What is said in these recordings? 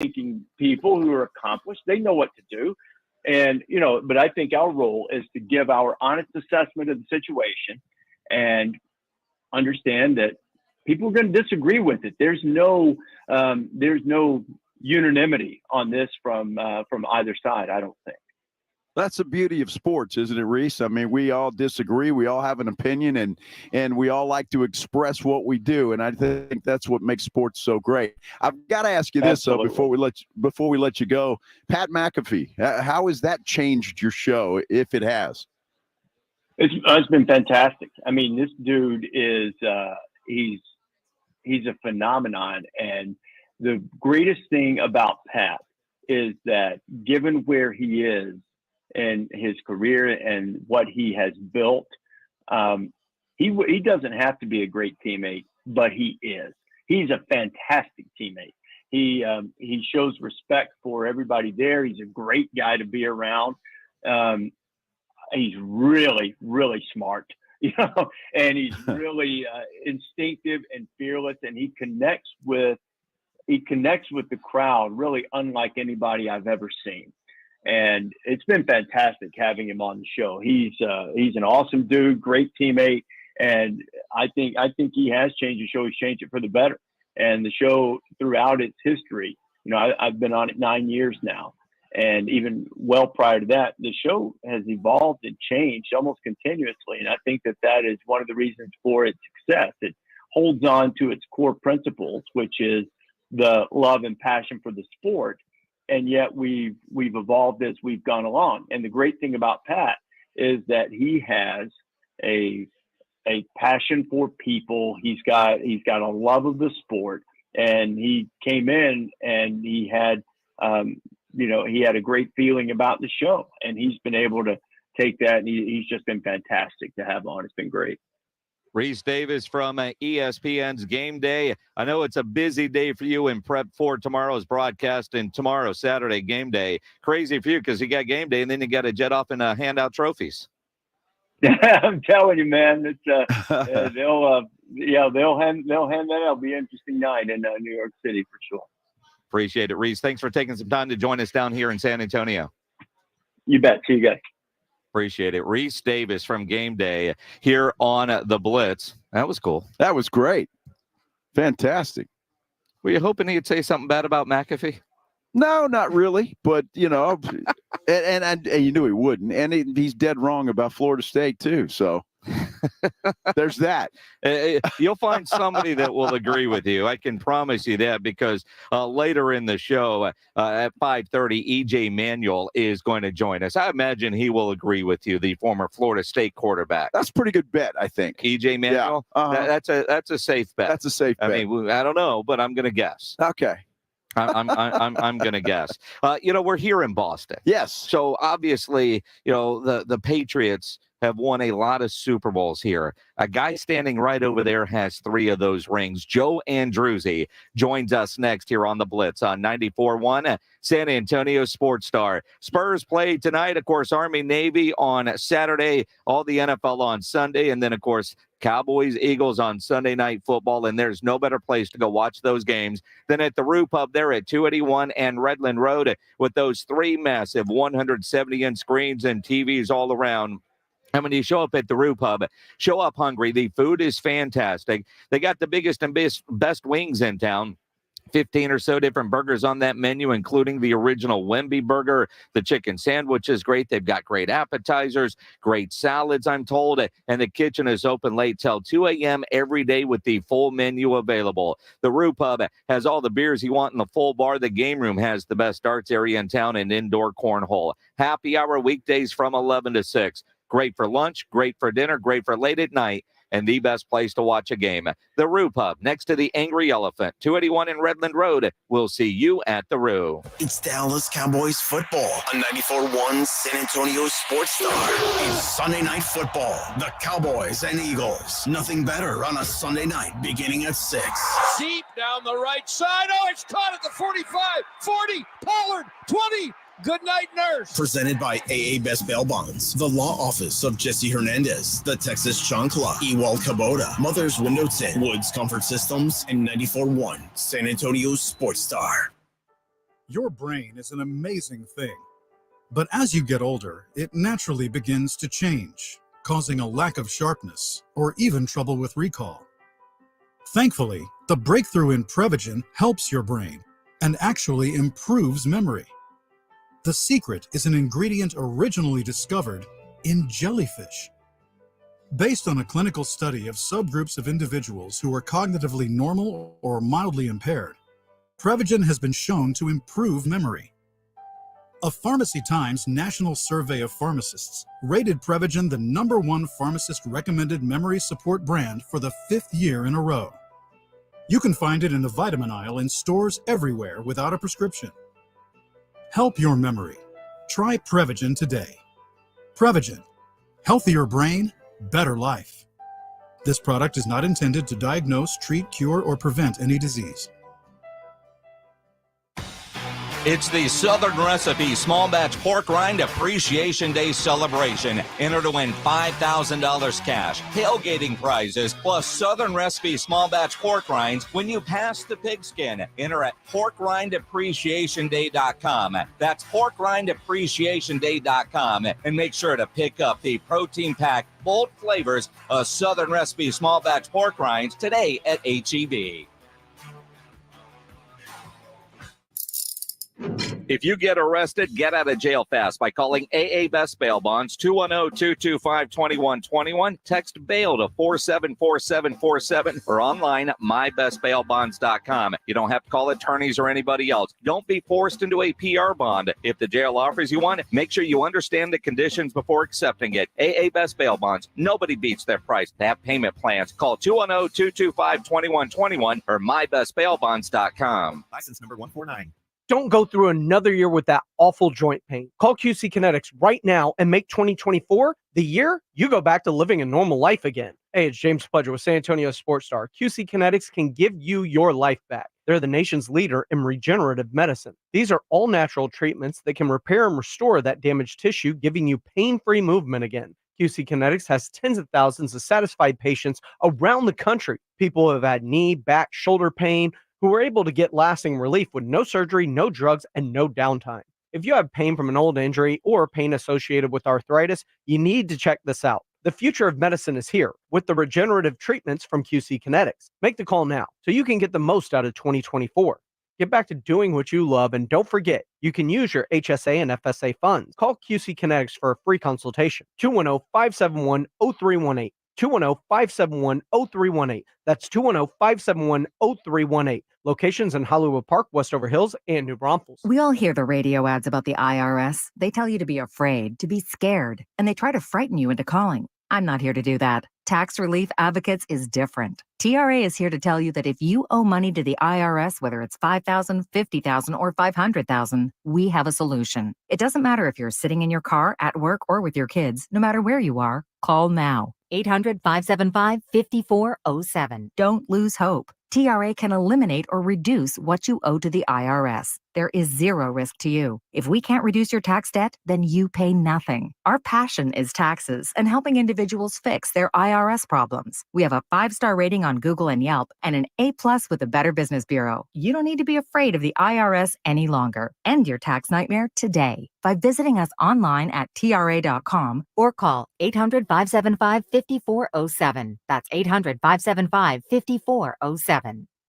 thinking people who are accomplished. They know what to do. And, but I think our role is to give our honest assessment of the situation and understand that people are going to disagree with it. There's no unanimity on this from either side, I don't think. That's the beauty of sports, isn't it, Reese? I mean, we all disagree. We all have an opinion, and we all like to express what we do. And I think that's what makes sports so great. I've got to ask you this, though, before we let you go. Pat McAfee, how has that changed your show, if it has? It's been fantastic. I mean, this dude is he's a phenomenon. And the greatest thing about Pat is that given where he is in his career and what he has built, he doesn't have to be a great teammate, but he is. He's a fantastic teammate. He shows respect for everybody there. He's a great guy to be around. He's really, really smart, and he's really instinctive and fearless, and he connects with the crowd really unlike anybody I've ever seen. And it's been fantastic having him on the show. He's an awesome dude, great teammate, and I think he has changed the show. He's changed it for the better. And the show throughout its history, I've been on it 9 years now, and even well prior to that, the show has evolved and changed almost continuously. And I think that is one of the reasons for its success. It holds on to its core principles, which is the love and passion for the sport. And yet we've evolved as we've gone along. And the great thing about Pat is that he has a passion for people. He's got a love of the sport, and he came in and he had a great feeling about the show, and he's been able to take that, and he's just been fantastic to have on. It's been great. Reese Davis from ESPN's Game Day. I know it's a busy day for you in prep for tomorrow's broadcast, and tomorrow, Saturday, Game Day. Crazy for you because you got Game Day, and then you got to jet off and hand out trophies. I'm telling you, man, it's they'll hand that out. It'll be an interesting night in New York City for sure. Appreciate it, Reese. Thanks for taking some time to join us down here in San Antonio. You bet. See you guys. Appreciate it. Reese Davis from Game Day here on the Blitz. That was cool. That was great. Fantastic. Were you hoping he'd say something bad about McAfee? No, not really. But, and you knew he wouldn't. And he's dead wrong about Florida State, too. So there's that. You'll find somebody that will agree with you. I can promise you that, because later in the show at 5:30, EJ Manuel is going to join us. I imagine he will agree with you, the former Florida State quarterback. That's a pretty good bet, I think. EJ Manuel? Yeah. Uh-huh. That's a safe bet. That's a safe bet. I mean, I don't know, but I'm going to guess. Okay. I'm going to guess. We're here in Boston. Yes. So obviously, the Patriots have won a lot of Super Bowls here. A guy standing right over there has 3 of those rings. Joe Andruzzi joins us next here on the Blitz on 94.1 San Antonio Sports Star. Spurs play tonight, of course, Army Navy on Saturday, all the NFL on Sunday, and then, of course, Cowboys, Eagles on Sunday Night Football, and there's no better place to go watch those games than at the Rue Pub there at 281 and Redland Road with those 3 massive 170-inch screens and TVs all around. And when you show up at the Rue Pub, show up hungry. The food is fantastic. They got the biggest and best wings in town. 15 or so different burgers on that menu, including the original Wemby burger. The chicken sandwich is great. They've got great appetizers, great salads, I'm told. And the kitchen is open late till 2 a.m. every day with the full menu available. The Rue Pub has all the beers you want in the full bar. The game room has the best darts area in town and indoor cornhole. Happy hour weekdays from 11 to 6. Great for lunch, great for dinner, great for late at night, and the best place to watch a game. The Rue Pub, next to the Angry Elephant, 281 in Redland Road. We'll see you at the Rue. It's Dallas Cowboys football on 94.1 San Antonio Sports Star. It's Sunday Night Football. The Cowboys and Eagles. Nothing better on a Sunday night beginning at 6. Deep down the right side. Oh, it's caught at the 45, 40, Pollard, 20. Good night, nurse. Presented by AA Best Bail Bonds, the law office of Jesse Hernandez, the Texas Chancla, Ewald Kubota, Mother's Window Tint, Woods Comfort Systems, and 94.1 San Antonio Sports Star. Your brain is an amazing thing. But as you get older, it naturally begins to change, causing a lack of sharpness or even trouble with recall. Thankfully, the breakthrough in Prevagen helps your brain and actually improves memory. The secret is an ingredient originally discovered in jellyfish. Based on a clinical study of subgroups of individuals who are cognitively normal or mildly impaired, Prevagen has been shown to improve memory. A Pharmacy Times national survey of pharmacists rated Prevagen the #1 pharmacist-recommended memory support brand for the 5th year in a row. You can find it in the vitamin aisle in stores everywhere without a prescription. Help your memory. Try Prevagen today. Prevagen. Healthier brain, better life. This product is not intended to diagnose, treat, cure, or prevent any disease. It's the Southern Recipe Small Batch Pork Rind Appreciation Day celebration. Enter to win $5,000 cash, tailgating prizes, plus Southern Recipe Small Batch Pork Rinds when you pass the pigskin. Enter at porkrindappreciationday.com. That's porkrindappreciationday.com. And make sure to pick up the protein-packed, bold flavors of Southern Recipe Small Batch Pork Rinds today at HEB. If you get arrested, get out of jail fast by calling AA Best Bail Bonds, 210-225-2121. Text bail to 474747 or online at mybestbailbonds.com. You don't have to call attorneys or anybody else. Don't be forced into a PR bond. If the jail offers you one, make sure you understand the conditions before accepting it. AA Best Bail Bonds. Nobody beats their price. They have payment plans. Call 210-225-2121 or mybestbailbonds.com. License number 149. Don't go through another year with that awful joint pain. Call QC Kinetics right now and make 2024 the year you go back to living a normal life again. Hey, it's James Pudger with San Antonio Sports Star. QC Kinetics can give you your life back. They're the nation's leader in regenerative medicine. These are all natural treatments that can repair and restore that damaged tissue, giving you pain-free movement again. QC Kinetics has tens of thousands of satisfied patients around the country. People who have had knee, back, shoulder pain, who were able to get lasting relief with no surgery, no drugs, and no downtime. If you have pain from an old injury or pain associated with arthritis, you need to check this out. The future of medicine is here with the regenerative treatments from QC Kinetics. Make the call now so you can get the most out of 2024. Get back to doing what you love, and don't forget, you can use your HSA and FSA funds. Call QC Kinetics for a free consultation. 210-571-0318. 210-571-0318. That's 210-571-0318. Locations in Hollywood Park, Westover Hills, and New Braunfels. We all hear the radio ads about the IRS. They tell you to be afraid, to be scared, and they try to frighten you into calling. I'm not here to do that. Tax Relief Advocates is different. TRA is here to tell you that if you owe money to the IRS, whether it's $5,000, $50,000, or $500,000, we have a solution. It doesn't matter if you're sitting in your car, at work, or with your kids. No matter where you are, call now. 800-575-5407. Don't lose hope. TRA can eliminate or reduce what you owe to the IRS. There is zero risk to you. If we can't reduce your tax debt, then you pay nothing. Our passion is taxes and helping individuals fix their IRS problems. We have a 5-star rating on Google and Yelp and an A+ with the Better Business Bureau. You don't need to be afraid of the IRS any longer. End your tax nightmare today by visiting us online at TRA.com or call 800-575-5407. That's 800-575-5407.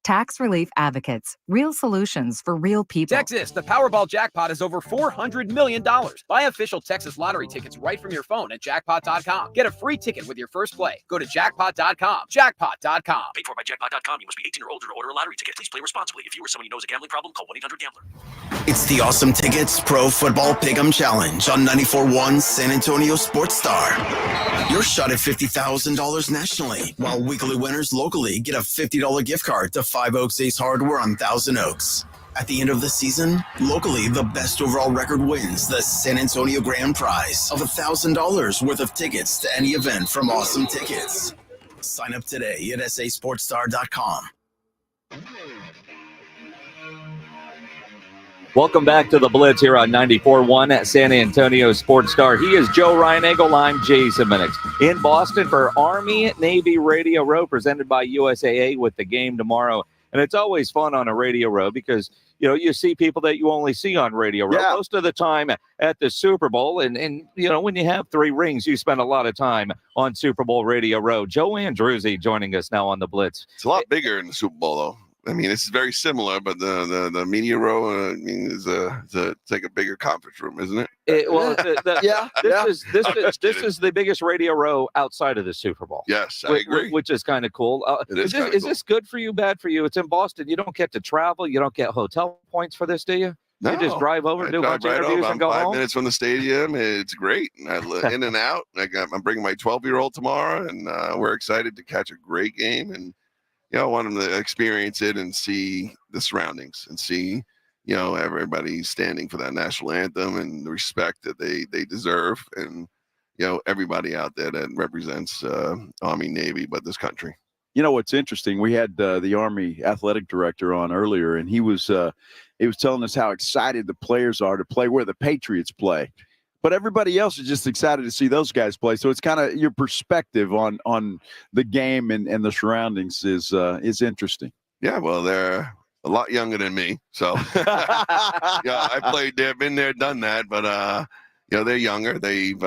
Tax Relief Advocates. Real solutions for real people. Texas, the Powerball jackpot is over $400 million. Buy official Texas lottery tickets right from your phone at jackpot.com. Get a free ticket with your first play. Go to jackpot.com. Jackpot.com. Paid for by jackpot.com. You must be 18 or older to order a lottery ticket. Please play responsibly. If you or someone you know has a gambling problem, call 1-800-GAMBLER. It's the Awesome Tickets Pro Football Pick'em Challenge on 94.1 San Antonio Sports Star. Your shot at $50,000 nationally, while weekly winners locally get a $50 gift card to 5 Oaks Ace Hardware on Thousand Oaks. At the end of the season, locally, the best overall record wins the San Antonio Grand Prize of $1,000 worth of tickets to any event from Awesome Tickets. Sign up today at sasportstar.com. Welcome back to the Blitz here on 94.1 at San Antonio Sports Star. He is Joe Reinagle. I'm Jason Minix in Boston for Army Navy Radio Row, presented by USAA with the game tomorrow. And it's always fun on a radio row because you see people that you only see on Radio Row most of the time at the Super Bowl. And when you have 3 rings, you spend a lot of time on Super Bowl Radio Row. Joe Andruzzi joining us now on the Blitz. It's a lot bigger in the Super Bowl, though. I mean, it's very similar, but the media row, is it's like a bigger conference room, isn't it? This is the biggest radio row outside of the Super Bowl. Yes, I agree. Which is kind of cool. Is this good for you, bad for you? It's in Boston. You don't get to travel. You don't get hotel points for this, do you? No, you just drive over, do a bunch of interviews, and go home? 5 minutes from the stadium. It's great. I live in and out. I'm bringing my 12-year-old tomorrow, and we're excited to catch a great game. And I want them to experience it and see the surroundings and see, everybody standing for that national anthem and the respect that they deserve. And, everybody out there that represents Army, Navy, but this country. What's interesting, we had the Army athletic director on earlier, and he was telling us how excited the players are to play where the Patriots play. But everybody else is just excited to see those guys play. So it's kind of your perspective on the game and the surroundings is interesting. Yeah, well, they're a lot younger than me. So, I played there, been there, done that. But, they're younger. They've,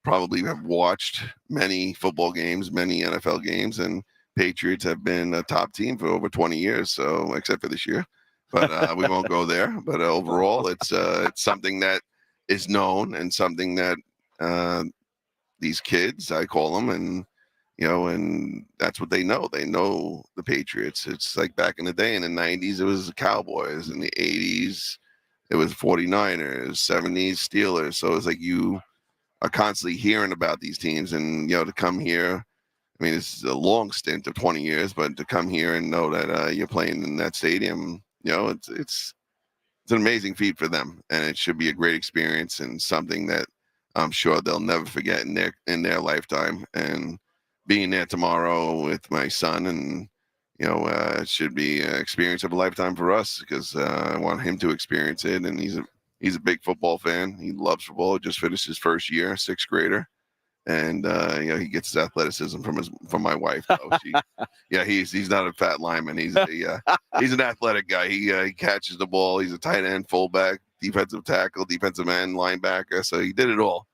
probably have watched many football games, many NFL games. And Patriots have been a top team for over 20 years. So, except for this year. But we won't go there. But overall, it's something that is known and something that these kids, I call them, and and that's what they know. They know the Patriots. It's like back in the day in the 90s, it was the Cowboys. In the 80s, it was 49ers, 70s, Steelers. So it's like you are constantly hearing about these teams, and to come here. I mean, it's a long stint of 20 years, but to come here and know that you're playing in that stadium. It's an amazing feat for them, and it should be a great experience and something that I'm sure they'll never forget in their lifetime. And being there tomorrow with my son, and it should be an experience of a lifetime for us because I want him to experience it. And he's a big football fan. He loves football. Just finished his first year, 6th grader. And he gets his athleticism from my wife. He's not a fat lineman. He's an athletic guy. He catches the ball. He's a tight end, fullback, defensive tackle, defensive end, linebacker. So he did it all,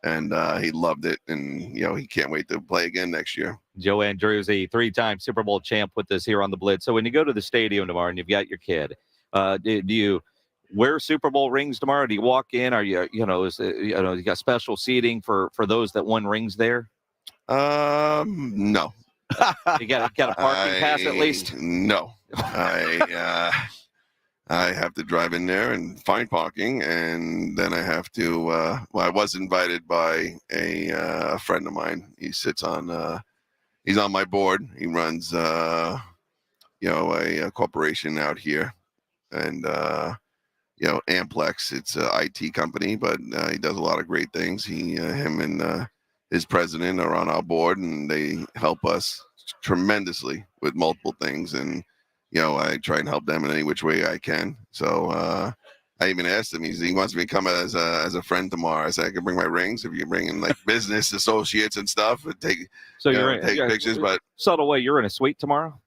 and he loved it. And he can't wait to play again next year. Joe Andruzzi, 3-time Super Bowl champ, with us here on the Blitz. So when you go to the stadium tomorrow and you've got your kid, do you wear Super Bowl rings tomorrow? Do you walk in? Are you, you got special seating for those that won rings there? No. You got a parking pass at least? No. I have to drive in there and find parking, and then I have to. I was invited by a friend of mine. He sits on. He's on my board. He runs, a corporation out here, and. Amplex, it's an IT company, but he does a lot of great things. Him and his president are on our board, and they help us tremendously with multiple things. And, I try and help them in any which way I can. So I even asked him, he wants me to come as a friend tomorrow. I said, I can bring my rings if you bring in like business associates and stuff and take pictures. But subtle way, you're in a suite tomorrow?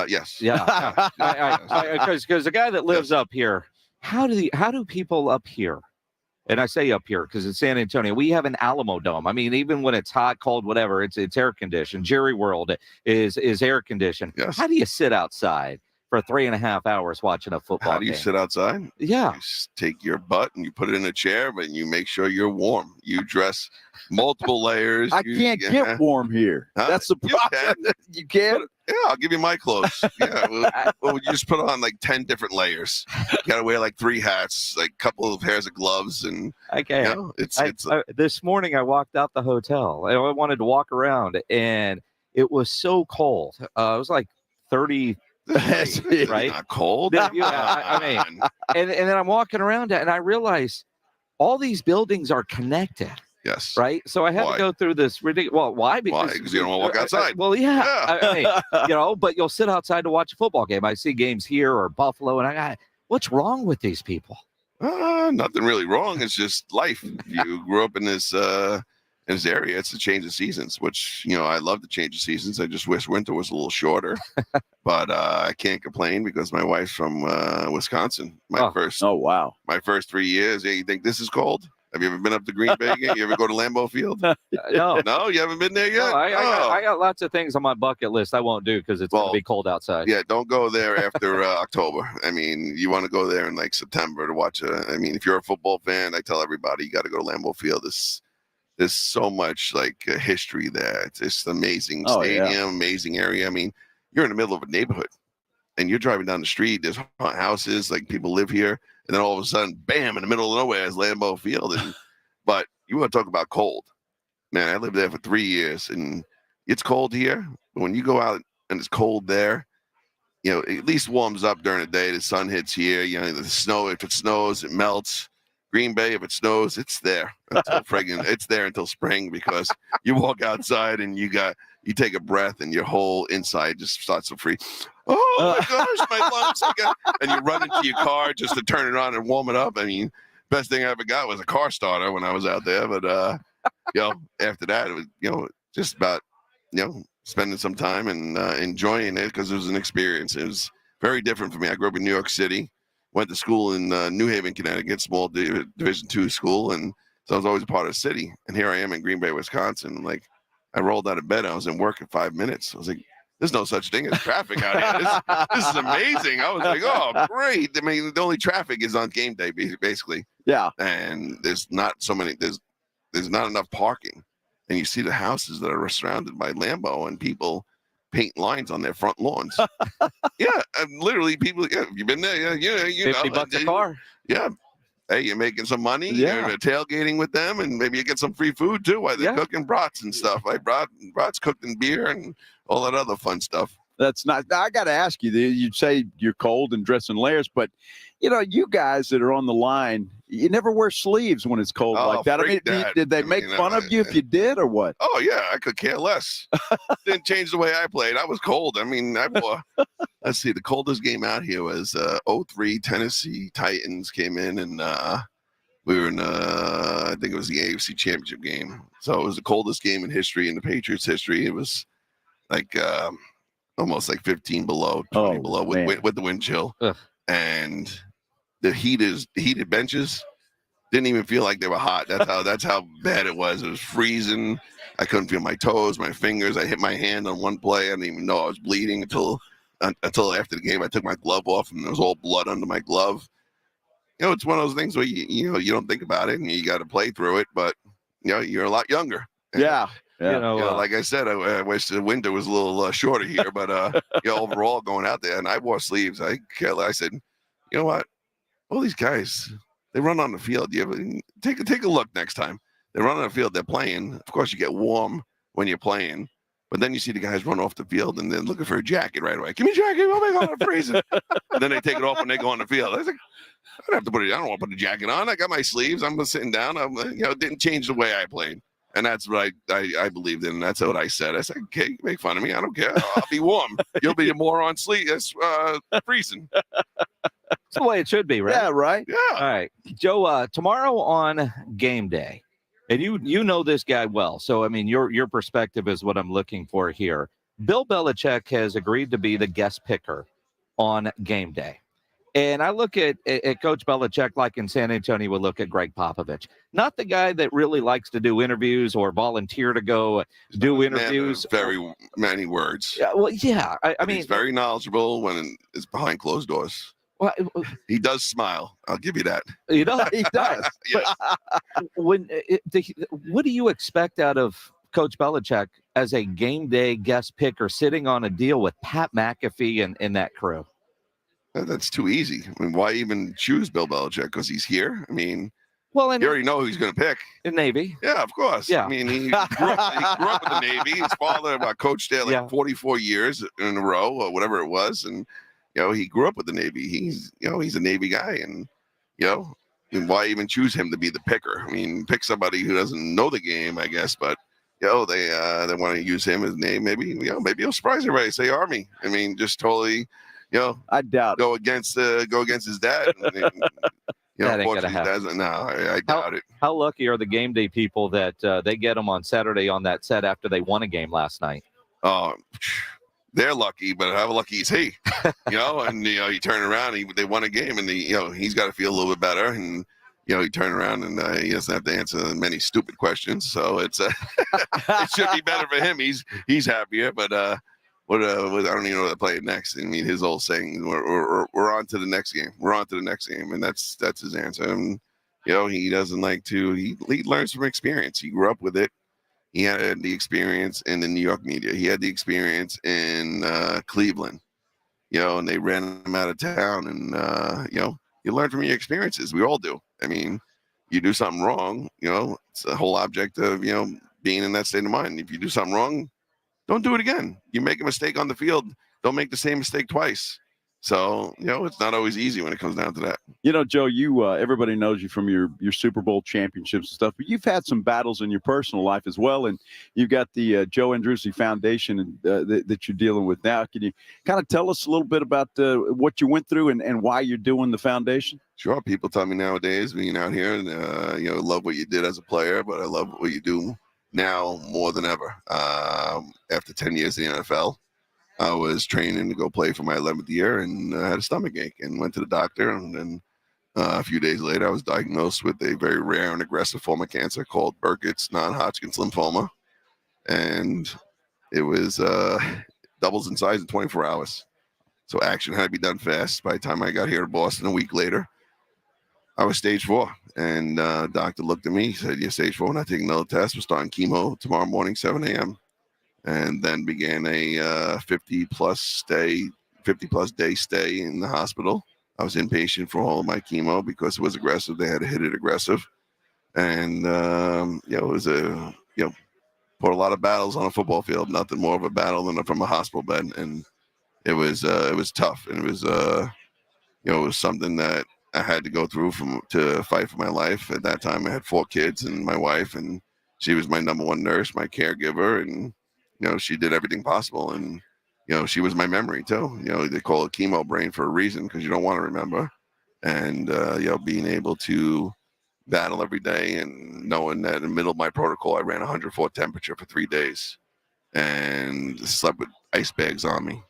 Yes. Yeah. Because the guy that lives up here, how do people up here, and I say up here because it's San Antonio, we have an Alamo Dome. I mean, even when it's hot, cold, whatever, it's air conditioned. Jerry World is air conditioned. Yes. How do you sit outside for 3.5 hours watching a football game? How do you sit outside? Yeah. You take your butt and you put it in a chair, but you make sure you're warm. You dress multiple layers. I can't get warm here. That's the problem. You can? Yeah, I'll give you my clothes. Yeah, well, you just put on like 10 different layers. You got to wear like 3 hats, like a couple of pairs of gloves, and okay. This morning I walked out the hotel. I wanted to walk around, and it was so cold. It was like 30. Right? Not cold. I mean, and then I'm walking around and I realize all these buildings are connected. Yes. Right. So I had to go through this ridiculous. Well, why? Because you don't want to walk outside. Well, yeah. I mean, but you'll sit outside to watch a football game. I see games here or Buffalo, and what's wrong with these people? Nothing really wrong. It's just life. You grew up in this in this area. It's the change of seasons, which, I love the change of seasons. I just wish winter was a little shorter, but I can't complain because my wife's from Wisconsin. My first 3 years. Yeah, you think this is cold? Have you ever been up to Green Bay? You ever go to Lambeau Field? No, you haven't been there yet? No, I got lots of things on my bucket list I won't do because it's going to be cold outside. Yeah, don't go there after October. I mean, you want to go there in like September to watch if you're a football fan, I tell everybody you got to go to Lambeau Field. There's so much history there. It's just an amazing stadium, amazing area. I mean, you're in the middle of a neighborhood and you're driving down the street. There's houses, like people live here. And then all of a sudden, bam, in the middle of nowhere is Lambeau Field. But you want to talk about cold. Man, I lived there for 3 years, and it's cold here. But when you go out and it's cold there, it at least warms up during the day. The sun hits here. The snow, if it snows, it melts. Green Bay, if it snows, it's there it's there until spring because you walk outside and you take a breath and your whole inside just starts to freeze. Oh my gosh, my lungs! And you run into your car just to turn it on and warm it up. I mean, best thing I ever got was a car starter when I was out there. But after that, it was just about spending some time and enjoying it because it was an experience. It was very different for me. I grew up in New York City. Went to school in New Haven, Connecticut, small Division II school, and so I was always a part of the city. And here I am in Green Bay, Wisconsin. Like, I rolled out of bed. I was in work in 5 minutes. I was like, there's no such thing as traffic out here. This is amazing. I was like, oh, great. I mean, the only traffic is on game day, basically. Yeah. And there's not so many. There's not enough parking. And you see the houses that are surrounded by Lambeau and people paint lines on their front lawns. Literally people. Yeah, have you been there? Yeah, $50 a car. Yeah. Hey, you're making some money. Yeah. You're tailgating with them, and maybe you get some free food too while they're cooking brats and stuff. Like brats cooked in beer and all that other fun stuff. That's not. I got to ask you. You say you're cold and dress in layers, but you guys that are on the line, you never wear sleeves when it's cold like that. I mean, did they make fun of you if you did or what? Oh yeah, I could care less. Didn't change the way I played. I was cold. I mean, I wore. Let's see. The coldest game out here was 2003 Tennessee Titans came in, and we were in. I think it was the AFC Championship game. So it was the coldest game in history, in the Patriots' history. It was like almost like 15 below, 20 below with the wind chill. Ugh. And the heated benches didn't even feel like they were hot. That's how bad it was. It was freezing. I couldn't feel my toes, my fingers. I hit my hand on one play. I didn't even know I was bleeding until after the game. I took my glove off and there was all blood under my glove. It's one of those things where you don't think about it and you got to play through it. But you're a lot younger. Yeah. Like I said, I wish the winter was a little shorter here, but overall going out there, and I wore sleeves. I said, you know what? All these guys, they run on the field. You ever take a look next time. They run on the field. They're playing. Of course, you get warm when you're playing, but then you see the guys run off the field and they're looking for a jacket right away. Give me a jacket. Oh my God, I'm freezing. And then they take it off when they go on the field. I was like, I don't have to put it. I don't want to put a jacket on. I got my sleeves. I'm sitting down. It didn't change the way I played. And that's what I believed in. That's what I said. I said, okay, you make fun of me. I don't care. I'll be warm. You'll be more on sleep. That's freezing. That's the way it should be, right? Yeah, right. Yeah. All right. Joe, tomorrow on game day, and you know this guy well. So, I mean, your perspective is what I'm looking for here. Bill Belichick has agreed to be the guest picker on game day. And I look at Coach Belichick like in San Antonio would look at Greg Popovich. Not the guy that really likes to do interviews or volunteer to go do interviews. Very many words. Yeah, well, yeah. I mean, he's very knowledgeable when it's behind closed doors. Well, he does smile. I'll give you that. You know, he does. Yes. What do you expect out of Coach Belichick as a game day guest picker sitting on a deal with Pat McAfee and that crew? That's too easy. I mean, why even choose Bill Belichick? Because he's here? I mean, well, and you already know who he's going to pick. The Navy. Yeah, of course. Yeah. I mean, he grew up with the Navy. His father coached there 44 years in a row or whatever it was. And, he grew up with the Navy. He's a Navy guy. And, and why even choose him to be the picker? I mean, pick somebody who doesn't know the game, I guess. But, they want to use him as name. Maybe, maybe he'll surprise everybody. Say Army. I mean, just totally... I doubt go against his dad. And, You know, That ain't gonna unfortunately, happen. doesn't. No, I doubt it. How lucky are the game day people that they get them on Saturday on that set after they won a game last night? They're lucky, but how lucky is he? You know, and you turn around, they won a game, and he's got to feel a little bit better, and you turn around and he doesn't have to answer many stupid questions, so it's it should be better for him. He's happier, but I don't even know what to play next. I mean, his old saying, "We're on to the next game. We're on to the next game," and that's his answer. And he doesn't like to. He learns from experience. He grew up with it. He had the experience in the New York media. He had the experience in Cleveland, and they ran him out of town. And, you learn from your experiences. We all do. I mean, you do something wrong, it's the whole object of, being in that state of mind. If you do something wrong, don't do it again. You make a mistake on the field, don't make the same mistake twice. So, it's not always easy when it comes down to that. Joe, you everybody knows you from your Super Bowl championships and stuff, but you've had some battles in your personal life as well, and you've got the Joe Andruzzi Foundation that you're dealing with now. Can you kind of tell us a little bit about what you went through and why you're doing the foundation? Sure. People tell me nowadays, being out here, and love what you did as a player, but I love what you do now more than ever. After 10 years in the NFL, I was training to go play for my 11th year, and I had a stomach ache and went to the doctor. And then a few days later, I was diagnosed with a very rare and aggressive form of cancer called Burkitt's non-Hodgkin's lymphoma. And it was doubles in size in 24 hours. So action had to be done fast. By the time I got here to Boston a week later, I was stage 4. And doctor looked at me, he said, "You're stage 4, we're not taking another test. We're starting chemo tomorrow morning, 7 a.m. And then began a 50-plus day stay in the hospital. I was inpatient for all of my chemo because it was aggressive. They had to hit it aggressive. And, it was put a lot of battles on a football field, nothing more of a battle than from a hospital bed. And it was tough. And it was, it was something that I had to go through to fight for my life. At that time, I had 4 kids and my wife, and she was my number one nurse, my caregiver. And, she did everything possible. And, she was my memory too. They call it chemo brain for a reason, because you don't want to remember. And, being able to battle every day and knowing that in the middle of my protocol, I ran 104 temperature for 3 days and slept with ice bags on me.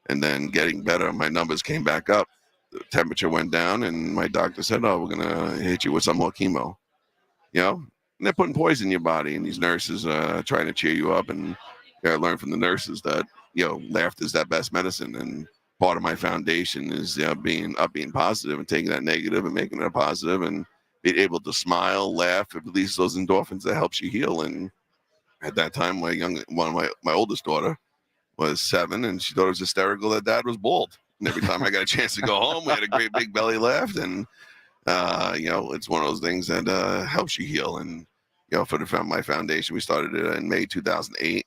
And then getting better, my numbers came back up. The temperature went down, and my doctor said, "Oh, we're going to hit you with some more chemo." And they're putting poison in your body, and these nurses trying to cheer you up. And I learned from the nurses that, laughter is that best medicine. And part of my foundation is being positive and taking that negative and making it a positive, and being able to smile, laugh, and release those endorphins that helps you heal. And at that time, my oldest daughter was 7, and she thought it was hysterical that Dad was bald. And every time I got a chance to go home, we had a great big belly laugh. And, it's one of those things that helps you heal. And, for my foundation, we started it in May 2008.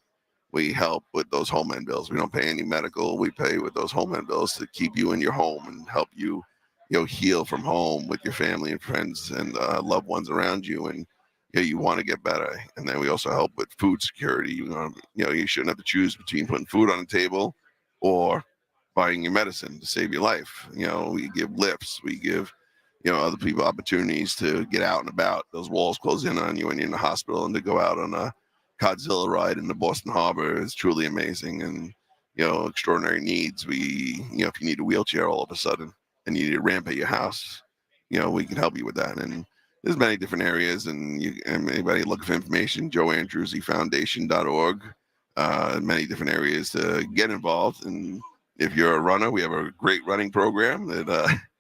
We help with those home end bills. We don't pay any medical. We pay with those home end bills to keep you in your home and help you, heal from home with your family and friends and loved ones around you. And, you want to get better. And then we also help with food security. You shouldn't have to choose between putting food on the table or buying your medicine to save your life. We give lifts. We give, other people opportunities to get out and about. Those walls close in on you when you're in the hospital, and to go out on a Godzilla ride in the Boston Harbor is truly amazing. And, extraordinary needs. If you need a wheelchair all of a sudden and you need a ramp at your house, we can help you with that. And there's many different areas, and anybody looking for information, joeandruzzifoundation.org, many different areas to get involved. And if you're a runner, we have a great running program that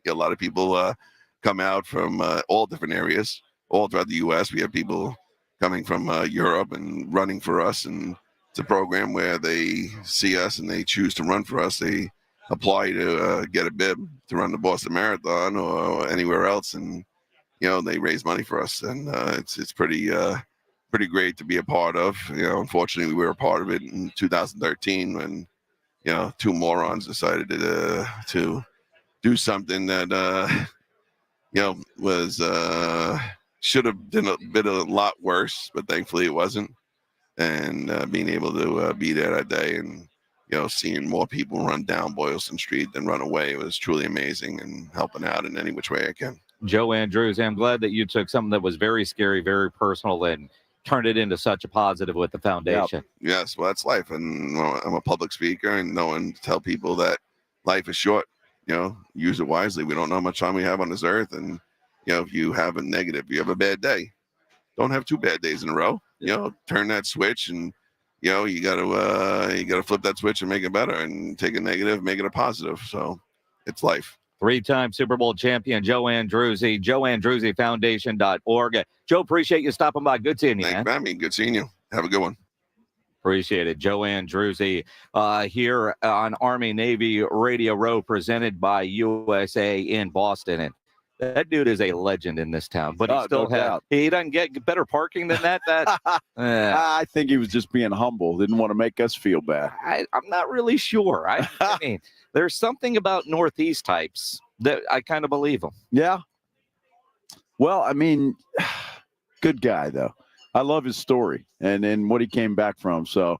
a lot of people come out from all different areas, all throughout the U.S. We have people coming from Europe and running for us. And it's a program where they see us and they choose to run for us. They apply to get a bib to run the Boston Marathon or anywhere else. And, they raise money for us. And it's pretty great to be a part of. Unfortunately, we were a part of it in 2013 when, 2 morons decided to do something that, was should have been a lot worse, but thankfully it wasn't. And being able to be there that day and, seeing more people run down Boylston Street than run away was truly amazing, and helping out in any which way I can. Joe Andruzzi, I'm glad that you took something that was very scary, very personal, and turned it into such a positive with the foundation. Yes, well, that's life. And I'm a public speaker and knowing to tell people that life is short, use it wisely. We don't know how much time we have on this earth. And, if you have a negative, you have a bad day, don't have 2 bad days in a row, turn that switch and, you got to flip that switch and make it better and take a negative, make it a positive. So it's life. 3-time Super Bowl champion Joe Andruzzi, joeandruzzifoundation.org. Joe, appreciate you stopping by. Good seeing you, Thanks, man. man. Good seeing you. Have a good one. Appreciate it. Joe Andruzzi here on Army Navy Radio Row, presented by USA in Boston. And that dude is a legend in this town, but he doesn't get better parking than that. I think he was just being humble. Didn't want to make us feel bad. I'm not really sure. I mean, there's something about Northeast types that I kind of believe them. Yeah. Well, I mean, good guy, though. I love his story and what he came back from. So,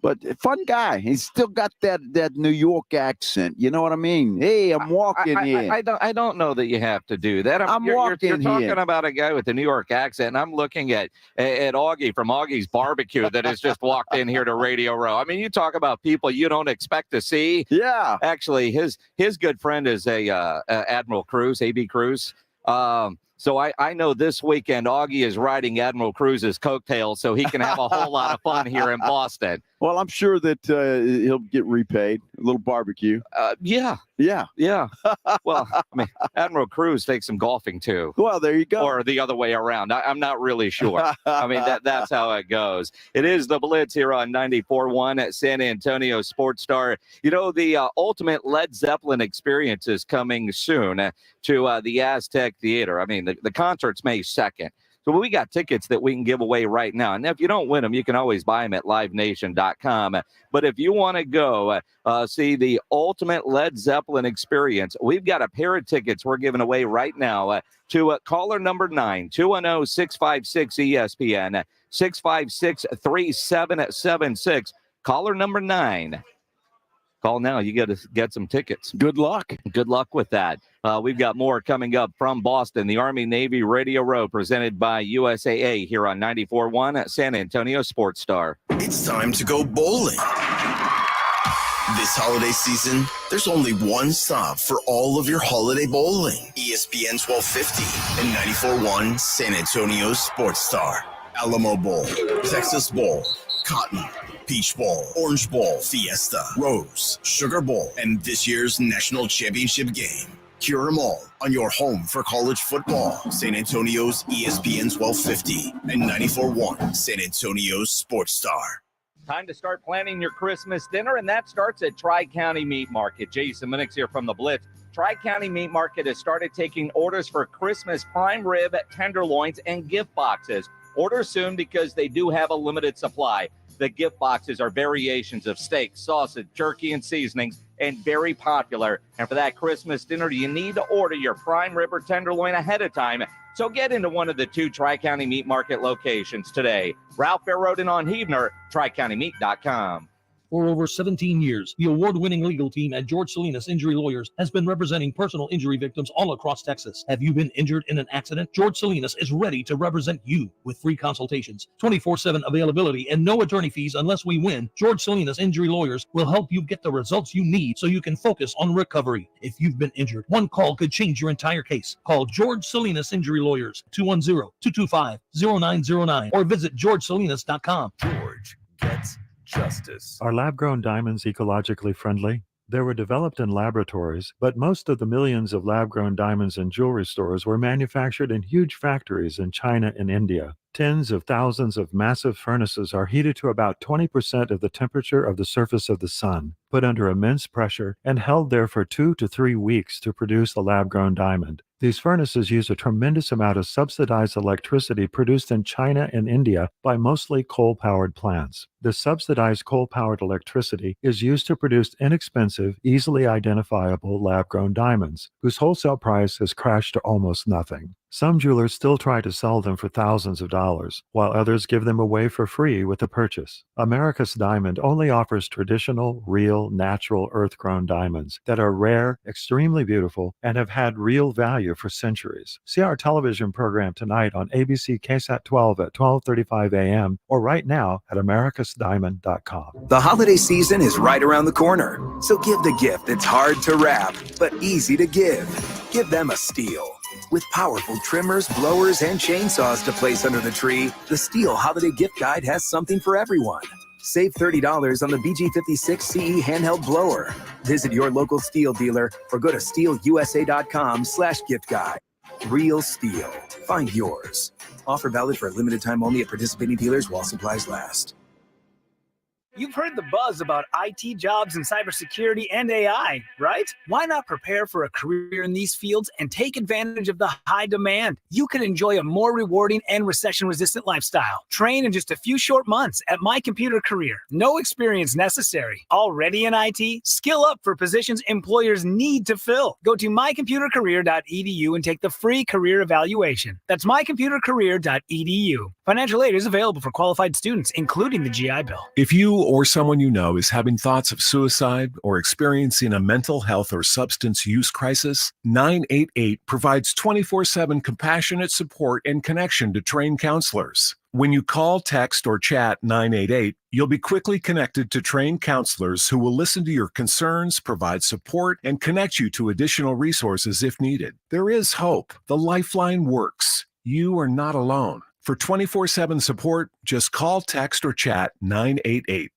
but fun guy. He's still got that New York accent. You know what I mean? Hey, I'm walking here. I don't know that you have to do that. You're talking about a guy with the New York accent, and I'm looking at Augie from Augie's Barbecue that has just walked in here to Radio Row. I mean, you talk about people you don't expect to see. Yeah. Actually, his good friend is Admiral Cruz, A.B. Cruz. So I know this weekend Augie is riding Admiral Cruz's coattails so he can have a whole lot of fun here in Boston. Well, I'm sure that he'll get repaid. A little barbecue. Yeah. Well, I mean, Admiral Cruz takes some golfing too. Well, there you go. Or the other way around. I'm not really sure. I mean, that's how it goes. It is the Blitz here on 94.1 at San Antonio Sports Star. The ultimate Led Zeppelin experience is coming soon to the Aztec Theater. I mean, the concert's May 2nd. So we got tickets that we can give away right now. And if you don't win them, you can always buy them at livenation.com. But if you want to go see the ultimate Led Zeppelin experience, we've got a pair of tickets we're giving away right now to caller number 9, 210-656-ESPN, 656-3776. Caller number 9. Call now. You got to get some tickets. Good luck. Good luck with that. We've got more coming up from Boston. The Army Navy Radio Row, presented by USAA here on 94.1 at San Antonio Sports Star. It's time to go bowling. This holiday season, there's only one stop for all of your holiday bowling. ESPN 1250 and 94.1 San Antonio Sports Star. Alamo Bowl, Texas Bowl, Cotton, Peach Bowl, Orange Bowl, Fiesta, Rose, Sugar Bowl, and this year's national championship game. Hear them all on your home for college football. San Antonio's ESPN 1250 and 94.1 San Antonio Sports Star. Time to start planning your Christmas dinner, and that starts at Tri-County Meat Market. Jason Minix here from the Blitz. Tri-County Meat Market has started taking orders for Christmas prime rib, tenderloins, and gift boxes. Order soon because they do have a limited supply. The gift boxes are variations of steak, sausage, jerky, and seasonings, and very popular. And for that Christmas dinner, you need to order your prime rib or tenderloin ahead of time. So get into one of the 2 Tri-County Meat Market locations today. Ralph Fair Road in Onhevener, TriCountyMeat.com. For over 17 years, the award-winning legal team at George Salinas Injury Lawyers has been representing personal injury victims all across Texas. Have you been injured in an accident? George Salinas is ready to represent you with free consultations, 24/7 availability, and no attorney fees unless we win. George Salinas Injury Lawyers will help you get the results you need so you can focus on recovery. If you've been injured, one call could change your entire case. Call George Salinas Injury Lawyers, 210-225-0909, or visit georgesalinas.com. George gets justice. Are lab-grown diamonds ecologically friendly? They were developed in laboratories, but most of the millions of lab-grown diamonds in jewelry stores were manufactured in huge factories in China and India. Tens of thousands of massive furnaces are heated to about 20% of the temperature of the surface of the sun, put under immense pressure, and held there for 2 to 3 weeks to produce the lab-grown diamond. These furnaces use a tremendous amount of subsidized electricity produced in China and India by mostly coal-powered plants. This subsidized coal-powered electricity is used to produce inexpensive, easily identifiable lab-grown diamonds, whose wholesale price has crashed to almost nothing. Some jewelers still try to sell them for thousands of dollars, while others give them away for free with a purchase. America's Diamond only offers traditional, real, natural, earth-grown diamonds that are rare, extremely beautiful, and have had real value for centuries. See our television program tonight on ABC KSAT 12 at 12:35 a.m. or right now at americasdiamond.com. The holiday season is right around the corner, so give the gift that's hard to wrap, but easy to give. Give them a Steel. With powerful trimmers, blowers, and chainsaws to place under the tree, the Steel Holiday Gift Guide has something for everyone. Save $30 on the BG56 CE handheld blower. Visit your local Steel dealer or go to steelusa.com/gift guide. Real Steel. Find yours. Offer valid for a limited time only at participating dealers while supplies last. You've heard the buzz about IT jobs in cybersecurity and AI, right? Why not prepare for a career in these fields and take advantage of the high demand? You could enjoy a more rewarding and recession-resistant lifestyle. Train in just a few short months at My Computer Career. No experience necessary. Already in IT? Skill up for positions employers need to fill. Go to mycomputercareer.edu and take the free career evaluation. That's mycomputercareer.edu. Financial aid is available for qualified students, including the GI Bill. If you or someone you know is having thoughts of suicide or experiencing a mental health or substance use crisis, 988 provides 24/7 compassionate support and connection to trained counselors. When you call, text, or chat 988, you'll be quickly connected to trained counselors who will listen to your concerns, provide support, and connect you to additional resources if needed. There is hope. The Lifeline works. You are not alone. For 24/7 support, just call, text, or chat 988.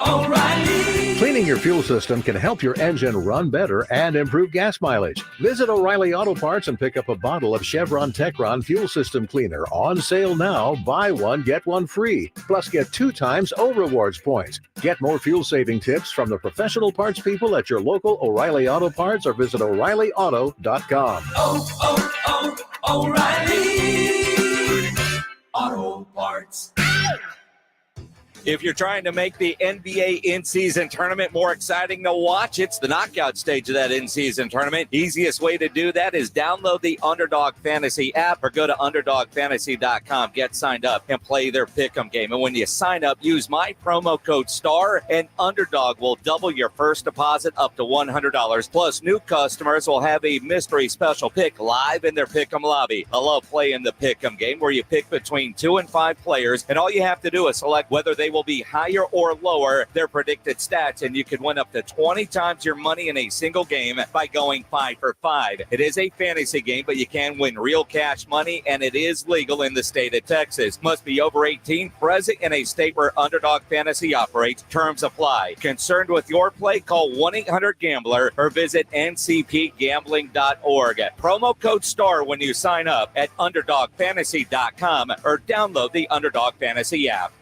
O'Reilly. Cleaning your fuel system can help your engine run better and improve gas mileage. Visit O'Reilly Auto Parts and pick up a bottle of Chevron Techron Fuel System Cleaner. On sale now. Buy one, get one free. Plus, get 2 times O-Rewards points. Get more fuel-saving tips from the professional parts people at your local O'Reilly Auto Parts or visit O'ReillyAuto.com. O'Reilly Auto Parts. If you're trying to make the NBA in-season tournament more exciting to watch, it's the knockout stage of that in-season tournament. Easiest way to do that is download the Underdog Fantasy app or go to UnderdogFantasy.com, get signed up, and play their pick'em game. And when you sign up, use my promo code STAR, and Underdog will double your first deposit up to $100. Plus, new customers will have a mystery special pick live in their pick'em lobby. I love playing the pick'em game where you pick between 2 and 5 players, and all you have to do is select whether they will be higher or lower their predicted stats, and you can win up to 20 times your money in a single game by going 5 for 5. It is a fantasy game, but you can win real cash money, and it is legal in the state of Texas. Must be over 18, present in a state where Underdog Fantasy operates. Terms apply. Concerned with your play? Call 1-800-GAMBLER or visit ncpgambling.org. Promo code STAR when you sign up at UnderdogFantasy.com or download the Underdog Fantasy app.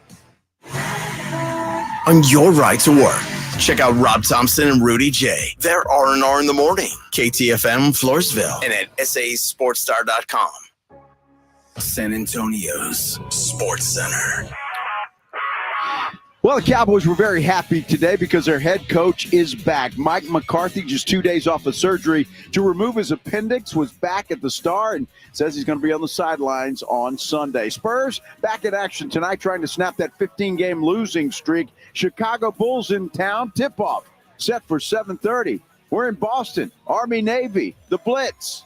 On your ride to work, check out Rob Thompson and Rudy J. They're R&R in the morning. KTFM Floresville and at sasportstar.com. San Antonio's Sports Center. Well, the Cowboys were very happy today because their head coach is back. Mike McCarthy, just 2 days off of surgery to remove his appendix, was back at the Star and says he's going to be on the sidelines on Sunday. Spurs back in action tonight, trying to snap that 15-game losing streak. Chicago Bulls in town. Tip-off set for 7:30. We're in Boston. Army, Navy, the Blitz.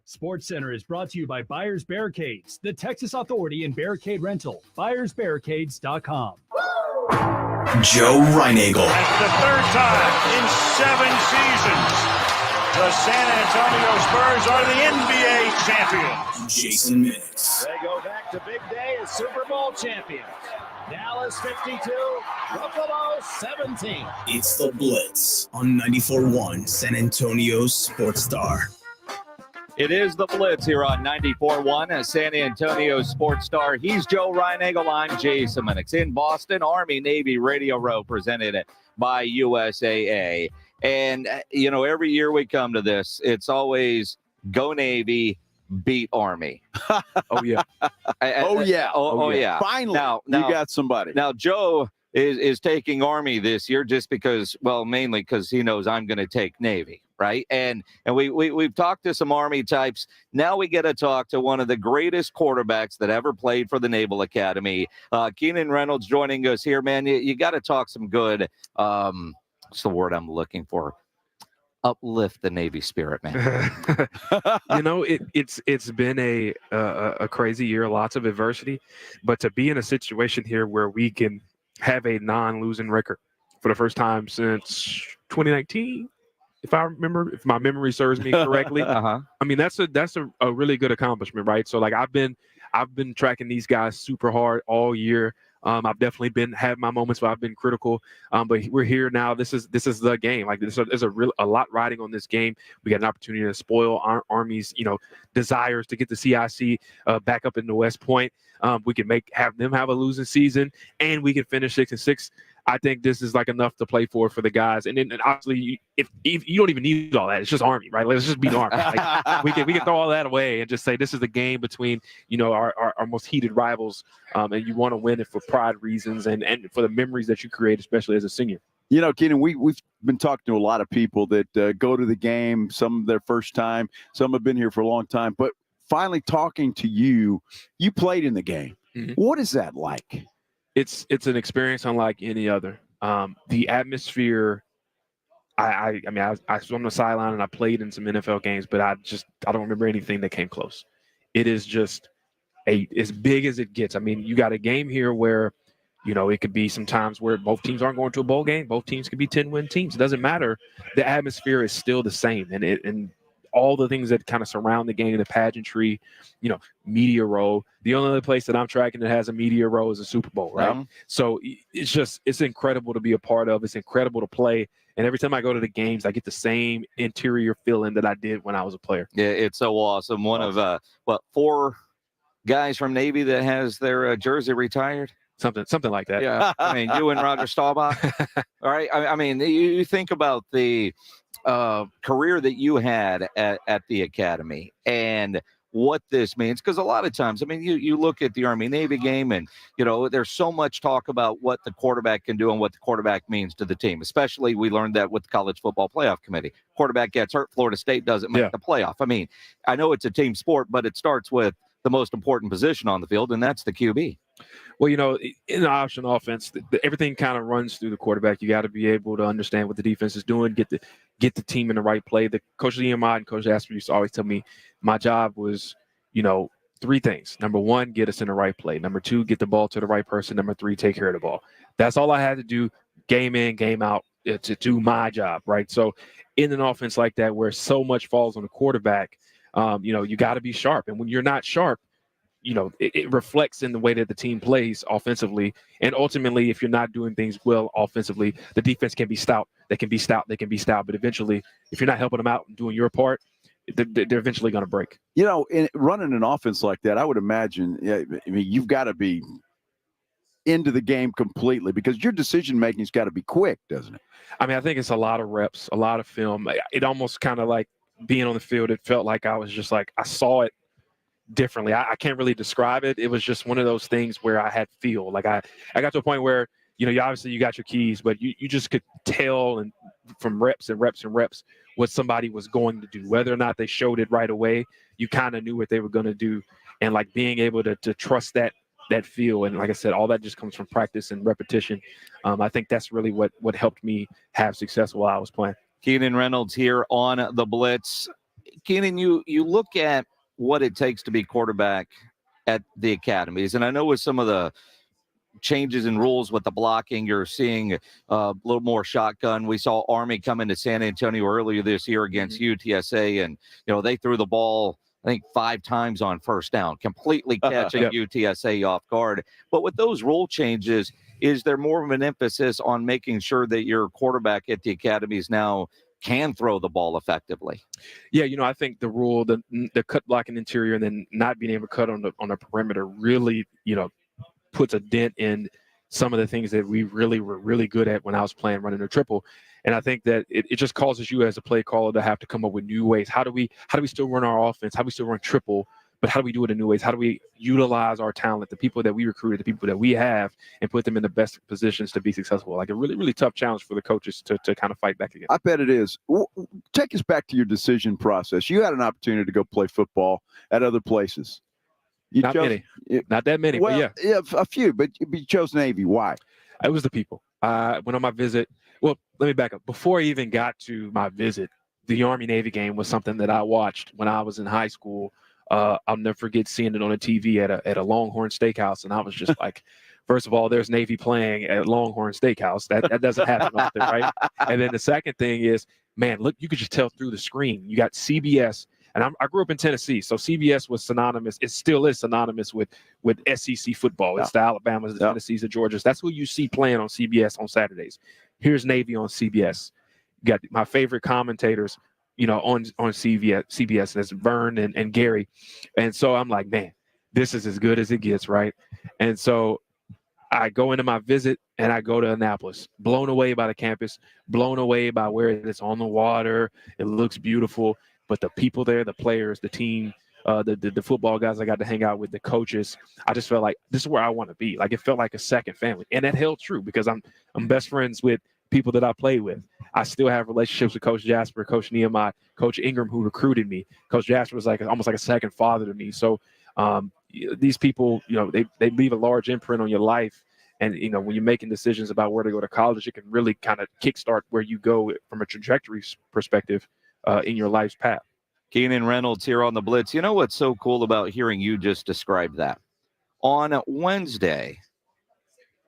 Sports Center is brought to you by Buyers Barricades, the Texas Authority in Barricade Rental. BuyersBarricades.com. Joe Reinagel. That's the 3rd time in 7 seasons, the San Antonio Spurs are the NBA champions. Jason Minix. They go back to big day as Super Bowl champions. Dallas 52, Buffalo 17. It's the Blitz on 94.1 San Antonio's Sports Star. It is the Blitz here on 94.1 San Antonio Sports Star. He's Joe Reinagel. I'm Jason Minix. In Boston, Army Navy Radio Row presented by USAA. And, you know, every year we come to this, it's always go Navy, beat Army. Oh, yeah. Oh, yeah. Finally, now, you got somebody. Now, Joe is taking Army this year just because, well, mainly because he knows I'm going to take Navy. right? And we've talked to some Army types. Now we get to talk to one of the greatest quarterbacks that ever played for the Naval Academy. Kennan Reynolds joining us here, man. You got to talk some good. What's the word I'm looking for? Uplift the Navy spirit, man. It's been a crazy year, lots of adversity, but to be in a situation here where we can have a non-losing record for the first time since 2019, if my memory serves me correctly. I mean, that's a really good accomplishment, right? So like I've been tracking these guys super hard all year. I've definitely had my moments where I've been critical, but we're here now. This is the game. Like there's a lot riding on this game. We got an opportunity to spoil our Army's desires to get the CIC back up into West Point. We can have them have a losing season, and we can finish 6-6. I think this is like enough to play for the guys. And then obviously, if you don't even need all that, it's just Army, right? Let's just beat Army. Like, we can throw all that away and just say this is the game between our most heated rivals, and you want to win it for pride reasons and for the memories that you create, especially as a senior. Kennan, we've been talking to a lot of people that go to the game, some their first time, some have been here for a long time, but finally talking to you played in the game. Mm-hmm. What is that like? It's an experience unlike any other. The atmosphere. I was on the sideline and I played in some NFL games, but I don't remember anything that came close. It is just as big as it gets. I mean, you got a game here where, it could be some times where both teams aren't going to a bowl game. Both teams could be 10-win teams. It doesn't matter. The atmosphere is still the same, and all the things that kind of surround the game, the pageantry, media row. The only other place that I'm tracking that has a media row is a Super Bowl, right? Yeah. So it's incredible to be a part of. It's incredible to play. And every time I go to the games, I get the same interior feeling that I did when I was a player. Yeah, it's so awesome. One of 4 guys from Navy that has their jersey retired. Something like that. Yeah, I mean, you and Roger Staubach. All right. I mean, you think about the career that you had at the academy and what this means, because a lot of times, I mean, you look at the Army-Navy game and, there's so much talk about what the quarterback can do and what the quarterback means to the team. Especially we learned that with the College Football Playoff Committee. Quarterback gets hurt, Florida State doesn't make the playoff. I mean, I know it's a team sport, but it starts with the most important position on the field, and that's the QB. Well, in the option offense, everything kind of runs through the quarterback. You got to be able to understand what the defense is doing, get the team in the right play. The Coach EMI and Coach Asper used to always tell me my job was, 3 things. Number 1, get us in the right play. Number 2, get the ball to the right person. Number 3, take care of the ball. That's all I had to do, game in, game out, to do my job, right? So in an offense like that where so much falls on the quarterback, you got to be sharp. And when you're not sharp, it reflects in the way that the team plays offensively. And ultimately, if you're not doing things well offensively, the defense can be stout. They can be stout. But eventually, if you're not helping them out and doing your part, they're eventually going to break. In running an offense like that, I would imagine, you've got to be into the game completely because your decision-making's got to be quick, doesn't it? I mean, I think it's a lot of reps, a lot of film. It almost kind of like being on the field, it felt like I was just like, I saw it differently. I can't really describe it. It was just one of those things where I had feel. Like I got to a point where, you obviously you got your keys, but you just could tell and from reps what somebody was going to do. Whether or not they showed it right away, you kind of knew what they were going to do. And like being able to trust that feel. And like I said, all that just comes from practice and repetition. I think that's really what helped me have success while I was playing. Kennan Reynolds here on the Blitz. Kennan, you look at what it takes to be quarterback at the academies. And I know with some of the changes in rules with the blocking, you're seeing a little more shotgun. We saw Army come into San Antonio earlier this year against UTSA, and they threw the ball, I think, 5 times on first down, completely catching UTSA off guard. But with those rule changes, is there more of an emphasis on making sure that your quarterback at the academies now can throw the ball effectively? Yeah, I think the rule, the cut blocking interior and then not being able to cut on the perimeter really, puts a dent in some of the things that we really were really good at when I was playing running a triple. And I think that it just causes you as a play caller to have to come up with new ways. How do we still run our offense? How do we still run triple, but how do we do it in new ways? How do we utilize our talent, the people that we recruited, the people that we have, and put them in the best positions to be successful? Like a really, really tough challenge for the coaches to kind of fight back against. I bet it is. Take us back to your decision process. You had an opportunity to go play football at other places. Not many. Not that many, well, but yeah. A few, but you chose Navy. Why? It was the people. I went on my visit. Well, let me back up. Before I even got to my visit, the Army-Navy game was something that I watched when I was in high school. I'll never forget seeing it on a TV at a Longhorn Steakhouse, and I was just like, first of all, there's Navy playing at Longhorn Steakhouse. That doesn't happen often, right? And then the second thing is, man, look, you could just tell through the screen. You got CBS. And I grew up in Tennessee, so CBS was synonymous. It still is synonymous with SEC football. It's the Alabamas, the Tennessees, the Georgias. That's who you see playing on CBS on Saturdays. Here's Navy on CBS. You got my favorite commentators, on CBS, and it's Vern and Gary. And so I'm like, man, this is as good as it gets, right? And so I go into my visit, and I go to Annapolis, blown away by the campus, blown away by where it's on the water. It looks beautiful. But the people there, the players, the team, the football guys I got to hang out with, the coaches, I just felt like this is where I want to be. Like it felt like a second family. And that held true because I'm best friends with people that I play with. I still have relationships with Coach Jasper, Coach Nehemiah, Coach Ingram, who recruited me. Coach Jasper was almost like a second father to me. So these people, they leave a large imprint on your life. And, when you're making decisions about where to go to college, it can really kind of kickstart where you go from a trajectory perspective in your life's path. Kennan Reynolds here on the Blitz. You know what's so cool about hearing you just describe that? On Wednesday,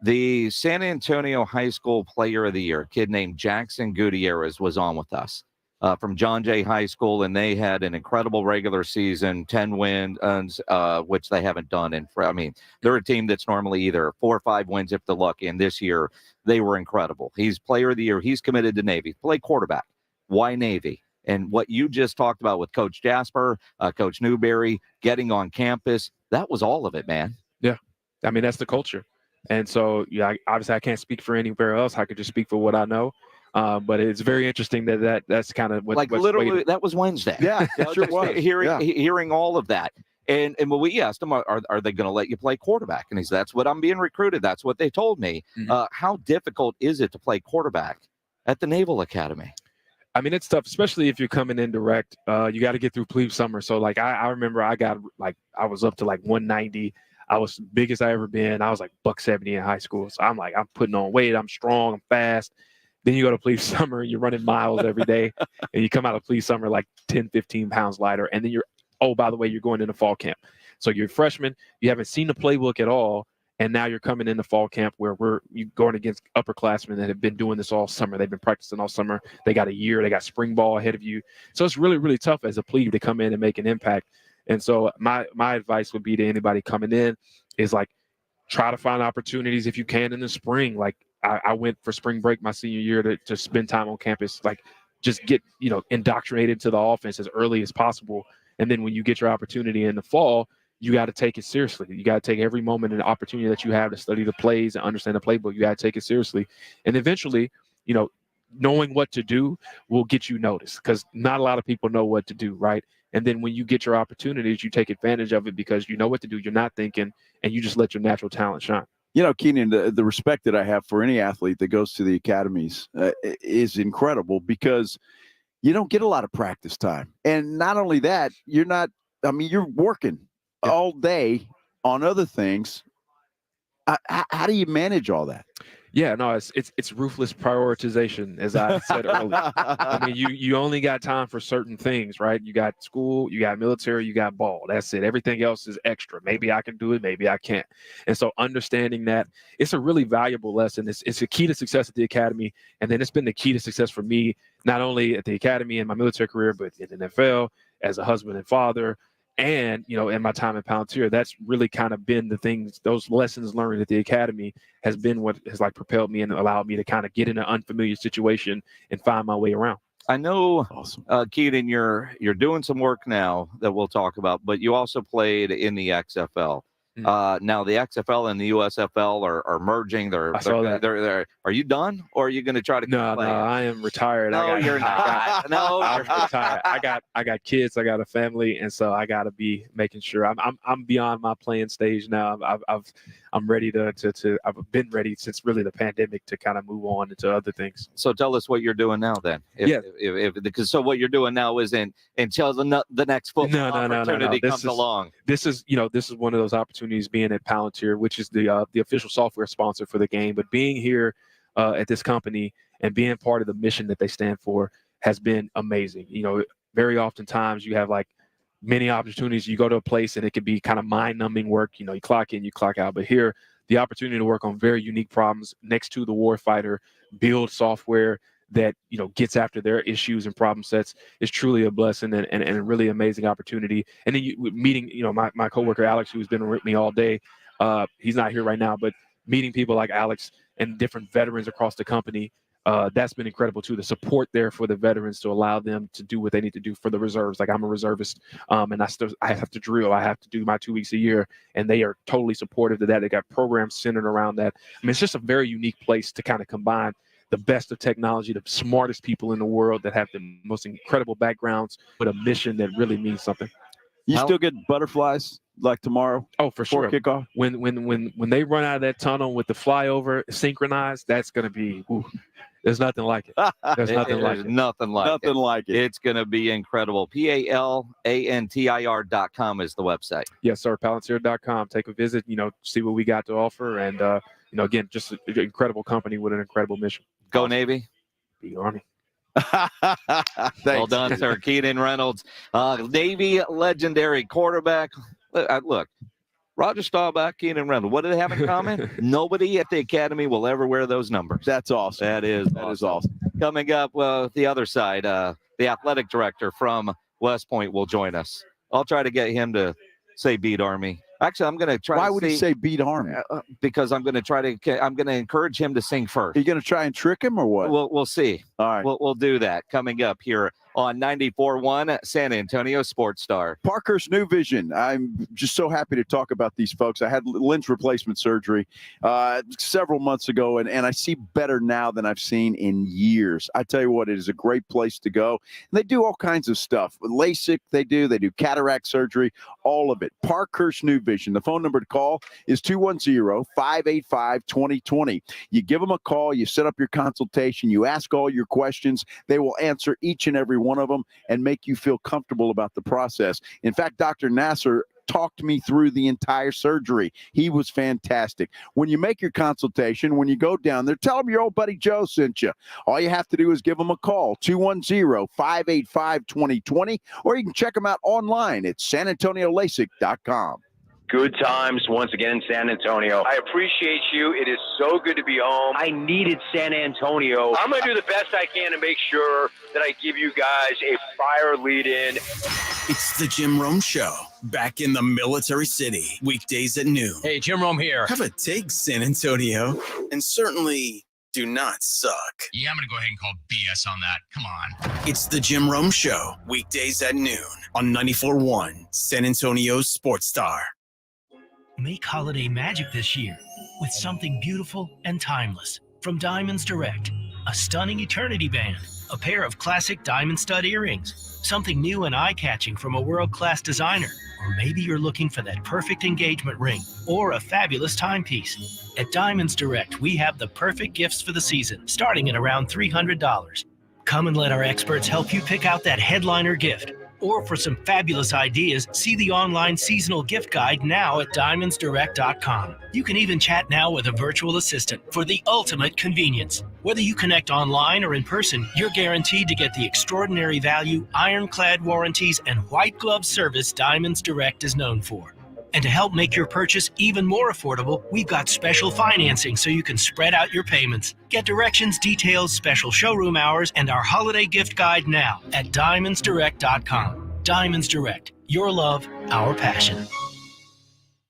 the San Antonio High School Player of the Year, a kid named Jackson Gutierrez, was on with us from John Jay High School, and they had an incredible regular season, 10 wins, which they haven't done. They're a team that's normally either 4 or 5 wins if they're lucky, and this year they were incredible. He's Player of the Year. He's committed to Navy. Play quarterback. Why Navy? And what you just talked about with Coach Jasper, Coach Newberry, getting on campus, that was all of it, man. Yeah. That's the culture. And so, obviously I can't speak for anywhere else. I could just speak for what I know. But it's very interesting that's kind of what. Like literally, that was Wednesday. Yeah, it sure was. Hearing all of that. And when we asked him, are they going to let you play quarterback? And he said, that's what I'm being recruited. That's what they told me. Mm-hmm. How difficult is it to play quarterback at the Naval Academy? It's tough, especially if you're coming in direct. You got to get through plebe summer. So, I remember I was up to 190. I was the biggest I ever been. I was $170 in high school. So I'm putting on weight. I'm strong. I'm fast. Then you go to plebe summer, you're running miles every day. And you come out of plebe summer 10, 15 pounds lighter. And then by the way, you're going into fall camp. So you're a freshman. You haven't seen the playbook at all. And now you're coming into fall camp where you're going against upperclassmen that have been doing this all summer. They've been practicing all summer. They got a year. They got spring ball ahead of you. So it's really, really tough as a plebe to come in and make an impact. And so my advice would be to anybody coming in is try to find opportunities if you can in the spring. I went for spring break my senior year to spend time on campus. Just get, indoctrinated to the offense as early as possible. And then when you get your opportunity in the fall, you got to take it seriously. You got to take every moment and opportunity that you have to study the plays and understand the playbook. You got to take it seriously. And eventually, knowing what to do will get you noticed because not a lot of people know what to do, right? And then when you get your opportunities, you take advantage of it because you know what to do. You're not thinking, and you just let your natural talent shine. Kennan, the respect that I have for any athlete that goes to the academies is incredible because you don't get a lot of practice time. And not only that, you're working all day on other things. How do you manage all that? Yeah, no, it's ruthless prioritization, as I said earlier. You only got time for certain things, right? You got school, you got military, you got ball. That's it. Everything else is extra. Maybe I can do it, maybe I can't. And so understanding that, it's a really valuable lesson. It's a key to success at the academy, and then it's been the key to success for me, not only at the academy and my military career, but in the NFL, as a husband and father, and, in my time in Palantir. That's really kind of been the things, those lessons learned at the academy has been what has propelled me and allowed me to kind of get in an unfamiliar situation and find my way around. I know, awesome. Kennan, you're doing some work now that we'll talk about, but you also played in the XFL. Now the XFL and the USFL are merging. I saw that. Are you done, or are you going to try to? No, I am retired. No, you're not. I'm retired. I got kids. I got a family, and so I got to be making sure I'm beyond my playing stage now. I'm ready to I've been ready since really the pandemic to kind of move on into other things. So tell us what you're doing now then. Because what you're doing now isn't until the next football opportunity comes along. This is one of those opportunities being at Palantir, which is the official software sponsor for the game. But being here at this company and being part of the mission that they stand for has been amazing. Very oftentimes you have like many opportunities. You go to a place and it can be kind of mind-numbing work. You clock in, you clock out. But here, the opportunity to work on very unique problems next to the warfighter, build software that gets after their issues and problem sets is truly a blessing and a really amazing opportunity. And then meeting my coworker Alex, who's been with me all day. He's not here right now, but meeting people like Alex and different veterans across the company, that's been incredible too. The support there for the veterans to allow them to do what they need to do for the reserves. Like I'm a reservist, and I have to drill. I have to do my 2 weeks a year, and they are totally supportive of that. They got programs centered around that. I mean, it's just a very unique place to kind of combine the best of technology, the smartest people in the world that have the most incredible backgrounds with a mission that really means something. You still get butterflies like tomorrow? Oh, for sure. Kickoff. When they run out of that tunnel with the flyover synchronized, that's going to be. There's nothing like it. There's nothing like it. Nothing like it. It's going to be incredible. PALANTIR.com is the website. Yes, sir. Palantir.com. Take a visit. See what we got to offer, and again, just an incredible company with an incredible mission. Go Navy. Be Army. Well done, sir. Kennan Reynolds, Navy legendary quarterback. Look, Roger Staubach, Kennan Reynolds. What do they have in common? Nobody at the academy will ever wear those numbers. That's awesome. That is awesome. Coming up, the other side, the athletic director from West Point will join us. I'll try to get him to say beat Army. Actually, I'm going to try. Why would he say beat Army? Because I'm going to encourage him to sing first. Are you going to try and trick him or what? We'll see. All right. We'll do that coming up here on 94.1 San Antonio Sports Star. Parkhurst New Vision. I'm just so happy to talk about these folks. I had lens replacement surgery several months ago, and I see better now than I've seen in years. I tell you what, it is a great place to go. And they do all kinds of stuff. LASIK, they do cataract surgery, all of it. Parkhurst New Vision. The phone number to call is 210-585-2020. You give them a call, you set up your consultation, you ask all your questions. They will answer each and every one of them and make you feel comfortable about the process. In fact, Dr. Nasser talked me through the entire surgery. He was fantastic. When you make your consultation, when you go down there, tell them your old buddy Joe sent you. All you have to do is give them a call, 210-585-2020, or you can check them out online at sanantoniolasic.com. Good times once again in San Antonio. I appreciate you. It is so good to be home. I needed San Antonio. I'm going to do the best I can to make sure that I give you guys a fire lead-in. It's the Jim Rome Show, back in the Military City, weekdays at noon. Hey, Jim Rome here. Have a take, San Antonio, and certainly do not suck. Yeah, I'm going to go ahead and call BS on that. Come on. It's the Jim Rome Show, weekdays at noon on 94.1 San Antonio's Sports Star. Make holiday magic this year with something beautiful and timeless from Diamonds Direct. A stunning eternity band, a pair of classic diamond stud earrings, something new and eye-catching from a world-class designer, or maybe you're looking for that perfect engagement ring or a fabulous timepiece. At Diamonds Direct, we have the perfect gifts for the season, starting at around $300. Come and let our experts help you pick out that headliner gift. Or for some fabulous ideas, see the online seasonal gift guide now at diamondsdirect.com. You can even chat now with a virtual assistant for the ultimate convenience. Whether you connect online or in person, you're guaranteed to get the extraordinary value, ironclad warranties, and white glove service Diamonds Direct is known for. And to help make your purchase even more affordable, we've got special financing so you can spread out your payments. Get directions, details, special showroom hours, and our holiday gift guide now at diamondsdirect.com. Diamonds Direct, your love, our passion.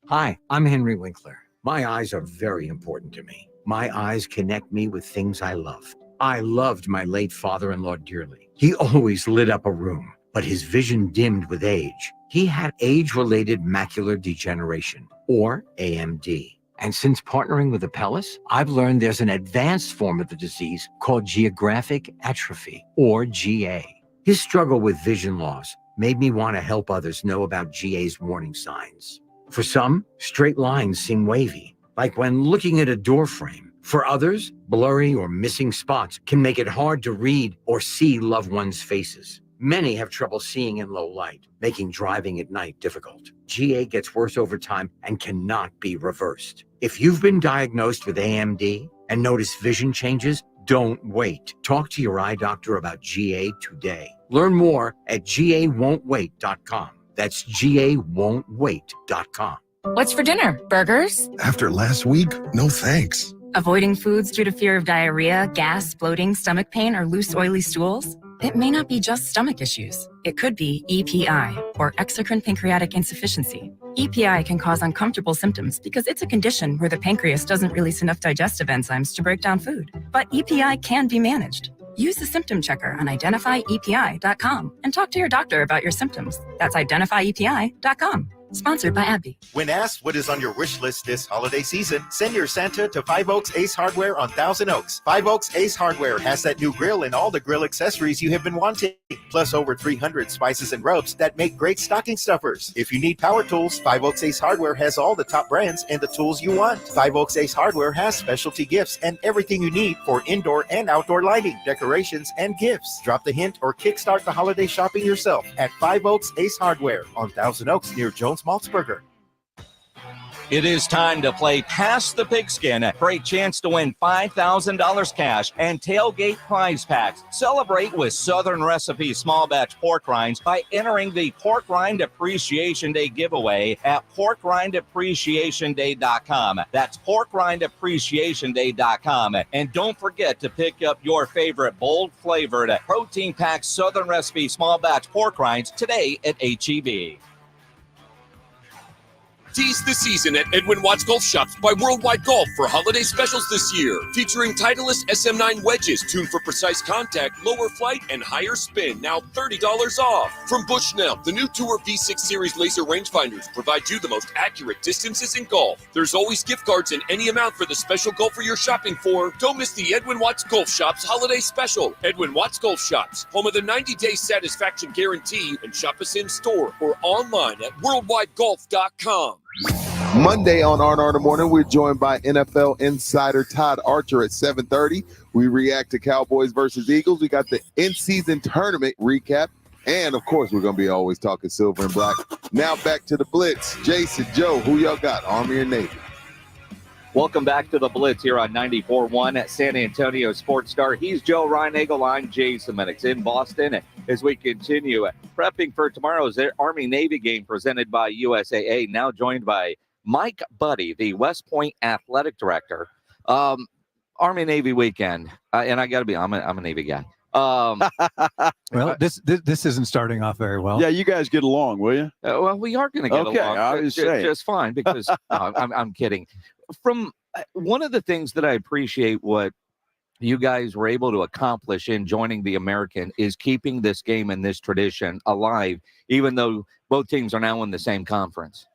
Hi, I'm Henry Winkler. My eyes are very important to me. My eyes connect me with things I love. I loved my late father-in-law dearly. He always lit up a room. but his vision dimmed with age. He had age-related macular degeneration, or AMD. And since partnering with Apellis, I've learned there's an advanced form of the disease called geographic atrophy, or GA. His struggle with vision loss made me want to help others know about GA's warning signs. For some, straight lines seem wavy, like when looking at a door frame. For others, blurry or missing spots can make it hard to read or see loved ones' faces. Many have trouble seeing in low light, making driving at night difficult. GA gets worse over time and cannot be reversed. If you've been diagnosed with AMD and notice vision changes, don't wait. Talk to your eye doctor about GA today. Learn more at GAWon'tWait.com. That's GAWon'tWait.com. What's for dinner? Burgers? After last week, no thanks. Avoiding foods due to fear of diarrhea, gas, bloating, stomach pain, or loose, oily stools? It may not be just stomach issues. It could be EPI, or exocrine pancreatic insufficiency. EPI can cause uncomfortable symptoms because it's a condition where the pancreas doesn't release enough digestive enzymes to break down food. But EPI can be managed. Use the symptom checker on identifyepi.com and talk to your doctor about your symptoms. That's identifyepi.com. Sponsored by AbbVie. When asked what is on your wish list this holiday season, send your Santa to 5 Oaks Ace Hardware on Thousand Oaks. 5 Oaks Ace Hardware has that new grill and all the grill accessories you have been wanting, plus over 300 spices and rubs that make great stocking stuffers. If you need power tools, 5 Oaks Ace Hardware has all the top brands and the tools you want. 5 Oaks Ace Hardware has specialty gifts and everything you need for indoor and outdoor lighting, decorations, and gifts. Drop the hint or kickstart the holiday shopping yourself at 5 Oaks Ace Hardware on Thousand Oaks near Jones Maltzberger. It is time to play Pass the Pigskin for a chance to win $5,000 cash and tailgate prize packs. Celebrate with Southern Recipe small batch pork rinds by entering the Pork Rind Appreciation Day giveaway at porkrindappreciationday.com. That's porkrindappreciationday.com. And don't forget to pick up your favorite bold flavored protein packed Southern Recipe small batch pork rinds today at HEB. Tease the season at Edwin Watts Golf Shops by Worldwide Golf for holiday specials this year. Featuring Titleist SM9 wedges tuned for precise contact, lower flight, and higher spin. Now $30 off. From Bushnell, the new Tour V6 Series laser rangefinders provide you the most accurate distances in golf. There's always gift cards in any amount for the special golfer you're shopping for. Don't miss the Edwin Watts Golf Shops holiday special. Edwin Watts Golf Shops, home of the 90-day satisfaction guarantee, and shop us in store or online at worldwidegolf.com. Monday on R&R in the Morning, we're joined by NFL insider Todd Archer at 7:30. We react to Cowboys versus Eagles. We got the in-season tournament recap. And, of course, we're going to be always talking silver and black. Now back to the Blitz. Jason, Joe, who y'all got, Army or Navy? Welcome back to the Blitz here on 94.1 at San Antonio Sports Star. He's Joe Reinagle. I'm Jason Minix in Boston as we continue prepping for tomorrow's Army-Navy game presented by USAA. Now joined by Mike Buddy, the West Point athletic director. Army-Navy weekend, and I got to be, I'm a Navy guy. Well, this isn't starting off very well. Yeah, you guys get along, will you? Well, we are going to get along I was just fine because no, I'm kidding. From one of the things that I appreciate what you guys were able to accomplish in joining the American is keeping this game and this tradition alive, even though both teams are now in the same conference.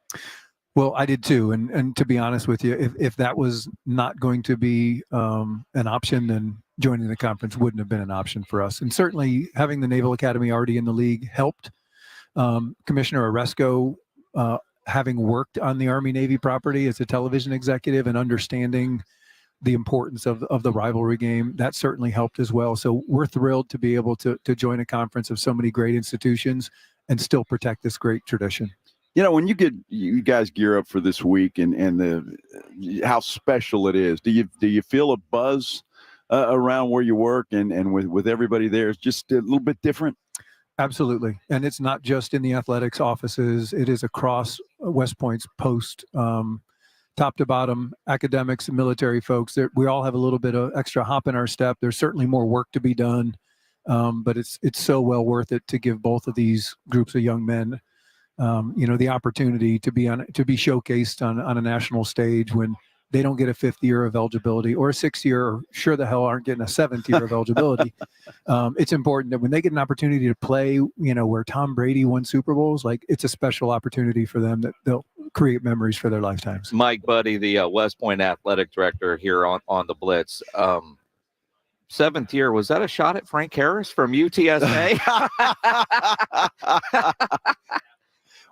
Well, I did too. And to be honest with you, if that was not going to be an option, then joining the conference wouldn't have been an option for us. And certainly having the Naval Academy already in the league helped. Commissioner Oresco, having worked on the Army-Navy property as a television executive and understanding the importance of the rivalry game, that certainly helped as well. So we're thrilled to be able to join a conference of so many great institutions and still protect this great tradition. You know, when you guys gear up for this week and how special it is, do you feel a buzz around where you work and with everybody there? It's just a little bit different? Absolutely. And it's not just in the athletics offices. It is across West Point's post, top to bottom, academics and military folks. We all have a little bit of extra hop in our step. There's certainly more work to be done, but it's so well worth it to give both of these groups of young men the opportunity to be showcased on a national stage when they don't get a 5th year of eligibility or a 6th year, or sure the hell aren't getting a 7th year of eligibility. It's important that when they get an opportunity to play, where Tom Brady won Super Bowls, like it's a special opportunity for them that they'll create memories for their lifetimes. Mike Buddy, the West Point athletic director here on the Blitz. 7th year, was that a shot at Frank Harris from UTSA?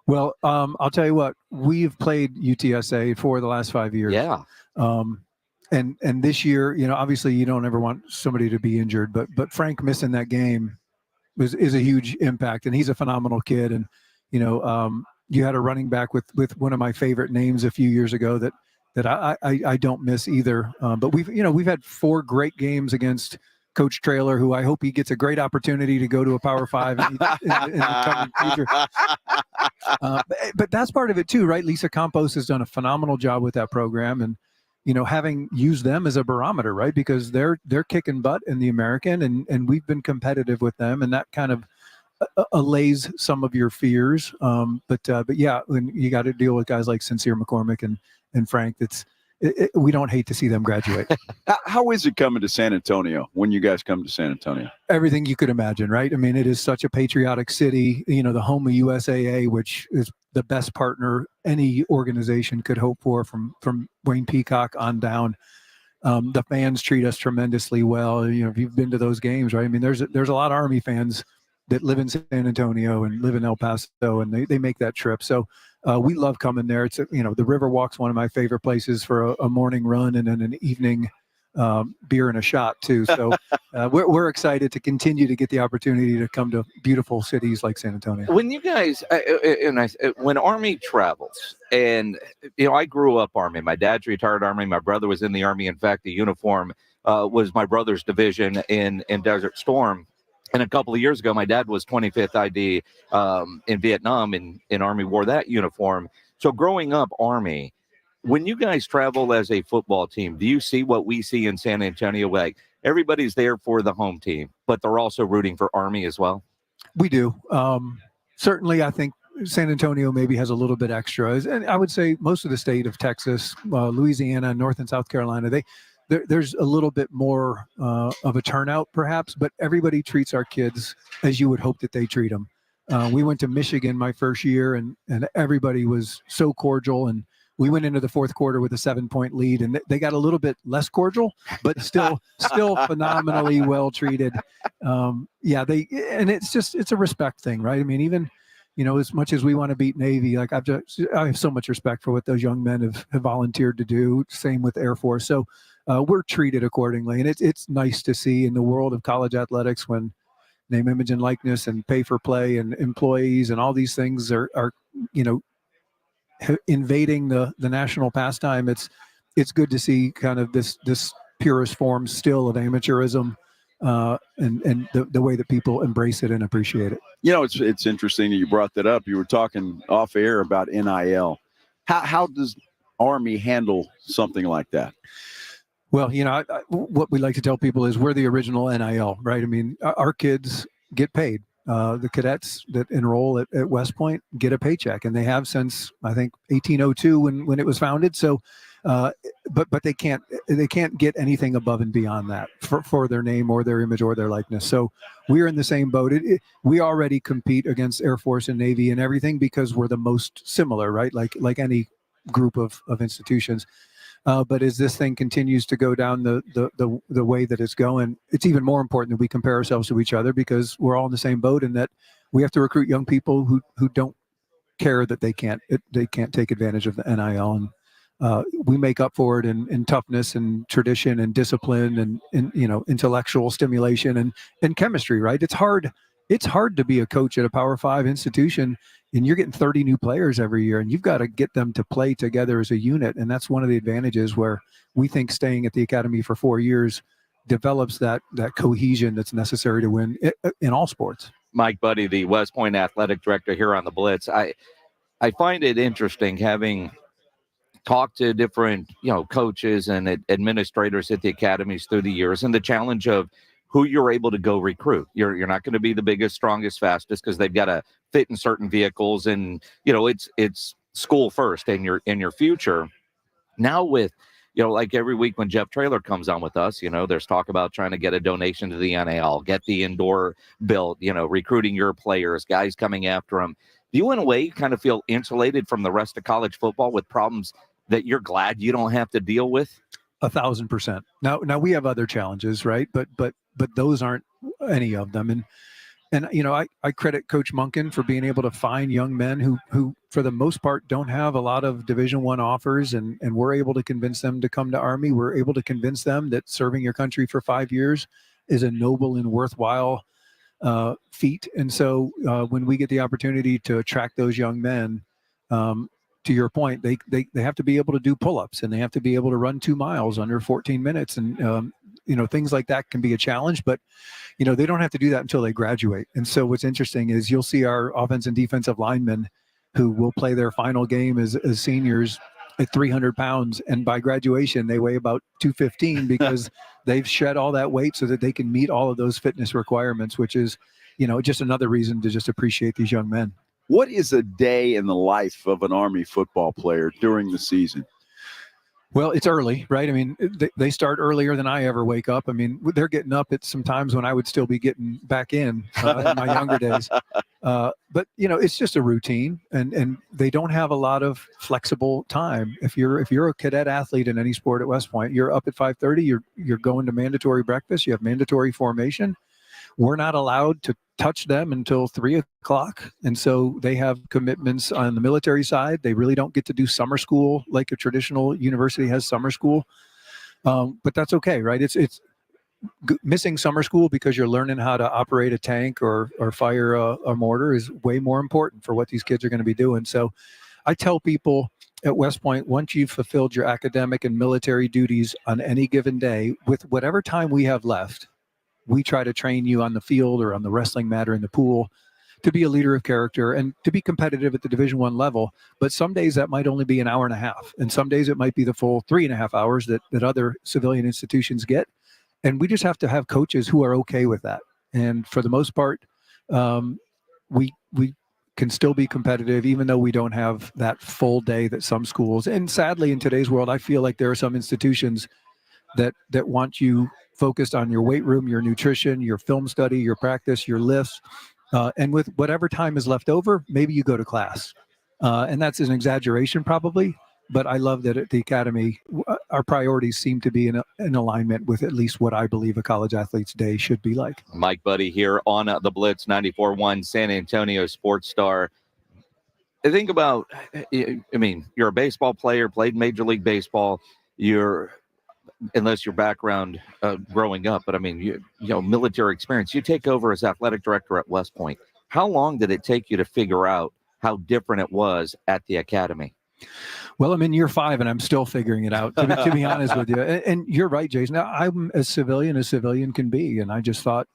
Well, I'll tell you what, we've played UTSA for the last 5 years. Yeah. And this year, obviously you don't ever want somebody to be injured, but Frank missing that game is a huge impact, and he's a phenomenal kid. And, you had a running back with one of my favorite names a few years ago that I don't miss either. But we've had 4 great games against Coach Traylor, who I hope he gets a great opportunity to go to a Power 5 in the coming future. But that's part of it too, right? Lisa Campos has done a phenomenal job with that program, and having used them as a barometer, right? Because they're kicking butt in the American, and we've been competitive with them, and that kind of allays some of your fears. But yeah, when you got to deal with guys like Sincere McCormick and Frank, we don't hate to see them graduate. How is it coming to San Antonio when you guys come to San Antonio? Everything you could imagine, right? I mean, it is such a patriotic city, the home of USAA, which is the best partner any organization could hope for from Wayne Peacock on down. The fans treat us tremendously well. If you've been to those games, right? I mean, there's a lot of Army fans that live in San Antonio and live in El Paso, and they make that trip. So we love coming there. It's the Riverwalk's one of my favorite places for a morning run and then an evening beer and a shot too. So we're excited to continue to get the opportunity to come to beautiful cities like San Antonio. When you guys, when Army travels, and I grew up Army. My dad's retired Army. My brother was in the Army. In fact, the uniform was my brother's division in Desert Storm. And a couple of years ago, my dad was 25th ID in Vietnam, and Army wore that uniform. So growing up Army, when you guys travel as a football team, do you see what we see in San Antonio? Like everybody's there for the home team, but they're also rooting for Army as well? We do. Certainly, I think San Antonio maybe has a little bit extra. And I would say most of the state of Texas, Louisiana, North and South Carolina, there's a little bit more of a turnout, perhaps, but everybody treats our kids as you would hope that they treat them. We went to Michigan my first year, and everybody was so cordial. And we went into the fourth quarter with a 7-point lead, and they got a little bit less cordial, but still phenomenally well treated. And it's a respect thing, right? I mean, even as much as we want to beat Navy, like I have so much respect for what those young men have volunteered to do. Same with Air Force. So. We're treated accordingly, and it's nice to see in the world of college athletics when name, image, and likeness and pay for play and employees and all these things are invading the national pastime. It's good to see kind of this purest form still of amateurism and the way that people embrace it and appreciate it. It's interesting that you brought that up. You were talking off air about NIL. How does Army handle something like that? Well, what we like to tell people is we're the original NIL, right? I mean, our kids get paid. The cadets that enroll at West Point get a paycheck, and they have since, I think, 1802 when it was founded. So, but they can't get anything above and beyond that for their name or their image or their likeness. So we're in the same boat. We already compete against Air Force and Navy and everything because we're the most similar, right? Like any group of institutions. But as this thing continues to go down the way that it's going, it's even more important that we compare ourselves to each other because we're all in the same boat, and that we have to recruit young people who don't care that they can't take advantage of the NIL, and we make up for it in toughness and tradition and discipline and intellectual stimulation and chemistry. Right? It's hard to be a coach at a Power 5 institution, and you're getting 30 new players every year, and you've got to get them to play together as a unit. And that's one of the advantages where we think staying at the academy for 4 years develops that cohesion that's necessary to win in all sports. Mike Buddy, the West Point athletic director here on the Blitz. I find it interesting having talked to different, coaches and administrators at the academies through the years, and the challenge of who you're able to go recruit. You're not going to be the biggest, strongest, fastest because they've got to fit in certain vehicles, and it's school first and your future. Now with like every week when Jeff Traylor comes on with us, there's talk about trying to get a donation to the NAL, get the indoor built, recruiting your players, guys coming after them. Do you, in a way, kind of feel insulated from the rest of college football with problems that you're glad you don't have to deal with? 1,000%. Now we have other challenges, right? But those aren't any of them. And I credit Coach Monken for being able to find young men who for the most part don't have a lot of Division I offers, and we're able to convince them to come to Army. We're able to convince them that serving your country for 5 years is a noble and worthwhile feat. And so when we get the opportunity to attract those young men, to your point, they have to be able to do pull-ups, and they have to be able to run 2 miles under 14 minutes. And, things like that can be a challenge, but, they don't have to do that until they graduate. And so what's interesting is you'll see our offense and defensive linemen who will play their final game as seniors at 300 pounds. And by graduation, they weigh about 215 because they've shed all that weight so that they can meet all of those fitness requirements, which is, just another reason to just appreciate these young men. What is a day in the life of an Army football player during the season? Well, it's early, right? I mean, they start earlier than I ever wake up. I mean, they're getting up at some times when I would still be getting back in my younger days. But, it's just a routine, and they don't have a lot of flexible time. If you're a cadet athlete in any sport at West Point, you're up at 5:30, you're going to mandatory breakfast, you have mandatory formation. We're not allowed to touch them until 3 o'clock. And so they have commitments on the military side. They really don't get to do summer school like a traditional university has summer school. But that's okay, right? It's missing summer school because you're learning how to operate a tank or fire a mortar is way more important for what these kids are going to be doing. So I tell people at West Point, once you've fulfilled your academic and military duties on any given day, with whatever time we have left, we try to train you on the field or on the wrestling mat or in the pool to be a leader of character and to be competitive at the Division I level. But some days that might only be an hour and a half. And some days it might be the full 3.5 hours that other civilian institutions get. And we just have to have coaches who are okay with that. And for the most part, we can still be competitive, even though we don't have that full day that some schools. And sadly, in today's world, I feel like there are some institutions that want you focused on your weight room, your nutrition, your film study, your practice, your lifts. And with whatever time is left over, maybe you go to class. And that's an exaggeration probably, but I love that at the Academy, our priorities seem to be in alignment with at least what I believe a college athlete's day should be like. Mike Buddy here on the Blitz 94.1 San Antonio Sports Star. Think about, you're a baseball player, played Major League Baseball. Unless your background growing up, but military experience, you take over as athletic director at West Point. How long did it take you to figure out how different it was at the Academy? Well, I'm in year 5 and I'm still figuring it out, to be honest with you. And you're right, Jason. Now, I'm as civilian can be. And I just thought,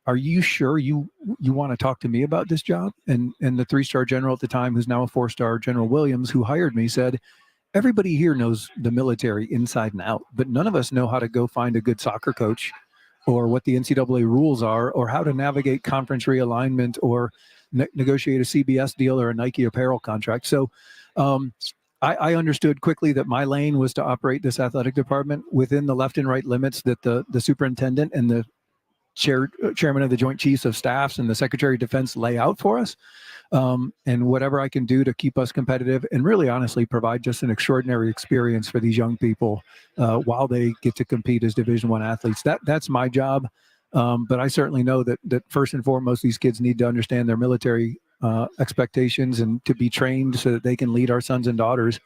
are you sure you want to talk to me about this job? And the 3-star general at the time, who's now a 4-star, General Williams, who hired me, said, everybody here knows the military inside and out, but none of us know how to go find a good soccer coach or what the NCAA rules are or how to navigate conference realignment or negotiate a CBS deal or a Nike apparel contract. So I understood quickly that my lane was to operate this athletic department within the left and right limits that the superintendent and the chairman of the Joint Chiefs of Staffs and the Secretary of Defense lay out for us. And whatever I can do to keep us competitive and really honestly provide just an extraordinary experience for these young people while they get to compete as Division I athletes. That's my job. But I certainly know that first and foremost, these kids need to understand their military expectations and to be trained so that they can lead our sons and daughters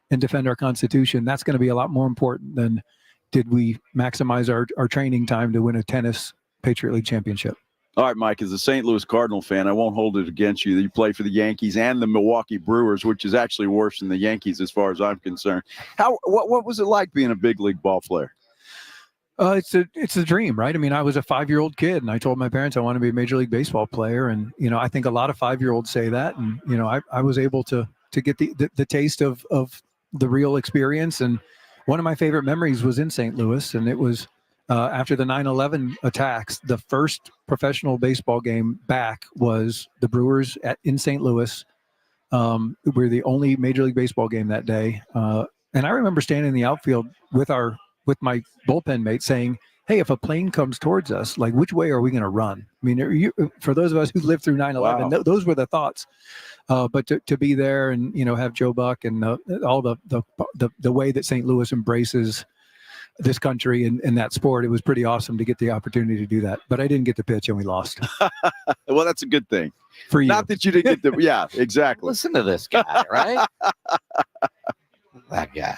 and defend our Constitution. That's going to be a lot more important than did we maximize our training time to win a tennis Patriot League championship. All right, Mike, as a St. Louis Cardinal fan, I won't hold it against you that you play for the Yankees and the Milwaukee Brewers, which is actually worse than the Yankees as far as I'm concerned. What was it like being a big league ball player? It's a dream, right? I mean, I was a 5-year-old kid and I told my parents I want to be a Major League Baseball player. And, I think a lot of 5-year-olds say that. And, I was able to get the taste of the real experience. And one of my favorite memories was in St. Louis. And it was after the 9/11 attacks, the first professional baseball game back was the Brewers in St. Louis. We were the only Major League Baseball game that day. And I remember standing in the outfield with my bullpen mate saying, hey, if a plane comes towards us, like, which way are we going to run? I mean, for those of us who lived through 9/11, those were the thoughts. But to be there and, have Joe Buck and all the way that St. Louis embraces this country and that sport, it was pretty awesome to get the opportunity to do that. But I didn't get to pitch and we lost. Well, that's a good thing. For you. Not that you didn't get the, yeah, exactly. Listen to this guy, right? That guy.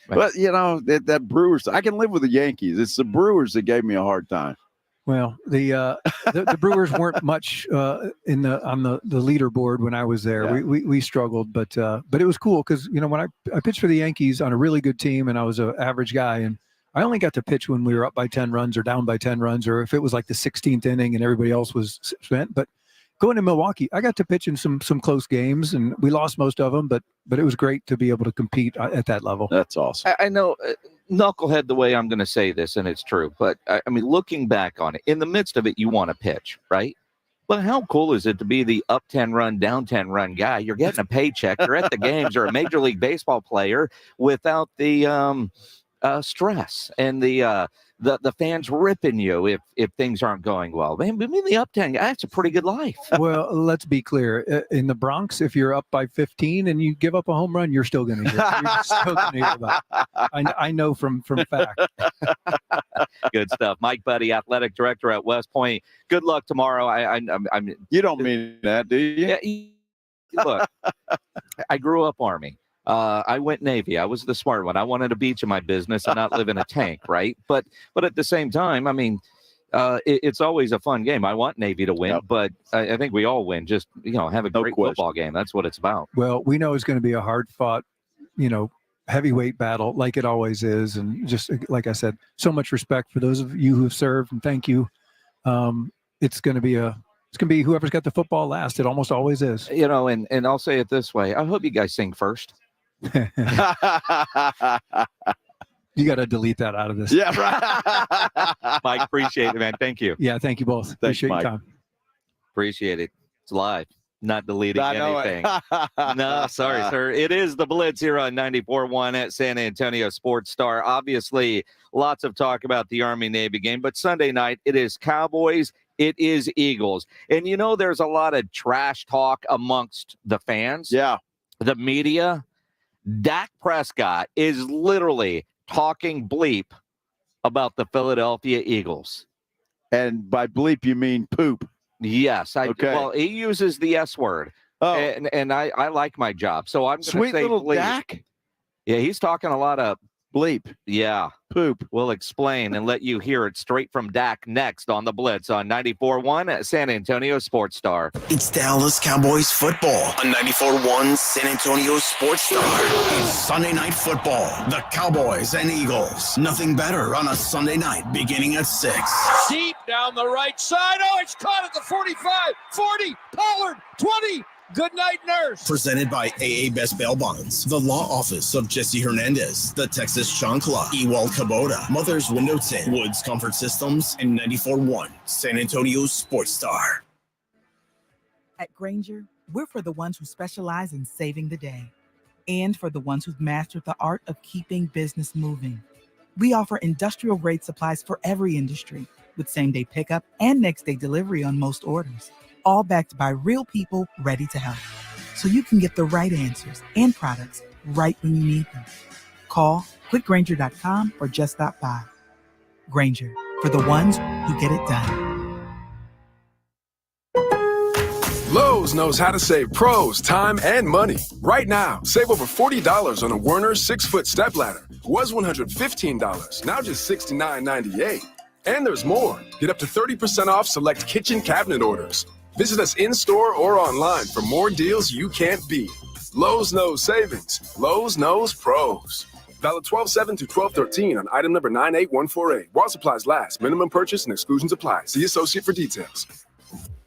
But, that Brewers, I can live with the Yankees. It's the Brewers that gave me a hard time. Well, the Brewers weren't much on the leaderboard when I was there. Yeah. We struggled, but it was cool because when I pitched for the Yankees on a really good team and I was an average guy, and I only got to pitch when we were up by 10 runs or down by 10 runs, or if it was like the 16th inning and everybody else was spent. But going to Milwaukee, I got to pitch in some close games, and we lost most of them, but it was great to be able to compete at that level. That's awesome. I know, knucklehead the way I'm going to say this, and it's true, but I mean, looking back on it, in the midst of it, you want to pitch, right? But how cool is it to be the up 10 run, down 10 run guy? You're getting a paycheck. You're at the games. You're a Major League Baseball player without the stress and the fans ripping you if things aren't going well. Man, I mean, the up 10 guy, that's a pretty good life. Well, let's be clear. In the Bronx, if you're up by 15 and you give up a home run, you're still going to hear about it. I know from fact. Good stuff. Mike Buddy, athletic director at West Point. Good luck tomorrow. I'm You don't mean that, do you? Yeah, look, I grew up Army. I went Navy. I was the smart one. I wanted a beach in my business and not live in a tank, right? But at the same time, I mean, it's always a fun game. I want Navy to win, but I think we all win. Just, have a great football game. That's what it's about. Well, we know it's going to be a hard-fought, heavyweight battle like it always is. And just like I said, so much respect for those of you who have served, and thank you. It's going to be whoever's got the football last. It almost always is. And I'll say it this way. I hope you guys sing first. You got to delete that out of this. Yeah, right. Mike, appreciate it, man. Thank you. Yeah, thank you both. Thanks, Appreciate Mike. your time. Appreciate it. It's live. Not deleting anything. It. No, sorry, sir. It is the Blitz here on 94.1 at San Antonio Sports Star. Obviously, lots of talk about the Army-Navy game, but Sunday night, it is Cowboys, it is Eagles. And there's a lot of trash talk amongst the fans. Yeah. The media. Dak Prescott is literally talking bleep about the Philadelphia Eagles. And by bleep, you mean poop. Yes. Okay. Well, he uses the S word. Oh. And I like my job. So I'm going to say Sweet little bleep. Dak. Yeah, he's talking a lot of bleep. Yeah. Poop. We'll explain and let you hear it straight from Dak next on the Blitz on 94.1 at San Antonio Sports Star. It's Dallas Cowboys football on 94.1 San Antonio Sports Star. It's Sunday Night Football. The Cowboys and Eagles. Nothing better on a Sunday night beginning at 6. Deep down the right side. Oh, it's caught at the 45, 40, Pollard, 20. Good night, nurse. Presented by AA Best Bail Bonds, the law office of Jesse Hernandez, the Texas Chancla, Ewald Kubota, Mother's Window Tint, Woods Comfort Systems, and 94.1 San Antonio Sports Star. At Grainger, we're for the ones who specialize in saving the day and for the ones who've mastered the art of keeping business moving. We offer industrial-grade supplies for every industry with same-day pickup and next-day delivery on most orders, all backed by real people ready to help. So you can get the right answers and products right when you need them. Call quickgrainger.com or just stop by. Grainger, for the ones who get it done. Lowe's knows how to save pros time and money. Right now, save over $40 on a Werner 6-foot stepladder. Was $115, now just $69.98. And there's more. Get up to 30% off select kitchen cabinet orders. Visit us in-store or online for more deals you can't beat. Lowe's knows savings. Lowe's knows pros. Valid 12/7 to 12/13 on item number 98148. While supplies last. Minimum purchase and exclusions apply. See associate for details.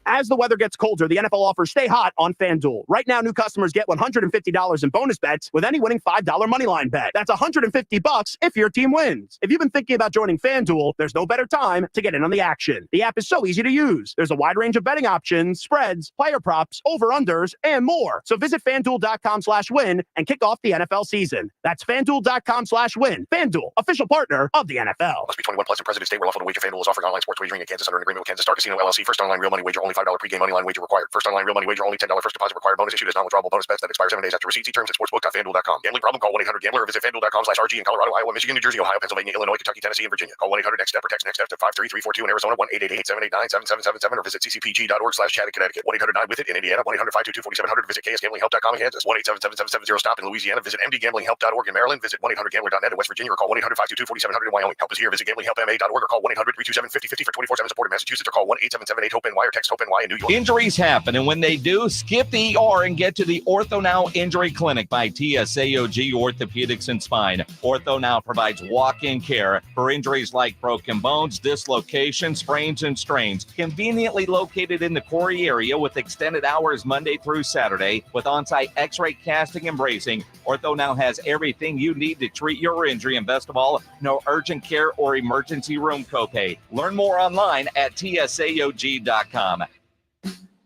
As the weather gets colder, the NFL offers stay hot on FanDuel. Right now, new customers get $150 in bonus bets with any winning $5 moneyline bet. That's $150 if your team wins. If you've been thinking about joining FanDuel, there's no better time to get in on the action. The app is so easy to use. There's a wide range of betting options, spreads, player props, over-unders, and more. So visit FanDuel.com/win and kick off the NFL season. That's FanDuel.com/win. FanDuel, official partner of the NFL. Must be 21 plus in President State where lawful to wager. FanDuel is offering online sports wagering in Kansas under an agreement with Kansas Star Casino LLC. First online real money wager, only $5 pregame money line wager required. First online real money wager, only $10 first deposit required. Bonus issued as non-withdrawable bonus bets that expire 7 days after receipt. See terms at sportsbook.fanduel.com. Gambling problem? Call 1-800-GAMBLER or visit FanDuel.com/RG in Colorado, Iowa, Michigan, New Jersey, Ohio, Pennsylvania, Illinois, Kentucky, Tennessee, and Virginia. Call 1-800-NEXT-STEP or text NEXT-STEP to 53342 in Arizona, 1-888-789-7777 or visit ccpg.org/chat in Connecticut. 1-800-9-WITH-IT in Indiana, 1-800-522-4700. Visit KSGamblingHelp.com in Kansas. 1-877-770-STOP in Louisiana. Visit mdgamblinghelp.org in Maryland. Visit 1-800-GAMBLER.net in West Virginia or call 1-800-522-4700 in Wyoming. Help is here. Visit gamblinghelpma.org or call 1-800-327-5050 for 24/7 support in Massachusetts or call 1-877-8-HOPE-NY or text HOPE-NY in New York. Injuries happen, and when they do, skip the ER and get to the Ortho Now Injury Clinic by TSAOG Orthopedics and Spine. Ortho Now provides walk-in care for injuries like broken bones, dislocations, sprains, and strains. Conveniently located in the Corey area with extended hours Monday through Saturday with on-site x-ray casting and bracing. Ortho Now has everything you need to treat your injury, and best of all, no urgent care or emergency room copay. Learn more online at tsaog.com.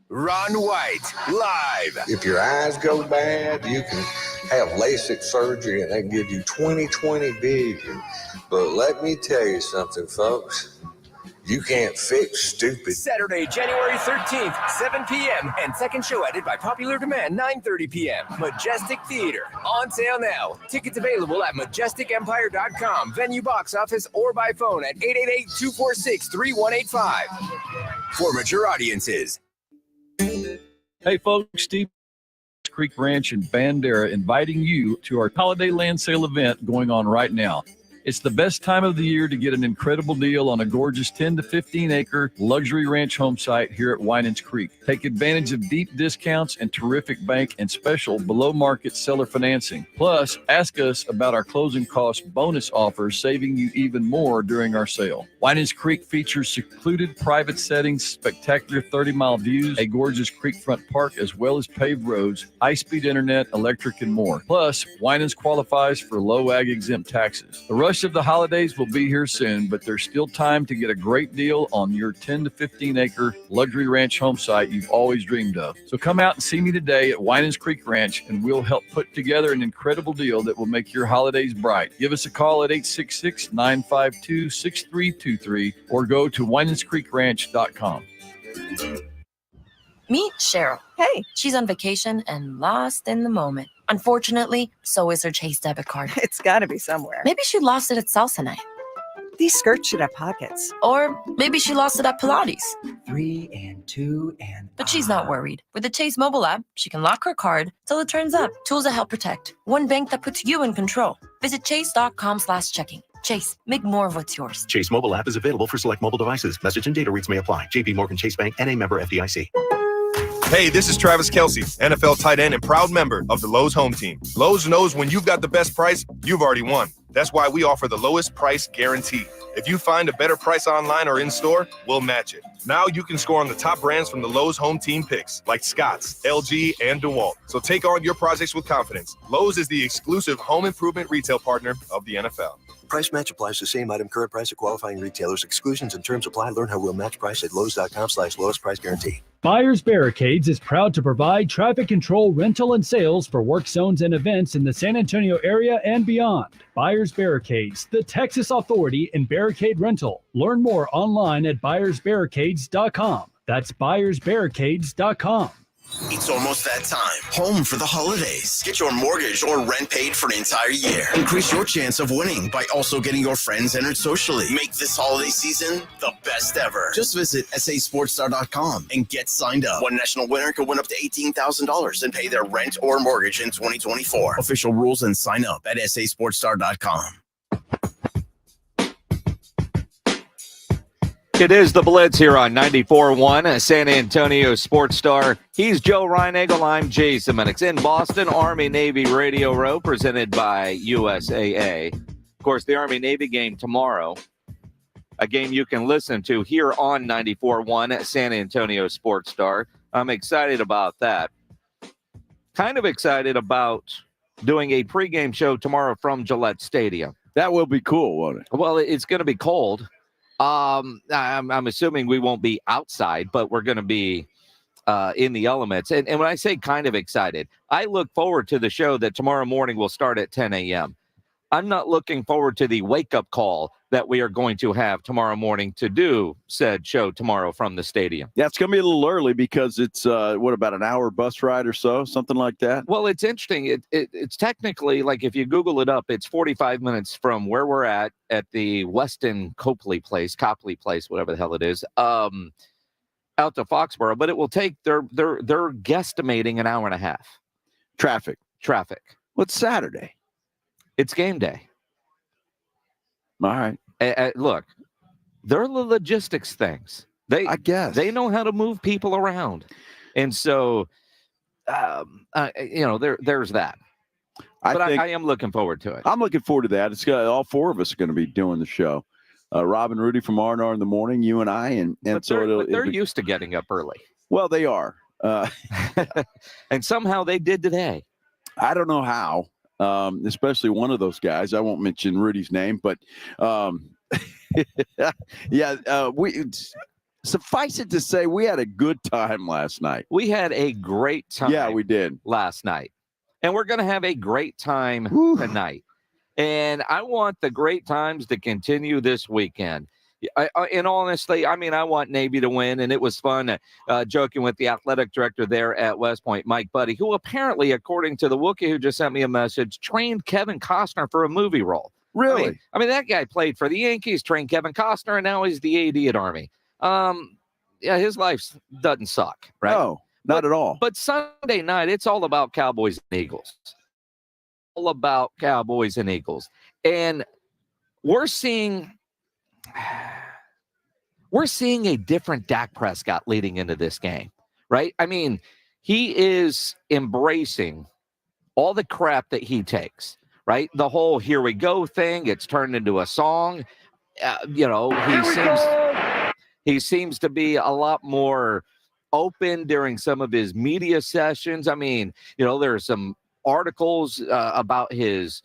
Ron White, live. If your eyes go bad, you can have LASIK surgery and they give you 20/20 vision. But let me tell you something, folks. You can't fix stupid. Saturday, January 13th, 7 p.m. and second show added by popular demand, 9:30 p.m. Majestic Theater. On sale now. Tickets available at majesticempire.com, venue box office, or by phone at 888-246-3185. For mature audiences. Hey folks, Steve Creek Ranch in Bandera inviting you to our holiday land sale event going on right now. It's the best time of the year to get an incredible deal on a gorgeous 10 to 15 acre luxury ranch home site here at Winans Creek. Take advantage of deep discounts and terrific bank and special below market seller financing. Plus, ask us about our closing cost bonus offers, saving you even more during our sale. Winans Creek features secluded private settings, spectacular 30-mile views, a gorgeous creekfront park, as well as paved roads, high-speed internet, electric, and more. Plus, Winans qualifies for low ag exempt taxes. The rush of the holidays will be here soon, but there's still time to get a great deal on your 10 to 15 acre luxury ranch home site you've always dreamed of. So come out and see me today at Winans Creek Ranch, and we'll help put together an incredible deal that will make your holidays bright. Give us a call at 866-952-6323 or go to WinansCreekRanch.com. Meet Cheryl. Hey. She's on vacation and lost in the moment. Unfortunately, so is her Chase debit card. It's got to be somewhere. Maybe she lost it at salsa night. These skirts should have pockets. Or maybe she lost it at Pilates. 3 and 2 and... But she's not worried. With the Chase mobile app, she can lock her card till it turns up. Tools that help protect. One bank that puts you in control. Visit chase.com/checking. Chase, make more of what's yours. Chase mobile app is available for select mobile devices. Message and data rates may apply. JP Morgan Chase Bank, N.A. member FDIC. Hey, this is Travis Kelce, NFL tight end and proud member of the Lowe's home team. Lowe's knows when you've got the best price, you've already won. That's why we offer the lowest price guarantee. If you find a better price online or in store, we'll match it. Now you can score on the top brands from the Lowe's home team picks, like Scotts, LG, and DeWalt. So take on your projects with confidence. Lowe's is the exclusive home improvement retail partner of the NFL. Price match applies to same item, current price of qualifying retailers. Exclusions and terms apply. Learn how we'll match price at Lowe's.com/lowest price guarantee. Buyers Barricades is proud to provide traffic control, rental, and sales for work zones and events in the San Antonio area and beyond. Buyers Barricades, the Texas authority in barricade rental. Learn more online at buyersbarricades.com. That's buyersbarricades.com. It's almost that time. Home for the holidays. Get your mortgage or rent paid for an entire year. Increase your chance of winning by also getting your friends entered socially. Make this holiday season the best ever. Just visit sasportstar.com and get signed up. One national winner could win up to $18,000 and pay their rent or mortgage in 2024. Official rules and sign up at sasportstar.com. It is the Blitz here on 94.1, San Antonio Sports Star. He's Joe Reinagel. I'm Jason Minix in Boston. Army-Navy Radio Row, presented by USAA. Of course, the Army-Navy game tomorrow. a game you can listen to here on 94.1 San Antonio Sports Star. I'm excited about that. Kind of excited about doing a pregame show tomorrow from Gillette Stadium. That will be cool, won't it? Well, it's going to be cold. I'm assuming we won't be outside, but we're going to be in the elements. And when I say kind of excited, I look forward to the show that tomorrow morning will start at 10 a.m. I'm not looking forward to the wake-up call that we are going to have tomorrow morning to do said show tomorrow from the stadium. Yeah, it's going to be a little early because it's, about an hour bus ride or so, something like that? Well, it's interesting. It's technically, like if you Google it up, it's 45 minutes from where we're at the Weston Copley Place, whatever the hell it is, out to Foxborough. But it will take, they're guesstimating an hour and a half. Traffic. What's Saturday? It's game day. All right. Look, they're the logistics things. I guess they know how to move people around, and so there's that. I am looking forward to it. I'm looking forward to that. It's got all four of us are going to be doing the show. Rob and Rudy from R&R in the morning, you and I, and they're used to getting up early. Well, they are, and somehow they did today. I don't know how. Especially one of those guys. I won't mention Rudy's name, but suffice it to say, we had a good time last night. We had a great time. Yeah, we did last night, and we're going to have a great time tonight. And I want the great times to continue this weekend. And honestly, I want Navy to win, and it was fun joking with the athletic director there at West Point, Mike Buddy, who apparently, according to the Wookiee who just sent me a message, trained Kevin Costner for a movie role. Really? I mean that guy played for the Yankees, trained Kevin Costner, and now he's the AD at Army. His life doesn't suck, right? No, not at all. But Sunday night, it's all about Cowboys and Eagles. And we're seeing a different Dak Prescott leading into this game, right? I mean, he is embracing all the crap that he takes, right? The whole "here we go" thing, it's turned into a song. He seems to be a lot more open during some of his media sessions. I mean, there are some articles about his,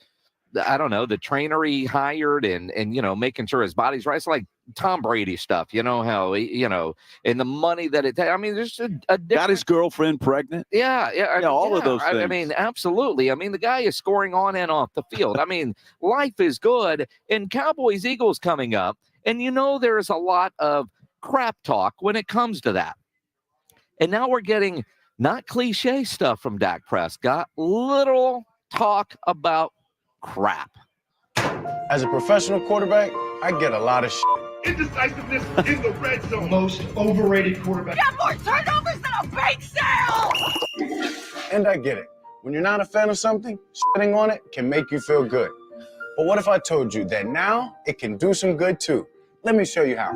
the trainer he hired and making sure his body's right. It's like Tom Brady stuff, how, and the money that it takes. I mean, there's a got his girlfriend pregnant. Yeah. All of those things. I mean, absolutely. I mean, the guy is scoring on and off the field. I mean, life is good. And Cowboys Eagles coming up. And there's a lot of crap talk when it comes to that. And now we're getting not cliche stuff from Dak Prescott, literal talk about crap. As a professional quarterback, I get a lot of shit. Indecisiveness in the red zone. Most overrated quarterback. Got more turnovers than a bake sale! And I get it. When you're not a fan of something, shitting on it can make you feel good. But what if I told you that now it can do some good too? Let me show you how.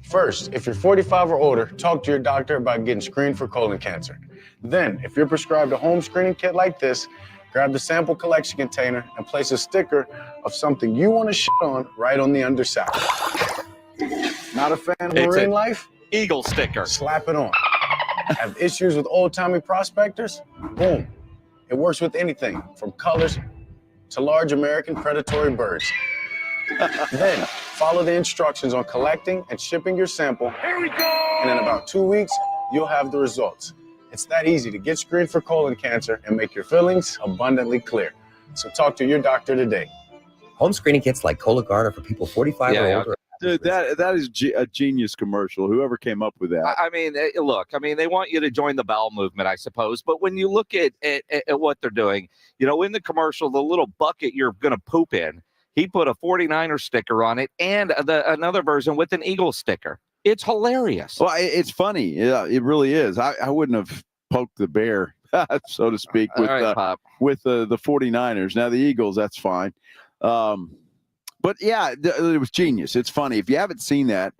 First, if you're 45 or older, talk to your doctor about getting screened for colon cancer. Then, if you're prescribed a home screening kit like this, grab the sample collection container and place a sticker of something you want to shit on right on the underside. Not a fan of marine life? Eagle sticker. Slap it on. Have issues with old-timey prospectors? Boom. It works with anything from colors to large American predatory birds. Then, follow the instructions on collecting and shipping your sample. Here we go! And in about 2 weeks, you'll have the results. It's that easy to get screened for colon cancer and make your feelings abundantly clear. So talk to your doctor today. Home screening kits like Cologuard are for people 45 or older. Dude, that is a genius commercial. Whoever came up with that. I mean, look, they want you to join the bowel movement, I suppose. But when you look at what they're doing, in the commercial, the little bucket you're going to poop in, he put a 49er sticker on it and another version with an Eagle sticker. It's hilarious. Well, it's funny. Yeah, it really is. I wouldn't have poked the bear, so to speak, with the 49ers. Now the Eagles, that's fine. But yeah, it was genius. It's funny. If you haven't seen that,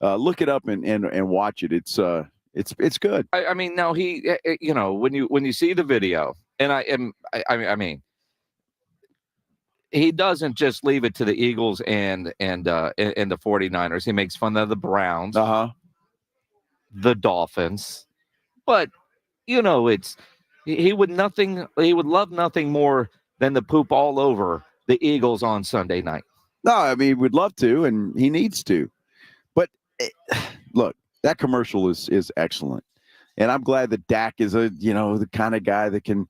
look it up and watch it. It's good. I mean, now he, when you see the video, and I mean, he doesn't just leave it to the Eagles and the 49ers. He makes fun of the Browns, the Dolphins, but he would love nothing more than to poop all over the Eagles on Sunday night. No, I mean, we'd love to, and he needs to. But look, that commercial is excellent. And I'm glad that Dak is the kind of guy that can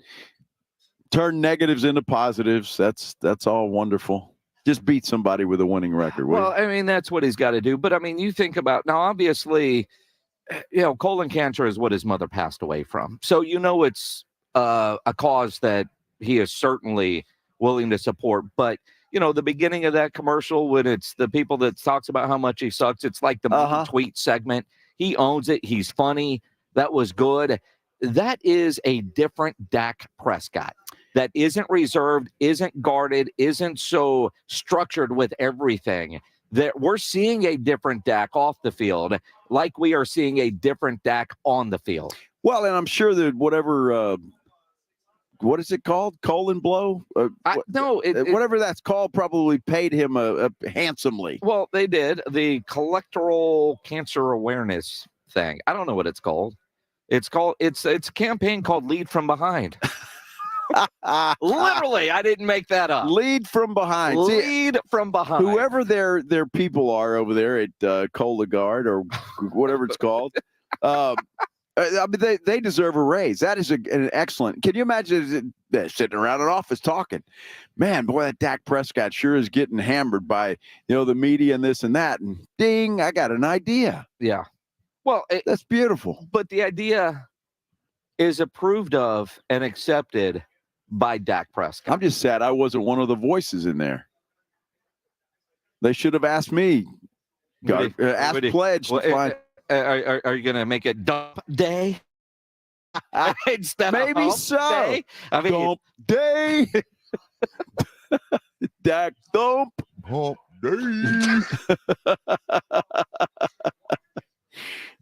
turn negatives into positives. That's all wonderful. Just beat somebody with a winning record. Well, I mean, that's what he's got to do. But, I mean, you think about, now, obviously, colon cancer is what his mother passed away from. So, it's a cause that he is certainly willing to support. But, the beginning of that commercial, when it's the people that talks about how much he sucks, it's like the tweet segment. He owns it. He's funny. That was good. That is a different Dak Prescott. That isn't reserved, isn't guarded, isn't so structured with everything. That we're seeing a different Dak off the field, like we are seeing a different Dak on the field. Well, and I'm sure that whatever, what is it called? Colon blow? Whatever that's called probably paid him handsomely. Well, they did. The Collectoral Cancer Awareness thing. I don't know what it's called. It's a campaign called Lead from Behind. Literally, I didn't make that up. Lead from behind. Lead from behind. Whoever their people are over there at Cologuard or whatever it's called, I mean, they deserve a raise. That is an excellent. Can you imagine sitting around an office talking? Man, boy, that Dak Prescott sure is getting hammered by the media and this and that. And ding, I got an idea. Yeah. Well, that's beautiful. But the idea is approved of and accepted by Dak Prescott. I'm just sad I wasn't one of the voices in there. They should have asked me. Ask Pledge. Well, are you going to make it dump day? Instead Maybe of so. Day? I mean, dump day. Dak dump. Dump day.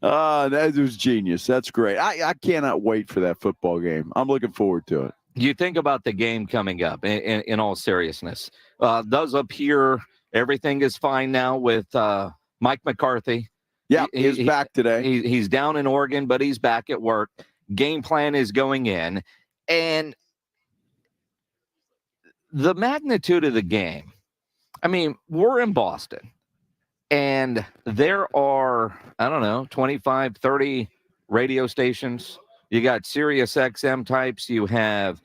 That was genius. That's great. I cannot wait for that football game. I'm looking forward to it. You think about the game coming up in all seriousness. Does appear everything is fine now with Mike McCarthy. Yeah, he's back today. He's down in Oregon, but he's back at work. Game plan is going in. And the magnitude of the game, I mean, we're in Boston. And there are, 25, 30 radio stations. You got Sirius XM types. You have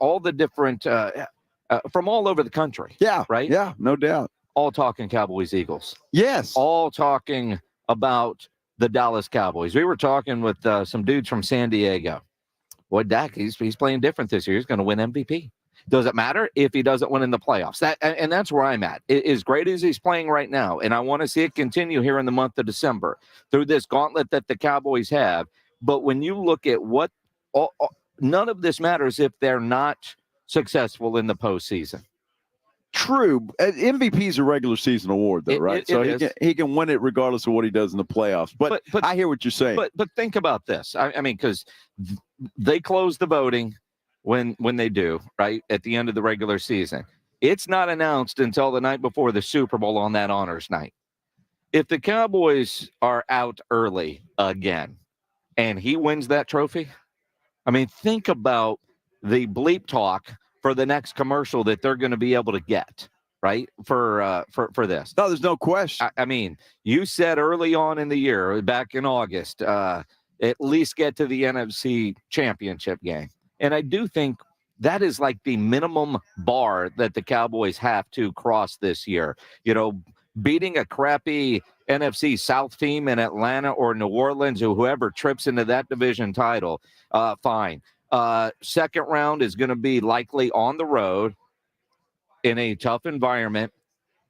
all the different, from all over the country. Yeah. Right? Yeah, no doubt. All talking Cowboys, Eagles. Yes. All talking about the Dallas Cowboys. We were talking with some dudes from San Diego. Boy, Dak, he's playing different this year. He's going to win MVP. Does it matter if he doesn't win in the playoffs? That's where I'm at. As great as he's playing right now, and I want to see it continue here in the month of December through this gauntlet that the Cowboys have. But when you look at none of this matters if they're not successful in the postseason. True. MVP is a regular season award, though, right? So he can win it regardless of what he does in the playoffs. But I hear what you're saying. But think about this. I mean, because they close the voting when they do, right, at the end of the regular season. It's not announced until the night before the Super Bowl on that honors night. If the Cowboys are out early again and he wins that trophy, I mean, think about the bleep talk for the next commercial that they're going to be able to get, right, for this. No, there's no question. I mean, you said early on in the year, back in August, at least get to the NFC Championship game. And I do think that is like the minimum bar that the Cowboys have to cross this year. Beating a crappy NFC South team in Atlanta or New Orleans or whoever trips into that division title, fine. Second round is going to be likely on the road in a tough environment.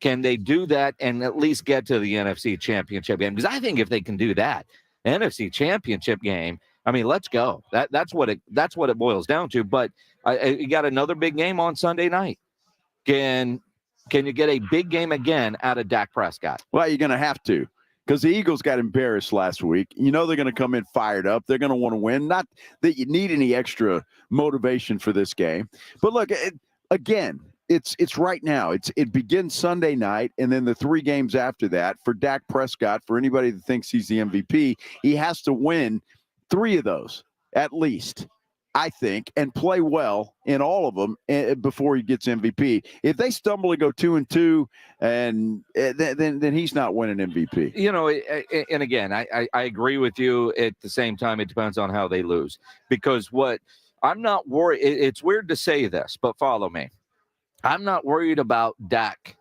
Can they do that and at least get to the NFC Championship game? Because I think if they can do that, NFC Championship game, I mean, let's go. That's what it boils down to. But you got another big game on Sunday night. Can you get a big game again out of Dak Prescott? Well, you're going to have to, because the Eagles got embarrassed last week. They're going to come in fired up. They're going to want to win. Not that you need any extra motivation for this game. But look, again, it's right now. It begins Sunday night, and then the 3 games after that for Dak Prescott. For anybody that thinks he's the MVP, he has to win 3 of those at least, I think, and play well in all of them before he gets MVP. If they stumble and go 2-2, and then he's not winning MVP. You know, and again, I agree with you. At the same time, it depends on how they lose, because I'm not worried. It's weird to say this, but follow me. I'm not worried about Dak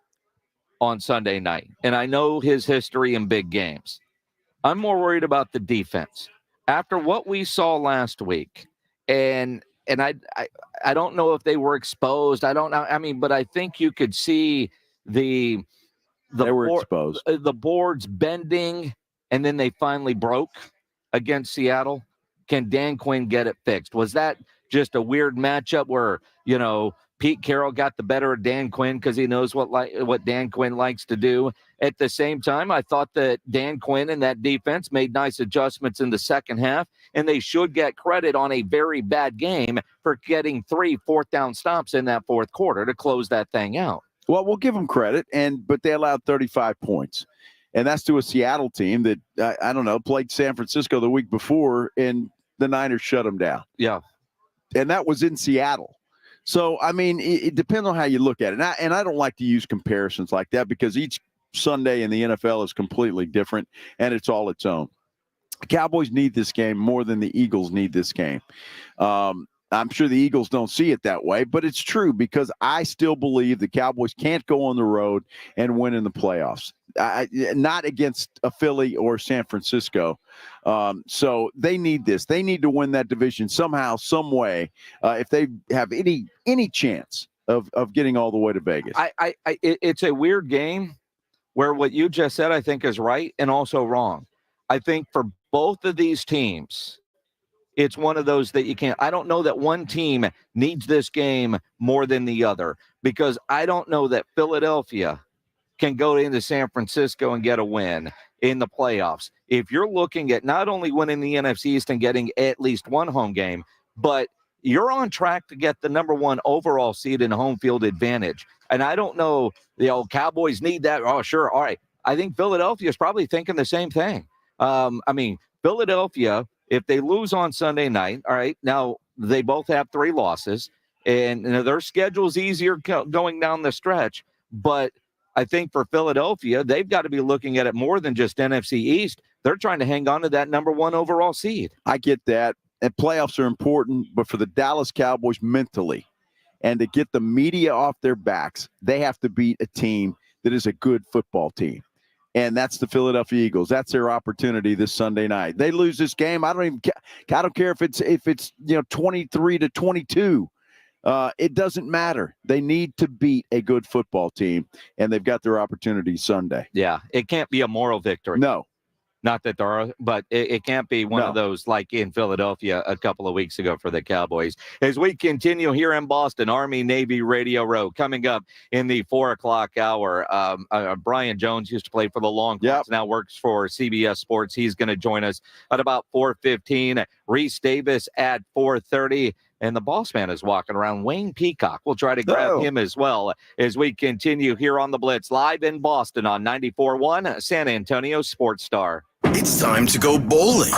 on Sunday night, and I know his history in big games. I'm more worried about the defense. After what we saw last week, and I don't know if they were exposed. I don't know. I mean, but I think you could see they were exposed. The boards bending, and then they finally broke against Seattle. Can Dan Quinn get it fixed? Was that just a weird matchup where, you know, Pete Carroll got the better of Dan Quinn because he knows what Dan Quinn likes to do? At the same time, I thought that Dan Quinn and that defense made nice adjustments in the second half, and they should get credit on a very bad game for getting 3 fourth-down stops in that fourth quarter to close that thing out. Well, we'll give them credit, but they allowed 35 points. And that's to a Seattle team that, I don't know, played San Francisco the week before, and the Niners shut them down. Yeah. And that was in Seattle. So, I mean, it depends on how you look at it. And I don't like to use comparisons like that because each Sunday in the NFL is completely different, and it's all its own. The Cowboys need this game more than the Eagles need this game. I'm sure the Eagles don't see it that way, but it's true because I still believe the Cowboys can't go on the road and win in the playoffs. Not against a Philly or San Francisco. So they need this. They need to win that division somehow, some way, if they have any chance of getting all the way to Vegas. It's a weird game where what you just said, I think, is right and also wrong. I think for both of these teams, it's one of those that you can't. I don't know that one team needs this game more than the other, because I don't know that Philadelphia can go into San Francisco and get a win in the playoffs. If you're looking at not only winning the NFC East and getting at least one home game, but you're on track to get the number 1 overall seed in home field advantage. And I don't know, Cowboys need that. Oh, sure. All right. I think Philadelphia is probably thinking the same thing. I mean, Philadelphia, if they lose on Sunday night, all right, now they both have 3 losses, and their schedule's easier going down the stretch. But I think for Philadelphia, they've got to be looking at it more than just NFC East. They're trying to hang on to that number 1 overall seed. I get that. And playoffs are important, but for the Dallas Cowboys mentally, and to get the media off their backs, they have to beat a team that is a good football team. And that's the Philadelphia Eagles. That's their opportunity this Sunday night. They lose this game, I don't care if it's 23-22. It doesn't matter. They need to beat a good football team, and they've got their opportunity Sunday. Yeah, it can't be a moral victory. No. Not that there are, but it can't be one of those like in Philadelphia a couple of weeks ago for the Cowboys. As we continue here in Boston, Army-Navy Radio Row. Coming up in the 4 o'clock hour, Brian Jones used to play for the Longhorns, now works for CBS Sports. He's going to join us at about 4:15. Reese Davis at 4:30. And the boss man is walking around. Wayne Peacock. We'll try to grab him as well as we continue here on the Blitz, live in Boston on 94.1 San Antonio Sports Star. It's time to go bowling.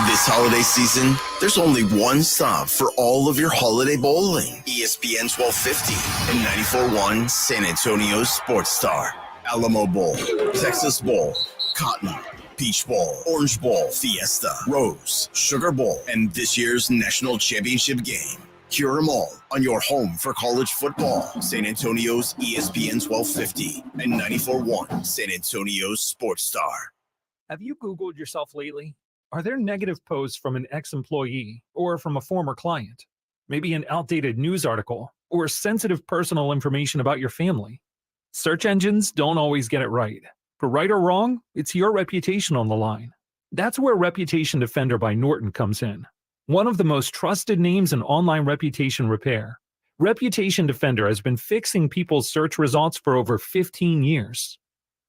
This holiday season, there's only one stop for all of your holiday bowling. ESPN 1250 and 94.1 San Antonio Sports Star. Alamo Bowl, Texas Bowl, Cotton, Peach Bowl, Orange Bowl, Fiesta, Rose, Sugar Bowl, and this year's national championship game. Hear them all on your home for college football. San Antonio's ESPN 1250 and 94.1 San Antonio Sports Star. Have you Googled yourself lately? Are there negative posts from an ex-employee or from a former client? Maybe an outdated news article or sensitive personal information about your family? Search engines don't always get it right. For right or wrong, it's your reputation on the line. That's where Reputation Defender by Norton comes in. One of the most trusted names in online reputation repair. Reputation Defender has been fixing people's search results for over 15 years.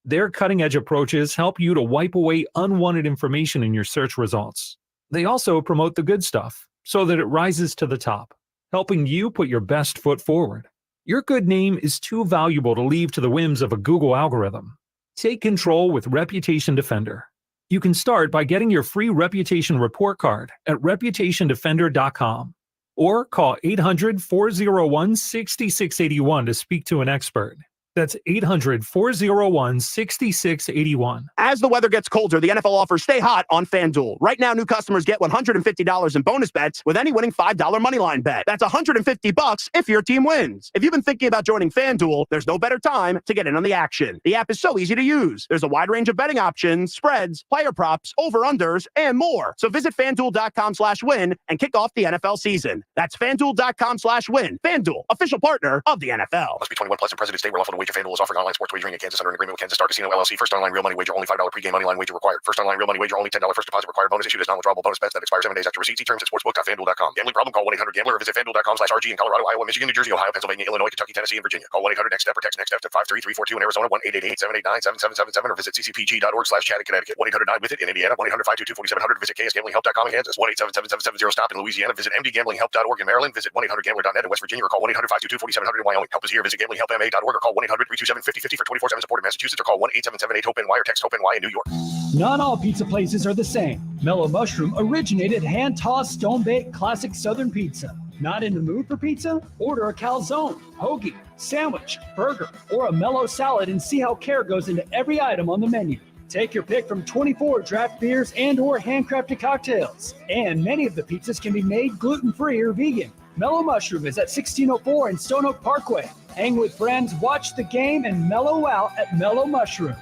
Their cutting-edge approaches help you to wipe away unwanted information in your search results. They also promote the good stuff so that it rises to the top. helping you put your best foot forward. Your good name is too valuable to leave to the whims of a Google algorithm. Take control with Reputation Defender. You can start by getting your free reputation report card at reputationdefender.com or call 800-401-6681 to speak to an expert. That's 800-401-6681. As the weather gets colder, the NFL offers stay hot on FanDuel. Right now, new customers get $150 in bonus bets with any winning $5 moneyline bet. That's $150 if your team wins. If you've been thinking about joining FanDuel, there's no better time to get in on the action. The app is so easy to use. There's a wide range of betting options, spreads, player props, over-unders, and more. So visit FanDuel.com/win and kick off the NFL season. That's FanDuel.com/win. FanDuel, official partner of the NFL. Must be 21 plus and present in state where lawful to wager. FanDuel is offering online sports wagering in Kansas under an agreement with Kansas Star Casino LLC. First online real money wager only $5 pregame money line wager required. First online real money wager only $10 first deposit required. Bonus issued as non-withdrawable bonus bets that expire 7 days after receipt. See terms at sportsbook.fanduel.com. Gambling problem? Call 1-800-GAMBLER or visit FanDuel.com/RG in Colorado, Iowa, Michigan, New Jersey, Ohio, Pennsylvania, Illinois, Kentucky, Tennessee, and Virginia. Call 1-800-NEXT-STEP or text NEXT-STEP to 53342 in Arizona, 1-888-789-7777 or visit ccpg.org/chat in Connecticut. 1-800-9-WITH-IT in Indiana, 1-800-522-4700 visit KSGamblingHelp.com in Kansas, 1-877-770-STOP in Louisiana, visit mdgamblinghelp.org in Maryland, visit 1-800-GAMBLER.net in West Virginia or call 1-800-522-4700 in Wyoming. Help is here. Visit gamblinghelpma.org or call 1-800-327-5050 for 24/7 support in Massachusetts or call 1-877-8-HOPE-NY or text HOPE-NY in New York. Not all pizza places are the same. Mellow Mushroom originated hand-tossed, stone-baked classic Southern pizza. Not in the mood for pizza? Order a calzone, hoagie, sandwich, burger, or a mellow salad and see how care goes into every item on the menu. Take your pick from 24 draft beers and or handcrafted cocktails. And many of the pizzas can be made gluten-free or vegan. Mellow Mushroom is at 1604 in Stone Oak Parkway. Hang with friends, watch the game, and mellow out at Mellow Mushroom.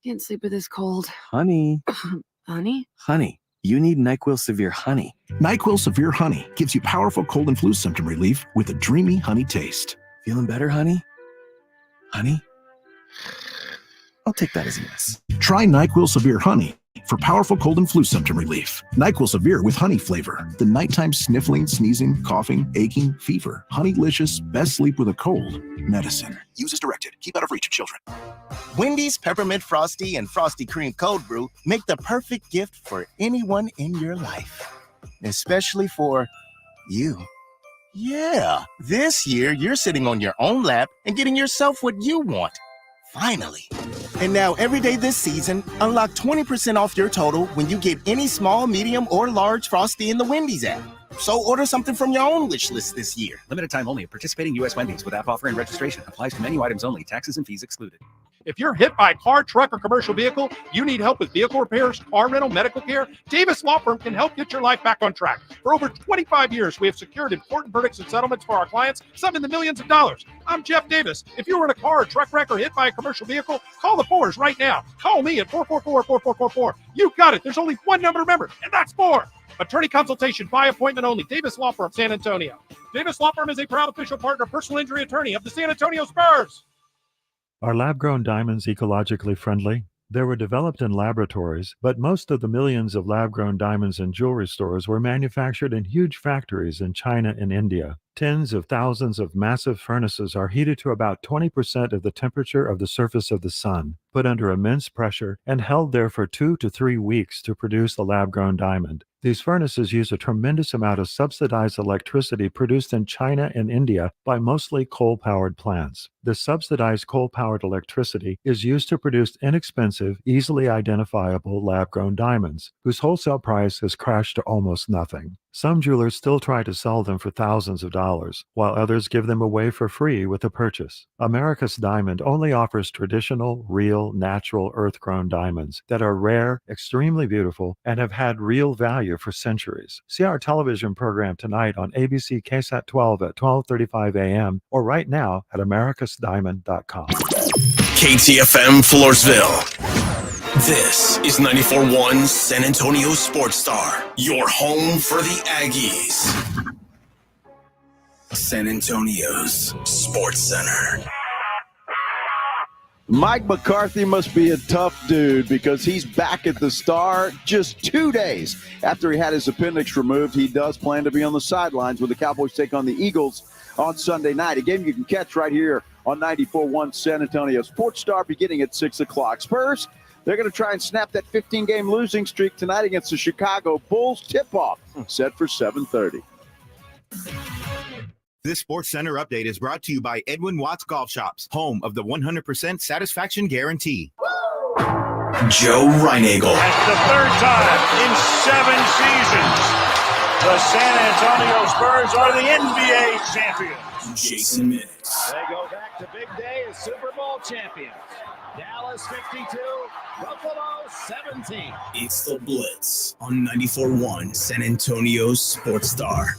Can't sleep with this cold. Honey. Honey? Honey, you need NyQuil Severe Honey. NyQuil Severe Honey gives you powerful cold and flu symptom relief with a dreamy honey taste. Feeling better, honey? Honey? I'll take that as a yes. Try NyQuil Severe Honey for powerful cold and flu symptom relief. NyQuil Severe with honey flavor. The nighttime sniffling, sneezing, coughing, aching, fever. Honeylicious, best sleep with a cold medicine. Use as directed. Keep out of reach of children. Wendy's Peppermint Frosty and Frosty Cream Cold Brew make the perfect gift for anyone in your life. Especially for you. Yeah, this year you're sitting on your own lap and getting yourself what you want. Finally. And now every day this season, unlock 20% off your total when you get any small, medium, or large Frosty in the Wendy's app. So order something from your own wish list this year. Limited time only at participating U.S. Wendy's with app offer and registration. Applies to menu items only. Taxes and fees excluded. If you're hit by a car, truck, or commercial vehicle, you need help with vehicle repairs, car rental, medical care, Davis Law Firm can help get your life back on track. For over 25 years, we have secured important verdicts and settlements for our clients, some in the millions of dollars. I'm Jeff Davis. If you were in a car or truck wreck or hit by a commercial vehicle, call the Fours right now. Call me at 444-4444. You got it. There's only one number to remember, and that's 4. Attorney consultation by appointment only. Davis Law Firm, San Antonio. Davis Law Firm is a proud official partner, personal injury attorney of the San Antonio Spurs. Are lab-grown diamonds ecologically friendly? They were developed in laboratories, but most of the millions of lab-grown diamonds in jewelry stores were manufactured in huge factories in China and India. Tens of thousands of massive furnaces are heated to about 20% of the temperature of the surface of the sun, put under immense pressure, and held there for 2 to 3 weeks to produce the lab-grown diamond. These furnaces use a tremendous amount of subsidized electricity produced in China and India by mostly coal-powered plants. The subsidized coal-powered electricity is used to produce inexpensive, easily identifiable lab-grown diamonds, whose wholesale price has crashed to almost nothing. Some jewelers still try to sell them for thousands of dollars, while others give them away for free with a purchase. America's Diamond only offers traditional, real, natural, earth-grown diamonds that are rare, extremely beautiful, and have had real value for centuries. See our television program tonight on ABC KSAT 12 at 12:35 a.m. or right now at americasdiamond.com. KTFM Floresville. This is 94.1 San Antonio Sports Star, your home for the Aggies. San Antonio's Sports Center. Mike McCarthy must be a tough dude because he's back at the Star just 2 days after he had his appendix removed. He does plan to be on the sidelines when the Cowboys take on the Eagles on Sunday night. A game you can catch right here on 94.1 San Antonio Sports Star beginning at 6 o'clock. Spurs They're going to try and snap that 15-game losing streak tonight against the Chicago Bulls. Tip-off set for 7:30. This Sports Center update is brought to you by Edwin Watts Golf Shops, home of the 100% satisfaction guarantee. Joe Reinagle. That's the third time in 7 seasons, the San Antonio Spurs are the NBA champions. Jason Minix. They go back to big day as Super Bowl champions. Dallas 52, Buffalo 17. It's the Blitz on 94.1 San Antonio Sports Star.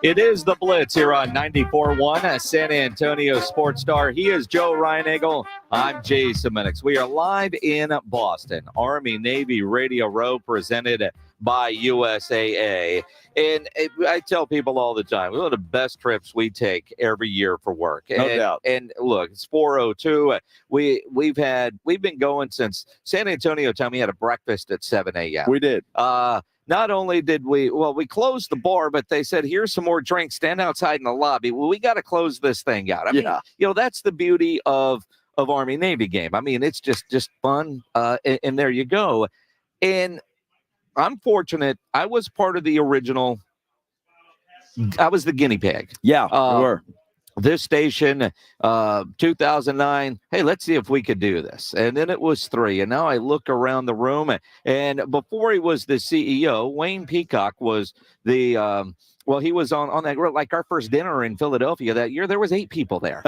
It is the Blitz here on 94.1 San Antonio Sports Star. He is Joe Reinagle. I'm Jason Minix. We are live in Boston. Army-Navy Radio Row presented by USAA. And I tell people all the time, one of the best trips we take every year for work. No doubt. And look, it's 4:02. We've been going since San Antonio time. We had a breakfast at 7 a.m. We did. Not only did we closed the bar, but they said, here's some more drinks, stand outside in the lobby. Well, we got to close this thing out. I mean, that's the beauty of Army-Navy game. I mean, it's just fun. And there you go. And I'm fortunate. I was part of the original. I was the guinea pig. Yeah, you were. This station, 2009, hey, let's see if we could do this. And then it was 3. And now I look around the room. And before he was the CEO, Wayne Peacock was the, he was on that, like our first dinner in Philadelphia that year. There was 8 people there.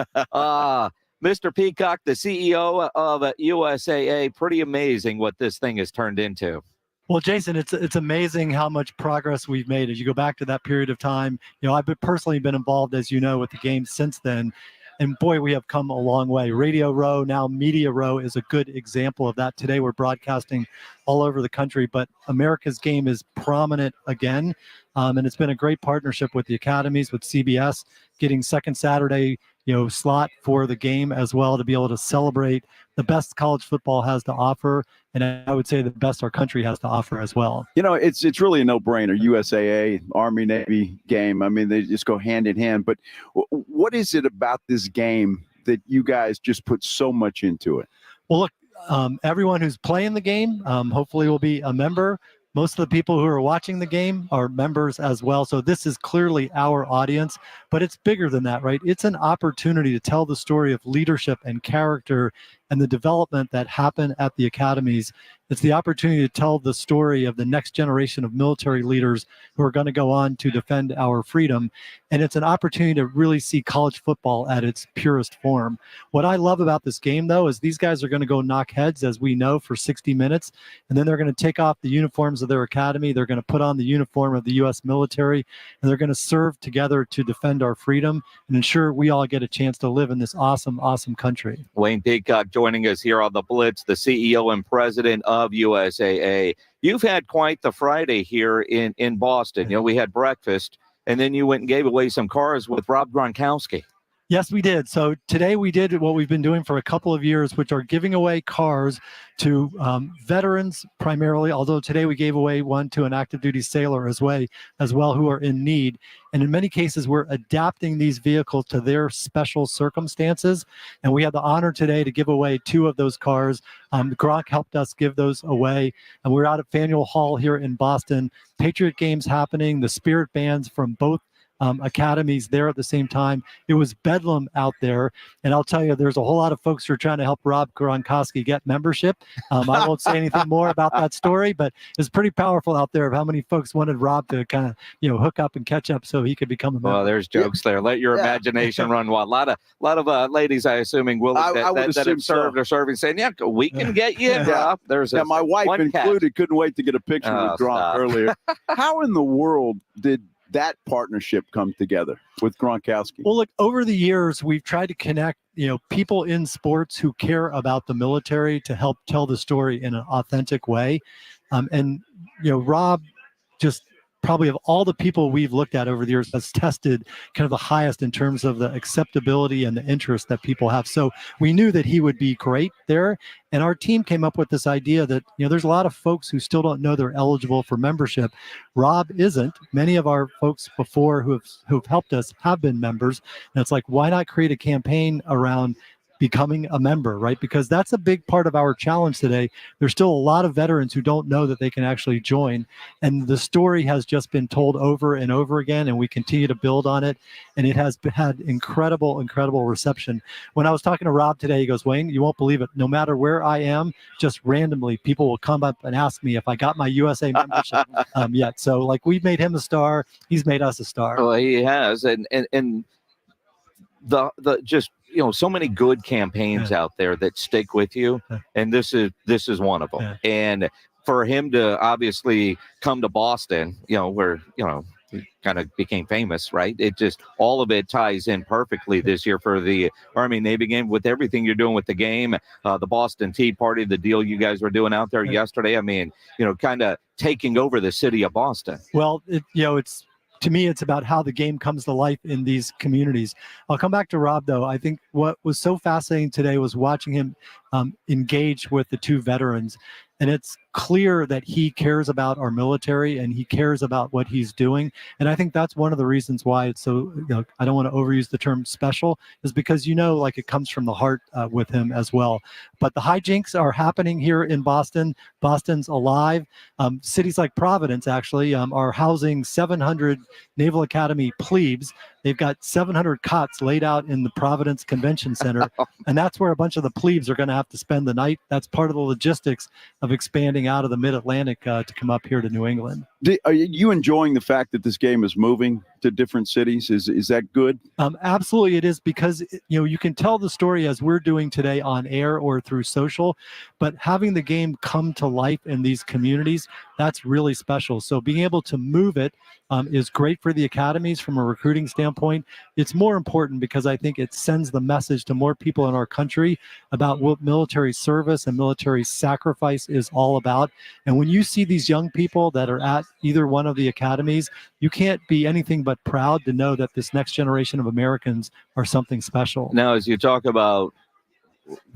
Mr. Peacock, the CEO of USAA, pretty amazing what this thing has turned into. Well, Jason, it's amazing how much progress we've made as you go back to that period of time. I've personally been involved, as you know, with the game since then. And boy, we have come a long way. Radio Row, now Media Row, is a good example of that. Today we're broadcasting all over the country, but America's game is prominent again. And it's been a great partnership with the academies, with CBS, getting second Saturday slot for the game as well, to be able to celebrate the best college football has to offer, and I would say the best our country has to offer as well. It's really a no-brainer. USAA, Army-Navy game. I mean, they just go hand in hand. But what is it about this game that you guys just put so much into it? Well, look, everyone who's playing the game hopefully will be a member. Most of the people who are watching the game are members as well. So this is clearly our audience, but it's bigger than that, right? It's an opportunity to tell the story of leadership and character and the development that happened at the academies. It's the opportunity to tell the story of the next generation of military leaders who are going to go on to defend our freedom. And it's an opportunity to really see college football at its purest form. What I love about this game, though, is these guys are going to go knock heads, as we know, for 60 minutes. And then they're going to take off the uniforms of their academy. They're going to put on the uniform of the U.S. military. And they're going to serve together to defend our freedom and ensure we all get a chance to live in this awesome, awesome country. Wayne Peacock joining us here on the Blitz, the CEO and president of USAA. You've had quite the Friday here in Boston. We had breakfast, and then you went and gave away some cars with Rob Gronkowski. Yes, we did. So today we did what we've been doing for a couple of years, which are giving away cars to veterans primarily, although today we gave away one to an active duty sailor as well who are in need. And in many cases, we're adapting these vehicles to their special circumstances. And we had the honor today to give away 2 of those cars. Gronk helped us give those away. And we're out at Faneuil Hall here in Boston. Patriot games happening, the Spirit bands from both academies there at the same time. It was bedlam out there. And I'll tell you, there's a whole lot of folks who are trying to help Rob Gronkowski get membership. I won't say anything more about that story, but it's pretty powerful out there of how many folks wanted Rob to kind of, hook up and catch up so he could become a member. Well, there's jokes there. Let your imagination run wild. A lot of ladies, I assuming, will that have served or serving, saying, yeah, we can get you. My wife included couldn't wait to get a picture with Gronk earlier. How in the world did that partnership come together with Gronkowski? Well, look, over the years, we've tried to connect, people in sports who care about the military to help tell the story in an authentic way. Rob just probably of all the people we've looked at over the years has tested kind of the highest in terms of the acceptability and the interest that people have. So we knew that he would be great there. And our team came up with this idea that, there's a lot of folks who still don't know they're eligible for membership. Rob isn't. Many of our folks before who've helped us have been members. And it's like, why not create a campaign around becoming a member, right? Because that's a big part of our challenge today. There's still a lot of veterans who don't know that they can actually join. And the story has just been told over and over again, and we continue to build on it. And it has had incredible, incredible reception. When I was talking to Rob today, he goes, Wayne, you won't believe it. No matter where I am, just randomly, people will come up and ask me if I got my USA membership yet. So like we've made him a star. He's made us a star. Well, he has. And the just, so many good campaigns out there that stick with you. And this is one of them. And for him to obviously come to Boston, where, he kind of became famous, right? It just, all of it ties in perfectly this year for the Army-Navy game with everything you're doing with the game, the Boston Tea Party, the deal you guys were doing out there yesterday. I mean, kind of taking over the city of Boston. Well, it's, to me, it's about how the game comes to life in these communities. I'll come back to Rob, though. I think what was so fascinating today was watching him engage with the two veterans. And it's clear that he cares about our military and he cares about what he's doing. And I think that's one of the reasons why it's so, I don't want to overuse the term special, is because, like it comes from the heart with him as well. But the hijinks are happening here in Boston. Boston's alive. Cities like Providence actually are housing 700 Naval Academy plebes. They've got 700 cots laid out in the Providence Convention Center. And that's where a bunch of the plebes are going to have to spend the night. That's part of the logistics of expanding out of the mid-Atlantic to come up here to New England. Are you enjoying the fact that this game is moving to different cities? Is that good? Absolutely, it is, because you can tell the story as we're doing today on air or through social, but having the game come to life in these communities, that's really special. So being able to move it is great for the academies from a recruiting standpoint. It's more important because I think it sends the message to more people in our country about what military service and military sacrifice is all about. And when you see these young people that are at either one of the academies, you can't be anything but proud to know that this next generation of Americans are something special. Now, as you talk about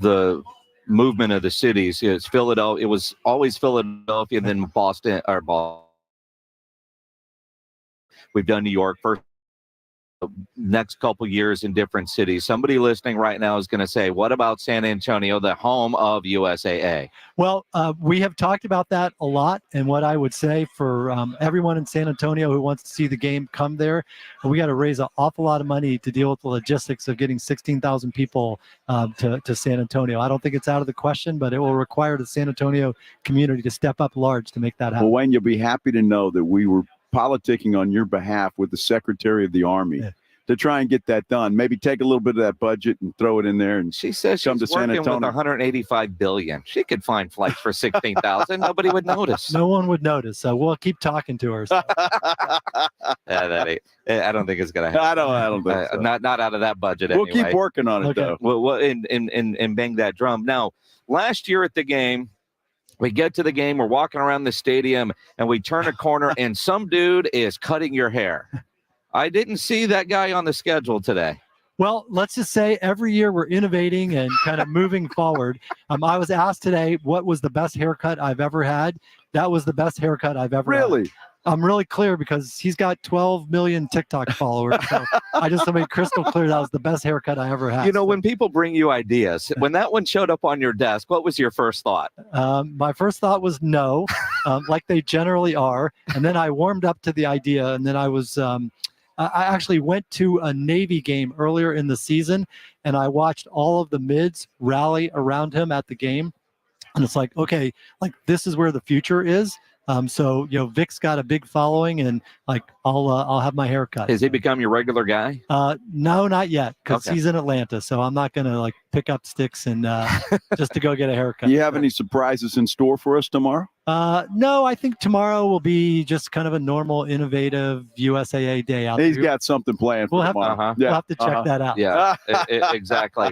the movement of the cities, it's Philadelphia. It was always Philadelphia, then Boston. We've done New York first. Next couple years in different cities. Somebody listening right now is going to say, what about San Antonio, the home of USAA? Well, we have talked about that a lot. And what I would say for everyone in San Antonio who wants to see the game come there, we got to raise an awful lot of money to deal with the logistics of getting 16,000 people to San Antonio. I don't think it's out of the question, but it will require the San Antonio community to step up large to make that happen. Well, Wayne, you'll be happy to know that we were politicking on your behalf with the Secretary of the Army to try and get that done. Maybe take a little bit of that budget and throw it in there. And she says come she's to San working Antonio. with $185 billion. She could find flights for 16,000. Nobody would notice. No one would notice. So we'll keep talking to her. So. I don't think it's gonna happen. I don't think so. Not out of that budget. We'll anyway. keep working on it though. Well, and bang that drum. Now, last year at the game, we get to the game, we're walking around the stadium, and we turn a corner, and some dude is cutting your hair. I didn't see that guy on the schedule today. Well, let's just say every year we're innovating and kind of moving forward. I was asked today, what was the best haircut I've ever had? That was the best haircut I've ever had. I'm really clear because he's got 12 million TikTok followers. So I just made crystal clear that was the best haircut I ever had. When people bring you ideas, when that one showed up on your desk, what was your first thought? My first thought was no, like they generally are. And then I warmed up to the idea. And then I was, I actually went to a Navy game earlier in the season, and I watched all of the mids rally around him at the game. And it's like, okay, like this is where the future is. So Vic's got a big following, and like I'll have my haircut. Has he become your regular guy? No, not yet, because he's in Atlanta. So I'm not gonna like pick up sticks and just to go get a haircut. Do you have any surprises in store for us tomorrow? No, I think tomorrow will be just kind of a normal, innovative USAA day out there. He's got something planned for tomorrow. We'll have to check that out. Yeah, exactly.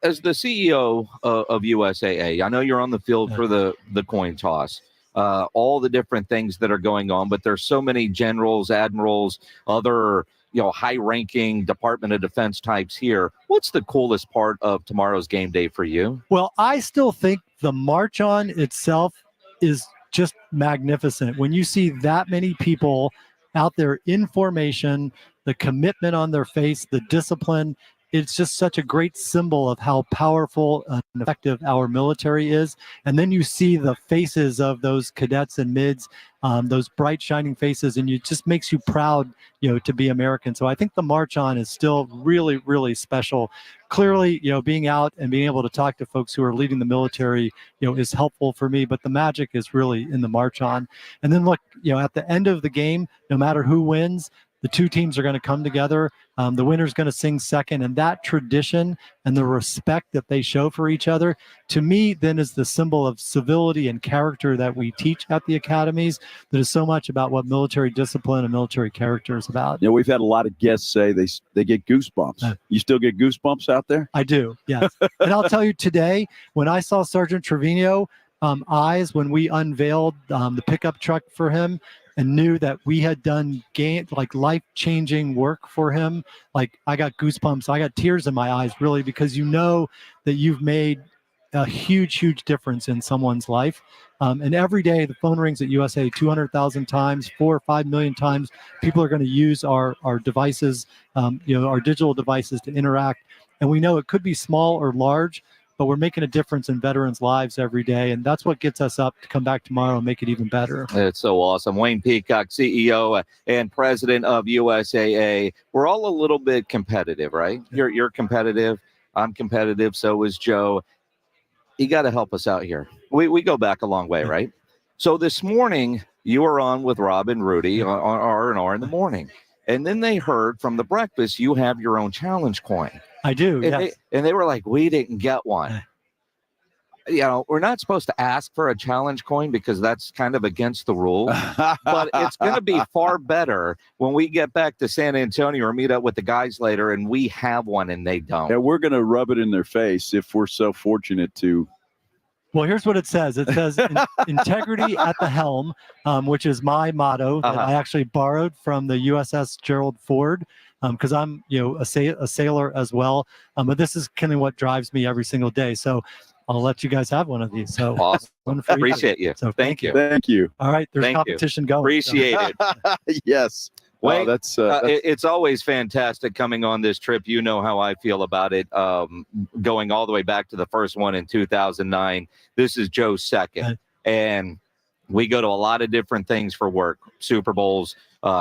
As the CEO of USAA, I know you're on the field for the coin toss, all the different things that are going on, but there's so many generals, admirals, other high-ranking Department of Defense types here. What's the coolest part of tomorrow's game day for you? Well, I still think the march on itself is just magnificent. When you see that many people out there in formation, the commitment on their face, the discipline, it's just such a great symbol of how powerful and effective our military is. And then you see the faces of those cadets and mids, those bright shining faces, and it just makes you proud, to be American. So I think the March On is still really, really special. Clearly, being out and being able to talk to folks who are leading the military, is helpful for me, but the magic is really in the March On. And then look, at the end of the game, no matter who wins, the two teams are going to come together. The winner's going to sing second. And that tradition and the respect that they show for each other, to me, then is the symbol of civility and character that we teach at the academies, that is so much about what military discipline and military character is about. We've had a lot of guests say they get goosebumps. You still get goosebumps out there? I do, yes. And I'll tell you today, when I saw Sergeant Trevino eyes when we unveiled the pickup truck for him, and knew that we had done life-changing work for him, I got goosebumps. I got tears in my eyes, really, because that you've made a huge, huge difference in someone's life. And every day the phone rings at USA 200,000 times, 4 or 5 million times. People are going to use our devices, our digital devices to interact. And we know it could be small or large, but we're making a difference in veterans' lives every day. And that's what gets us up to come back tomorrow and make it even better. It's so awesome. Wayne Peacock, CEO and president of USAA. We're all a little bit competitive, right? You're competitive. I'm competitive. So is Joe. You got to help us out here. We go back a long way, right? So this morning, you were on with Rob and Rudy on R&R in the morning. And then they heard from the breakfast, you have your own challenge coin. I do, yes. They were like, we didn't get one. We're not supposed to ask for a challenge coin because that's kind of against the rules. But it's going to be far better when we get back to San Antonio or meet up with the guys later and we have one and they don't. Yeah, we're going to rub it in their face if we're so fortunate to. Well, here's what it says. It says integrity at the helm, which is my motto that I actually borrowed from the USS Gerald Ford, because I'm, a sailor as well. But this is kind of what drives me every single day. So I'll let you guys have one of these. So awesome. Appreciate you. So thank you. Thank you. All right. There's competition going. Appreciate it. Yes. Wayne, wow, it's always fantastic coming on this trip. You know how I feel about it. Going all the way back to the first one in 2009. This is Joe's second. And we go to a lot of different things for work. Super Bowls,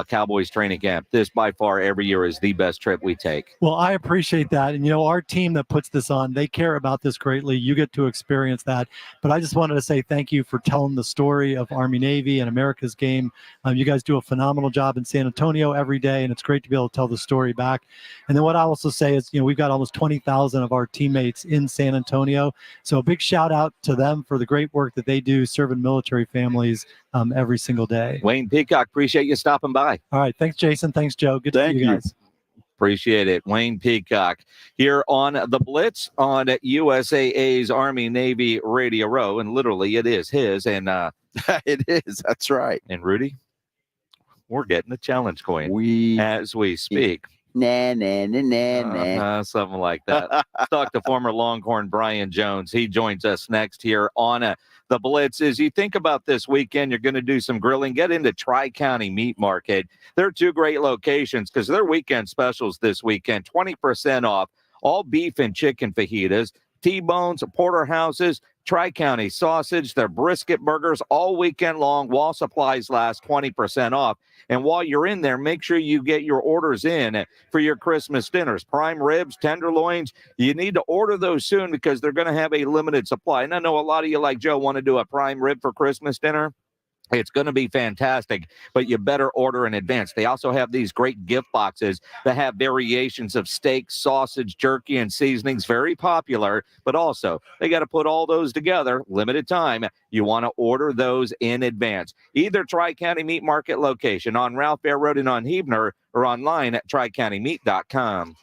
Cowboys training camp. This by far every year is the best trip we take. Well, I appreciate that. And, our team that puts this on, they care about this greatly. You get to experience that. But I just wanted to say thank you for telling the story of Army Navy and America's game. You guys do a phenomenal job in San Antonio every day, and it's great to be able to tell the story back. And then what I also say is, we've got almost 20,000 of our teammates in San Antonio. So a big shout out to them for the great work that they do serving military families every single day. Wayne Peacock, appreciate you stopping by. All right. Thanks, Jason. Thanks, Joe. Good to see you guys. Appreciate it. Wayne Peacock here on the Blitz on USAA's Army Navy Radio Row. And literally it is his. And it is. That's right. And Rudy, we're getting the challenge coin as we speak. Something like that. Let's talk to former Longhorn Brian Jones. He joins us next here on the Blitz. As you think about this weekend, you're going to do some grilling. Get into Tri-County Meat Market. They're two great locations because they're weekend specials this weekend. 20% off all beef and chicken fajitas, T-bones, porterhouses, Tri-County sausage, their brisket burgers all weekend long while supplies last. 20% off. And while you're in there, make sure you get your orders in for your Christmas dinners. Prime ribs, tenderloins. You need to order those soon because they're going to have a limited supply. And I know a lot of you, like Joe, want to do a prime rib for Christmas dinner. It's going to be fantastic, but you better order in advance. They also have these great gift boxes that have variations of steak, sausage, jerky, and seasonings. Very popular, but also they got to put all those together. Limited time. You want to order those in advance. Either Tri-County Meat Market location on Ralph Bear Road and on Huebner or online at tricountymeat.com.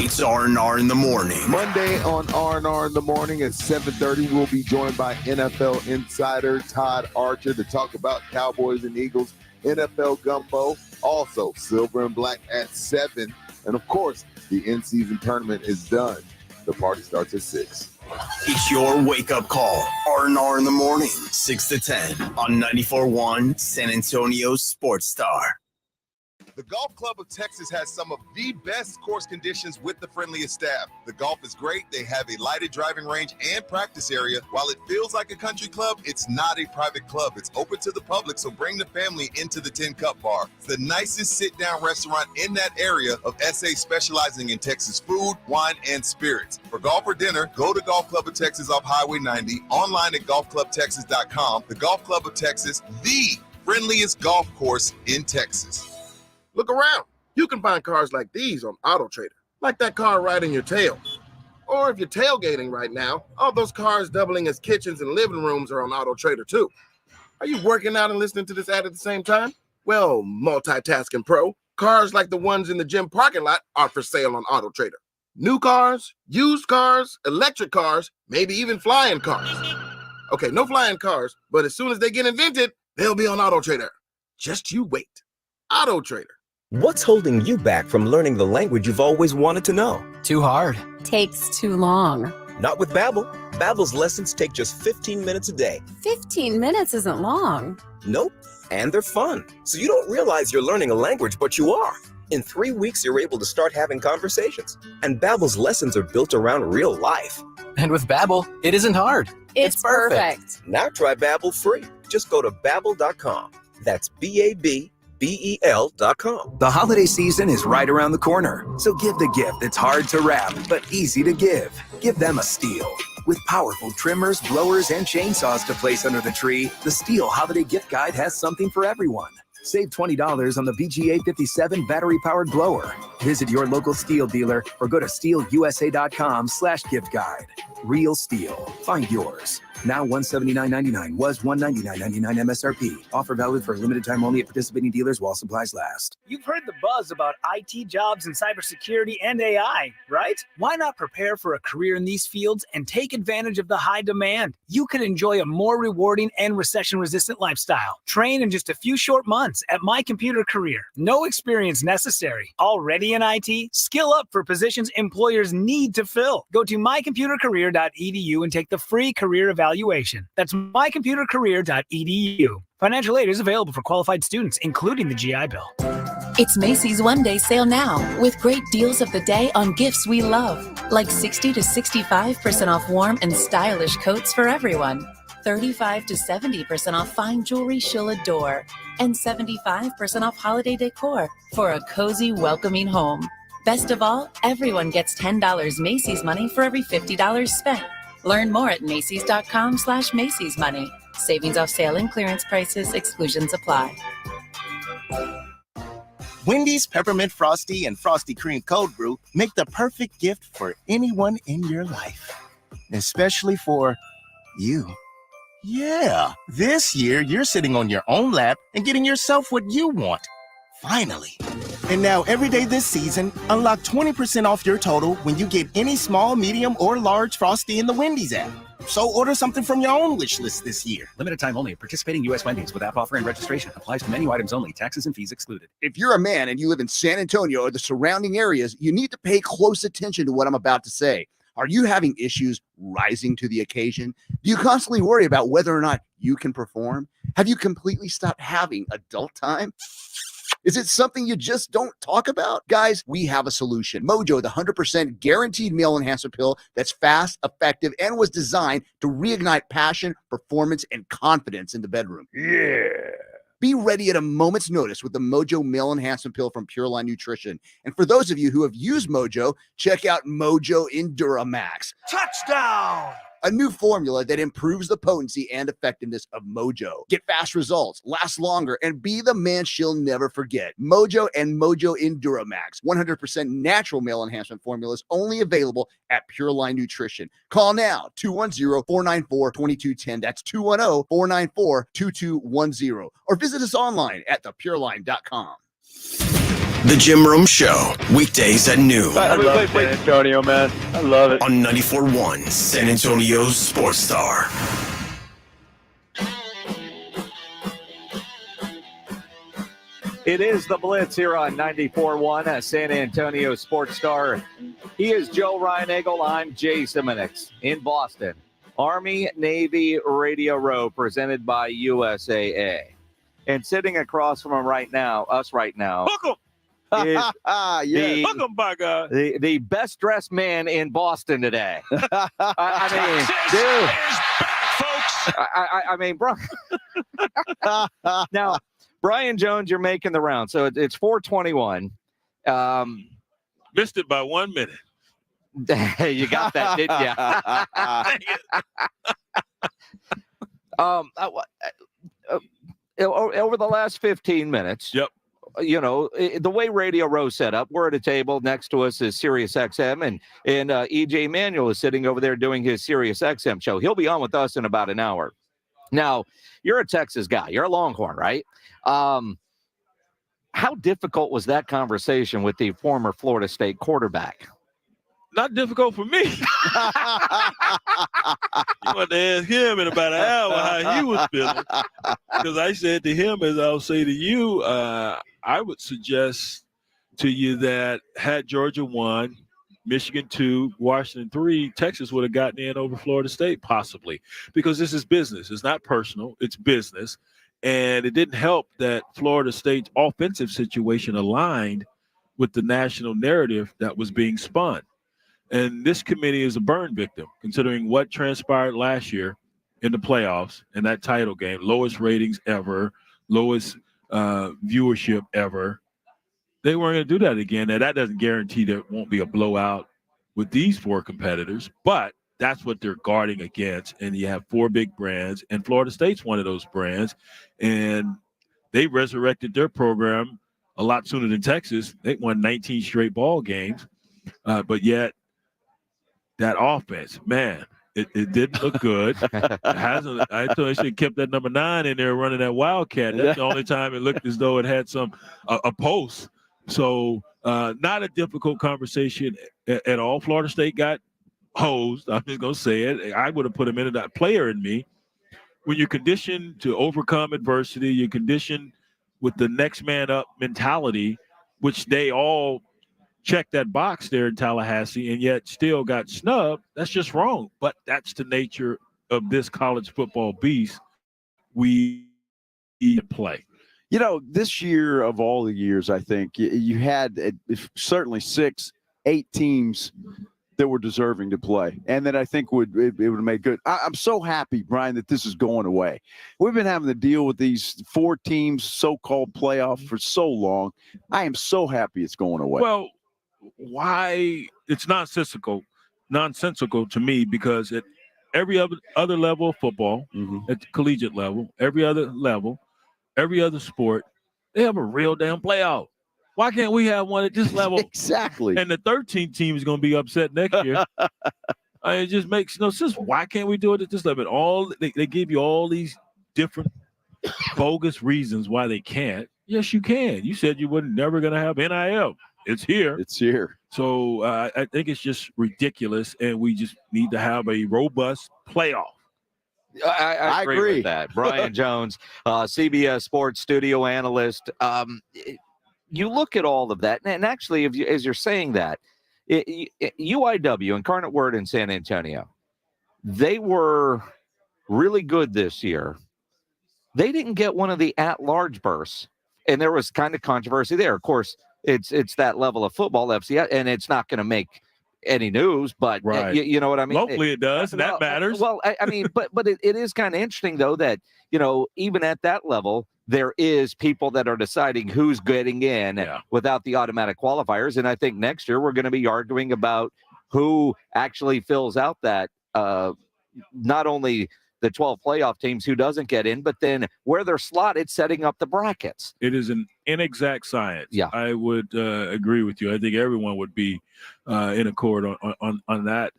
It's R&R in the morning. Monday on R&R in the morning at 7:30, we'll be joined by NFL insider Todd Archer to talk about Cowboys and Eagles, NFL Gumbo, also Silver and Black at 7. And, of course, the in-season tournament is done. The party starts at 6. It's your wake-up call. R&R in the morning, 6 to 10 on 94.1 San Antonio Sports Star. The Golf Club of Texas has some of the best course conditions with the friendliest staff. The golf is great. They have a lighted driving range and practice area. While it feels like a country club, it's not a private club. It's open to the public, so bring the family into the 10 Cup Bar. It's the nicest sit-down restaurant in that area of SA, specializing in Texas food, wine, and spirits. For golf or dinner, go to Golf Club of Texas off Highway 90, online at golfclubtexas.com. The Golf Club of Texas, the friendliest golf course in Texas. Look around. You can find cars like these on AutoTrader, like that car riding your tail. Or if you're tailgating right now, all those cars doubling as kitchens and living rooms are on AutoTrader too. Are you working out and listening to this ad at the same time? Well, multitasking pro, cars like the ones in the gym parking lot are for sale on AutoTrader. New cars, used cars, electric cars, maybe even flying cars. Okay, no flying cars, but as soon as they get invented, they'll be on AutoTrader. Just you wait. AutoTrader. What's holding you back from learning the language you've always wanted to know? Too hard. Takes too long. Not with Babbel. Babbel's lessons take just 15 minutes a day. 15 minutes isn't long. Nope. And they're fun. So you don't realize you're learning a language, but you are. In 3 weeks, you're able to start having conversations. And Babbel's lessons are built around real life. And with Babbel, it isn't hard. It's perfect. Now try Babbel free. Just go to Babbel.com. That's BABBEL.com. The holiday season is right around the corner, so give the gift that's hard to wrap but easy to give. Give them a Steel. With powerful trimmers, blowers, and chainsaws to place under the tree, the Steel Holiday Gift Guide has something for everyone. Save $20 on the BGA 57 battery-powered blower. Visit your local Steel dealer or go to steelusa.com/gift guide. Real Steel. Find yours. Now $179.99 was $199.99 MSRP. Offer valid for a limited time only at participating dealers while supplies last. You've heard the buzz about IT jobs in cybersecurity and AI, right? Why not prepare for a career in these fields and take advantage of the high demand? You could enjoy a more rewarding and recession-resistant lifestyle. Train in just a few short months at My Computer Career. No experience necessary. Already in IT? Skill up for positions employers need to fill. Go to mycomputercareer.edu and take the free career evaluation. That's mycomputercareer.edu. Financial aid is available for qualified students, including the GI Bill. It's Macy's one-day sale now, with great deals of the day on gifts we love, like 60 to 65% off warm and stylish coats for everyone, 35 to 70% off fine jewelry she'll adore, and 75% off holiday decor for a cozy, welcoming home. Best of all, everyone gets $10 Macy's money for every $50 spent. Learn more at Macys.com/Macy's money. Savings off sale and clearance prices. Exclusions apply. Wendy's Peppermint Frosty and Frosty Cream Cold Brew make the perfect gift for anyone in your life, especially for you. Yeah, this year you're sitting on your own lap and getting yourself what you want. Finally. And now every day this season, unlock 20% off your total when you get any small, medium, or large Frosty in the Wendy's app. So order something from your own wish list this year. Limited time only. Participating U.S. Wendy's with app offer and registration. Applies to menu items only. Taxes and fees excluded. If you're a man and you live in San Antonio or the surrounding areas, you need to pay close attention to what I'm about to say. Are you having issues rising to the occasion? Do you constantly worry about whether or not you can perform? Have you completely stopped having adult time? Is it something you just don't talk about? Guys, we have a solution. Mojo, the 100% guaranteed male enhancer pill that's fast, effective, and was designed to reignite passion, performance, and confidence in the bedroom. Yeah. Be ready at a moment's notice with the Mojo Male Enhancement Pill from Pure Line Nutrition. And for those of you who have used Mojo, check out Mojo Enduramax. Touchdown! A new formula that improves the potency and effectiveness of Mojo. Get fast results, last longer, and be the man she'll never forget. Mojo and Mojo Enduramax, 100% natural male enhancement formulas, only available at Pure Line Nutrition. Call now, 210-494-2210. That's 210-494-2210. Or visit us online at thepureline.com. The Jim Rome Show, weekdays at noon. I love San Antonio, man. I love it. On 94.1 San Antonio's Sports Star. It is the Blitz here on 94.1 San Antonio Sports Star. He is Joe Ryan-Eagle. I'm Jay Simonix in Boston. Army Navy Radio Row presented by USAA. And sitting across from him right now, is Welcome back, the best dressed man in Boston today. I mean, dude. I mean, bro. Now, Brian Jones, you're making the round, so it's 4:21. Missed it by 1 minute. You got that, didn't you? Over the last 15 minutes. Yep. You know, the way Radio Row set up, we're at a table. Next to us is Sirius XM, and EJ Manuel is sitting over there doing his Sirius XM show. He'll be on with us in about an hour. Now, you're a Texas guy. You're a Longhorn, right? How difficult was that conversation with the former Florida State quarterback? Not difficult for me. You want to ask him in about an hour how he was feeling. Because I said to him, as I'll say to you, I would suggest to you that had Georgia won, Michigan 2, Washington 3, Texas would have gotten in over Florida State, possibly. Because this is business. It's not personal. It's business. And it didn't help that Florida State's offensive situation aligned with the national narrative that was being spun. And this committee is a burn victim, considering what transpired last year in the playoffs in that title game. Lowest ratings ever, lowest viewership ever. They weren't going to do that again. Now, that doesn't guarantee there won't be a blowout with these 4 competitors, but that's what they're guarding against. And you have 4 big brands, and Florida State's one of those brands. And they resurrected their program a lot sooner than Texas. They won 19 straight ball games, but yet that offense, man, it didn't look good. I thought they should have kept that number 9 in there running that Wildcat. That's the only time it looked as though it had a post. So not a difficult conversation at all. Florida State got hosed. I'm just going to say it. I would have put him in that player in me. When you're conditioned to overcome adversity, you're conditioned with the next man up mentality, which they all checked that box there in Tallahassee and yet still got snubbed. That's just wrong. But that's the nature of this college football beast we play. You know, this year of all the years, I think you had certainly 6, 8 teams that were deserving to play, and that I think it would have made good. I'm so happy, Brian, that this is going away. We've been having to deal with these 4 teams so-called playoff for so long. I am so happy it's going away. Well, why? It's nonsensical to me, because at every other level of football, at the collegiate level, every other level, every other sport, they have a real damn playoff. Why can't we have one at this level? Exactly. And the 13th team is going to be upset next year. It just makes no sense. Why can't we do it at this level? They give you all these different bogus reasons why they can't. Yes, you can. You said you were never going to have NIL. It's here. It's here. So I think it's just ridiculous, and we just need to have a robust playoff. I agree with that. Brian Jones, CBS Sports studio analyst. You look at all of that, and actually, as you're saying that, UIW, Incarnate Word in San Antonio, they were really good this year. They didn't get one of the at-large bursts, and there was kind of controversy there. Of course, it's that level of football, FCS, and it's not going to make any news, but right. You know what I mean? Hopefully it does, and that matters. Well, I mean, but it is kind of interesting, though, that, you know, even at that level, there is people that are deciding who's getting in without the automatic qualifiers. And I think next year we're going to be arguing about who actually fills out that, not only the 12 playoff teams who doesn't get in, but then where they're slotted, setting up the brackets. It is an inexact science. Yeah, I would agree with you. I think everyone would be in accord on that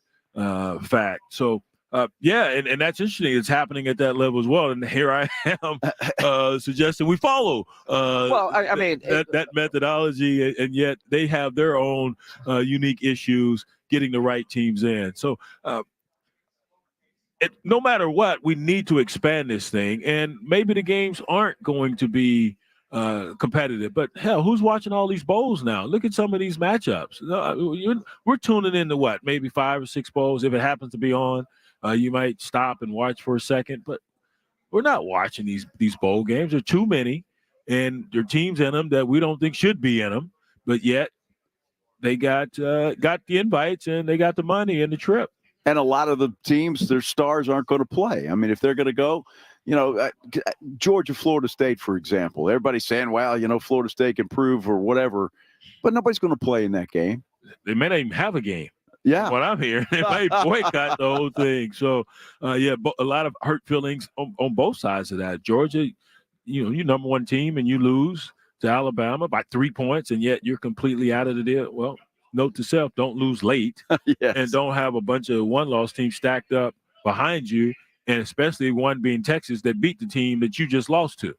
fact. So, and that's interesting. It's happening at that level as well. And here I am suggesting we follow that methodology, and yet they have their own unique issues getting the right teams in. So no matter what, we need to expand this thing. And maybe the games aren't going to be competitive, but hell, who's watching all these bowls now? Look at some of these matchups. We're tuning into what, maybe 5 or 6 bowls. If it happens to be on, you might stop and watch for a second, but we're not watching these bowl games. There are too many, and there are teams in them that we don't think should be in them. but yet they got the invites and they got the money and the trip. And a lot of the teams, their stars aren't going to play. I mean, if they're going to go, Georgia, Florida State, for example, everybody's saying, well, Florida State can prove or whatever, but nobody's going to play in that game. They may not even have a game. Yeah. What I'm hearing, they may boycott the whole thing. So, a lot of hurt feelings on both sides of that. Georgia, you're number one team and you lose to Alabama by 3 points, and yet you're completely out of the deal. Well, note to self, don't lose late. Yes. And don't have a bunch of one-loss teams stacked up behind you, and especially one being Texas that beat the team that you just lost to.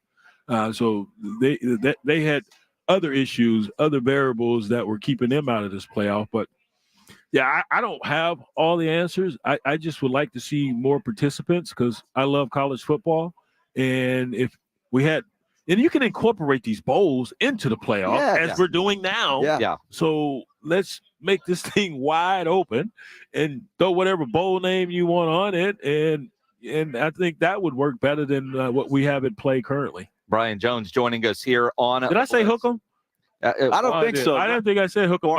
So they had other issues, other variables that were keeping them out of this playoff. But, yeah, I don't have all the answers. I just would like to see more participants because I love college football. And if we had – and you can incorporate these bowls into the playoff as we're doing now. Yeah. So let's make this thing wide open and throw whatever bowl name you want on it. And I think that would work better than what we have in play currently. Brian Jones joining us here on. Did I say hook 'em? I don't think so. I don't think I said hook 'em.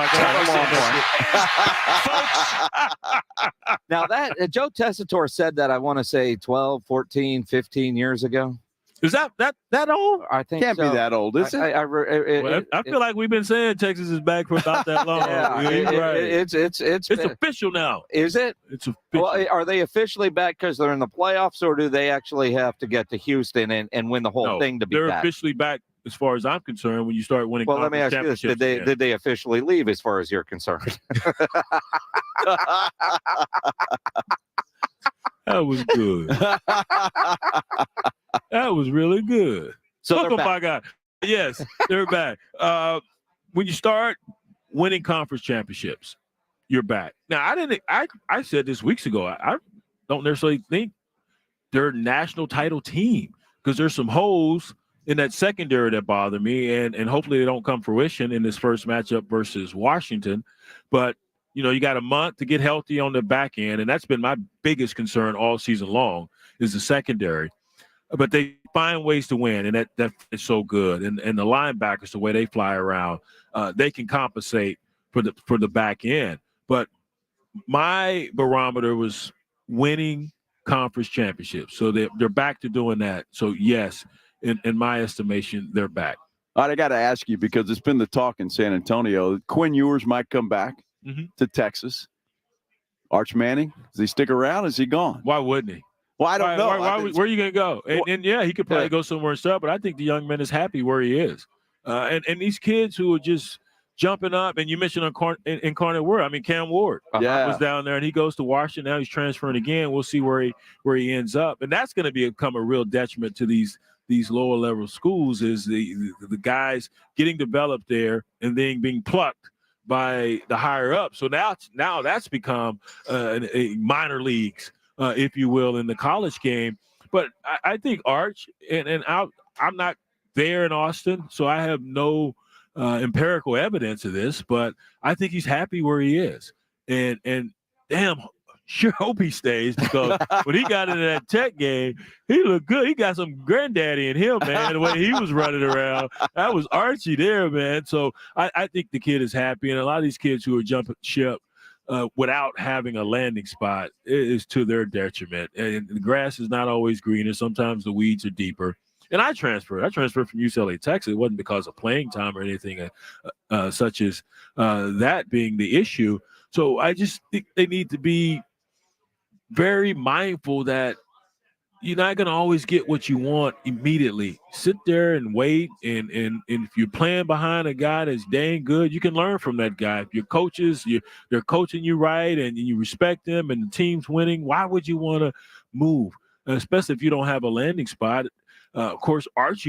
Now that Joe Tessitore said that, I want to say 12, 14, 15 years ago. Is that old? I think can't be that old, is it? I feel like we've been saying Texas is back for about that long. It's official now. Is it? It's official. Well, are they officially back because they're in the playoffs, or do they actually have to get to Houston and win the whole thing to be they're back? officially back as far as I'm concerned when you start winning. Well, let me ask you this: did they officially leave as far as you're concerned? That was good. That was really good. So hook 'em, my God. Yes, they're back. When you start winning conference championships, you're back. Now, I said this weeks ago. I don't necessarily think they're a national title team because there's some holes in that secondary that bother me, and hopefully they don't come fruition in this first matchup versus Washington. But you got a month to get healthy on the back end, and that's been my biggest concern all season long is the secondary. But they find ways to win, and that is so good. And the linebackers, the way they fly around, they can compensate for the back end. But my barometer was winning conference championships, so they're back to doing that. So yes, in my estimation, they're back. All right, I got to ask you because it's been the talk in San Antonio. Quinn Ewers might come back to Texas. Arch Manning, does he stick around? Is he gone? Why wouldn't he? Well, I don't know. Where are you going to go? And yeah, he could probably go somewhere and stuff, but I think the young man is happy where he is. And these kids who are just jumping up, and you mentioned Incarnate Word. I mean, Cam Ward was down there, and he goes to Washington. Now he's transferring again. We'll see where he ends up. And that's going to become a real detriment to these lower level schools is the guys getting developed there and then being plucked by the higher up. So now that's become a minor leagues, if you will, in the college game. But I think Arch, and I'm not there in Austin, so I have no empirical evidence of this, but I think he's happy where he is. And damn, sure hope he stays because when he got into that Tech game, he looked good. He got some granddaddy in him, man, the way he was running around. That was Archie there, man. So I think the kid is happy. And a lot of these kids who are jumping ship without having a landing spot is to their detriment. And the grass is not always greener. Sometimes the weeds are deeper. And I transferred from UCLA, Texas. It wasn't because of playing time or anything such as that being the issue. So I just think they need to be very mindful that you're not going to always get what you want immediately. Sit there and wait. And if you're playing behind a guy that's dang good, you can learn from that guy. If your coaches, they're coaching you right and you respect them and the team's winning, why would you want to move? Especially if you don't have a landing spot. Of course, Arch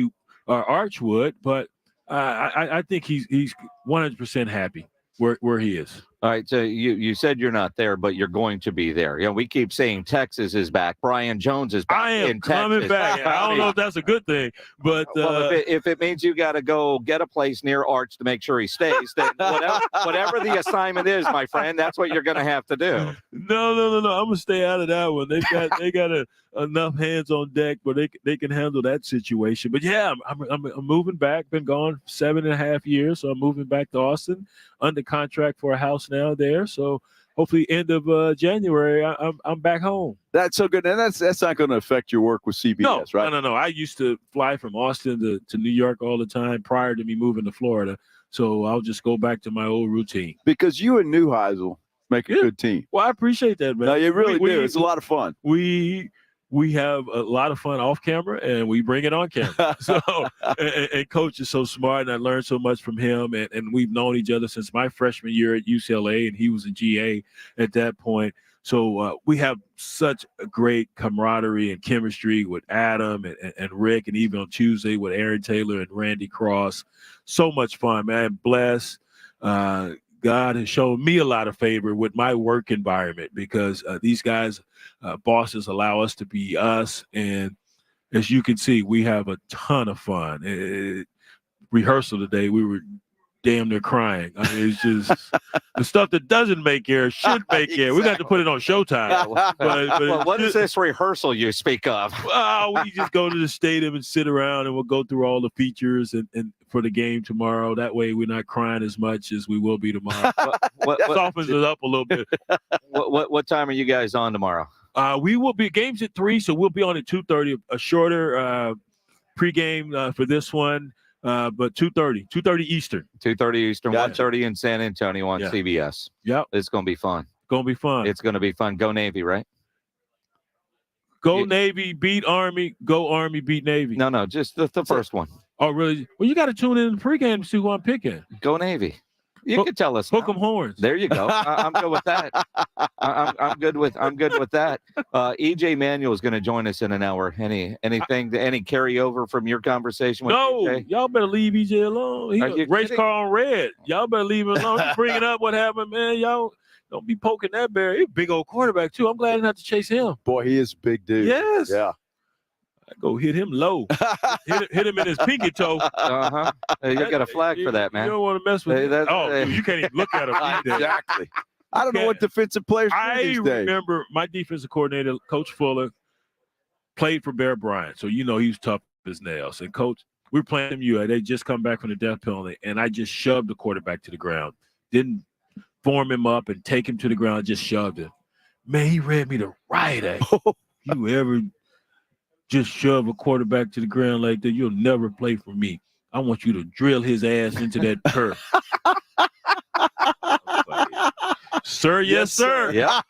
would, but I think he's 100% happy where he is. All right, so you said you're not there, but you're going to be there. You know, we keep saying Texas is back. Brian Jones is back. I am coming back. I don't know if that's a good thing, but well, if it means you got to go get a place near Arch to make sure he stays, then whatever the assignment is, my friend, that's what you're going to have to do. No. I'm gonna stay out of that one. They got enough hands on deck, but they can handle that situation. But yeah, I'm moving back. Been gone 7.5 years, so I'm moving back to Austin under contract for a house now there. So hopefully end of January, I'm back home. That's so good. And that's not going to affect your work with CBS, right? No. I used to fly from Austin to New York all the time prior to me moving to Florida. So I'll just go back to my old routine. Because you and Neuheisel make a good team. Well, I appreciate that, man. No, you really do. It's a lot of fun. We have a lot of fun off camera, and we bring it on camera. So, and Coach is so smart, and I learned so much from him. And we've known each other since my freshman year at UCLA, and he was a GA at that point. So we have such a great camaraderie and chemistry with Adam and Rick, and even on Tuesday with Aaron Taylor and Randy Cross. So much fun, man. Blessed. God has shown me a lot of favor with my work environment because these guys, bosses, allow us to be us. And as you can see, we have a ton of fun. Rehearsal today, we were damn near crying. I mean, it's just the stuff that doesn't make air should make air. Exactly. We got to put it on Showtime. But what is this rehearsal you speak of? We just go to the stadium and sit around, and we'll go through all the features and for the game tomorrow. That way we're not crying as much as we will be tomorrow. Softens it up a little bit. What time are you guys on tomorrow? We will be games at 3, so we'll be on at 2:30. A shorter pregame for this one. But 2:30 Eastern. 2:30 Eastern, 1:30 in San Antonio on CBS. Yep. It's going to be fun. It's going to be fun. Go Navy, right? Go Navy, beat Army. Go Army, beat Navy. No, just the first one. Oh, really? Well, you got to tune in the pregame to see who I'm picking. Go Navy. You can tell us. Hook 'em horns. There you go. I'm good with that. I'm good with that. EJ Manuel is going to join us in an hour. Any carryover from your conversation with EJ? Y'all better leave EJ alone. He race car on red. Y'all better leave him alone. He's bringing up what happened, man. Y'all don't be poking that bear. He's a big old quarterback too. I'm glad I didn't have to chase him. Boy, he is a big dude. Yes. Yeah. I go hit him low. hit him in his pinky toe. You got a flag for that, man. You don't want to mess with him. Dude, you can't even look at him. Exactly. I don't know what defensive players do these days. I remember my defensive coordinator, Coach Fuller, played for Bear Bryant. So, he was tough as nails. And, Coach, we were playing MU. They just come back from the death penalty, and I just shoved the quarterback to the ground. Didn't form him up and take him to the ground. Just shoved him. Man, he read me the right at. You ever just shove a quarterback to the ground like that, you'll never play for me. I want you to drill his ass into that turf. Sir, yes, sir. Yeah,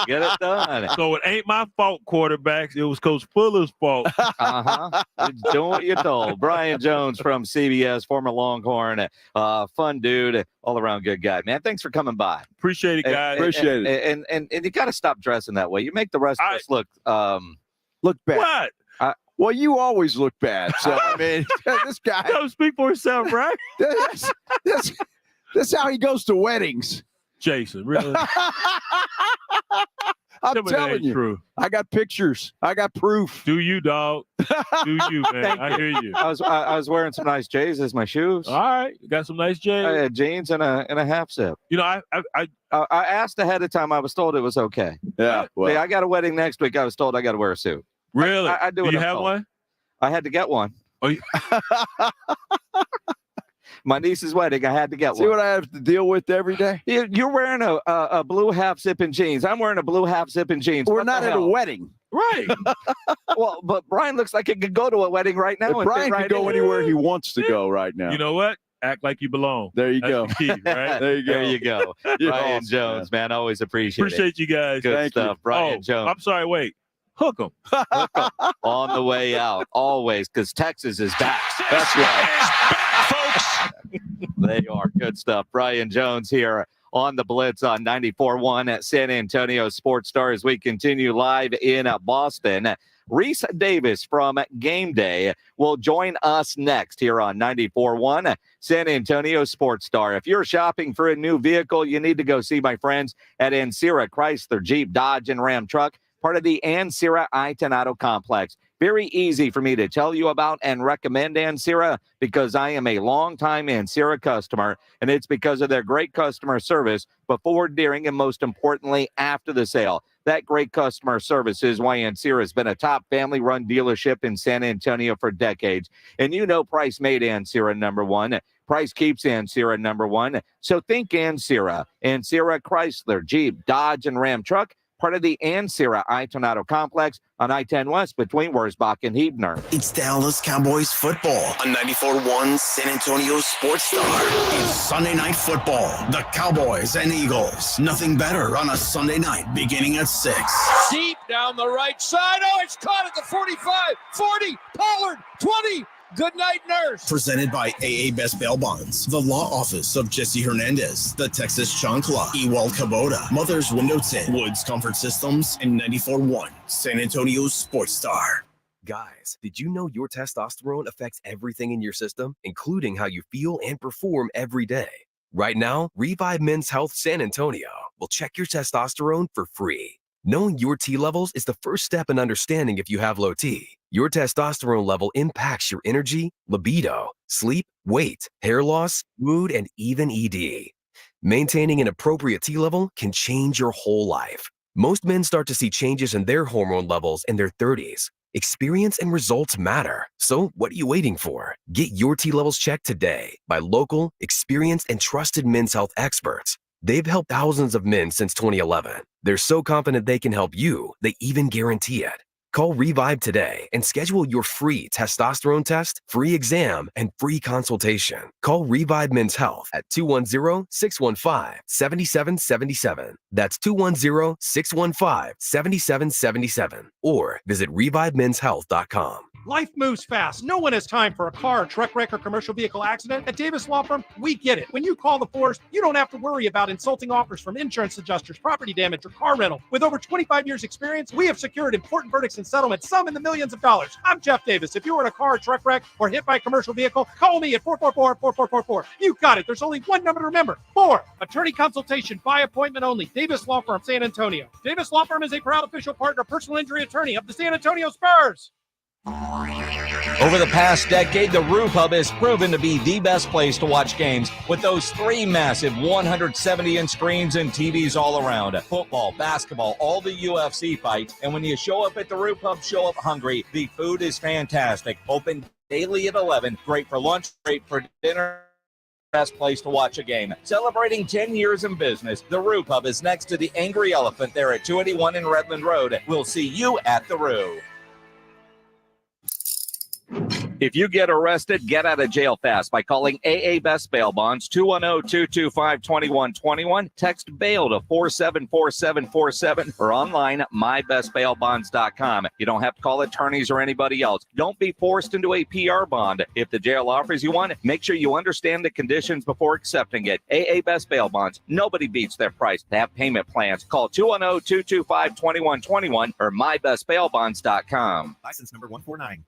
get it done. So it ain't my fault, quarterbacks. It was Coach Fuller's fault. You're doing what you're told. Brian Jones from CBS, former Longhorn, fun dude, all-around good guy. Man, thanks for coming by. Appreciate it, guys. Appreciate it. And you got to stop dressing that way. You make the rest of us look bad. What? Well, you always look bad. So, I mean, this guy. Don't speak for himself, right? That's how he goes to weddings. Jason, really? I'm telling you. True. I got pictures. I got proof. Do you, dog? Do you, man? I hear you. I was wearing some nice J's as my shoes. All right, you got some nice J's. I had jeans and a half zip. I asked ahead of time. I was told it was okay. Yeah. Well, I got a wedding next week. I was told I got to wear a suit. Really? I do. Do you have one? I had to get one. Oh, my niece's wedding. I had to get one. See what I have to deal with every day? You're wearing a blue half zip in jeans. I'm wearing a blue half zip in jeans. We're not at a wedding. Right. Well, but Brian looks like he could go to a wedding right now. Brian can go anywhere he wants to go right now. You know what? Act like you belong. There you That's go. the key, right? There you go. There you go. Brian awesome, Jones, man. Always appreciate you guys. Good Thank stuff. you. Brian Jones. I'm sorry. Wait. Hook 'em. Hook 'em on the way out, always, because Texas is back. That's right. Back, folks. They are good stuff. Brian Jones here on the Blitz on 94.1 at San Antonio Sports Star as we continue live in Boston. Reese Davis from Gameday will join us next here on 94.1 San Antonio Sports Star. If you're shopping for a new vehicle, you need to go see my friends at Ancira Chrysler, Jeep, Dodge, and Ram Truck, part of the Ancira I-10 Auto Complex. Very easy for me to tell you about and recommend Ancira because I am a longtime Ancira customer, and it's because of their great customer service before, during, and most importantly, after the sale. That great customer service is why Ancira has been a top family-run dealership in San Antonio for decades. And you know Price made Ancira number one. Price keeps Ancira number one. So think Ancira. Ancira Chrysler, Jeep, Dodge, and Ram Truck, part of the Ancira I-10 Auto Complex on I-10 West between Wurzbach and Huebner. It's Dallas Cowboys football on 94.1 San Antonio Sports Star. It's Sunday Night Football. The Cowboys and Eagles. Nothing better on a Sunday night beginning at 6. Deep down the right side. Oh, it's caught at the 45, 40, Pollard, 20. Good night, nurse. Presented by AA Best Bail Bonds, the law office of Jesse Hernandez, the Texas Chancla, Ewald Kubota, Mother's Window Tint, Woods Comfort Systems, and 94.1 San Antonio Sports Star. Guys, did you know your testosterone affects everything in your system, including how you feel and perform every day? Right now, Revive Men's Health San Antonio will check your testosterone for free. Knowing your T levels is the first step in understanding if you have low T. Your testosterone level impacts your energy, libido, sleep, weight, hair loss, mood, and even ED. Maintaining an appropriate T level can change your whole life. Most men start to see changes in their hormone levels in their 30s. Experience and results matter. So what are you waiting for? Get your T levels checked today by local, experienced, and trusted men's health experts. They've helped thousands of men since 2011. They're so confident they can help you, they even guarantee it. Call Revive today and schedule your free testosterone test, free exam, and free consultation. Call Revive Men's Health at 210-615-7777. That's 210-615-7777. Or visit ReviveMen'sHealth.com. Life moves fast. No one has time for a car, truck wreck, or commercial vehicle accident. At Davis Law Firm, we get it. When you call the force, you don't have to worry about insulting offers from insurance adjusters, property damage, or car rental. With over 25 years experience, we have secured important verdicts and settlements, some in the millions of dollars. I'm Jeff Davis. If you were in a car, truck wreck, or hit by a commercial vehicle, call me at 444-4444. You got it. There's only one number to remember. 4. Attorney consultation by appointment only. Davis Law Firm, San Antonio. Davis Law Firm is a proud official partner, personal injury attorney of the San Antonio Spurs. Over the past decade, the Roof Hub has proven to be the best place to watch games with those 3 massive 170-inch screens and TVs all around. Football, basketball, all the UFC fights. And when you show up at the Roof Hub, show up hungry. The food is fantastic. Open daily at 11. Great for lunch, great for dinner. Best place to watch a game. Celebrating 10 years in business, the Roof Hub is next to the Angry Elephant there at 281 in Redland Road. We'll see you at the Roo. If you get arrested, get out of jail fast by calling AA Best Bail Bonds, 210-225-2121. Text bail to 474747 or online at mybestbailbonds.com. You don't have to call attorneys or anybody else. Don't be forced into a PR bond. If the jail offers you one, make sure you understand the conditions before accepting it. AA Best Bail Bonds. Nobody beats their price. They have payment plans. Call 210-225-2121 or mybestbailbonds.com. License number 149.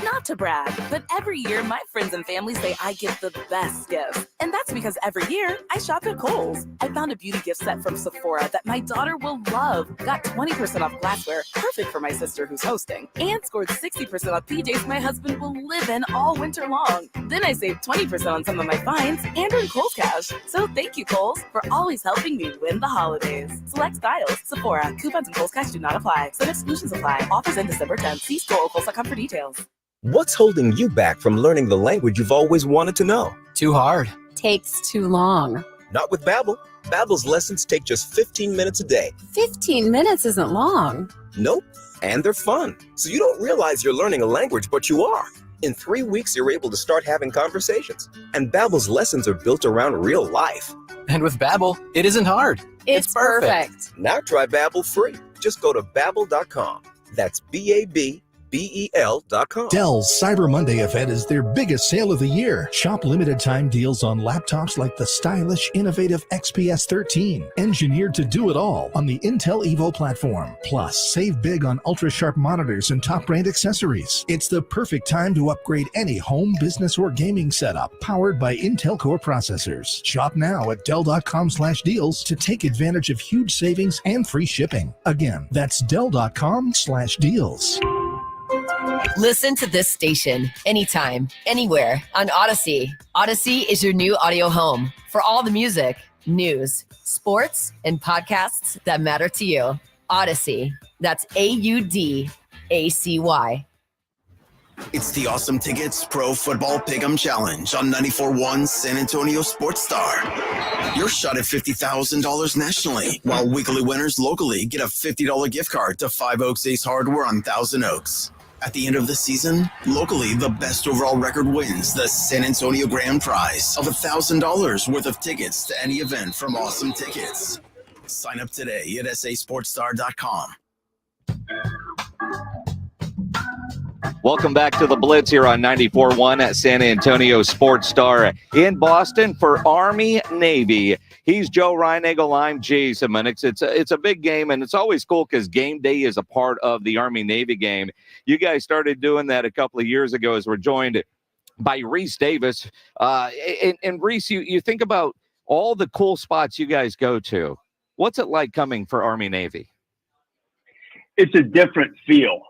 Not to brag, but every year my friends and family say I give the best gifts. And that's because every year I shop at Kohl's. I found a beauty gift set from Sephora that my daughter will love. Got 20% off glassware, perfect for my sister who's hosting. And scored 60% off PJs my husband will live in all winter long. Then I saved 20% on some of my finds and earned Kohl's cash. So thank you, Kohl's, for always helping me win the holidays. Select styles, Sephora, coupons and Kohl's cash do not apply. Some exclusions apply. Offers end December 10th. See store or Kohl's.com for details. What's holding you back from learning the language you've always wanted to know? Too hard. Takes too long. Not with Babbel. Babbel's lessons take just 15 minutes a day. 15 minutes isn't long. Nope. And they're fun. So you don't realize you're learning a language, but you are. In 3 weeks, you're able to start having conversations. And Babbel's lessons are built around real life. And with Babbel, it isn't hard. It's perfect. Now try Babbel free. Just go to Babbel.com. That's BEL.com. Dell's Cyber Monday event is their biggest sale of the year. Shop limited time deals on laptops like the stylish, innovative XPS 13, engineered to do it all on the Intel Evo platform. Plus, save big on ultra-sharp monitors and top brand accessories. It's the perfect time to upgrade any home, business, or gaming setup powered by Intel Core processors. Shop now at Dell.com/deals to take advantage of huge savings and free shipping. Again, that's Dell.com/deals. Listen to this station anytime, anywhere on Odyssey. Odyssey is your new audio home for all the music, news, sports, and podcasts that matter to you. Odyssey. That's AUDACY. It's the Awesome Tickets Pro Football Pick'em Challenge on 94.1 San Antonio Sports Star. Your shot at $50,000 nationally, while weekly winners locally get a $50 gift card to Five Oaks Ace Hardware on Thousand Oaks. At the end of the season, locally, the best overall record wins the San Antonio Grand Prize of $1,000 worth of tickets to any event from Awesome Tickets. Sign up today at sasportstar.com. Welcome back to the Blitz here on 94.1 at San Antonio Sports Star in Boston for Army Navy. He's Joe Reinagel. I'm Jason Minix. It's a big game, and it's always cool because game day is a part of the Army Navy game. You guys started doing that a couple of years ago as we're joined by Reese Davis. And Reese, you think about all the cool spots you guys go to. What's it like coming for Army Navy? It's a different feel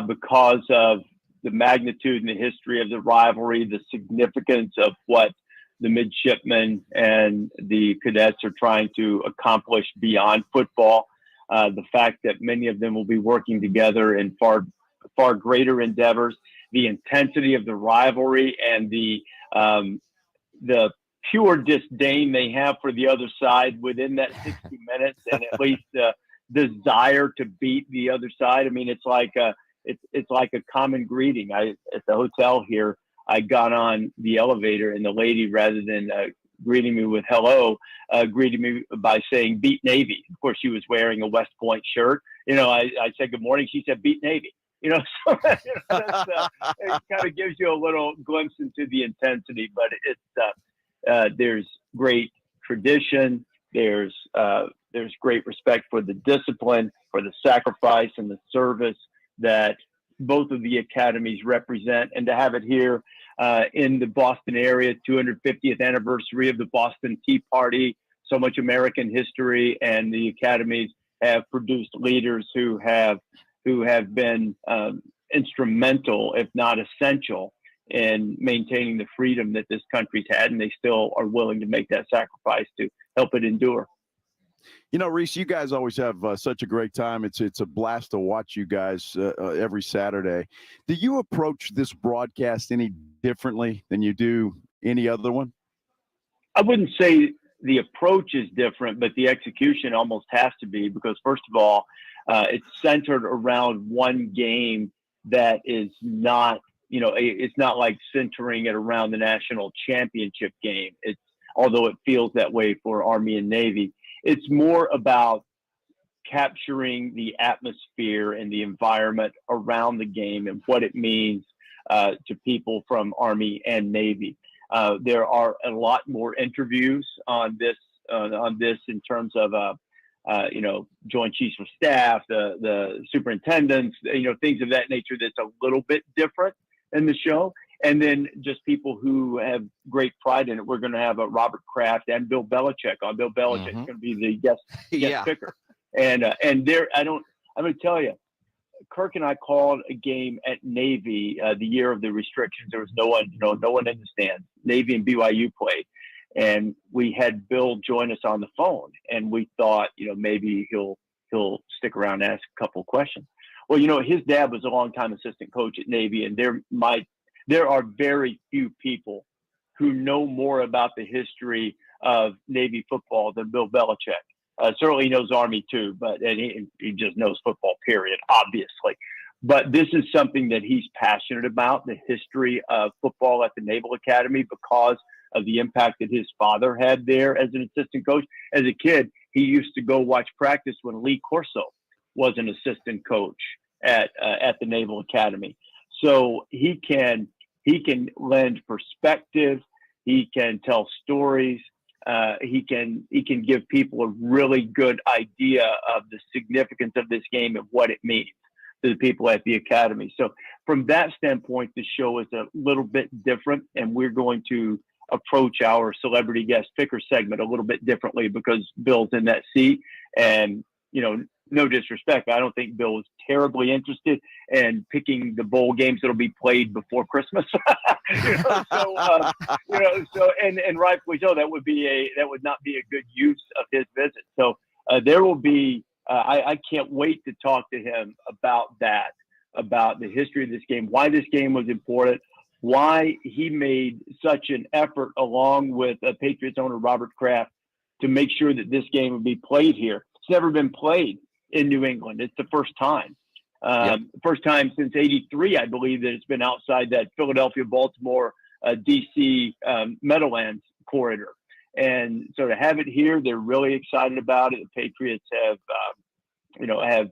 because of the magnitude and the history of the rivalry, the significance of what the midshipmen and the cadets are trying to accomplish beyond football. The fact that many of them will be working together in far greater endeavors, the intensity of the rivalry, and the pure disdain they have for the other side within that 60 minutes, and at least the desire to beat the other side. I mean, it's like a common greeting. At the hotel here, I got on the elevator, and the lady, rather than greeting me with hello, greeted me by saying "Beat Navy." Of course, she was wearing a West Point shirt. I said good morning. She said "Beat Navy." So it kind of gives you a little glimpse into the intensity. But there's great tradition. There's great respect for the discipline, for the sacrifice, and the service that both of the academies represent. And to have it here in the Boston area, 250th anniversary of the Boston Tea Party, so much American history, and the academies have produced leaders who have been instrumental, if not essential, in maintaining the freedom that this country's had, and they still are willing to make that sacrifice to help it endure. Reese, you guys always have such a great time. It's a blast to watch you guys every Saturday. Do you approach this broadcast any differently than you do any other one? I wouldn't say the approach is different, but the execution almost has to be, because first of all, it's centered around one game that is not, it's not like centering it around the national championship game. Although it feels that way for Army and Navy. It's more about capturing the atmosphere and the environment around the game and what it means to people from Army and Navy. There are a lot more interviews on this in terms of Joint Chiefs of Staff, the superintendents, things of that nature. That's a little bit different in the show. And then just people who have great pride in it. We're going to have Robert Kraft and Bill Belichick on. Bill Belichick's going to be the guest picker. And I'm going to tell you, Kirk and I called a game at Navy the year of the restrictions. There was no one in the stands. Navy and BYU played, and we had Bill join us on the phone. And we thought, maybe he'll stick around and ask a couple of questions. Well, his dad was a longtime assistant coach at Navy, and there are very few people who know more about the history of Navy football than Bill Belichick. Certainly knows Army too, but he just knows football, period, obviously. But this is something that he's passionate about, the history of football at the Naval Academy, because of the impact that his father had there as an assistant coach. As a kid, he used to go watch practice when Lee Corso was an assistant coach at the Naval Academy. So he can lend perspective. He can tell stories. He can give people a really good idea of the significance of this game and what it means to the people at the Academy. So from that standpoint, the show is a little bit different, and we're going to approach our celebrity guest picker segment a little bit differently because Bill's in that seat. And, no disrespect, I don't think Bill is terribly interested in picking the bowl games that'll be played before Christmas. And rightfully so. That would not be a good use of his visit. So there will be. I can't wait to talk to him about that, about the history of this game, why this game was important, why he made such an effort along with Patriots owner Robert Kraft to make sure that this game would be played here. It's never been played in New England. It's the first time. First time since '83, I believe, that it's been outside that Philadelphia, Baltimore, DC Meadowlands corridor. And so to have it here, they're really excited about it. The Patriots have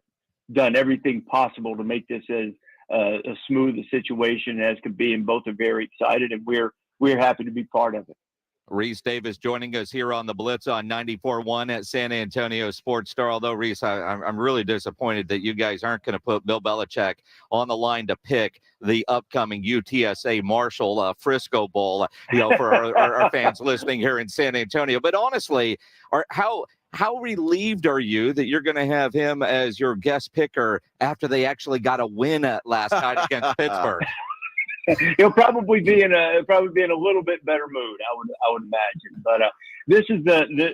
done everything possible to make this as a smooth a situation as could be, and both are very excited, and we're happy to be part of it. Reese Davis joining us here on the Blitz on 94.1 at San Antonio Sports Star. Although, Reese, I'm really disappointed that you guys aren't going to put Bill Belichick on the line to pick the upcoming UTSA Marshall Frisco Bowl, for our fans listening here in San Antonio. But honestly, how relieved are you that you're going to have him as your guest picker after they actually got a win last night against Pittsburgh? He'll probably be in a little bit better mood, I would imagine. But this is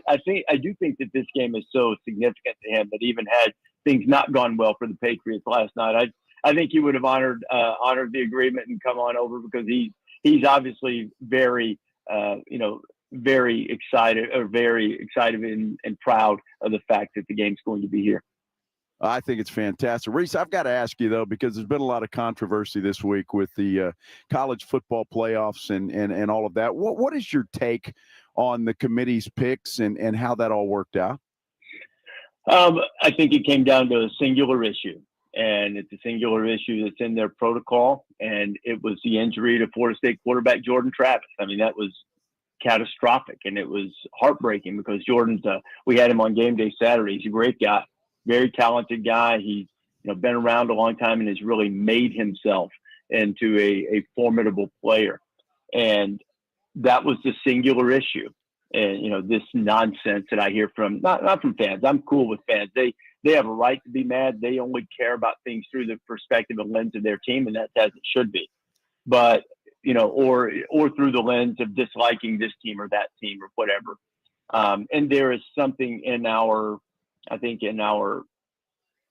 I do think that this game is so significant to him that even had things not gone well for the Patriots last night, I think he would have honored the agreement and come on over, because he's obviously very excited and proud of the fact that the game's going to be here. I think it's fantastic. Reese, I've got to ask you, though, because there's been a lot of controversy this week with the college football playoffs and all of that. What is your take on the committee's picks and how that all worked out? I think it came down to a singular issue, and it's a singular issue that's in their protocol, and it was the injury to Florida State quarterback Jordan Travis. I mean, that was catastrophic, and it was heartbreaking because Jordan's we had him on game day Saturday. He's a great guy. Very talented guy. He's been around a long time and has really made himself into a formidable player. And that was the singular issue. And this nonsense that I hear from not from fans. I'm cool with fans. They have a right to be mad. They only care about things through the perspective and lens of their team, and that's as it should be. But or through the lens of disliking this team or that team or whatever. And there is something in our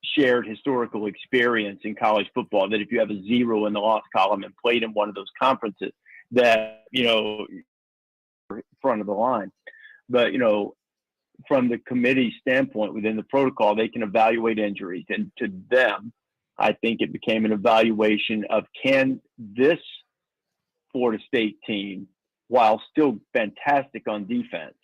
shared historical experience in college football that if you have a 0 in the loss column and played in one of those conferences, that front of the line. But from the committee standpoint within the protocol, they can evaluate injuries, and to them, I think it became an evaluation of, can this Florida State team, while still fantastic on defense,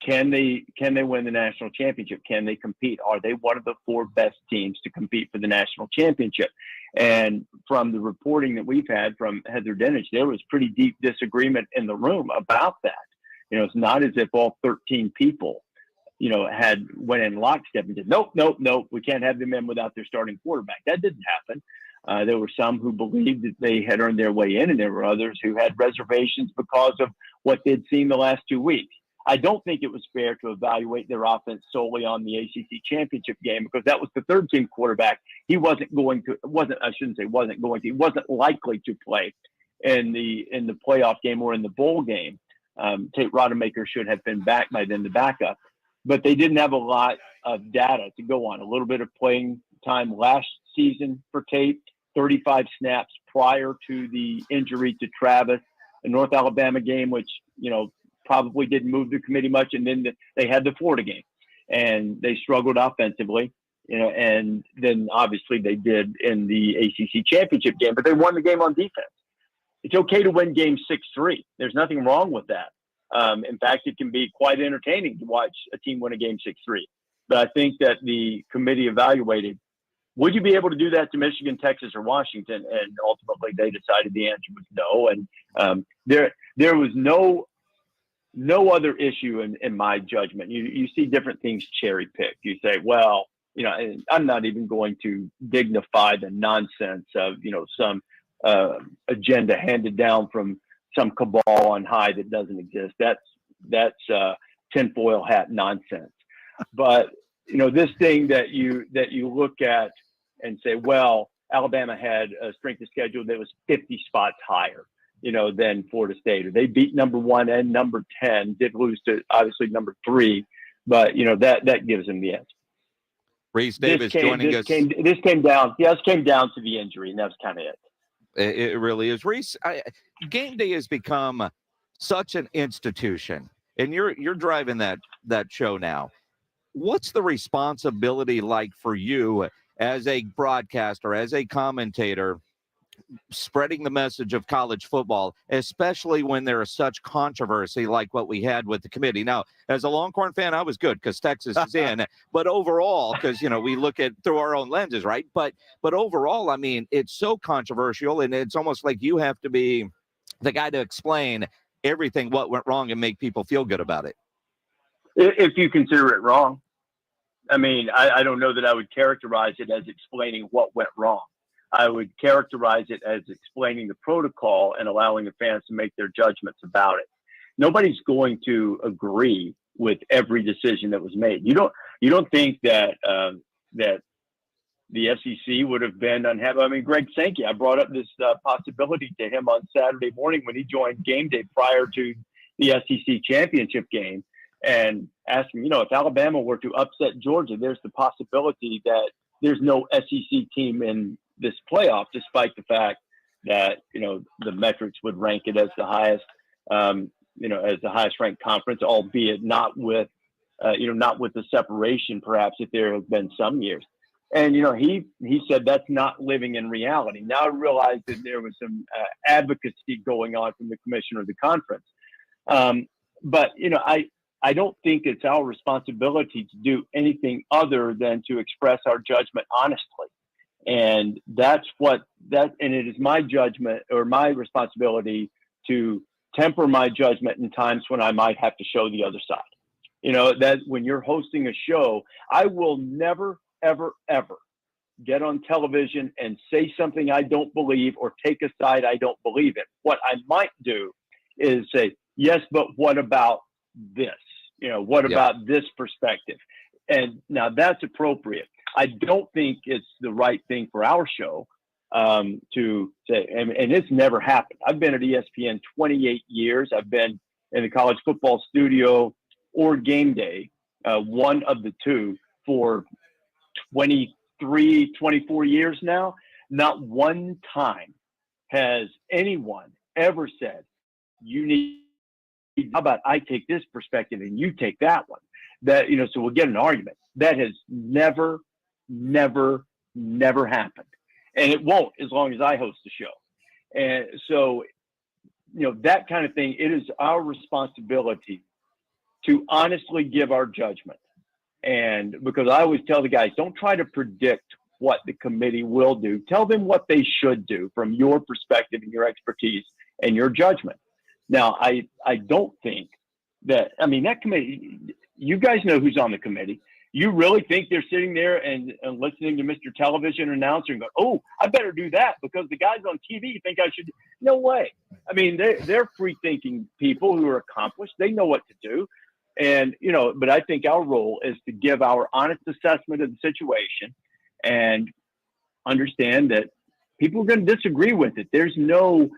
can they win the national championship? Can they compete? Are they one of the 4 best teams to compete for the national championship? And from the reporting that we've had from Heather Dinich, there was pretty deep disagreement in the room about that. It's not as if all 13 people, had went in lockstep and said, nope, we can't have them in without their starting quarterback. That didn't happen. There were some who believed that they had earned their way in, and there were others who had reservations because of what they'd seen the last 2 weeks. I don't think it was fair to evaluate their offense solely on the ACC championship game, because that was the third team quarterback. He wasn't likely to play in the playoff game or in the bowl game. Tate Rodemaker should have been back by then, the backup, but they didn't have a lot of data to go on. A little bit of playing time last season for Tate, 35 snaps prior to the injury to Travis, a North Alabama game, which, probably didn't move the committee much. And then they had the Florida game and they struggled offensively, and then obviously they did in the ACC championship game, but they won the game on defense. It's okay to win game 6-3. There's nothing wrong with that. In fact, it can be quite entertaining to watch a team win a game 6-3. But I think that the committee evaluated would you be able to do that to Michigan, Texas, or Washington? And ultimately, they decided the answer was no. And there was no other issue in my judgment. You see different things cherry picked. You say, well, and I'm not even going to dignify the nonsense of some agenda handed down from some cabal on high that doesn't exist. That's tinfoil hat nonsense. But this thing that you look at and say, well, Alabama had a strength of schedule that was 50 spots higher, than Florida State, or they beat number 1 and number 10, did lose to obviously number 3, but that gives them the edge. Reese Davis joining us. This came down to the injury, and that's kind of it. It really is. Reese, Gameday has become such an institution, and you're driving that show now. What's the responsibility like for you as a broadcaster, as a commentator, spreading the message of college football, especially when there is such controversy like what we had with the committee? Now, as a Longhorn fan, I was good because Texas is in, but overall, because we look at through our own lenses, right? But overall, I mean, it's so controversial, and it's almost like you have to be the guy to explain everything what went wrong and make people feel good about it. If you consider it wrong, I mean, I don't know that I would characterize it as explaining what went wrong. I would characterize it as explaining the protocol and allowing the fans to make their judgments about it. Nobody's going to agree with every decision that was made. You don't think that that the SEC would have been unhappy? I mean, Greg Sankey, I brought up this possibility to him on Saturday morning when he joined Gameday prior to the SEC championship game, and asked him, if Alabama were to upset Georgia, there's the possibility that there's no SEC team in this playoff, despite the fact that the metrics would rank it as the highest, as the highest ranked conference, albeit not with the separation, perhaps, if there have been some years. And he said that's not living in reality. Now I realize that there was some advocacy going on from the commissioner of the conference, but I don't think it's our responsibility to do anything other than to express our judgment honestly. And and it is my judgment or my responsibility to temper my judgment in times when I might have to show the other side. That when you're hosting a show, I will never, ever, ever get on television and say something I don't believe or take a side I don't believe in. What I might do is say, yes, but what about this? What about this perspective? And now that's appropriate. I don't think it's the right thing for our show to say, and it's never happened. I've been at ESPN 28 years. I've been in the college football studio or Gameday, one of the two, for 23, 24 years now. Not one time has anyone ever said, how about I take this perspective and you take that one? That, so we'll get an argument. That has never happened. And it won't as long as I host the show. And so, that kind of thing, it is our responsibility to honestly give our judgment. And because I always tell the guys, don't try to predict what the committee will do. Tell them what they should do from your perspective and your expertise and your judgment. Now, I don't think that committee, you guys know who's on the committee. You really think they're sitting there and listening to Mr. Television announcer and go, oh, I better do that because the guys on TV think I should? No way. I mean, they're free-thinking people who are accomplished. They know what to do. And, but I think our role is to give our honest assessment of the situation and understand that people are going to disagree with it. There's no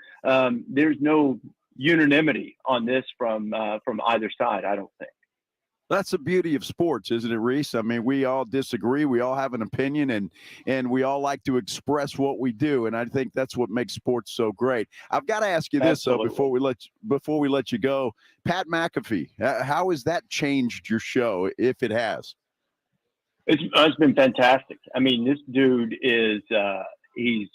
unanimity on this from either side, I don't think. That's the beauty of sports, isn't it, Reese? I mean, we all disagree. We all have an opinion, and we all like to express what we do. And I think that's what makes sports so great. I've got to ask you this, though, before we let you go. Pat McAfee, how has that changed your show, if it has? It's been fantastic. I mean, this dude is he's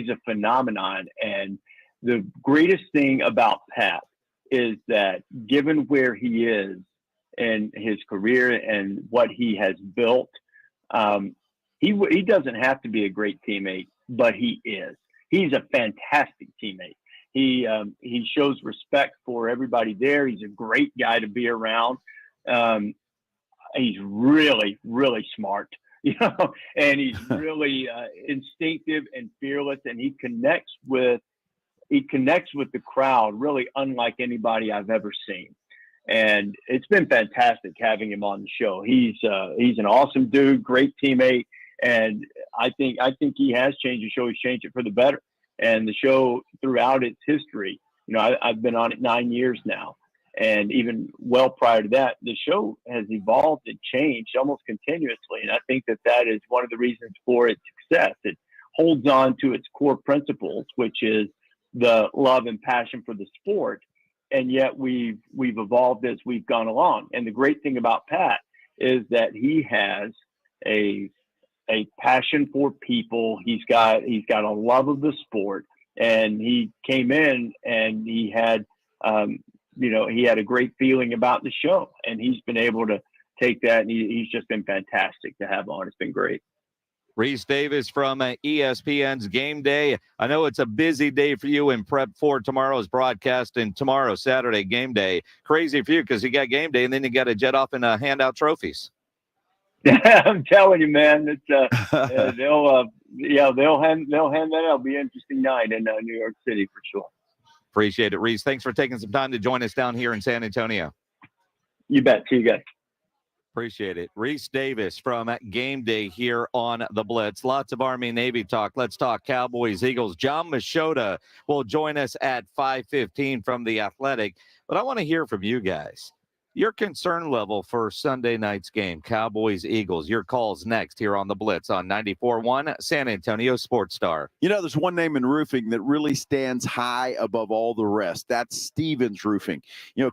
a phenomenon. And the greatest thing about Pat is that given where he is, and his career and what he has built, He doesn't have to be a great teammate, but he is. He's a fantastic teammate. He shows respect for everybody there. He's a great guy to be around. He's really, really smart, and he's really instinctive and fearless, and he connects with the crowd really unlike anybody I've ever seen. And it's been fantastic having him on the show. He's an awesome dude, great teammate, and I think he has changed the show. He's changed it for the better. And the show throughout its history, I've been on it 9 years now. And even well prior to that, the show has evolved and changed almost continuously. And I think that is one of the reasons for its success. It holds on to its core principles, which is the love and passion for the sport. And yet we've evolved as we've gone along. And the great thing about Pat is that he has a passion for people. He's got a love of the sport, and he came in and he had, he had a great feeling about the show, and he's been able to take that, and he's just been fantastic to have on. It's been great. Reese Davis from ESPN's Game Day. I know it's a busy day for you in prep for tomorrow's broadcast and tomorrow, Saturday, Game Day. Crazy for you because you got Game Day and then you got to jet off and hand out trophies. I'm telling you, man, it's they'll hand that out. It'll be an interesting night in New York City for sure. Appreciate it, Reese. Thanks for taking some time to join us down here in San Antonio. You bet. See you guys. Appreciate it. Reese Davis from Game Day here on the Blitz. Lots of Army-Navy talk. Let's talk Cowboys, Eagles. John Machota will join us at 5:15 from The Athletic. But I want to hear from you guys. Your concern level for Sunday night's game, Cowboys, Eagles. Your calls next here on the Blitz on 94.1 San Antonio Sports Star. There's one name in roofing that really stands high above all the rest. That's Stevens Roofing.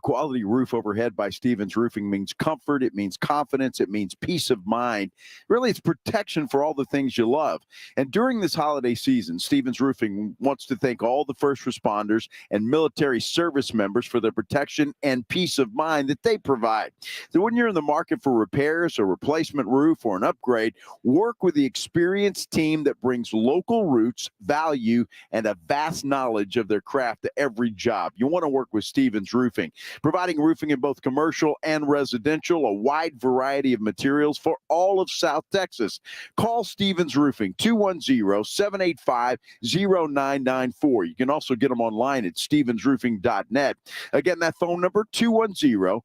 Quality roof overhead by Stevens Roofing means comfort. It means confidence. It means peace of mind. Really, it's protection for all the things you love. And during this holiday season, Stevens Roofing wants to thank all the first responders and military service members for their protection and peace of mind that they provide. So when you're in the market for repairs or replacement roof or an upgrade, work with the experienced team that brings local roots, value, and a vast knowledge of their craft to every job. You want to work with Stevens Roofing, providing roofing in both commercial and residential, a wide variety of materials for all of South Texas. Call Stevens Roofing, 210-785-0994. You can also get them online at stevensroofing.net. Again, that phone number, 210-785-0994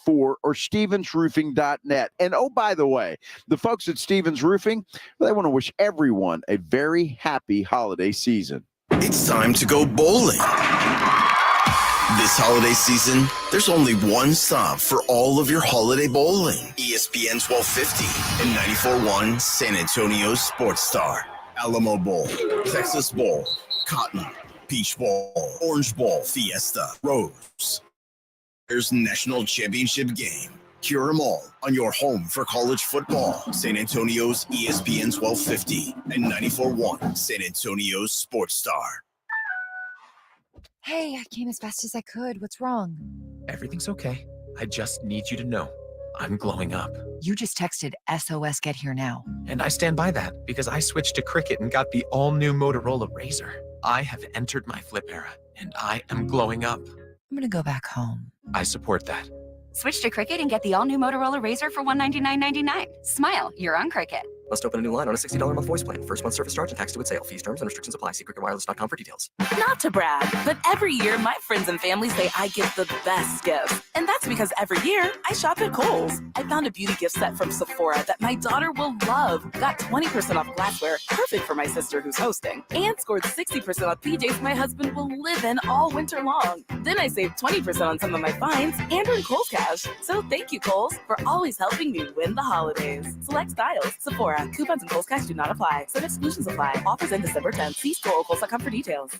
or stevensroofing.net. And oh, by the way, the folks at Stevens Roofing, they want to wish everyone a very happy holiday season. It's time to go bowling. This holiday season, there's only one stop for all of your holiday bowling. ESPN 1250 and 94.1 San Antonio Sports Star. Alamo Bowl, Texas Bowl, Cotton, Peach Bowl, Orange Bowl, Fiesta, Rose. There's National Championship Game. Hear them all on your home for college football. San Antonio's ESPN 1250 and 94.1 San Antonio Sports Star. Hey, I came as fast as I could. What's wrong? Everything's okay. I just need you to know I'm glowing up. You just texted SOS Get Here Now. And I stand by that because I switched to Cricket and got the all-new Motorola Razr. I have entered my flip era, and I am glowing up. I'm gonna go back home. I support that. Switch to Cricket and get the all-new Motorola Razr for $199.99. Smile, you're on Cricket. Must open a new line on a $60 a month voice plan. First month service charge and tax to its sale. Fees, terms, and restrictions apply. See cricketwireless.com for details. Not to brag, but every year my friends and family say I give the best gifts. And that's because every year I shop at Kohl's. I found a beauty gift set from Sephora that my daughter will love. Got 20% off glassware, perfect for my sister who's hosting. And scored 60% off PJs my husband will live in all winter long. Then I saved 20% on some of my finds and earned Kohl's cash. So thank you, Kohl's, for always helping me win the holidays. Select styles, Sephora. Coupons and Kohl's cash do not apply. Some exclusions apply. Offers end December 10th. See store or Kohl's.com for details.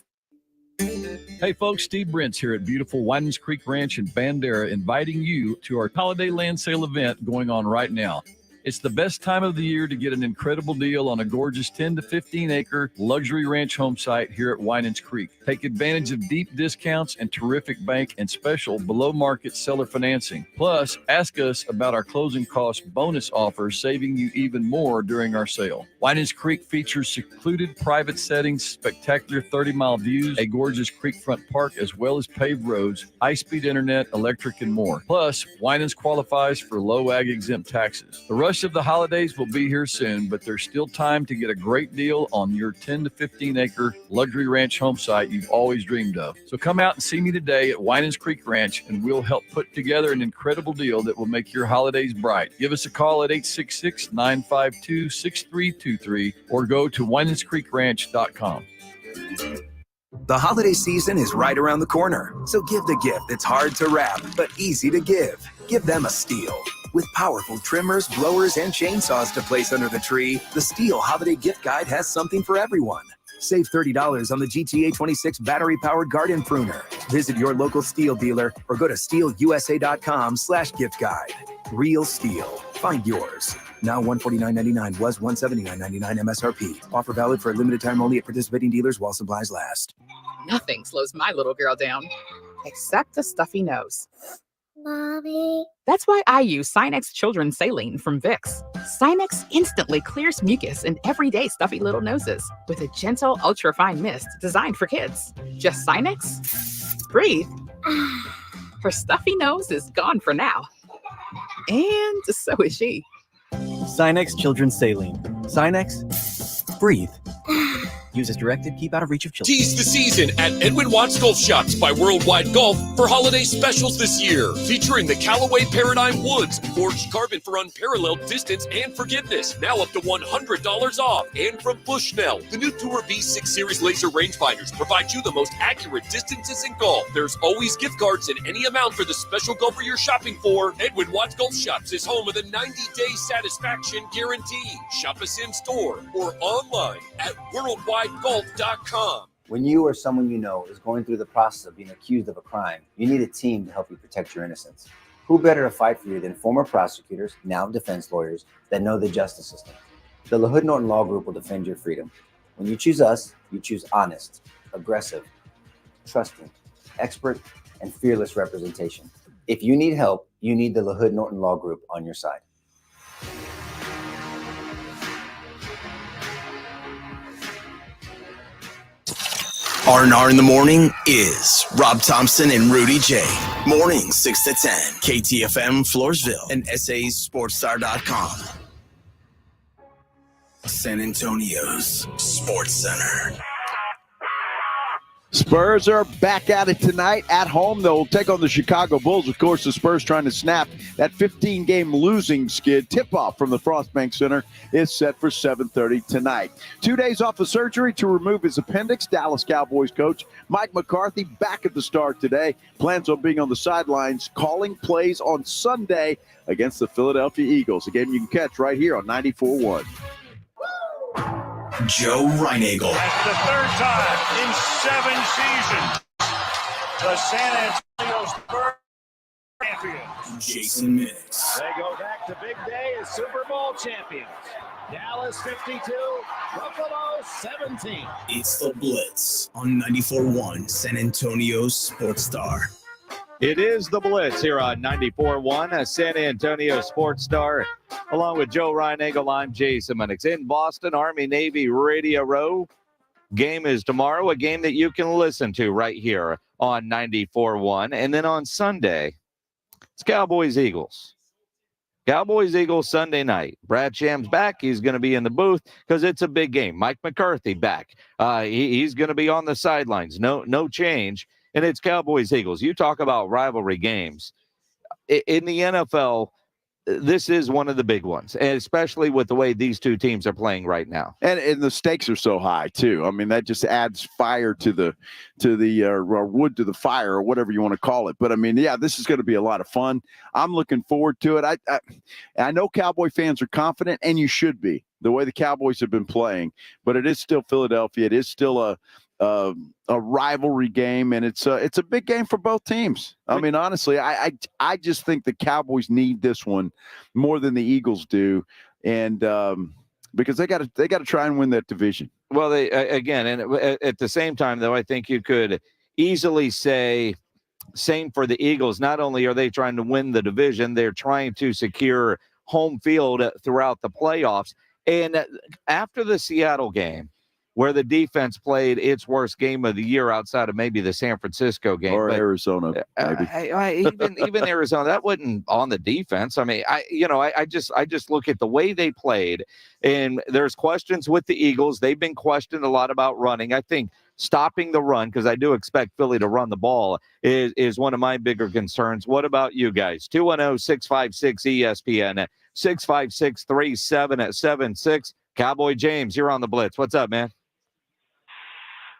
Hey folks, Steve Brent's here at beautiful Winans Creek Ranch in Bandera, inviting you to our holiday land sale event going on right now. It's the best time of the year to get an incredible deal on a gorgeous 10 to 15 acre luxury ranch home site here at Winans Creek. Take advantage of deep discounts and terrific bank and special below market seller financing. Plus, ask us about our closing cost bonus offers, saving you even more during our sale. Winans Creek features secluded private settings, spectacular 30-mile views, a gorgeous creekfront park, as well as paved roads, high-speed internet, electric, and more. Plus, Winans qualifies for low ag exempt taxes. The rush of the holidays will be here soon, but there's still time to get a great deal on your 10 to 15 acre luxury ranch home site you've always dreamed of. So come out and see me today at Winans Creek Ranch, and we'll help put together an incredible deal that will make your holidays bright. Give us a call at 866-952-6323 or go to WinansCreekRanch.com. The holiday season is right around the corner, so give the gift that's hard to wrap but easy to give. Give them a Steel. With powerful trimmers, blowers, and chainsaws to place under the tree, the Steel Holiday Gift Guide has something for everyone. Save $30 on the GTA 26 battery-powered garden pruner. Visit your local Steel dealer or go to steelusa.com/gift guide. Real Steel. Find yours. Now $149.99 was $179.99 MSRP. Offer valid for a limited time only at participating dealers while supplies last. Nothing slows my little girl down, except a stuffy nose. Mommy. That's why I use Sinex Children's Saline from Vicks. Sinex instantly clears mucus in everyday stuffy little noses with a gentle, ultra-fine mist designed for kids. Just Sinex? Breathe. Her stuffy nose is gone for now. And so is she. Sinex Children's Saline. Sinex, breathe. Use as directed. Keep out of reach of children. Tease the season at Edwin Watts Golf Shops by Worldwide Golf for holiday specials this year. Featuring the Callaway Paradigm Woods, forged carbon for unparalleled distance and forgiveness. Now up to $100 off. And from Bushnell, the new Tour V6 Series laser rangefinders provide you the most accurate distances in golf. There's always gift cards in any amount for the special golfer you're shopping for. Edwin Watts Golf Shops is home of the 90-day satisfaction guarantee. Shop us in store or online at worldwidegolf.com. When you or someone you know is going through the process of being accused of a crime, you need a team to help you protect your innocence. Who better to fight for you than former prosecutors, now defense lawyers, that know the justice system? The LaHood Norton Law Group will defend your freedom. When you choose us, you choose honest, aggressive, trusting, expert, and fearless representation. If you need help, you need the LaHood Norton Law Group on your side. R&R in the morning is Rob Thompson and Rudy J. Morning 6 to 10. KTFM Floresville and SASportsStar.com. San Antonio's Sports Center. Spurs are back at it tonight at home. They'll take on the Chicago Bulls. Of course, the Spurs trying to snap that 15-game losing skid. Tip-off from the Frostbank Center is set for 7:30 tonight. 2 days off of surgery to remove his appendix. Dallas Cowboys coach Mike McCarthy back at the start today. Plans on being on the sidelines, calling plays on Sunday against the Philadelphia Eagles. A game you can catch right here on 94.1. Joe Reinagle. That's the third time in 7 seasons. The San Antonio Spurs champions. Jason Minix. They go back to big day as Super Bowl champions. Dallas 52, Buffalo 17. It's the Blitz on 94.1 San Antonio Sports Star. It is the Blitz here on 94.1, a San Antonio Sports Star. Along with Joe Reinagle, I'm Jason Minix. In Boston, Army-Navy Radio Row. Game is tomorrow, a game that you can listen to right here on 94.1. And then on Sunday, it's Cowboys-Eagles. Cowboys-Eagles Sunday night. Brad Sham's back. He's going to be in the booth because it's a big game. Mike McCarthy back. He's going to be on the sidelines. No change. And it's Cowboys-Eagles. You talk about rivalry games. In the NFL, this is one of the big ones, and especially with the way these two teams are playing right now. And the stakes are so high, too. I mean, that just adds fire to the wood to the fire, or whatever you want to call it. But, I mean, yeah, this is going to be a lot of fun. I'm looking forward to it. I know Cowboy fans are confident, and you should be, the way the Cowboys have been playing. But it is still Philadelphia. It is still a rivalry game, and it's a big game for both teams. I mean, honestly, I just think the Cowboys need this one more than the Eagles do, and because they got to try and win that division. Well, they again, and at the same time, though, I think you could easily say same for the Eagles. Not only are they trying to win the division, they're trying to secure home field throughout the playoffs. And after the Seattle game, where the defense played its worst game of the year outside of maybe the San Francisco game. Or Arizona, maybe. Even Arizona, that wasn't on the defense. I mean, I just look at the way they played, and there's questions with the Eagles. They've been questioned a lot about running. I think stopping the run, because I do expect Philly to run the ball, is one of my bigger concerns. What about you guys? 210-656-ESPN, 656-3776. Cowboy James, you're on the Blitz. What's up, man?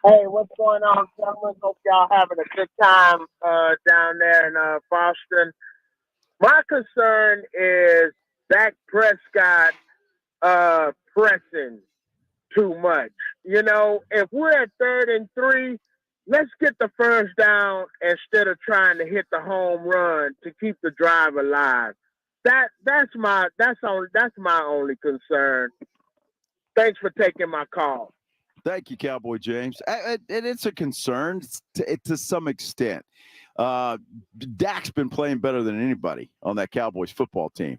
Hey, what's going on, gentlemen? Hope y'all having a good time down there in Boston. My concern is Dak Prescott pressing too much. You know, if we're at 3rd and 3, let's get the first down instead of trying to hit the home run to keep the drive alive. That's my only concern. Thanks for taking my call. Thank you, Cowboy James. And it's a concern to some extent. Dak's been playing better than anybody on that Cowboys football team.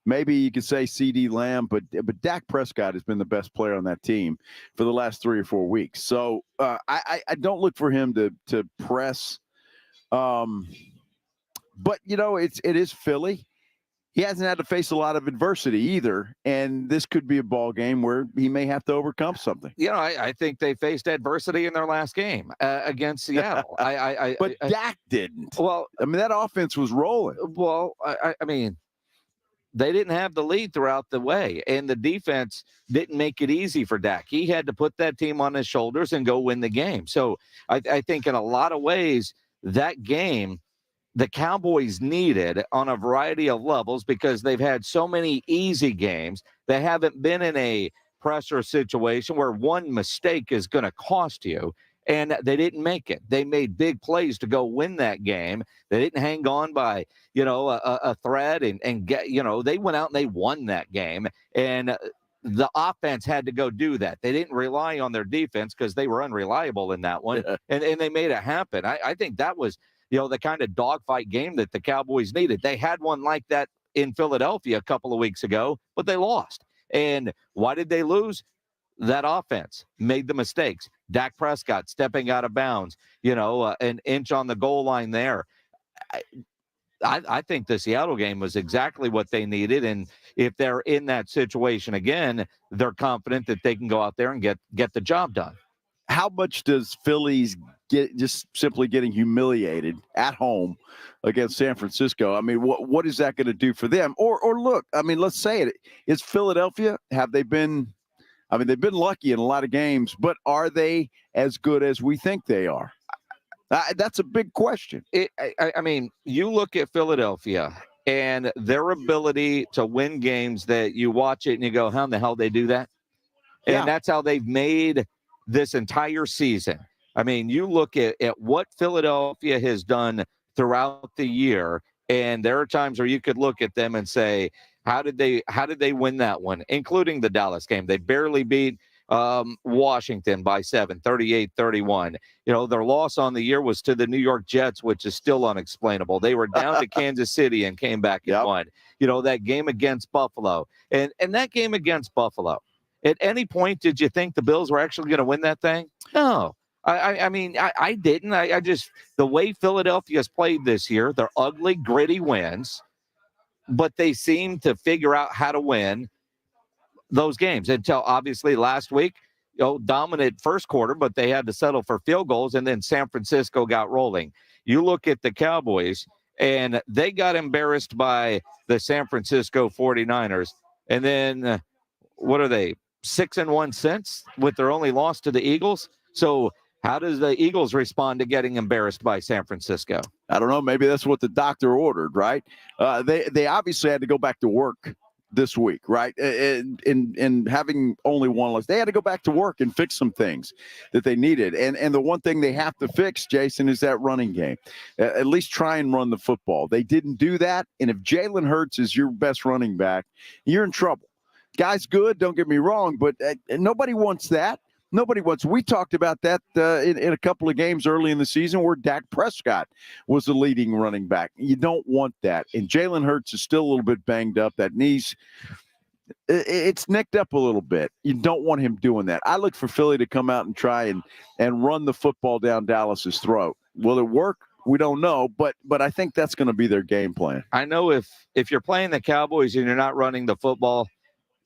Maybe you could say CD Lamb, but Dak Prescott has been the best player on that team for the last 3 or 4 weeks. So I don't look for him to press. But, you know, it is Philly. He hasn't had to face a lot of adversity either, and this could be a ball game where he may have to overcome something. You know, I think they faced adversity in their last game against Seattle. But Dak didn't. Well, I mean, that offense was rolling. Well, I mean, they didn't have the lead throughout the way, and the defense didn't make it easy for Dak. He had to put that team on his shoulders and go win the game. So I think in a lot of ways, that game, the Cowboys needed on a variety of levels because they've had so many easy games. They haven't been in a pressure situation where one mistake is going to cost you, and they didn't make it. They made big plays to go win that game. They didn't hang on by, you know, a thread and get, you know, they went out and they won that game, and the offense had to go do that. They didn't rely on their defense because they were unreliable in that one, and they made it happen. I think that was, you know, the kind of dogfight game that the Cowboys needed. They had one like that in Philadelphia a couple of weeks ago, but they lost. And why did they lose? That offense made the mistakes. Dak Prescott stepping out of bounds, you know, an inch on the goal line there. I think the Seattle game was exactly what they needed. And if they're in that situation again, they're confident that they can go out there and get the job done. How much does Phillies get just simply getting humiliated at home against San Francisco? I mean, what is that going to do for them? Or look, I mean, let's say it. Is Philadelphia, have they been, I mean, they've been lucky in a lot of games, but are they as good as we think they are? That's a big question. I mean, you look at Philadelphia and their ability to win games that you watch it and you go, how in the hell they do that? And that's how they've made this entire season. I mean, you look at what Philadelphia has done throughout the year, and there are times where you could look at them and say, how did they win that one, including the Dallas game? They barely beat Washington by 7, 38-31. You know, their loss on the year was to the New York Jets, which is still unexplainable. They were down to Kansas City and came back and won. You know, that game against Buffalo. And that game against Buffalo, at any point, did you think the Bills were actually going to win that thing? No. I mean, I didn't. I just, the way Philadelphia's played this year, they're ugly, gritty wins, but they seem to figure out how to win those games until obviously last week, you know, dominant first quarter, but they had to settle for field goals, and then San Francisco got rolling. You look at the Cowboys, and they got embarrassed by the San Francisco 49ers, and then what are they, 6-1 since with their only loss to the Eagles? So how does the Eagles respond to getting embarrassed by San Francisco? I don't know. Maybe that's what the doctor ordered, right? They obviously had to go back to work this week, right? And having only one loss, they had to go back to work and fix some things that they needed. And the one thing they have to fix, Jason, is that running game. At least try and run the football. They didn't do that. And if Jalen Hurts is your best running back, you're in trouble. Guy's good, don't get me wrong, but nobody wants that. Nobody wants. We talked about that in a couple of games early in the season where Dak Prescott was the leading running back. You don't want that. And Jalen Hurts is still a little bit banged up. That knee's it's nicked up a little bit. You don't want him doing that. I look for Philly to come out and try and run the football down Dallas's throat. Will it work? We don't know, but I think that's going to be their game plan. I know if you're playing the Cowboys and you're not running the football,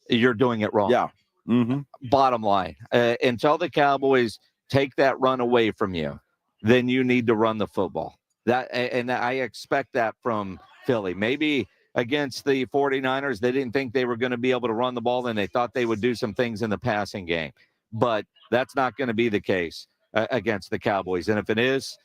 you're doing it wrong. Yeah. Mm-hmm. Bottom line, until the Cowboys take that run away from you, then you need to run the football. And I expect that from Philly. Maybe against the 49ers, they didn't think they were going to be able to run the ball, and they thought they would do some things in the passing game. But that's not going to be the case against the Cowboys. And if it is,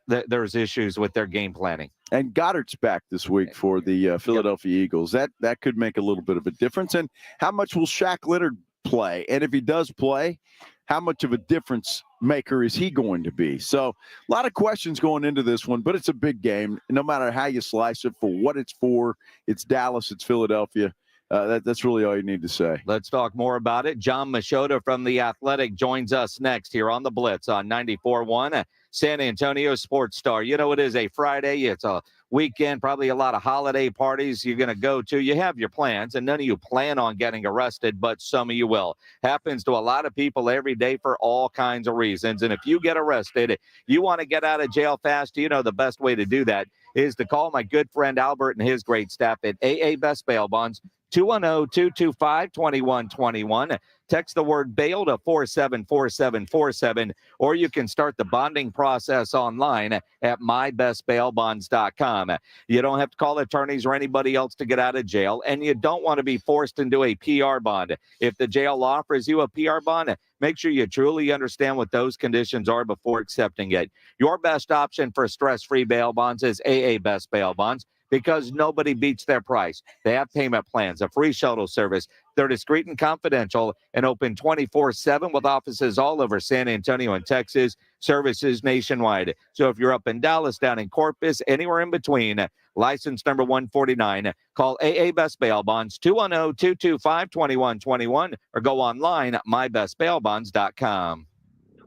there's issues with their game planning. And Goddard's back this week for the Philadelphia Eagles. That could make a little bit of a difference. And how much will Shaq Leonard play? And if he does play, how much of a difference maker is he going to be? So a lot of questions going into this one, but it's a big game. No matter how you slice it, for what it's for, it's Dallas, it's Philadelphia. That's really all you need to say. Let's talk more about it. John Machota from The Athletic joins us next here on the Blitz on 94.1 San Antonio Sports Star. You know, it is a Friday. It's a weekend, probably a lot of holiday parties you're going to go to. You have your plans, and none of you plan on getting arrested, but some of you will. Happens to a lot of people every day for all kinds of reasons. And if you get arrested, you want to get out of jail fast, you know the best way to do that is to call my good friend Albert and his great staff at AA Best Bail Bonds. 210-225-2121. Text the word bail to 474747, or you can start the bonding process online at mybestbailbonds.com. You don't have to call attorneys or anybody else to get out of jail, and you don't want to be forced into a PR bond. If the jail offers you a PR bond, make sure you truly understand what those conditions are before accepting it. Your best option for stress-free bail bonds is AA Best Bail Bonds, because nobody beats their price. They have payment plans, a free shuttle service. They're discreet and confidential and open 24/7 with offices all over San Antonio and Texas, services nationwide. So if you're up in Dallas, down in Corpus, anywhere in between, license number 149, call AA Best Bail Bonds, 210-225-2121, or go online at mybestbailbonds.com.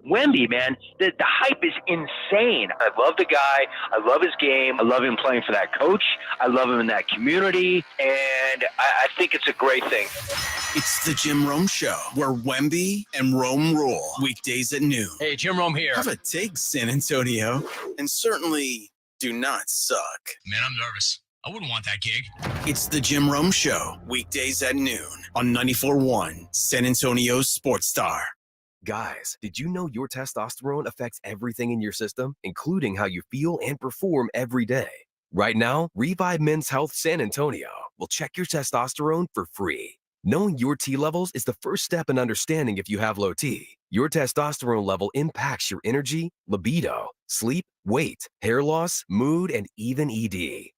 Wemby, man, the hype is insane. I love the guy. I love his game. I love him playing for that coach. I love him in that community. And I think it's a great thing. It's the Jim Rome Show, where Wemby and Rome rule. Weekdays at noon. Hey, Jim Rome here. Have a take, San Antonio. And certainly do not suck. Man, I'm nervous. I wouldn't want that gig. It's the Jim Rome Show, weekdays at noon on 94.1 San Antonio Sports Star. Guys, did you know your testosterone affects everything in your system, including how you feel and perform every day? Right now, Revive Men's Health San Antonio will check your testosterone for free. Knowing your T levels is the first step in understanding if you have low T. Your testosterone level impacts your energy, libido, sleep, weight, hair loss, mood, and even ED.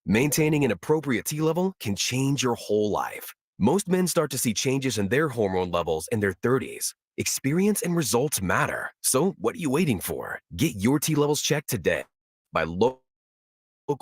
Maintaining an appropriate T level can change your whole life. Most men start to see changes in their hormone levels in their 30s. Experience and results matter. So what are you waiting for? Get your T levels checked today by local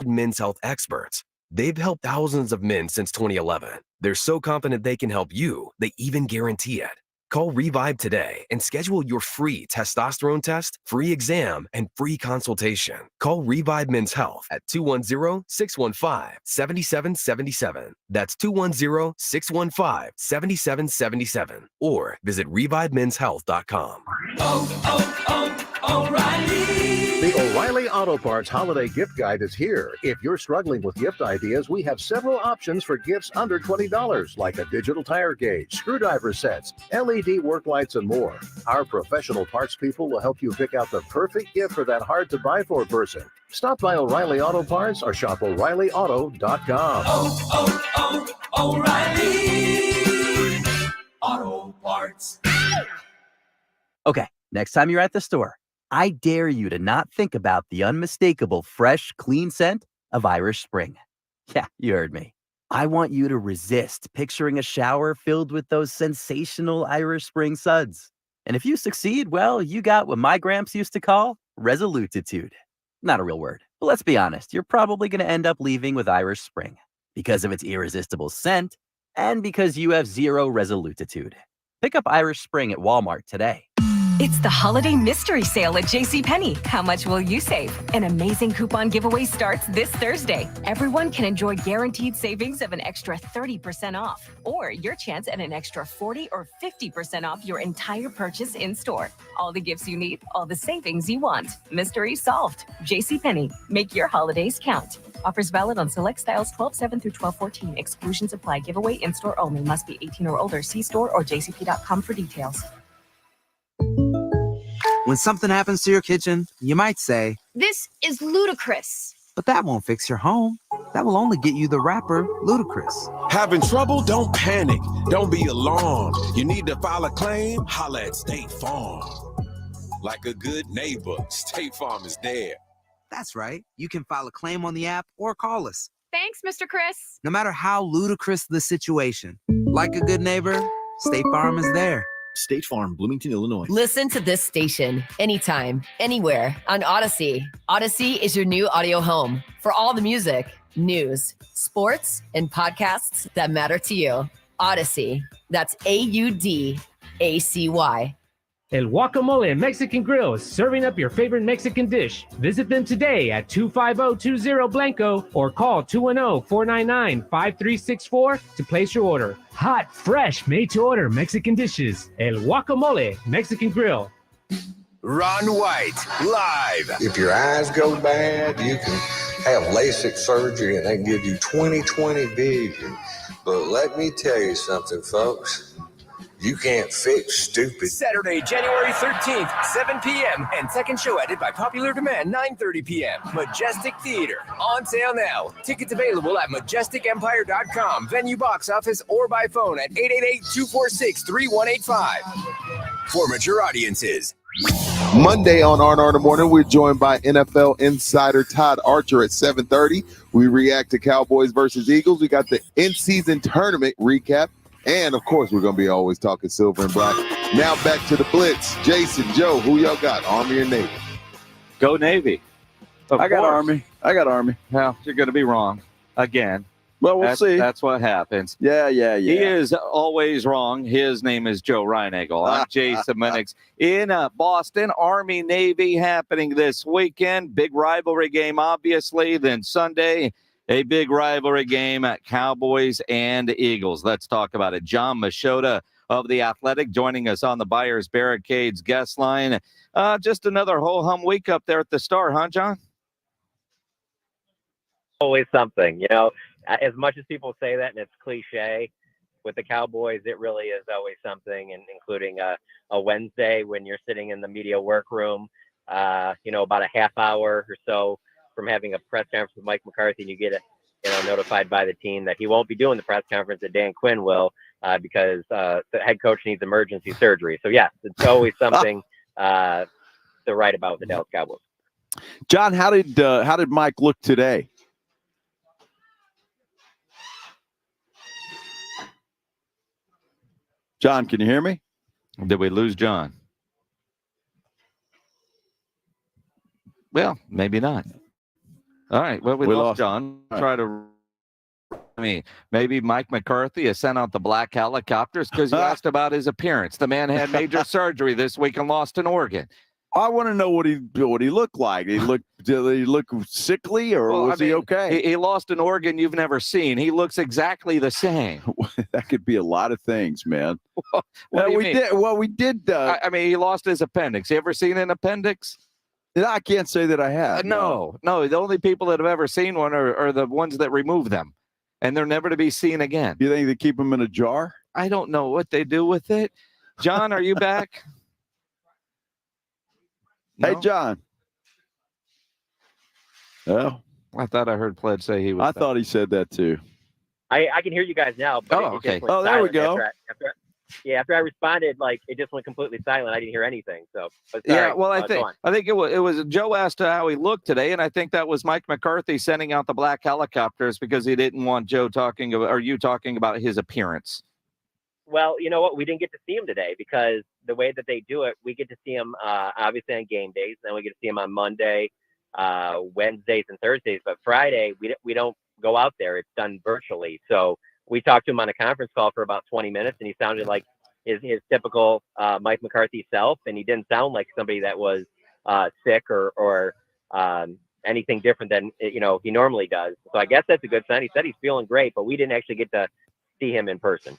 men's health experts. They've helped thousands of men since 2011. They're so confident they can help you, they even guarantee it. Call Revive today and schedule your free testosterone test, free exam, and free consultation. Call Revive Men's Health at 210-615-7777. That's 210-615-7777. Or visit ReviveMen'sHealth.com. O'Reilly. The O'Reilly Auto Parts Holiday Gift Guide is here. If you're struggling with gift ideas, we have several options for gifts under $20, like a digital tire gauge, screwdriver sets, LED work lights, and more. Our professional parts people will help you pick out the perfect gift for that hard-to-buy-for person. Stop by O'Reilly Auto Parts or shop O'ReillyAuto.com. O'Reilly Auto Parts. Okay, next time you're at the store, I dare you to not think about the unmistakable fresh, clean scent of Irish Spring. Yeah, you heard me. I want you to resist picturing a shower filled with those sensational Irish Spring suds. And if you succeed, well, you got what my gramps used to call resolutitude. Not a real word, but let's be honest, you're probably going to end up leaving with Irish Spring because of its irresistible scent and because you have zero resolutitude. Pick up Irish Spring at Walmart today. It's the holiday mystery sale at JCPenney. How much will you save? An amazing coupon giveaway starts this Thursday. Everyone can enjoy guaranteed savings of an extra 30% off, or your chance at an extra 40 or 50% off your entire purchase in store. All the gifts you need, all the savings you want. Mystery solved. JCPenney. Make your holidays count. Offers valid on select styles 12/7 through 12/14. Exclusions apply. Giveaway in-store only. Must be 18 or older. See store or jcp.com for details. When something happens to your kitchen, you might say, "This is ludicrous." but that won't fix your home. That will only get you the rapper, Ludacris. Having trouble? Don't panic. Don't be alarmed. You need to file a claim? Holla at State Farm. Like a good neighbor, State Farm is there. That's right. You can file a claim on the app or call us. Thanks, Mr. Chris. No matter how ludicrous the situation, like a good neighbor, State Farm is there. State Farm, Bloomington, Illinois. Listen to this station anytime, anywhere on Odyssey. Odyssey is your new audio home for all the music, news, sports, and podcasts that matter to you. Odyssey. That's AUDACY. El Guacamole Mexican Grill is serving up your favorite Mexican dish. Visit them today at 25020 Blanco or call 210-499-5364 to place your order. Hot, fresh, made-to-order Mexican dishes. El Guacamole Mexican Grill. Ron White, live. If your eyes go bad, you can have LASIK surgery and they give you 20/20 vision. But let me tell you something, folks. You can't fix stupid. Saturday, January 13th, 7 p.m. and second show added by popular demand, 9:30 p.m. Majestic Theater. On sale now. Tickets available at majesticempire.com, venue box office, or by phone at 888-246-3185. For mature audiences. Monday on R&R in the Morning, we're joined by NFL insider Todd Archer at 7:30. We react to Cowboys versus Eagles. We got the in-season tournament recap. And, of course, we're going to be always talking silver and black. Now back to the Blitz. Jason, Joe, who y'all got, Army or Navy? Go Navy. I got Army. Well, you're going to be wrong again. Well, we'll see. That's what happens. Yeah. He is always wrong. His name is Joe Reinagel. I'm Jason Minix. In Boston, Army Navy happening this weekend. Big rivalry game, obviously. Then Sunday, a big rivalry game at Cowboys and Eagles. Let's talk about it. John Machota of The Athletic joining us on the Buyers Barricades guest line. Just another ho-hum week up there at the Star, huh, John? Always something, you know, as much as people say that and it's cliche, with the Cowboys, it really is always something, and including a Wednesday when you're sitting in the media workroom, about a half hour or so from having a press conference with Mike McCarthy, and you get notified by the team that he won't be doing the press conference, that Dan Quinn will, because the head coach needs emergency surgery. So yes, it's always something to write about the Dallas Cowboys. John, how did Mike look today? John, can you hear me? Did we lose John? Well, maybe not. All right. Well, we lost John. Maybe Mike McCarthy has sent out the black helicopters because you asked about his appearance. The man had major surgery this week and lost in Oregon. I want to know what he looked like. Did he look sickly, or was he okay? He lost an organ you've never seen. He looks exactly the same. That could be a lot of things, man. We did. He lost his appendix. You ever seen an appendix? I can't say that I have. No. The only people that have ever seen one are the ones that remove them, and they're never to be seen again. You think they keep them in a jar? I don't know what they do with it. John, are you back? No? Hey, John. Oh, I thought I heard Pledge say he was. I thought he said that too. I can hear you guys now. But okay. Oh, there we go. after I responded, like it just went completely silent. I didn't hear anything. So, but sorry. Yeah, well, I think it was Joe asked how he looked today, and I think that was Mike McCarthy sending out the black helicopters because he didn't want Joe talking about, or you talking about his appearance. Well, you know what? We didn't get to see him today because the way that they do it, we get to see him obviously on game days. Then we get to see him on Monday, Wednesdays, and Thursdays. But Friday, we don't go out there. It's done virtually. So we talked to him on a conference call for about 20 minutes, and he sounded like his typical Mike McCarthy self, and he didn't sound like somebody that was sick or anything different than he normally does. So I guess that's a good sign. He said he's feeling great, but we didn't actually get to see him in person.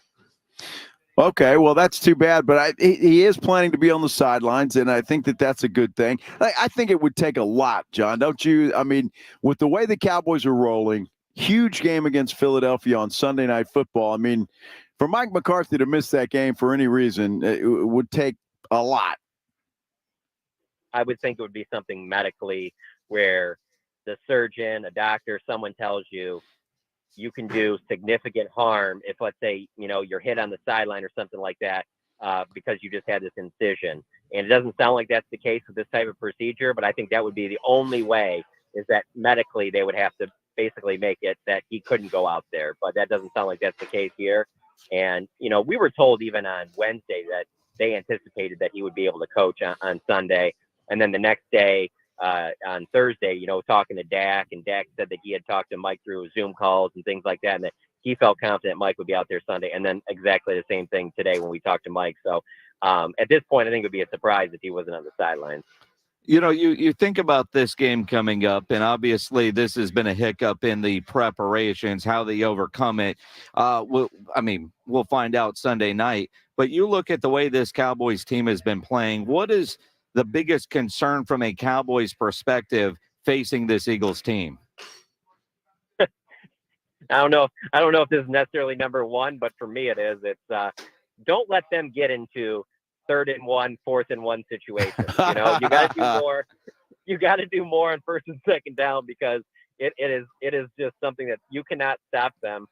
Okay, well, that's too bad, but he is planning to be on the sidelines, and I think that's a good thing. I think it would take a lot, John, don't you? I mean, with the way the Cowboys are rolling, huge game against Philadelphia on Sunday Night Football. I mean, for Mike McCarthy to miss that game for any reason, it would take a lot. I would think it would be something medically where the surgeon, a doctor, someone tells you can do significant harm if, let's say, you're hit on the sideline or something like that because you just had this incision. And it doesn't sound like that's the case with this type of procedure, but I think that would be the only way, is that medically they would have to basically make it that he couldn't go out there. But that doesn't sound like that's the case here. And, we were told even on Wednesday that they anticipated that he would be able to coach on Sunday. And then the next day, on Thursday, talking to Dak, and Dak said that he had talked to Mike through Zoom calls and things like that, and that he felt confident Mike would be out there Sunday. And then exactly the same thing today when we talked to Mike. So at this point, I think it would be a surprise if he wasn't on the sidelines. You think about this game coming up, and obviously this has been a hiccup in the preparations, how they overcome it. We'll find out Sunday night. But you look at the way this Cowboys team has been playing. What is the biggest concern from a Cowboys perspective facing this Eagles team? I don't know if this is necessarily number one, but for me it is. It's don't let them get into 3rd and 1, 4th and 1 situations. You got to do more. You got to do more on 1st and 2nd down, because it is just something that you cannot stop them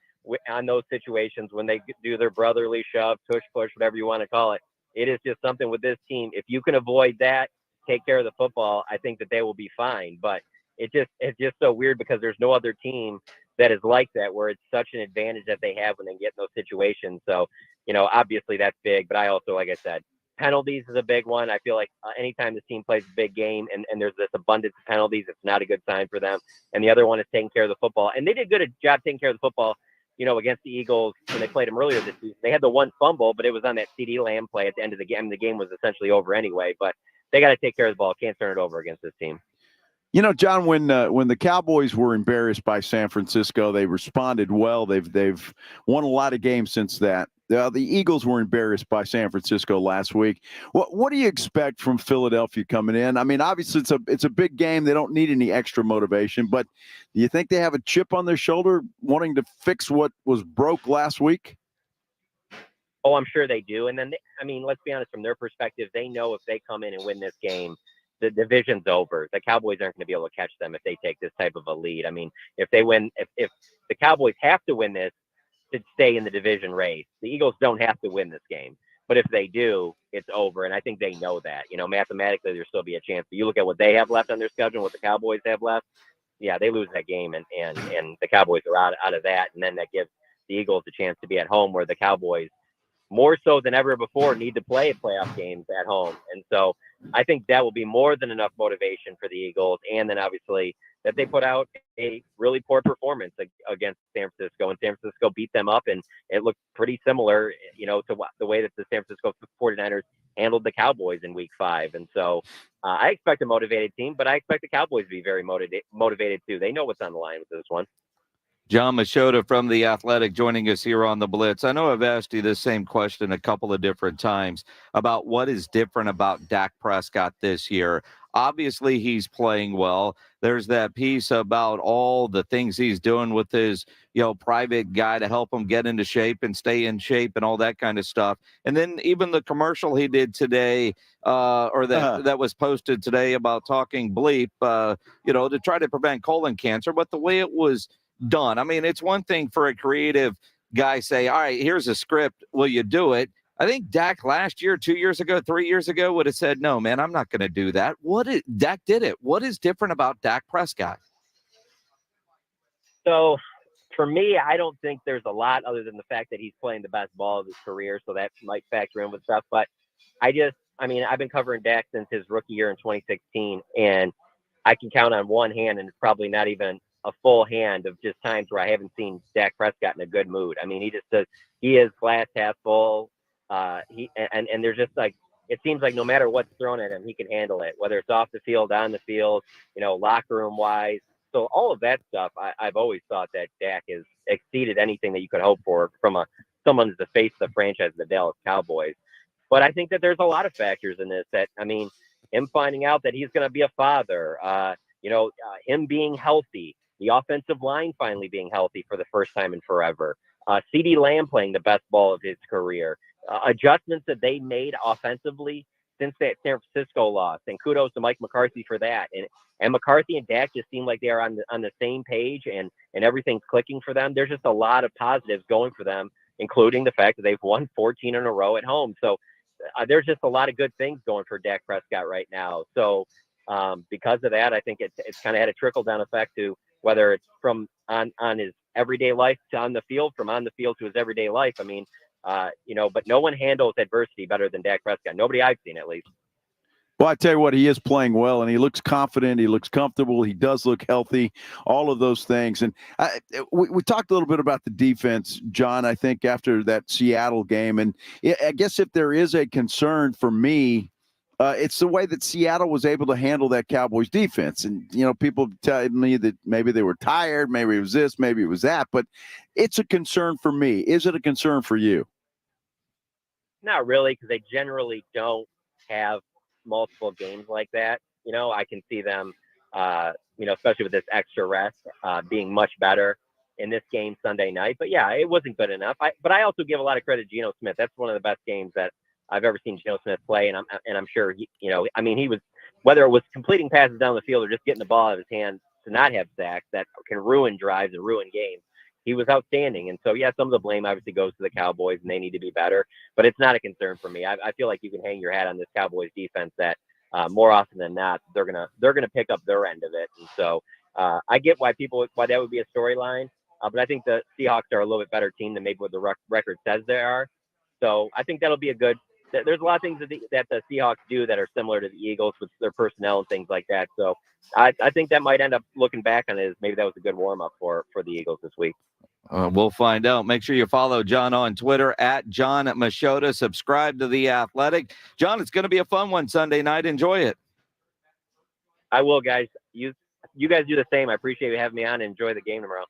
on those situations when they do their brotherly shove, push, whatever you want to call it. It is just something with this team. If you can avoid that, take care of the football, I think that they will be fine. But it's just so weird because there's no other team that is like that, where it's such an advantage that they have when they get in those situations. So, obviously that's big. But I also, like I said, penalties is a big one. I feel like anytime this team plays a big game and there's this abundance of penalties, it's not a good sign for them. And the other one is taking care of the football. And they did a good job taking care of the football, against the Eagles when they played them earlier this season. They had the one fumble, but it was on that CD Lamb play at the end of the game. The game was essentially over anyway, but they got to take care of the ball. Can't turn it over against this team. John, when the Cowboys were embarrassed by San Francisco, they responded well. They've won a lot of games since that. The Eagles were embarrassed by San Francisco last week. What do you expect from Philadelphia coming in? I mean, obviously it's a big game. They don't need any extra motivation, but do you think they have a chip on their shoulder wanting to fix what was broke last week? Oh, I'm sure they do. And then, let's be honest, from their perspective, they know if they come in and win this game, the division's over. The Cowboys aren't going to be able to catch them if they take this type of a lead. I mean, if they win, if the Cowboys have to win this to stay in the division race, the Eagles don't have to win this game. But if they do, it's over. And I think they know that. Mathematically, there'll still be a chance. But you look at what they have left on their schedule and what the Cowboys have left. Yeah, they lose that game, and the Cowboys are out of that. And then that gives the Eagles a chance to be at home, where the Cowboys, more so than ever before, need to play playoff games at home. And so I think that will be more than enough motivation for the Eagles. And then obviously that they put out a really poor performance against San Francisco, and San Francisco beat them up, and it looked pretty similar, to the way that the San Francisco 49ers handled the Cowboys in week 5. And so I expect a motivated team, but I expect the Cowboys to be very motivated too. They know what's on the line with this one. John Machota from The Athletic joining us here on the Blitz. I know I've asked you this same question a couple of different times about what is different about Dak Prescott this year. Obviously, he's playing well. There's that piece about all the things he's doing with his, private guy to help him get into shape and stay in shape and all that kind of stuff. And then even the commercial he did today, that was posted today about talking bleep, to try to prevent colon cancer. But the way it was done, it's one thing for a creative guy say, all right, here's a script, will you do it? I think Dak last year, 2 years ago, 3 years ago would have said, no, man, I'm not going to do that. Dak did it. What is different about Dak Prescott? So for me, I don't think there's a lot other than the fact that he's playing the best ball of his career. So that might factor in with stuff. But I've been covering Dak since his rookie year in 2016, and I can count on one hand, and it's probably not even a full hand of just times where I haven't seen Dak Prescott in a good mood. I mean, he just does. He is glass half full. And there's just like, it seems like no matter what's thrown at him, he can handle it, whether it's off the field, on the field, locker room wise. So all of that stuff, I've always thought that Dak has exceeded anything that you could hope for from someone who's the face of the franchise, the Dallas Cowboys. But I think that there's a lot of factors in this him finding out that he's going to be a father, him being healthy, the offensive line finally being healthy for the first time in forever, CeeDee Lamb playing the best ball of his career, adjustments that they made offensively since that San Francisco loss, and kudos to Mike McCarthy for that. And McCarthy and Dak just seem like they are on the same page, and everything's clicking for them. There's just a lot of positives going for them, including the fact that they've won 14 in a row at home. So there's just a lot of good things going for Dak Prescott right now. So because of that, I think it's kind of had a trickle down effect to whether it's from on his everyday life to on the field, from on the field to his everyday life. But no one handles adversity better than Dak Prescott. Nobody I've seen, at least. Well, I tell you what, he is playing well, and he looks confident. He looks comfortable. He does look healthy, all of those things. And we talked a little bit about the defense, John, I think, after that Seattle game. And I guess if there is a concern for me, it's the way that Seattle was able to handle that Cowboys defense. And, people tell me that maybe they were tired, maybe it was this, maybe it was that. But it's a concern for me. Is it a concern for you? Not really, because they generally don't have multiple games like that. I can see them, especially with this extra rest, being much better in this game Sunday night. But yeah, it wasn't good enough. But I also give a lot of credit to Geno Smith. That's one of the best games that I've ever seen Geno Smith play, and I'm sure he was, whether it was completing passes down the field or just getting the ball out of his hands to not have sacks that can ruin drives and ruin games. He was outstanding. And so, yeah, some of the blame obviously goes to the Cowboys, and they need to be better. But it's not a concern for me. I feel like you can hang your hat on this Cowboys defense that more often than not, they're gonna pick up their end of it. And so I get why that would be a storyline. But I think the Seahawks are a little bit better team than maybe what the record says they are. So I think that'll be a good. There's a lot of things that the Seahawks do that are similar to the Eagles with their personnel and things like that. So I think that might end up looking back on it as maybe that was a good warm-up for the Eagles this week. We'll find out. Make sure you follow John on Twitter at John Machota. Subscribe to The Athletic. John, it's going to be a fun one Sunday night. Enjoy it. I will, guys. You guys do the same. I appreciate you having me on and enjoy the game tomorrow.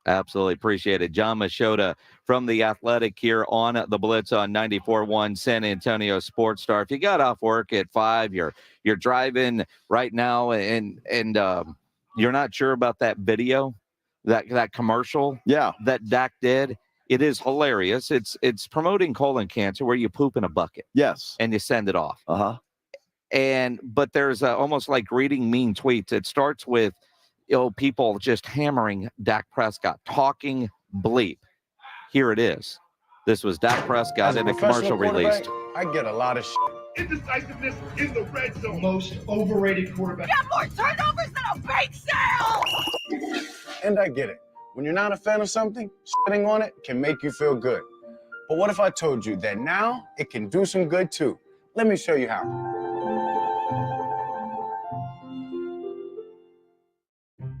Absolutely appreciate it. John Machota from The Athletic here on the Blitz on 94.1 San Antonio Sports Star. If you got off work at 5, you're driving right now and you're not sure about that video, that commercial that Dak did, it is hilarious. It's promoting colon cancer where you poop in a bucket. Yes. And you send it off. Uh-huh. But there's almost like reading mean tweets. It starts with people just hammering Dak Prescott, talking bleep. Here it is. This was Dak Prescott in a commercial released. I get a lot of Indecisiveness in the red zone. Most overrated quarterback. You have more turnovers than a bake sale! And I get it. When you're not a fan of something, shitting on it can make you feel good. But what if I told you that now it can do some good too? Let me show you how.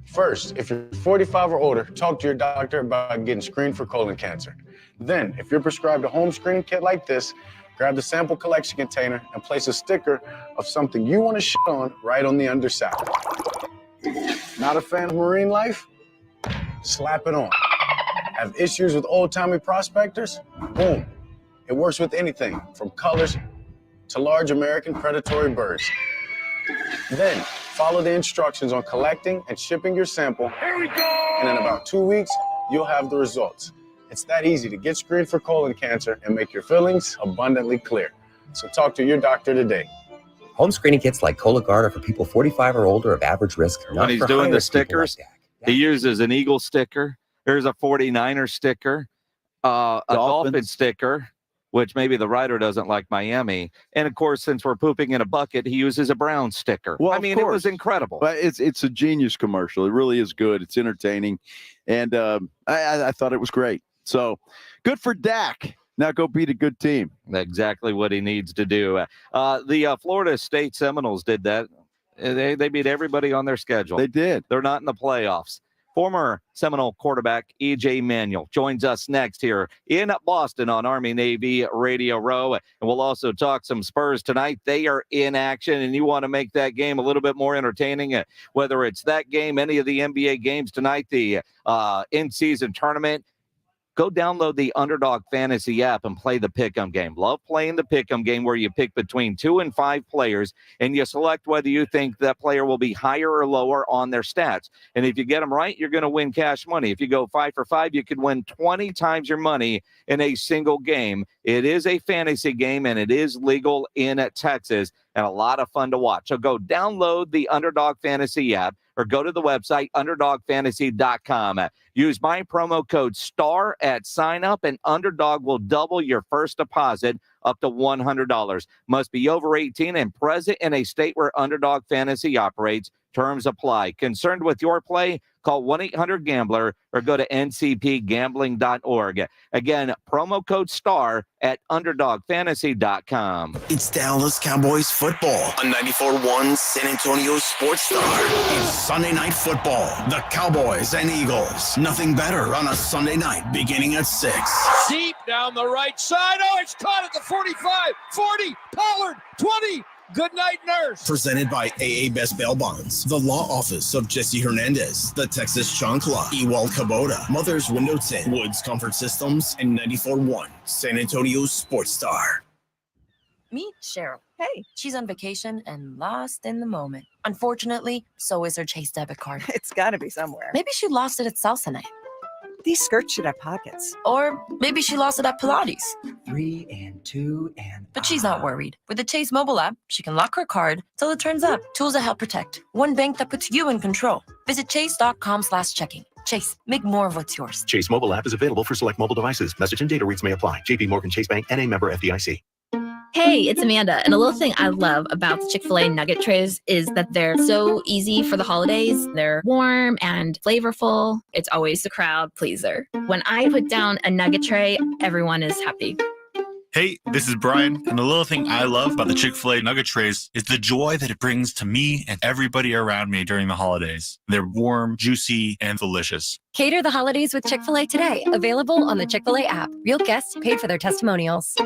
First, if you're 45 or older, talk to your doctor about getting screened for colon cancer. Then, if you're prescribed a home screening kit like this, grab the sample collection container and place a sticker of something you want to shit on right on the underside. Not a fan of marine life? Slap it on. Have issues with old-timey prospectors? Boom. It works with anything from colors to large American predatory birds. Then, follow the instructions on collecting and shipping your sample. Here we go! And in about 2 weeks, you'll have the results. It's that easy to get screened for colon cancer and make your feelings abundantly clear. So talk to your doctor today. Home screening kits like Cologuard are for people 45 or older of average risk. When he's doing the stickers, he uses an Eagle sticker. There's a 49er sticker, a Dolphin sticker. which maybe the writer doesn't like Miami. And, of course, since we're pooping in a bucket, he uses a brown sticker. Well, I mean, it was incredible. But it's a genius commercial. It really is good. It's entertaining. And I thought it was great. So good for Dak. Now go beat a good team. Exactly what he needs to do. The Florida State Seminoles did that. They beat everybody on their schedule. They did. They're not in the playoffs. Former Seminole quarterback E.J. Manuel joins us next here in Boston on Army-Navy Radio Row. And we'll also talk some Spurs tonight. They are in action, and you want to make that game a little bit more entertaining, whether it's that game, any of the NBA games tonight, the in-season tournament. Go download the Underdog Fantasy app and play the Pick'em game. Love playing the Pick'em game where you pick between 2 and 5 players, and you select whether you think that player will be higher or lower on their stats. And if you get them right, you're going to win cash money. If you go 5 for 5, you could win 20 times your money in a single game. It is a fantasy game, and it is legal in Texas, and a lot of fun to watch. So go download the Underdog Fantasy app or go to the website, underdogfantasy.com. Use my promo code STAR at sign up, and Underdog will double your first deposit up to $100. Must be over 18 and present in a state where Underdog Fantasy operates. Terms apply. Concerned with your play? Call 1-800-GAMBLER or go to ncpgambling.org. Again, promo code STAR at underdogfantasy.com. It's Dallas Cowboys football on 94.1 San Antonio Sports Star. It's Sunday Night Football. The Cowboys and Eagles. Nothing better on a Sunday night beginning at 6. Deep down the right side. Oh, it's caught at the 45, 40, Pollard, 20. Good night, nurse. Presented by AA Best Bail Bonds, the law office of Jesse Hernandez, the Texas Chancla, Ewald Kubota, Mother's Window Tint, Woods Comfort Systems, and 94.1 San Antonio Sports Star. Meet Cheryl. Hey, she's on vacation and lost in the moment. Unfortunately, so is her Chase debit card. It's got to be somewhere. Maybe she lost it at salsa night. These skirts should have pockets. Or maybe she lost it at Pilates. 3 and 2 and... But she's not worried. With the Chase mobile app, she can lock her card till it turns up. Tools that help protect. One bank that puts you in control. Visit chase.com/checking. Chase, make more of what's yours. Chase mobile app is available for select mobile devices. Message and data rates may apply. JP Morgan Chase Bank, N.A. member FDIC. Hey, it's Amanda, and a little thing I love about the Chick-fil-A nugget trays is that they're so easy for the holidays. They're warm and flavorful. It's always the crowd pleaser. When I put down a nugget tray, everyone is happy. Hey, this is Brian, and the little thing I love about the Chick-fil-A nugget trays is the joy that it brings to me and everybody around me during the holidays. They're warm, juicy, and delicious. Cater the holidays with Chick-fil-A today. Available on the Chick-fil-A app. Real guests paid for their testimonials.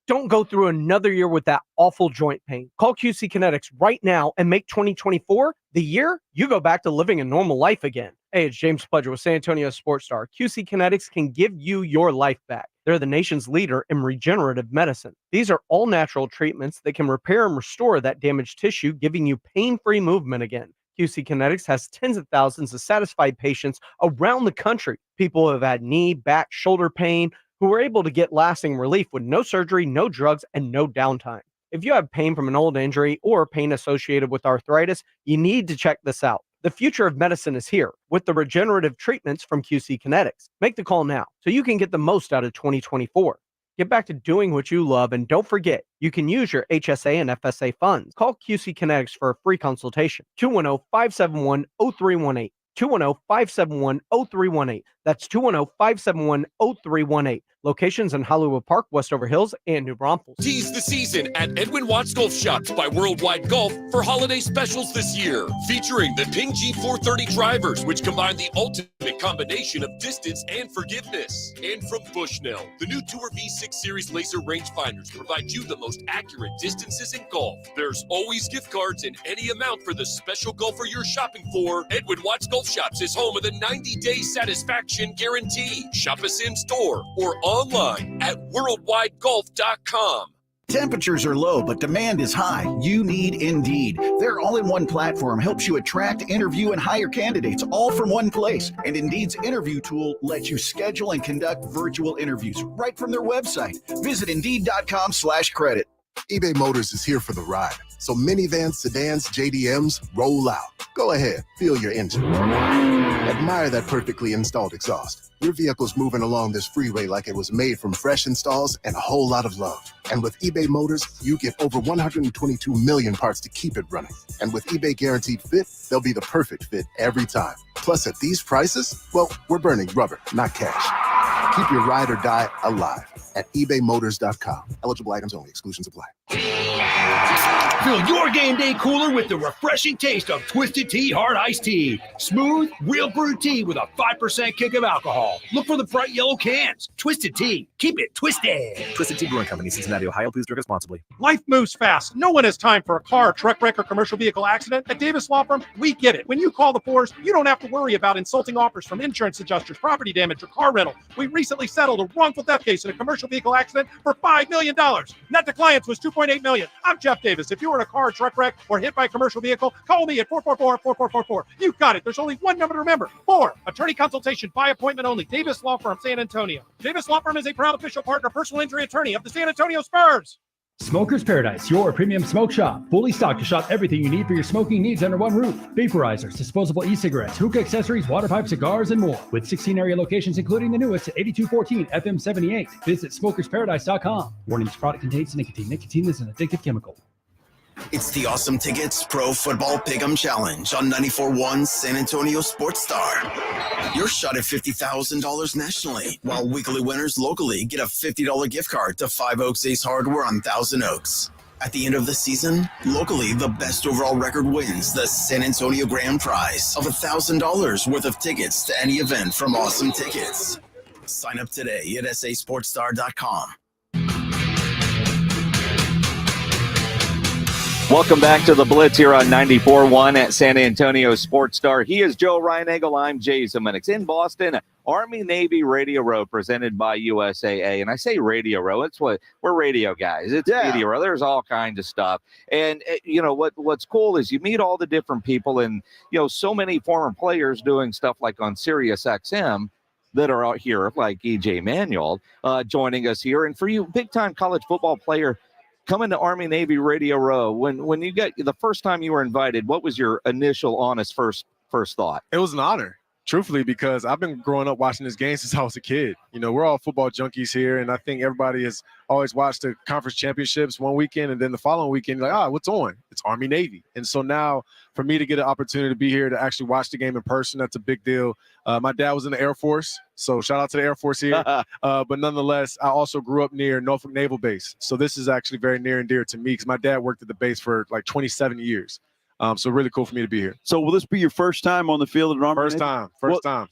Don't go through another year with that awful joint pain. Call QC Kinetics right now and make 2024 the year you go back to living a normal life again. Hey, it's James Pledger with San Antonio Sports Star. QC Kinetics can give you your life back. They're the nation's leader in regenerative medicine. These are all natural treatments that can repair and restore that damaged tissue, giving you pain-free movement again. QC Kinetics has tens of thousands of satisfied patients around the country. People who have had knee, back, shoulder pain, who were able to get lasting relief with no surgery, no drugs, and no downtime. If you have pain from an old injury or pain associated with arthritis, you need to check this out. The future of medicine is here with the regenerative treatments from QC Kinetics. Make the call now so you can get the most out of 2024. Get back to doing what you love, and don't forget, you can use your HSA and FSA funds. Call QC Kinetics for a free consultation. 210-571-0318. 210-571-0318. That's 210-571-0318. Locations in Hollywood Park, Westover Hills, and New Braunfels. Tease the season at Edwin Watts Golf Shops by Worldwide Golf for holiday specials this year. Featuring the Ping G430 drivers, which combine the ultimate combination of distance and forgiveness. And from Bushnell, the new Tour V6 Series laser rangefinders provide you the most accurate distances in golf. There's always gift cards in any amount for the special golfer you're shopping for. Edwin Watts Golf Shops is home of the 90-day satisfaction guarantee. Shop us in store or online at worldwidegolf.com. Temperatures are low, but demand is high. You need Indeed. Their all-in-one platform helps you attract, interview, and hire candidates all from one place. And Indeed's interview tool lets you schedule and conduct virtual interviews right from their website. Visit Indeed.com/credit. eBay Motors is here for the ride. So minivans, sedans, JDMs, roll out. Go ahead, feel your engine. Admire that perfectly installed exhaust. Your vehicle's moving along this freeway like it was made from fresh installs and a whole lot of love. And with eBay Motors, you get over 122 million parts to keep it running. And with eBay Guaranteed Fit, they'll be the perfect fit every time. Plus, at these prices, well, we're burning rubber, not cash. Keep your ride or die alive at ebaymotors.com. Eligible items only. Exclusions apply. Fill your game day cooler with the refreshing taste of Twisted Tea Hard Iced Tea. Smooth, real brewed tea with a 5% kick of alcohol. Look for the bright yellow cans. Twisted Tea. Keep it twisted. Twisted Tea Brewing Company, Cincinnati, Ohio. Please drink responsibly. Life moves fast. No one has time for a car, truck wreck, or commercial vehicle accident. At Davis Law Firm, we get it. When you call the force, you don't have to worry about insulting offers from insurance adjusters, property damage, or car rental. We recently settled a wrongful death case in a commercial vehicle accident for $5 million. Net to clients was $2.8 million. I'm Jeff Davis. If you were in a car, truck wreck, or hit by a commercial vehicle, call me at 444-4444. You got it. There's only one number to remember. 4. Attorney consultation by appointment only. Davis Law Firm, San Antonio. Davis Law Firm is a proud official partner, personal injury attorney of the San Antonio Spurs. Smoker's Paradise, your premium smoke shop. Fully stocked to shop everything you need for your smoking needs under one roof. Vaporizers, disposable e-cigarettes, hookah accessories, water pipe, cigars, and more. With 16 area locations, including the newest at 8214 FM 78. Visit smokersparadise.com. Warning, this product contains nicotine. Nicotine is an addictive chemical. It's the Awesome Tickets Pro Football Pick'em Challenge on 94.1 San Antonio Sports Star. Your shot at $50,000 nationally, while weekly winners locally get a $50 gift card to Five Oaks Ace Hardware on Thousand Oaks. At the end of the season, locally, the best overall record wins the San Antonio Grand Prize of $1,000 worth of tickets to any event from Awesome Tickets. Sign up today at sasportstar.com. Welcome back to the Blitz here on 94.1 at San Antonio Sports Star. He is Joe Reinagel. I'm Jay Zimenix. In Boston, Army-Navy Radio Row presented by USAA. And I say Radio Row, it's what we're radio guys. It's Radio Row. There's all kinds of stuff. And, you know, what's cool is you meet all the different people and, you know, so many former players doing stuff like on Sirius XM that are out here, like EJ Manuel joining us here. And for you, big-time college football player, coming to Army-Navy Radio Row, when you got the first time you were invited, what was your initial, honest first thought? It was an honor, truthfully, because I've been growing up watching this game since I was a kid. You know, we're all football junkies here, and I think everybody has always watched the conference championships one weekend, and then the following weekend, you're like, what's on? It's Army-Navy. And so now for me to get an opportunity to be here to actually watch the game in person, that's a big deal. My dad was in the Air Force, so shout out to the Air Force here. But nonetheless, I also grew up near Norfolk Naval Base. So this is actually very near and dear to me because my dad worked at the base for like 27 years. So really cool for me to be here. So will this be your first time on the field at Army? First time.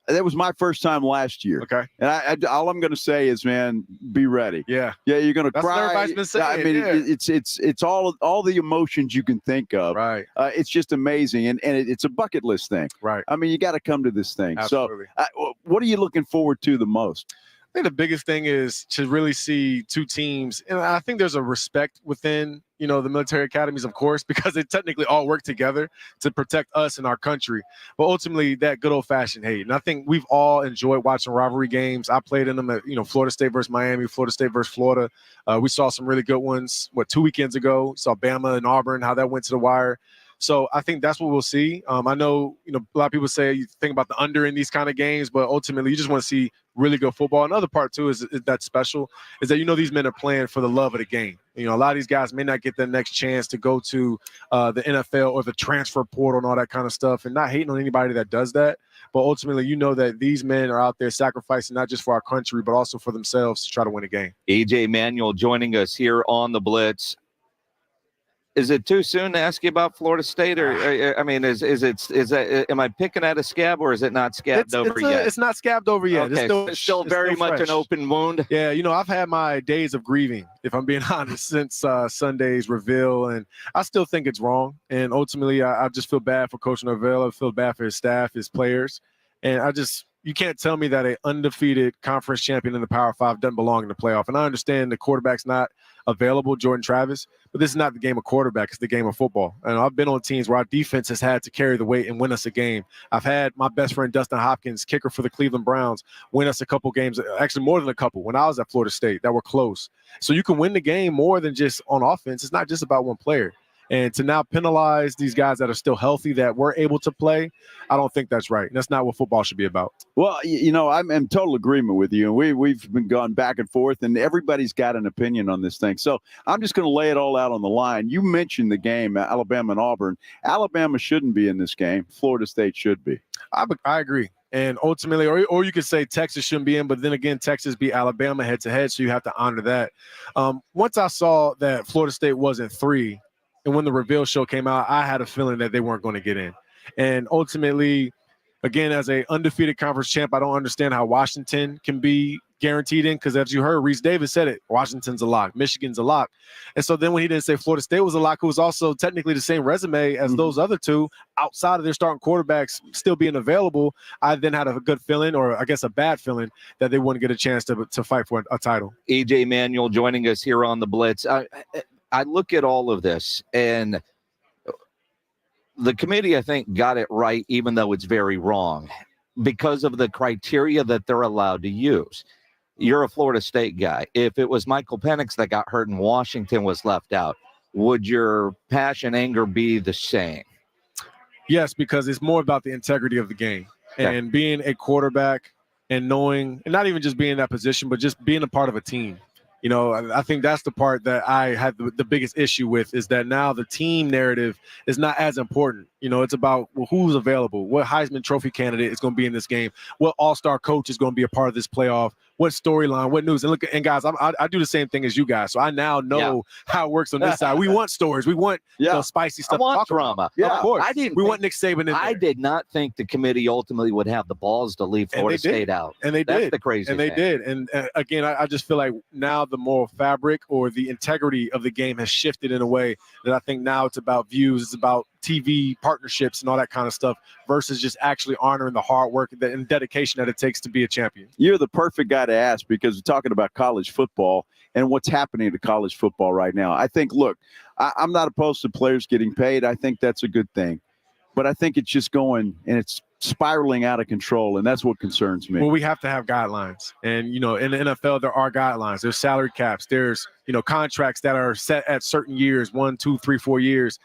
That was my first time last year. Okay. And I all I'm going to say is, man, be ready. Yeah. Yeah, you're going to That's cry. what everybody's been saying. I mean, it's all the emotions you can think of. Right. It's just amazing, and it's a bucket list thing. Right. I mean, you got to come to this thing. Absolutely. So, what are you looking forward to the most? I think the biggest thing is to really see two teams, and I think there's a respect within, you know, the military academies, of course, because they technically all work together to protect us and our country. But ultimately, that good old-fashioned hate. And I think we've all enjoyed watching rivalry games. I played in them at, you know, Florida State versus Miami, Florida State versus Florida. We saw some really good ones, 2 weekends ago? Saw Bama and Auburn, how that went to the wire. So I think that's what we'll see. I know, you know, a lot of people say you think about the under in these kind of games, but ultimately you just want to see really good football. Another part, too, is that's special, is that, you know, these men are playing for the love of the game. You know, a lot of these guys may not get their next chance to go to the NFL or the transfer portal and all that kind of stuff, and not hating on anybody that does that. But ultimately, you know that these men are out there sacrificing not just for our country, but also for themselves to try to win a game. EJ Manuel joining us here on the Blitz. Is it too soon to ask you about Florida State, or I mean, is that am I picking at a scab, or is it not scabbed over yet? It's not scabbed over yet. Okay, it's still very much an open wound. Yeah, you know, I've had my days of grieving, if I'm being honest, since Sunday's reveal, and I still think it's wrong. And ultimately, I just feel bad for Coach Norvell. I feel bad for his staff, his players, and you can't tell me that an undefeated conference champion in the Power 5 doesn't belong in the playoff. And I understand the quarterback's not available, Jordan Travis, but this is not the game of quarterback. It's the game of football. And I've been on teams where our defense has had to carry the weight and win us a game. I've had my best friend, Dustin Hopkins, kicker for the Cleveland Browns, win us a couple games, actually more than a couple, when I was at Florida State that were close. So you can win the game more than just on offense. It's not just about one player. And to now penalize these guys that are still healthy that were able to play, I don't think that's right. That's not what football should be about. Well, I'm in total agreement with you. And we've been going back and forth, and everybody's got an opinion on this thing. So I'm just going to lay it all out on the line. You mentioned the game, Alabama and Auburn. Alabama shouldn't be in this game. Florida State should be. I agree. And ultimately, or you could say Texas shouldn't be in, but then again, Texas beat Alabama head-to-head, so you have to honor that. Once I saw that Florida State wasn't 3, and when the reveal show came out, I had a feeling that they weren't going to get in. And ultimately, again, as a undefeated conference champ, I don't understand how Washington can be guaranteed in, because as you heard, Reese Davis said it, Washington's a lock, Michigan's a lock. And so then when he didn't say Florida State was a lock, who was also technically the same resume as those other two, outside of their starting quarterbacks still being available, I then had a good feeling, or I guess a bad feeling, that they wouldn't get a chance to fight for a title. EJ Manuel joining us here on the Blitz. I look at all of this, and the committee, I think, got it right, even though it's very wrong, because of the criteria that they're allowed to use. You're a Florida State guy. If it was Michael Penix that got hurt and Washington was left out, would your passion, anger be the same? Yes, because it's more about the integrity of the game. Okay. And being a quarterback and knowing, and not even just being in that position, but just being a part of a team. I think that's the part that I had the biggest issue with, is that now the team narrative is not as important. It's about who's available, what Heisman Trophy candidate is going to be in this game, what all-star coach is going to be a part of this playoff, what storyline, what news. And guys, I do the same thing as you guys, so I now know how it works on this side. We want stories. We want spicy stuff. I want drama. Yeah, of course. We want Nick Saban in there. I did not think the committee ultimately would have the balls to leave Florida State out. And they did. That's the crazy thing. They did. And again, I just feel like now the moral fabric or the integrity of the game has shifted in a way that I think now it's about views, it's about TV partnerships and all that kind of stuff, versus just actually honoring the hard work and dedication that it takes to be a champion. You're the perfect guy to ask, because we're talking about college football and what's happening to college football right now. I think, look, I'm not opposed to players getting paid. I think that's a good thing. But I think it's just going and it's spiraling out of control, and that's what concerns me. Well, we have to have guidelines. And, in the NFL, there are guidelines. There's salary caps. There's, contracts that are set at certain years, 1, 2, 3, 4 years.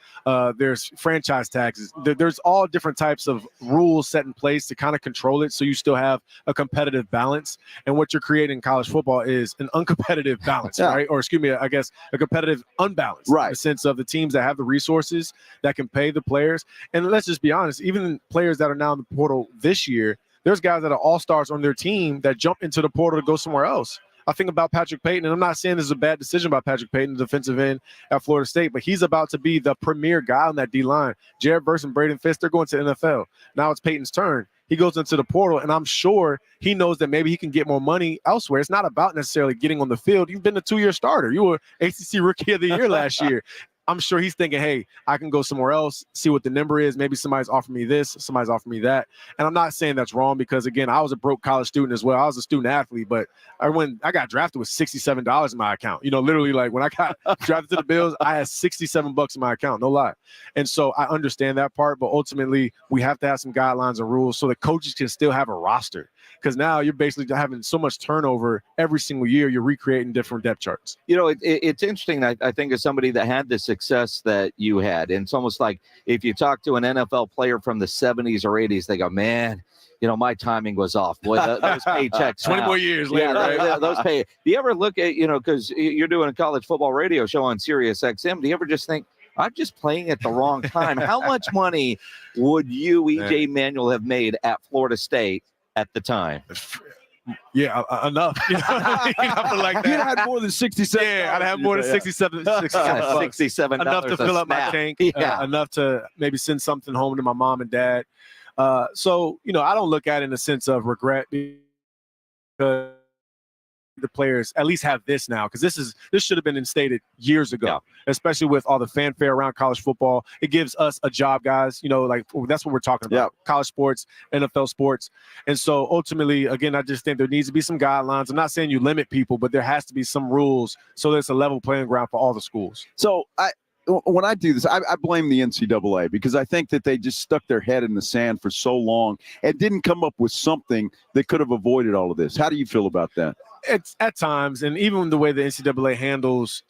There's franchise taxes. There's all different types of rules set in place to kind of control it, so you still have a competitive balance. And what you're creating in college football is an uncompetitive balance, right? Or excuse me, I guess a competitive unbalance, right? In the sense of the teams that have the resources that can pay the players. And let's just be honest, even players that are now in the portal this year, there's guys that are all-stars on their team that jump into the portal to go somewhere else. I think about Patrick Payton, and I'm not saying this is a bad decision by Patrick Payton, the defensive end at Florida State, but he's about to be the premier guy on that D-line. Jared Verse and Braden Fitz, they're going to the NFL. Now it's Payton's turn. He goes into the portal, and I'm sure he knows that maybe he can get more money elsewhere. It's not about necessarily getting on the field. You've been a 2-year starter. You were ACC Rookie of the Year last year. I'm sure he's thinking, hey, I can go somewhere else, see what the number is. Maybe somebody's offering me this, somebody's offering me that. And I'm not saying that's wrong, because, again, I was a broke college student as well. I was a student athlete, but when I got drafted with $67 in my account. Literally, like when I got drafted to the Bills, I had $67 in my account, no lie. And so I understand that part, but ultimately we have to have some guidelines and rules so that coaches can still have a roster. Because now you're basically having so much turnover every single year, you're recreating different depth charts. It's interesting. I think as somebody that had the success that you had, and it's almost like if you talk to an NFL player from the 70s or 80s, they go, man, my timing was off. Boy, those paychecks. 20 more years later, right? Those pay. Do you ever look at, because you're doing a college football radio show on Sirius XM, do you ever just think, I'm just playing at the wrong time? How much money would you, EJ Manuel, have made at Florida State at the time? Yeah, enough. Nothing like that. You had more than 67. Yeah, I'd have more than 67 $67 enough to fill up my tank. Enough to maybe send something home to my mom and dad. So, I don't look at it in a sense of regret, because the players at least have this now, because this should have been instated years ago, especially with all the fanfare around college football. It gives us a job, guys. That's what we're talking about. College sports, NFL sports. And so ultimately, again, I just think there needs to be some guidelines. I'm not saying you limit people, but there has to be some rules so there's a level playing ground for all the schools. So when I do this, I blame the NCAA, because I think that they just stuck their head in the sand for so long and didn't come up with something that could have avoided all of this. How do you feel about that? It's at times, and even the way the NCAA handles,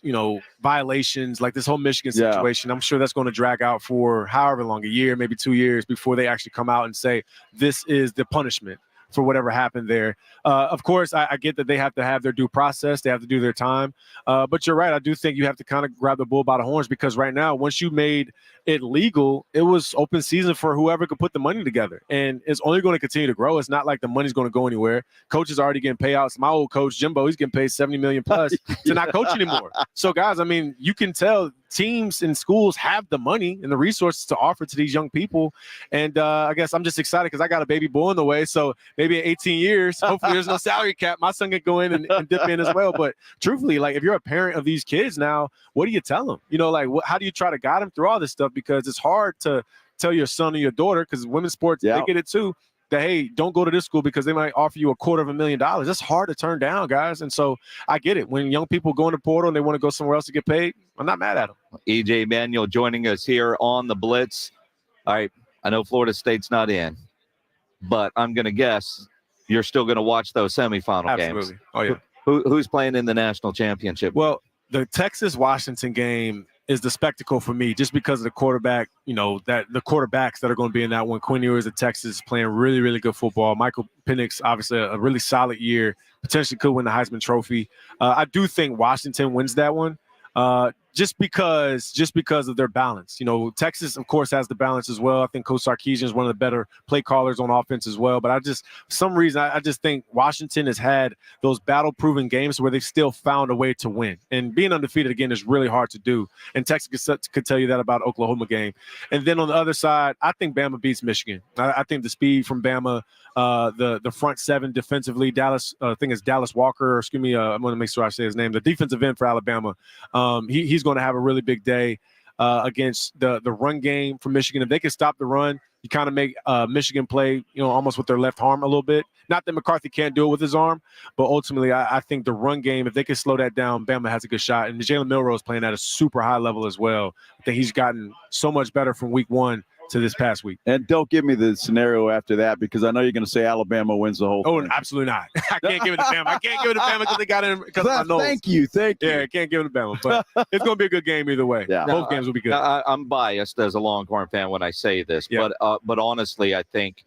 violations like this whole Michigan situation, I'm sure that's going to drag out for however long, a year, maybe 2 years before they actually come out and say this is the punishment for whatever happened there. Of course, I get that they have to have their due process. They have to do their time. But you're right. I do think you have to kind of grab the bull by the horns, because right now, once you made it legal, it was open season for whoever could put the money together. And it's only going to continue to grow. It's not like the money's going to go anywhere. Coaches are already getting payouts. My old coach, Jimbo, he's getting paid $70 million plus to not coach anymore. So, guys, I mean, you can tell teams and schools have the money and the resources to offer to these young people. And I guess I'm just excited because I got a baby boy in the way. So maybe in 18 years, hopefully there's no salary cap. My son can go in and dip in as well. But truthfully, like, if you're a parent of these kids now, what do you tell them? How do you try to guide them through all this stuff? Because it's hard to tell your son or your daughter, because women's sports, they get it too, that, hey, don't go to this school because they might offer you $250,000. That's hard to turn down, guys. And so I get it. When young people go in the portal and they want to go somewhere else to get paid, I'm not mad at them. EJ Manuel joining us here on the Blitz. All right, I know Florida State's not in, but I'm going to guess you're still going to watch those semifinal games. Absolutely. Oh, yeah. Who's playing in the national championship? Well, the Texas-Washington game is the spectacle for me, just because of the quarterback, that the quarterbacks that are going to be in that one. Quinn Ewers of Texas playing really, really good football. Michael Penix, obviously a really solid year, potentially could win the Heisman Trophy. I do think Washington wins that one. Just because of their balance. Texas, of course, has the balance as well. I think Coach Sarkisian is one of the better play callers on offense as well. But for some reason, I just think Washington has had those battle-proven games where they've still found a way to win. And being undefeated, again, is really hard to do. And Texas could tell you that about Oklahoma game. And then on the other side, I think Bama beats Michigan. I think the speed from Bama, the front seven defensively, Dallas, I think it's Dallas Walker, excuse me, I'm going to make sure I say his name, the defensive end for Alabama. He's going to have a really big day against the run game for Michigan. If they can stop the run, you kind of make Michigan play, almost with their left arm a little bit. Not that McCarthy can't do it with his arm, but ultimately I think the run game, if they can slow that down, Bama has a good shot. And Jalen Milroe playing at a super high level as well. I think he's gotten so much better from week one to this past week. And don't give me the scenario after that, because I know you're going to say Alabama wins the whole thing. Absolutely not. I can't give it to Bama. I can't give it to Bama because they got him because of my nose. Thank you. Yeah, I can't give it to Bama. But it's going to be a good game either way. Yeah. Both games will be good. I'm biased as a Longhorn fan when I say this, but honestly, I think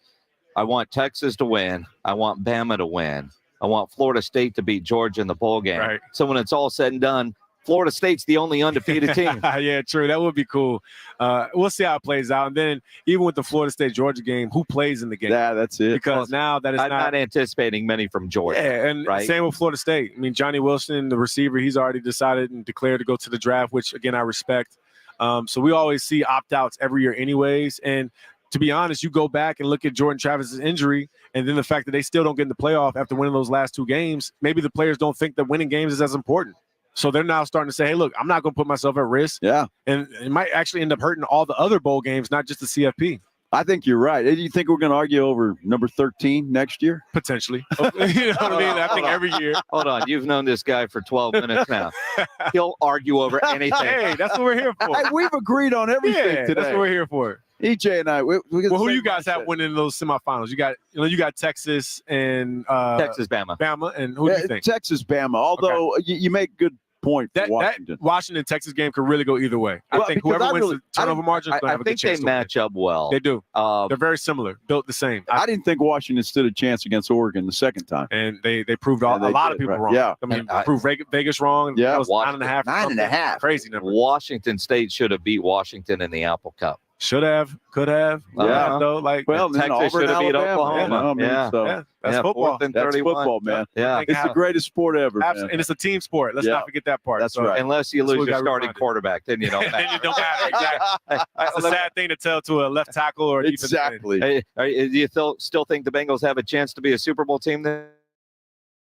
I want Texas to win. I want Bama to win. I want Florida State to beat Georgia in the bowl game. Right. So when it's all said and done, Florida State's the only undefeated team. Yeah, true. That would be cool. We'll see how it plays out. And then even with the Florida State-Georgia game, who plays in the game? Yeah, that's it. Because now that it's I'm not anticipating many from Georgia. Yeah, and same with Florida State. I mean, Johnny Wilson, the receiver, he's already decided and declared to go to the draft, which, again, I respect. So we always see opt-outs every year anyways. And to be honest, you go back and look at Jordan Travis's injury, and then the fact that they still don't get in the playoff after winning those last two games, maybe the players don't think that winning games is as important. So they're now starting to say, hey, look, I'm not going to put myself at risk. Yeah. And it might actually end up hurting all the other bowl games, not just the CFP. I think you're right. Do you think we're going to argue over number 13 next year? Potentially. You know what I mean? I think every year. Hold on. You've known this guy for 12 minutes now. He'll argue over anything. Hey, that's what we're here for. Hey, we've agreed on everything today. That's what we're here for. EJ and I. Well, who you guys have winning those semifinals? You got Texas and Texas, Bama. Bama, and who do you think? Texas, Bama. Although you make good point for Washington. That Washington-Texas game could really go either way. I think whoever wins the turnover margin is going to have a good chance. I think they match up well. They do. They're very similar, built the same. I didn't think Washington stood a chance against Oregon the second time. And they proved a lot of people wrong. Yeah. I mean, proved Vegas wrong. Yeah. That was 9.5. 9.5. Crazy number. Washington State should have beat Washington in the Apple Cup. Should have, could have. Yeah. Though, Texas should have beat Oklahoma. That's football. That's football, man. Yeah. It's the greatest sport ever. Absolutely. And it's a team sport. Let's not forget that part. That's right. Unless you lose your starting quarterback, then you don't matter. Then you don't matter. Exactly. That's a sad thing to tell to a left tackle or a defensive end. Exactly. Hey, do you still think the Bengals have a chance to be a Super Bowl team this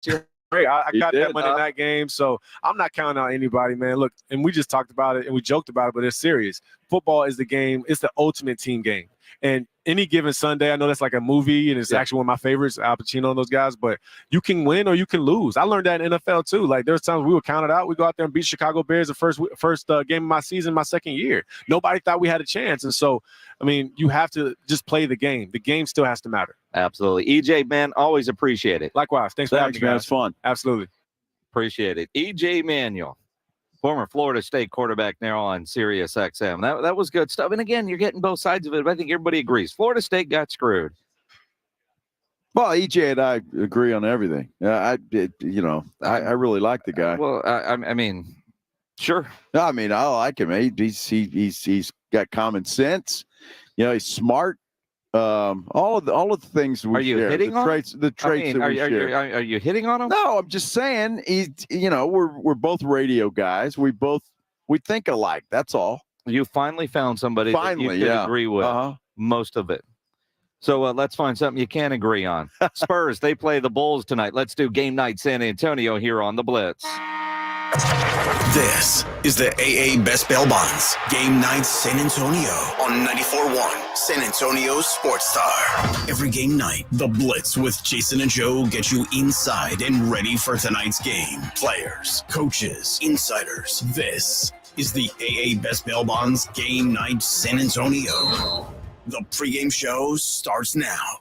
year? Great. I got that money in that game, so I'm not counting out anybody, man. Look, and we just talked about it and we joked about it, but it's serious. football is the game. It's the ultimate team game. And any given Sunday, I know that's like a movie, and it's actually one of my favorites, Al Pacino and those guys, but you can win or you can lose. I learned that in NFL too. Like there's times we would count it out. We go out there and beat Chicago Bears the first game of my season, my second year. Nobody thought we had a chance. And so, I mean, you have to just play the game. The game still has to matter. Absolutely. EJ, man, always appreciate it. Likewise. Thanks for having me, guys. Man. It's fun. Absolutely. Appreciate it. EJ Manuel, former Florida State quarterback now on Sirius XM. That was good stuff. And again, you're getting both sides of it, but I think everybody agrees. Florida State got screwed. Well, EJ and I agree on everything. I really like the guy. Well, I mean, sure. I mean, I like him. He's got common sense. You know, he's smart. All of the things we are you share, hitting on the traits that we share. Are you hitting on him? No, I'm just saying we're both radio guys. We think alike. That's all. You finally found somebody that you could agree with most of it. So let's find something you can agree on. Spurs, they play the Bulls tonight. Let's do game night San Antonio here on the Blitz. This is the AA Best Bail Bonds Game Night San Antonio on 94.1 San Antonio Sports Star. Every game night, the Blitz with Jason and Joe get you inside and ready for tonight's game. Players, coaches, insiders. This is the AA Best Bail Bonds Game Night San Antonio. The pregame show starts now.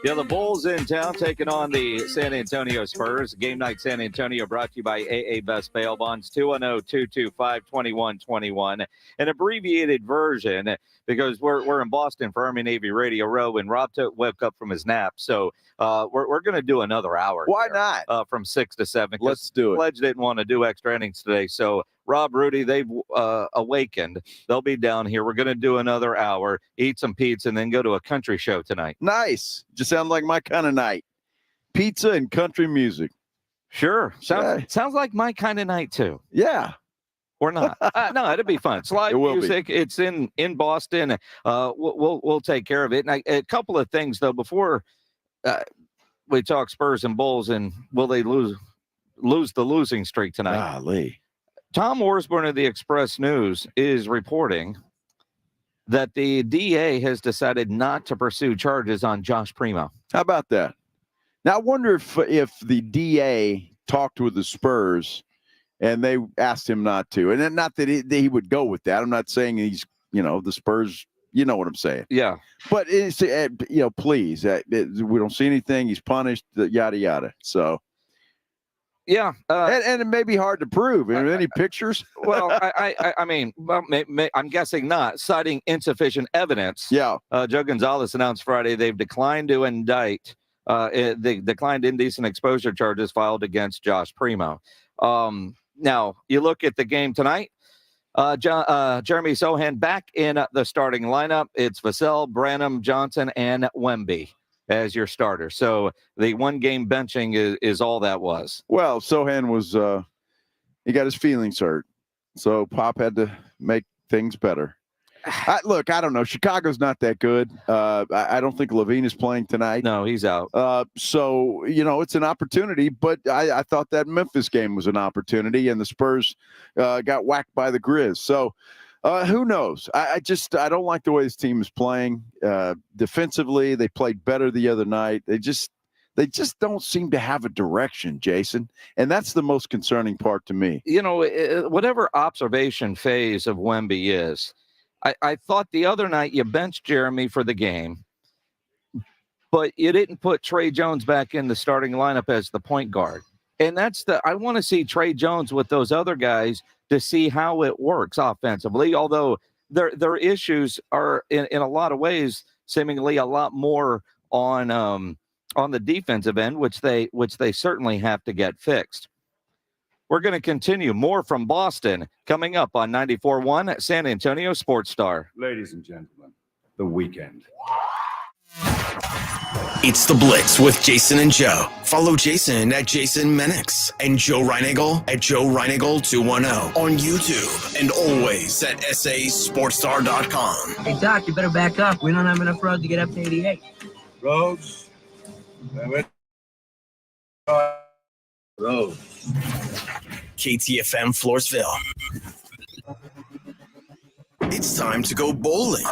Yeah, the Bulls in town taking on the San Antonio Spurs. Game night San Antonio brought to you by AA Best Bail Bonds, 210-225-2121. An abbreviated version because we're in Boston for Army-Navy Radio Row, and Rob woke up from his nap. So we're going to do another hour. Why not? From 6 to 7. Let's do it. Pledge didn't want to do extra innings today, so Rob, Rudy, they've awakened. They'll be down here. We're going to do another hour, eat some pizza, and then go to a country show tonight. Nice. Just sounds like my kind of night. Pizza and country music. Sure. Sounds like my kind of night, too. Yeah. Or not. No, it'd be fun. It's live music. It's in Boston. We'll take care of it. And a couple of things, though, before we talk Spurs and Bulls, and will they lose the losing streak tonight? Golly. Tom Osborne of the Express News is reporting that the DA has decided not to pursue charges on Josh Primo. How about that? Now, I wonder if the DA talked with the Spurs and they asked him not to. And not that he would go with that. I'm not saying he's, the Spurs, you know what I'm saying. Yeah. But, it's, please, we don't see anything. He's punished, yada, yada. So. Yeah, and it may be hard to prove. Are there any pictures? Well, I mean, I'm guessing not. Citing insufficient evidence. Yeah. Joe Gonzalez announced Friday they've declined to indict. They declined indecent exposure charges filed against Josh Primo. Now you look at the game tonight. Jeremy Sohan back in the starting lineup. It's Vassell, Branham, Johnson, and Wemby as your starter. So the one game benching is all that was. Well, Sohan was he got his feelings hurt. So Pop had to make things better. Look, I don't know. Chicago's not that good. I don't think Levine is playing tonight. No, he's out. So, it's an opportunity, but I thought that Memphis game was an opportunity, and the Spurs got whacked by the Grizz. So, who knows? I don't like the way this team is playing. Defensively, they played better the other night. They just don't seem to have a direction, Jason. And that's the most concerning part to me. Whatever observation phase of Wemby is, I thought the other night you benched Jeremy for the game, but you didn't put Trey Jones back in the starting lineup as the point guard. And I want to see Trey Jones with those other guys to see how it works offensively, although their issues are in a lot of ways seemingly a lot more on the defensive end, which they certainly have to get fixed. We're going to continue more from Boston coming up on 94.1 San Antonio Sports Star. Ladies and gentlemen, the weekend. It's the Blitz with Jason and Joe. Follow Jason at Jason Menix and Joe Reinagle at Joe Reinagle 210 on YouTube and always at sasportstar.com. Hey, Doc, you better back up. We don't have enough road to get up to 88. Roads. KTFM Floresville. It's time to go bowling.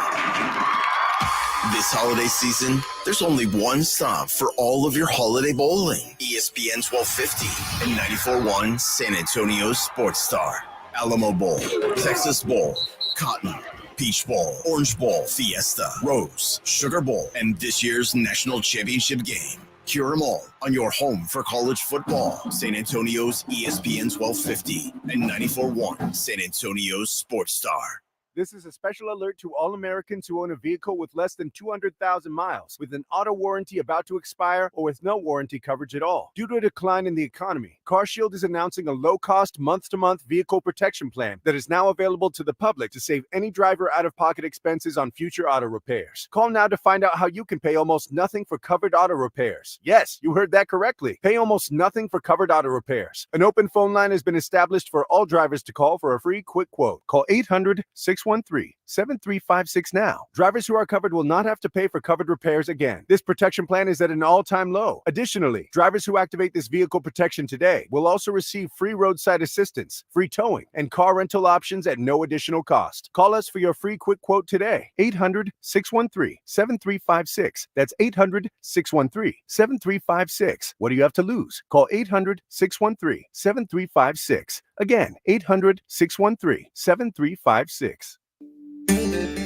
This holiday season, there's only one stop for all of your holiday bowling. ESPN 1250 and 94.1 San Antonio Sports Star. Alamo Bowl, Texas Bowl, Cotton, Peach Bowl, Orange Bowl, Fiesta, Rose, Sugar Bowl, and this year's national championship game. Hear them all on your home for college football. San Antonio's ESPN 1250 and 94.1 San Antonio Sports Star. This is a special alert to all Americans who own a vehicle with less than 200,000 miles, with an auto warranty about to expire, or with no warranty coverage at all. Due to a decline in the economy, CarShield is announcing a low-cost, month-to-month vehicle protection plan that is now available to the public to save any driver out-of-pocket expenses on future auto repairs. Call now to find out how you can pay almost nothing for covered auto repairs. Yes, you heard that correctly. Pay almost nothing for covered auto repairs. An open phone line has been established for all drivers to call for a free quick quote. Call 800-613-7356 now. Drivers who are covered will not have to pay for covered repairs again. This protection plan is at an all-time low. Additionally, drivers who activate this vehicle protection today will also receive free roadside assistance, free towing, and car rental options at no additional cost. Call us for your free quick quote today. 800-613-7356. That's 800-613-7356. What do you have to lose? Call 800-613-7356. Again, 800-613-7356.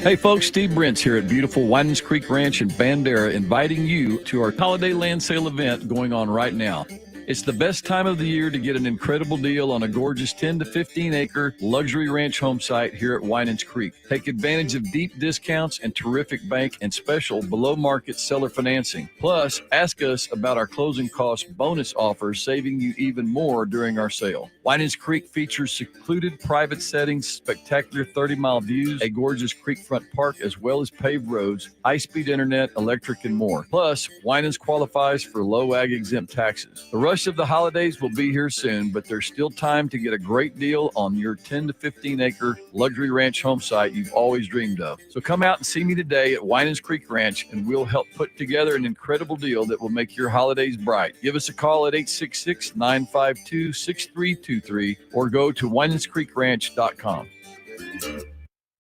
Hey folks, Steve Brent's here at beautiful Winans Creek Ranch in Bandera, inviting you to our holiday land sale event going on right now. It's the best time of the year to get an incredible deal on a gorgeous 10 to 15 acre luxury ranch home site here at Winans Creek. Take advantage of deep discounts and terrific bank and special below market seller financing. Plus, ask us about our closing cost bonus offer, saving you even more during our sale. Winans Creek features secluded private settings, spectacular 30-mile views, a gorgeous creekfront park, as well as paved roads, high-speed internet, electric, and more. Plus, Winans qualifies for low ag exempt taxes. The rush of the holidays will be here soon, but there's still time to get a great deal on your 10 to 15 acre luxury ranch home site you've always dreamed of. So come out and see me today at Winans Creek Ranch, and we'll help put together an incredible deal that will make your holidays bright. Give us a call at 866-952-6323 or go to WinansCreekRanch.com.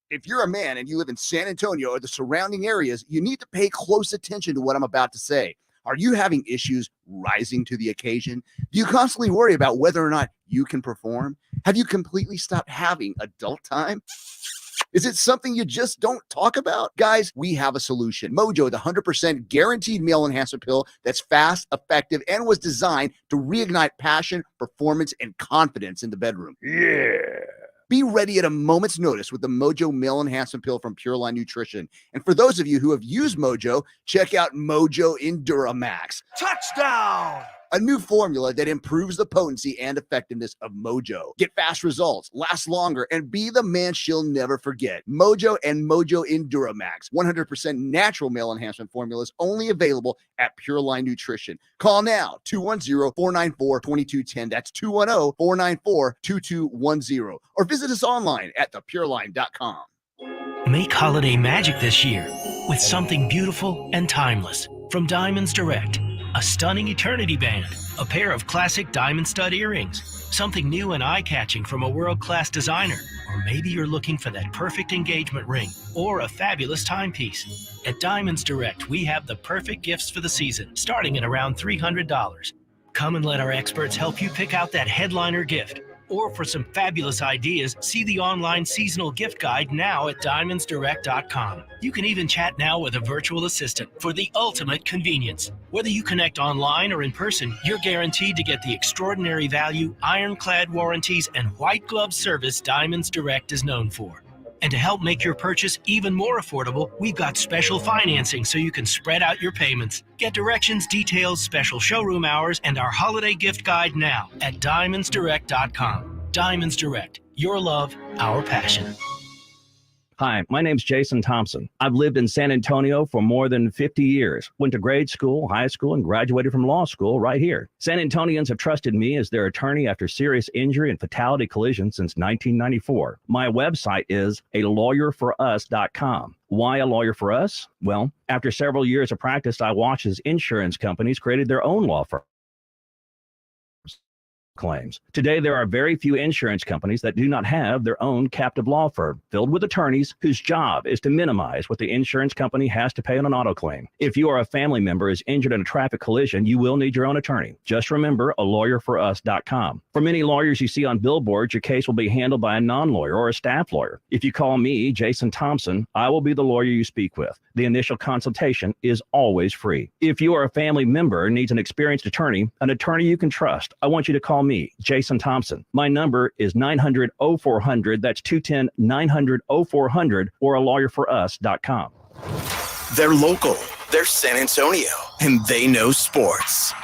If you're a man and you live in San Antonio or the surrounding areas, you need to pay close attention to what I'm about to say. Are you having issues rising to the occasion? Do you constantly worry about whether or not you can perform? Have you completely stopped having adult time? Is it something you just don't talk about? Guys, we have a solution. Mojo, the 100% guaranteed male enhancement pill that's fast, effective, and was designed to reignite passion, performance, and confidence in the bedroom. Yeah. Be ready at a moment's notice with the Mojo Male Enhancement Pill from Pure Line Nutrition. And for those of you who have used Mojo, check out Mojo Enduramax. Touchdown! A new formula that improves the potency and effectiveness of Mojo. Get fast results, last longer, and be the man she'll never forget. Mojo and Mojo Enduramax. 100% natural male enhancement formulas only available at Pure Line Nutrition. Call now, 210-494-2210. That's 210-494-2210. Or visit us online at thepureline.com. Make holiday magic this year with something beautiful and timeless from Diamonds Direct. A stunning eternity band, a pair of classic diamond stud earrings, something new and eye-catching from a world-class designer, or maybe you're looking for that perfect engagement ring or a fabulous timepiece. At Diamonds Direct, we have the perfect gifts for the season, starting at around $300. Come and let our experts help you pick out that headliner gift. Or for some fabulous ideas, see the online seasonal gift guide now at diamondsdirect.com. You can even chat now with a virtual assistant for the ultimate convenience. Whether you connect online or in person, you're guaranteed to get the extraordinary value, ironclad warranties, and white glove service Diamonds Direct is known for. And to help make your purchase even more affordable, we've got special financing so you can spread out your payments. Get directions, details, special showroom hours, and our holiday gift guide now at diamondsdirect.com. Diamonds Direct, your love, our passion. Hi, my name's Jason Thompson. I've lived in San Antonio for more than 50 years. Went to grade school, high school, and graduated from law school right here. San Antonians have trusted me as their attorney after serious injury and fatality collisions since 1994. My website is alawyerforus.com. Why a lawyer for us? Well, after several years of practice, I watched as insurance companies created their own law firm claims. Today, there are very few insurance companies that do not have their own captive law firm filled with attorneys whose job is to minimize what the insurance company has to pay on an auto claim. If you or a family member is injured in a traffic collision, you will need your own attorney. Just remember alawyerforus.com. For many lawyers you see on billboards, your case will be handled by a non-lawyer or a staff lawyer. If you call me, Jason Thompson, I will be the lawyer you speak with. The initial consultation is always free. If you or a family member needs an experienced attorney you can trust, I want you to call me, Jason Thompson. My number is 900-0400. That's 210-900-0400 or alawyerforus.com. They're local, they're San Antonio, and they know sports.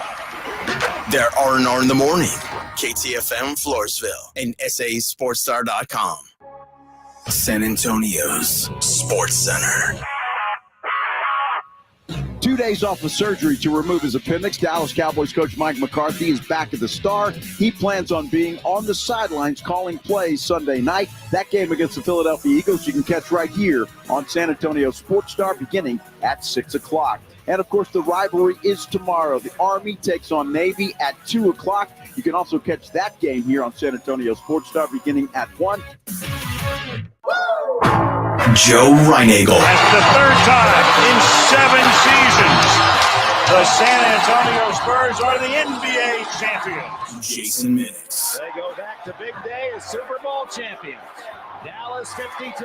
They're R&R in the morning, KTFM Floresville, and SASportsStar.com. San Antonio's Sports Center. 2 days off of surgery to remove his appendix, Dallas Cowboys coach Mike McCarthy is back at the Star. He plans on being on the sidelines calling plays Sunday night. That game against the Philadelphia Eagles you can catch right here on San Antonio Sports Star beginning at 6 o'clock. And, of course, the rivalry is tomorrow. The Army takes on Navy at 2 o'clock. You can also catch that game here on San Antonio Sports Star beginning at 1. Joe Reinagel. That's the third time in 7 seasons the San Antonio Spurs are the NBA champions. Jason Minutes. They go back to big day as Super Bowl champions. Dallas 52,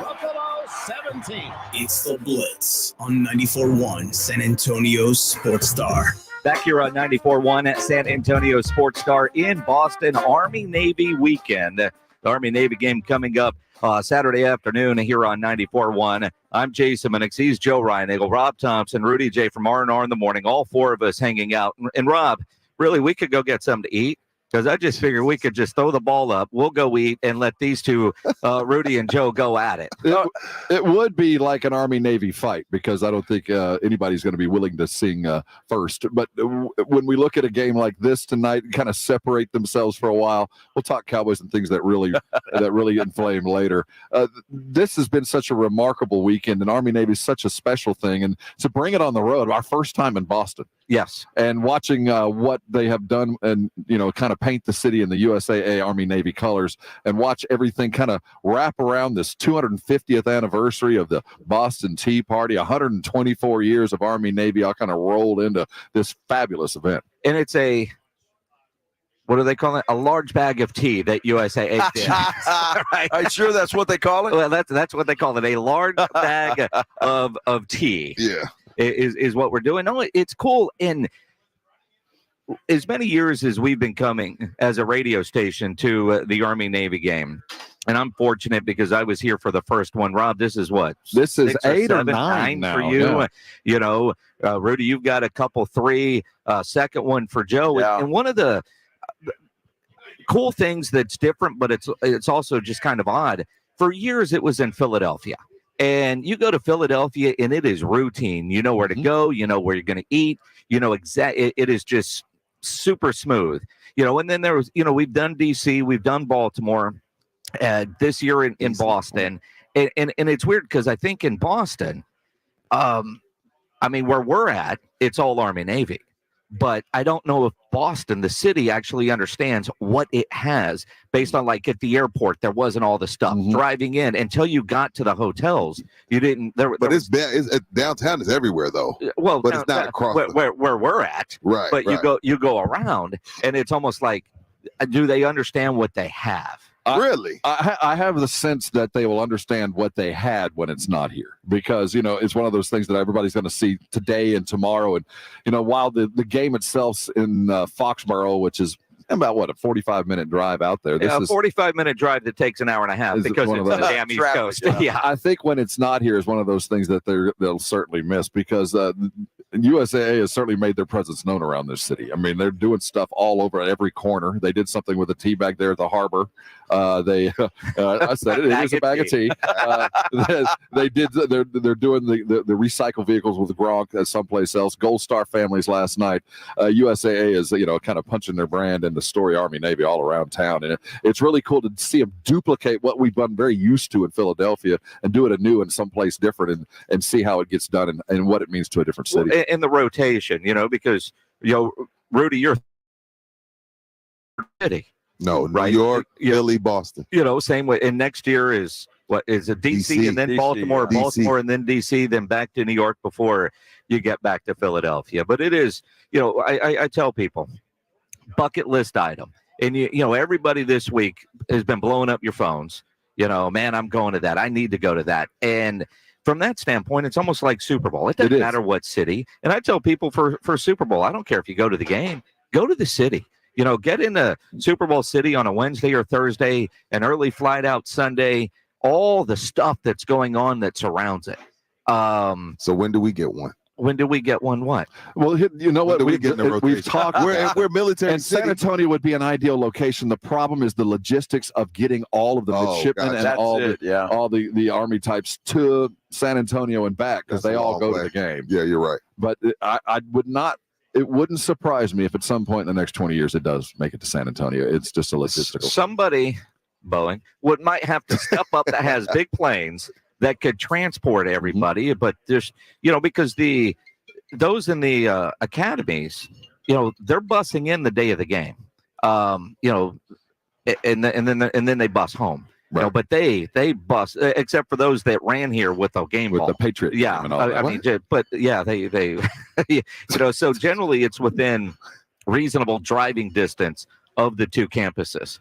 Buffalo 17. It's the Blitz on 94.1 San Antonio Sports Star. Back here on 94.1 at San Antonio Sports Star in Boston, Army-Navy weekend. The Army-Navy game coming up Saturday afternoon here on 94.1. I'm Jason Minix. He's Joe Reinagel, Rob Thompson, Rudy J from R&R in the morning. All 4 of us hanging out. And Rob, really, we could go get something to eat. Because I just figured we could just throw the ball up. We'll go eat and let these two, Rudy and Joe, go at it. It would be like an Army-Navy fight because I don't think anybody's going to be willing to sing first. But when we look at a game like this tonight and kind of separate themselves for a while, we'll talk Cowboys and things that really inflame later. This has been such a remarkable weekend, and Army-Navy is such a special thing. And to bring it on the road, our first time in Boston. Yes. And watching what they have done and, kind of paint the city in the USAA Army-Navy colors and watch everything kind of wrap around this 250th anniversary of the Boston Tea Party, 124 years of Army-Navy all kind of rolled into this fabulous event. And it's what do they call it? A large bag of tea that USAA did. Right? I'm sure that's what they call it. Well, that's what they call it. A large bag of tea. Yeah. Is what we're doing. No, it's cool. In as many years as we've been coming as a radio station to the Army-Navy game, and I'm fortunate because I was here for the first one. Rob, this is what? This is 8 or 9 for you. Yeah. Rudy, you've got a couple 3, second one for Joe. Yeah. And one of the cool things that's different, but it's also just kind of odd. For years, it was in Philadelphia. And you go to Philadelphia, and it is routine. You know where to go. You know where you're going to eat. It is just super smooth. And then there was, we've done D.C., we've done Baltimore, this year in Boston. And it's weird because I think in Boston, where we're at, it's all Army-Navy. But I don't know if Boston, the city, actually understands what it has based on, like, at the airport, there wasn't all the stuff. Driving in, until you got to the hotels, you didn't. Downtown is everywhere, though. Well, but it's not across where we're at. Right. But you go around, and it's almost like, do they understand what they have? Really? I have the sense that they will understand what they had when it's not here because, it's one of those things that everybody's going to see today and tomorrow. And, while the game itself's in Foxborough, which is about, a 45-minute drive out there. This is a 45-minute drive that takes an hour and a half because it's on the damn East Coast. Yeah. I think when it's not here is one of those things that they'll certainly miss because USAA has certainly made their presence known around this city. I mean, they're doing stuff all over at every corner. They did something with a tea bag there at the harbor. I said it is a bag of tea. They did. They're doing the recycle vehicles with Gronk someplace else. Gold Star families last night. USAA is kind of punching their brand in the story Army-Navy all around town, and it's really cool to see them duplicate what we've been very used to in Philadelphia and do it anew in someplace different and see how it gets done and what it means to a different city. In the rotation, because Rudy, you're City. No, right? New York, Philly, Boston. Same way. And next year is what is it? DC and then DC, Baltimore, yeah. Baltimore and then DC, then back to New York before you get back to Philadelphia. But it is, I tell people, bucket list item. And everybody this week has been blowing up your phones. Man, I'm going to that. I need to go to that. And from that standpoint, it's almost like Super Bowl. It doesn't matter what city. And I tell people for Super Bowl, I don't care if you go to the game, go to the city. Get into Super Bowl City on a Wednesday or Thursday, an early flight out Sunday, all the stuff that's going on that surrounds it. So when do we get one? When do we get one? What? Well, you know what? We've talked. We're military. And San Antonio would be an ideal location. The problem is the logistics of getting all of the midshipmen and all the Army types to San Antonio and back, because they all go to the game. Yeah, you're right. But I would not. It wouldn't surprise me if at some point in the next 20 years it does make it to San Antonio. It's just a logistical. Somebody, Boeing, might have to step up that has big planes that could transport everybody, but just because those in the academies, they're busing in the day of the game, and then they bus home. Right. But they bus, except for those that ran here with a game with ball. the Patriot. Yeah, and all that. they so generally it's within reasonable driving distance of the two campuses.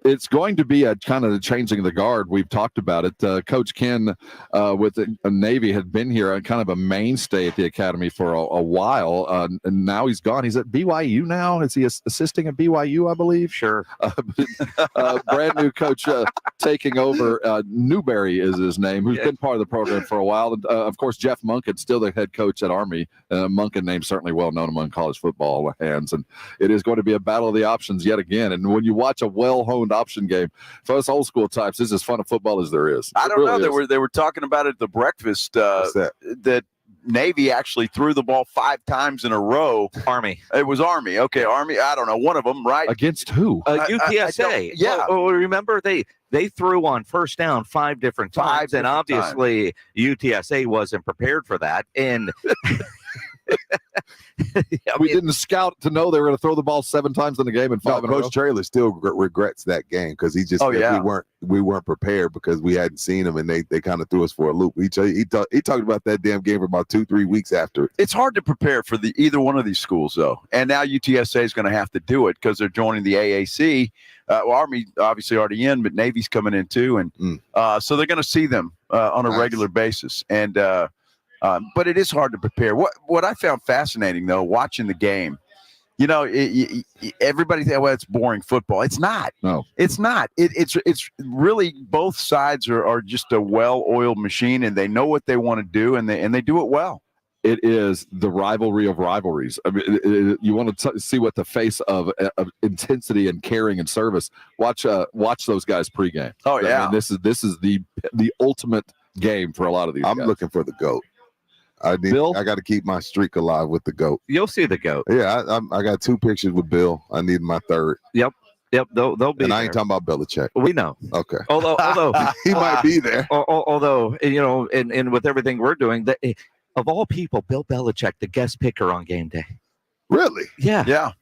It's going to be a kind of changing the guard. We've talked about it. Coach Ken with the Navy had been here and kind of a mainstay at the academy for a while, and now he's gone. He's at BYU now. Is he assisting at BYU, I believe? Sure. Brand new coach taking over. Newberry is his name, who's been part of the program for a while. And, of course, Jeff Monken, still the head coach at Army. Monken name certainly well known among college football hands. And it is going to be a battle of the options yet again. And when you watch a well-honed option game, for us old school types, this is as fun a football as there is. I don't know. They were talking about it at the breakfast that Navy actually threw the ball 5 times in a row. Army. It was Army. Okay, Army. I don't know. One of them, right? Against who? UTSA. Yeah. Well, remember they threw on first down 5 different times, and obviously UTSA wasn't prepared for that. And we didn't scout to know they were going to throw the ball 7 times in the game and 5 in a row. Coach Traylor still regrets that game because he just we weren't prepared because we hadn't seen them, and they kind of threw us for a loop. He talked about that damn game for about 2-3 weeks after it. It's hard to prepare for either one of these schools, though. And now UTSA is going to have to do it because they're joining the AAC. Army obviously already in, but Navy's coming in too, and so they're going to see them on a regular basis. And but it is hard to prepare. What I found fascinating, though, watching the game, everybody thinks, well, it's boring football. It's not. No, it's not. It's really both sides are just a well-oiled machine, and they know what they want to do, and they do it well. It is the rivalry of rivalries. I mean, you want to see what the face of intensity and caring and service. Watch those guys pregame. Oh yeah, I mean, this is the ultimate game for a lot of these. I'm guys. looking for the GOAT. I got to keep my streak alive with the GOAT. You'll see the GOAT. Yeah, I got 2 pictures with Bill. I need my 3rd. Yep. They'll be. And I ain't talking about Belichick. We know. Okay. Although he might be there. Although and with everything we're doing, of all people, Bill Belichick, the guest picker on game day. Really? Yeah. Yeah.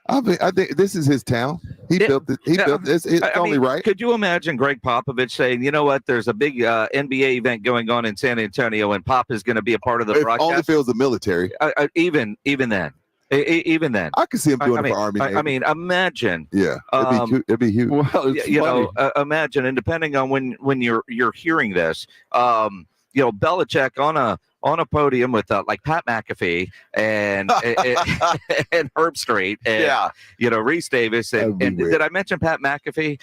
I think this is his town. He built it. He built this. It's only right. Could you imagine Greg Popovich saying, "You know what? There's a big NBA event going on in San Antonio, and Pop is going to be a part of the broadcast." Only feels the military. Even then, I could see him doing it for Army. I mean, imagine. Yeah, it'd be huge. Well, imagine, and depending on when you're hearing this, Belichick on a podium with like Pat McAfee and Herb Street and Reese Davis and did I mention Pat McAfee?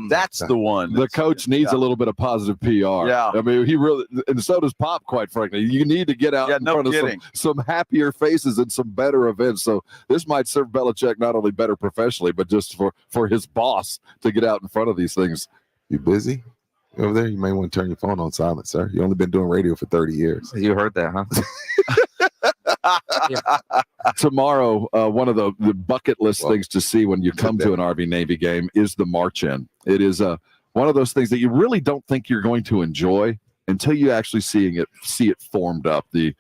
That's the one. The coach needs a little bit of positive PR. Yeah, I mean he really, and so does Pop. Quite frankly, you need to get out in front of some happier faces and some better events. So this might serve Belichick not only better professionally, but just for his boss to get out in front of these things. You busy? Over there, you may want to turn your phone on silent, sir. You've only been doing radio for 30 years. You heard that, huh? Tomorrow, one of the bucket list things to see when you come to an Army Navy game is the march-in. It is one of those things that you really don't think you're going to enjoy until you actually see it formed up. I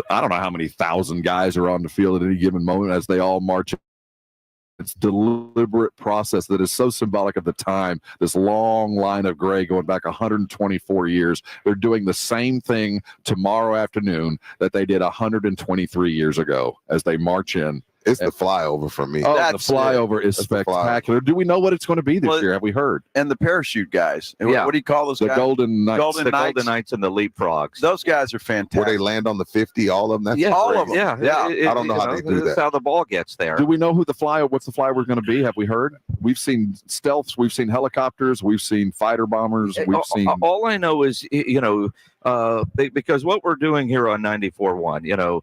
don't know how many thousand guys are on the field at any given moment as they all march It's deliberate process that is so symbolic of the time, this long line of gray going back 124 years. They're doing the same thing tomorrow afternoon that they did 123 years ago as they march in. It's the flyover for me. Oh, the flyover is That's the spectacular. Do we know what it's going to be this year? Have we heard? And the parachute guys. And Yeah. What do you call those The guys? Golden Knights. The Golden Knights and the Leapfrogs. Those guys are fantastic. Where they land on the 50, all of them. That's Yeah, all crazy. of them. Yeah, I don't know how they do That's that. how the ball gets there. Do we know what's the flyover going to be? Have we heard? We've seen stealths, we've seen helicopters, we've seen fighter bombers, we've seen. All I know is, because what we're doing here on 94.1,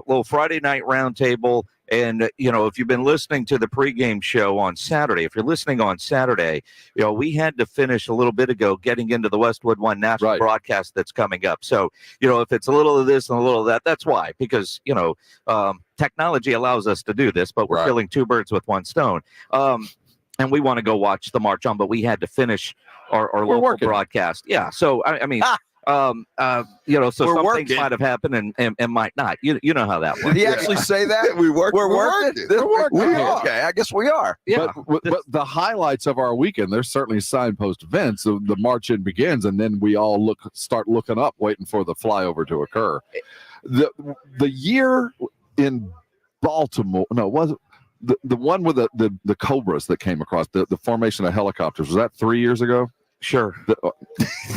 little Friday night roundtable. And, if you've been listening to the pregame show on Saturday, if you're listening on Saturday, we had to finish a little bit ago getting into the Westwood One national broadcast that's coming up. So, if it's a little of this and a little of that, that's why, because, technology allows us to do this, but we're killing two birds with one stone. And we want to go watch the march on, but we had to finish our local broadcast. Yeah. So, so some things might have happened and might not. You know how that works. Did he actually say that? We're working. We are. Okay, I guess we are. Yeah. But the highlights of our weekend, there's certainly signpost events. So the march in begins, and then we all start looking up, waiting for the flyover to occur. The year in Baltimore, no, it wasn't. The one with the Cobras that came across, the formation of helicopters, was that 3 years ago? Sure.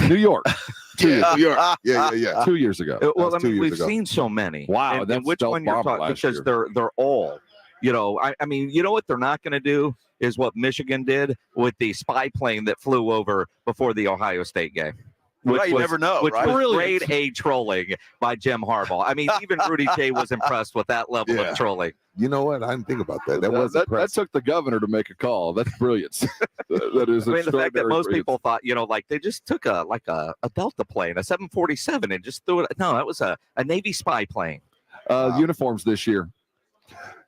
New York. New York. Yeah. 2 years ago. Well, we've seen so many. Wow. And which one you're talking? Because they're all. You know what they're not going to do is what Michigan did with the spy plane that flew over before the Ohio State game. You never know, which right? was grade A trolling by Jim Harbaugh. I mean, even Rudy J was impressed with that level of trolling. You know what? I didn't think about that. That took the governor to make a call. That's brilliance. That is. I mean, the fact that most people thought, they just took a Delta plane, a 747, and just threw it. No, that was a Navy spy plane. Uniforms this year.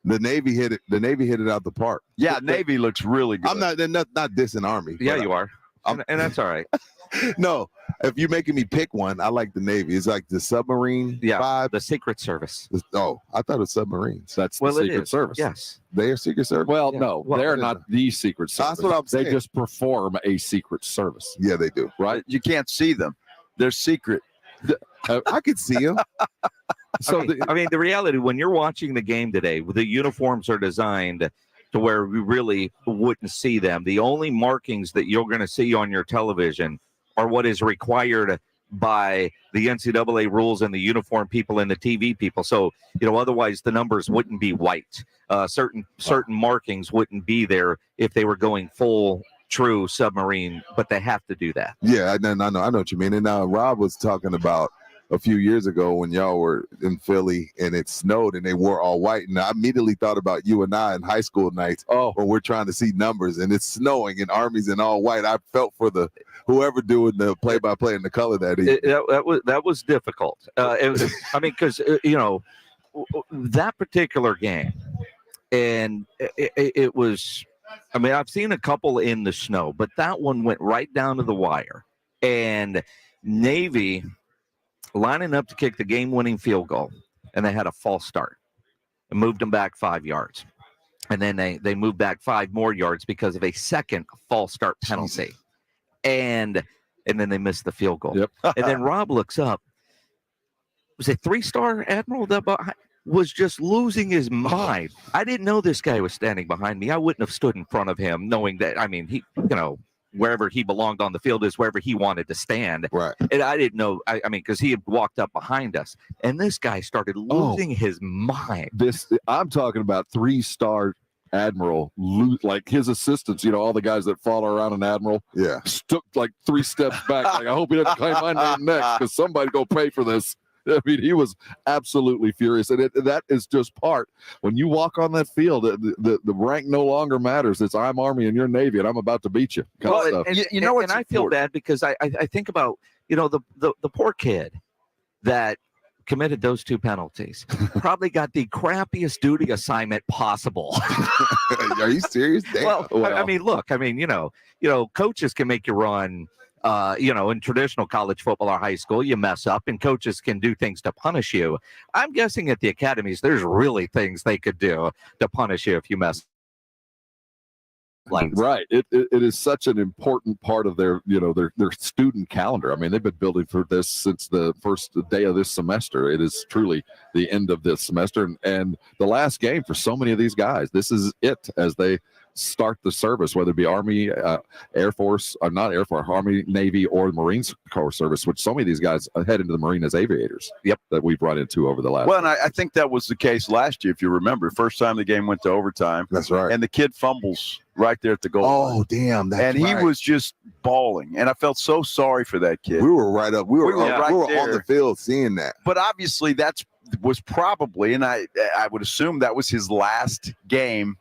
The Navy hit it. The Navy hit it out the park. Yeah, Navy looks really good. I'm not dissing Army. Yeah, you are, and that's all right. No, if you're making me pick one, I like the Navy. It's like the submarine vibe. The Secret Service. I thought it was submarines. That's the Secret Service. Yes. They are Secret Service? Well, no, they're not the Secret Service. That's what I'm saying. They just perform a Secret Service. Yeah, they do. Right? You can't see them. They're secret. I could see them. So, the reality, when you're watching the game today, the uniforms are designed to where we really wouldn't see them. The only markings that you're going to see on your television are what is required by the NCAA rules and the uniform people and the TV people. So, otherwise the numbers wouldn't be white. Certain markings wouldn't be there if they were going full true submarine, but they have to do that. Yeah, I know what you mean. And now Rob was talking about a few years ago when y'all were in Philly and it snowed and they wore all white. And I immediately thought about you and I in high school nights when we're trying to see numbers and it's snowing and Army's in all white. I felt for whoever doing the play-by-play in the color that evening. That was difficult. Because that particular game, and it was. I've seen a couple in the snow, but that one went right down to the wire. And Navy lining up to kick the game-winning field goal, and they had a false start and moved them back 5 yards. And then they moved back 5 more yards because of a second false start penalty. And then they missed the field goal. Yep. And then Rob looks up. Was it 3-star Admiral that was just losing his mind? I didn't know this guy was standing behind me. I wouldn't have stood in front of him knowing that, he, wherever he belonged on the field is wherever he wanted to stand. Right. And I didn't know, because he had walked up behind us. And this guy started losing his mind. I'm talking about 3-star Admiral, like his assistants, all the guys that follow around an Admiral. Yeah. Took like 3 steps back. Like, I hope he doesn't claim my name next because somebody go pay for this. He was absolutely furious. And that is just part. When you walk on that field, the rank no longer matters. It's I'm Army and you're Navy, and I'm about to beat you. And I feel bad because I think about, the poor kid that committed those 2 penalties probably got the crappiest duty assignment possible. Are you serious? Damn. Look, coaches can make you run. In traditional college football or high school, you mess up and coaches can do things to punish you. I'm guessing at the academies, there's really things they could do to punish you if you mess Right. It is such an important part of their student calendar. I mean, they've been building for this since the first day of this semester. It is truly the end of this semester and the last game for so many of these guys. This is it as they start the service, whether it be Army, Air Force, or not Air Force, Army, Navy, or Marines Corps service, which so many of these guys head into the Marine as aviators. Yep. That we've run into over the last. Well, and I think that was the case last year, if you remember. First time the game went to overtime. That's right. And the kid fumbles right there at the goal line. Oh, damn. That's and right. he was just bawling. And I felt so sorry for that kid. We were right up. We were right on the field seeing that. But obviously was probably, and I would assume that was his last game.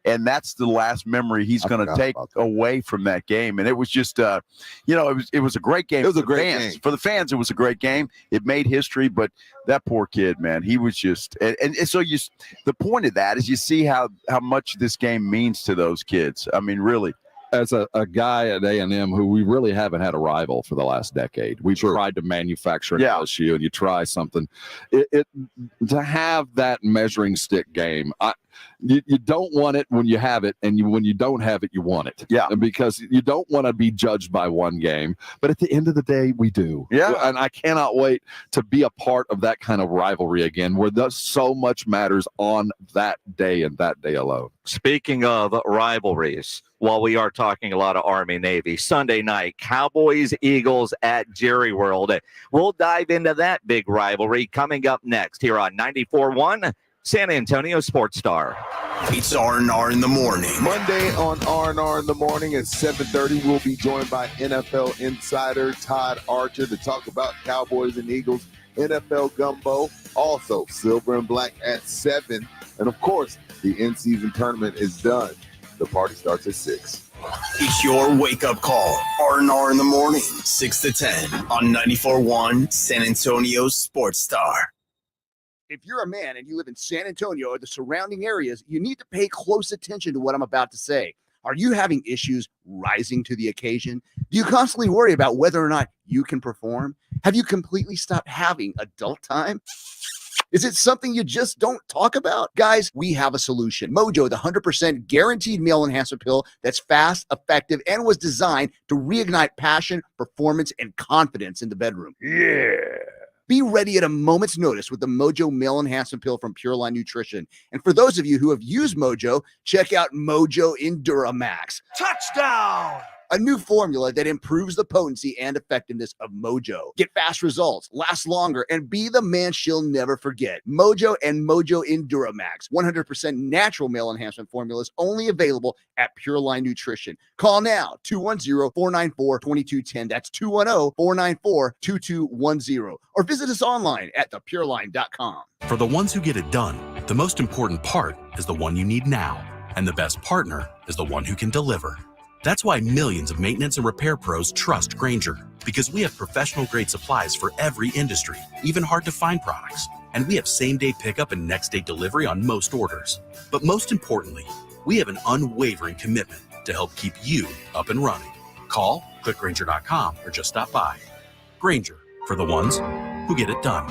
And that's the last memory he's going to take away from that game. And it was just, it was a great game. It was a great fans. game. For the fans, it was a great game. It made history, but that poor kid, man, he was just, and so the point of that is you see how much this game means to those kids. I mean, really. As a guy at A&M who we really haven't had a rival for the last decade. We tried to manufacture an LSU, and you try something. To have that measuring stick game, you don't want it when you have it, and when you don't have it, you want it. Yeah. Because you don't want to be judged by one game. But at the end of the day, we do. Yeah. And I cannot wait to be a part of that kind of rivalry again, where so much matters on that day and that day alone. Speaking of rivalries, while we are talking a lot of Army Navy, Sunday night, Cowboys Eagles at Jerry World. We'll dive into that big rivalry coming up next here on 94.1 San Antonio Sports Star. It's R&R in the morning. Monday on R&R in the morning at 7:30, we'll be joined by NFL insider Todd Archer to talk about Cowboys and Eagles NFL gumbo. Also, silver and black at 7. And of course, the in-season tournament is done. The party starts at 6. It's your wake-up call. R&R in the morning, 6 to 10 on 94.1 San Antonio Sports Star. If you're a man and you live in San Antonio or the surrounding areas, you need to pay close attention to what I'm about to say. Are you having issues rising to the occasion? Do you constantly worry about whether or not you can perform? Have you completely stopped having adult time? Is it something you just don't talk about? Guys, we have a solution. Mojo, the 100% guaranteed male enhancement pill that's fast, effective, and was designed to reignite passion, performance, and confidence in the bedroom. Yeah. Be ready at a moment's notice with the Mojo Male Enhancement Pill from Pure Line Nutrition. And for those of you who have used Mojo, check out Mojo Enduramax. Touchdown! A new formula that improves the potency and effectiveness of Mojo. Get fast results, last longer, and be the man she'll never forget. Mojo and Mojo Enduramax. 100% natural male enhancement formulas only available at Pure Line Nutrition. Call now, 210-494-2210. That's 210-494-2210. Or visit us online at thepureline.com. For the ones who get it done, the most important part is the one you need now. And the best partner is the one who can deliver. That's why millions of maintenance and repair pros trust Grainger, because we have professional-grade supplies for every industry, even hard-to-find products. And we have same-day pickup and next-day delivery on most orders. But most importantly, we have an unwavering commitment to help keep you up and running. Call, click Grainger.com, or just stop by. Grainger, for the ones who get it done.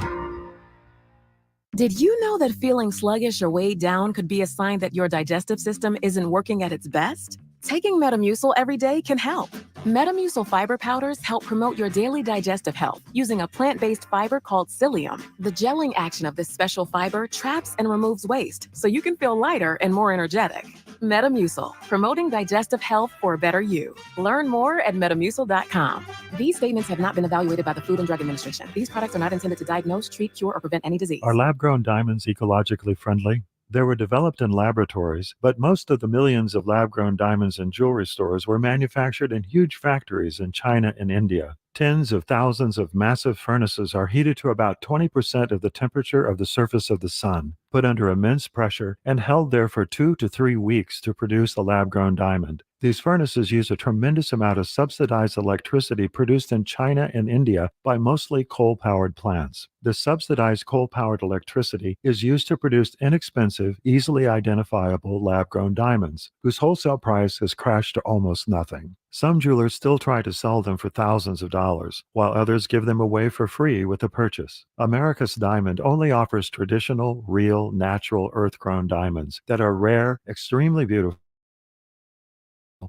Did you know that feeling sluggish or weighed down could be a sign that your digestive system isn't working at its best? Taking Metamucil every day can help. Metamucil fiber powders help promote your daily digestive health using a plant-based fiber called psyllium. The gelling action of this special fiber traps and removes waste, so you can feel lighter and more energetic. Metamucil, promoting digestive health for a better you. Learn more at metamucil.com. These statements have not been evaluated by the Food and Drug Administration. These products are not intended to diagnose, treat, cure, or prevent any disease. Are lab-grown diamonds ecologically friendly? They were developed in laboratories, but most of the millions of lab-grown diamonds in jewelry stores were manufactured in huge factories in China and India. Tens of thousands of massive furnaces are heated to about 20% of the temperature of the surface of the sun, put under immense pressure, and held there for 2 to 3 weeks to produce a lab-grown diamond. These furnaces use a tremendous amount of subsidized electricity produced in China and India by mostly coal-powered plants. This subsidized coal-powered electricity is used to produce inexpensive, easily identifiable lab-grown diamonds, whose wholesale price has crashed to almost nothing. Some jewelers still try to sell them for thousands of dollars, while others give them away for free with a purchase. America's Diamond only offers traditional, real, natural, earth-grown diamonds that are rare, extremely beautiful,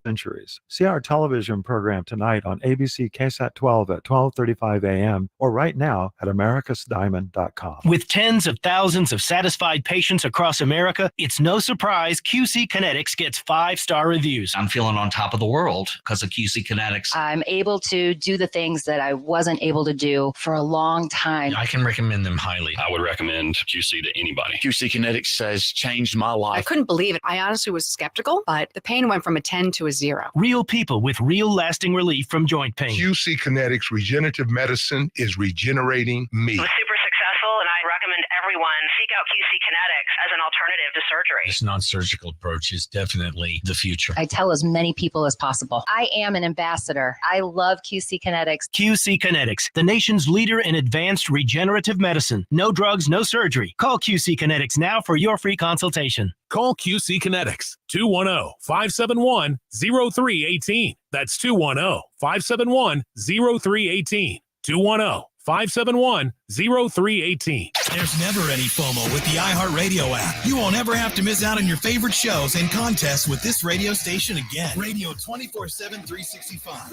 centuries. See our television program tonight on ABC KSAT 12 at 12:35 a.m. or right now at americasdiamond.com. With tens of thousands of satisfied patients across America, it's no surprise QC Kinetics gets 5-star reviews. I'm feeling on top of the world because of QC Kinetics. I'm able to do the things that I wasn't able to do for a long time. I can recommend them highly. I would recommend QC to anybody. QC Kinetics has changed my life. I couldn't believe it. I honestly was skeptical, but the pain went from a 10 to a 0. Real people with real lasting relief from joint pain. QC Kinetics Regenerative Medicine is regenerating me. It was super successful, and I recommend everyone seek out QC Kinetics as an alternative to surgery. This non-surgical approach is definitely the future. I tell as many people as possible. I am an ambassador. I love QC Kinetics. QC Kinetics, the nation's leader in advanced regenerative medicine. No drugs, no surgery. Call QC Kinetics now for your free consultation. Call QC Kinetics, 210-571-0318. That's 210-571-0318. 210-571-0318. There's never any FOMO with the iHeartRadio app. You won't ever have to miss out on your favorite shows and contests with this radio station again. Radio 24/7, 365.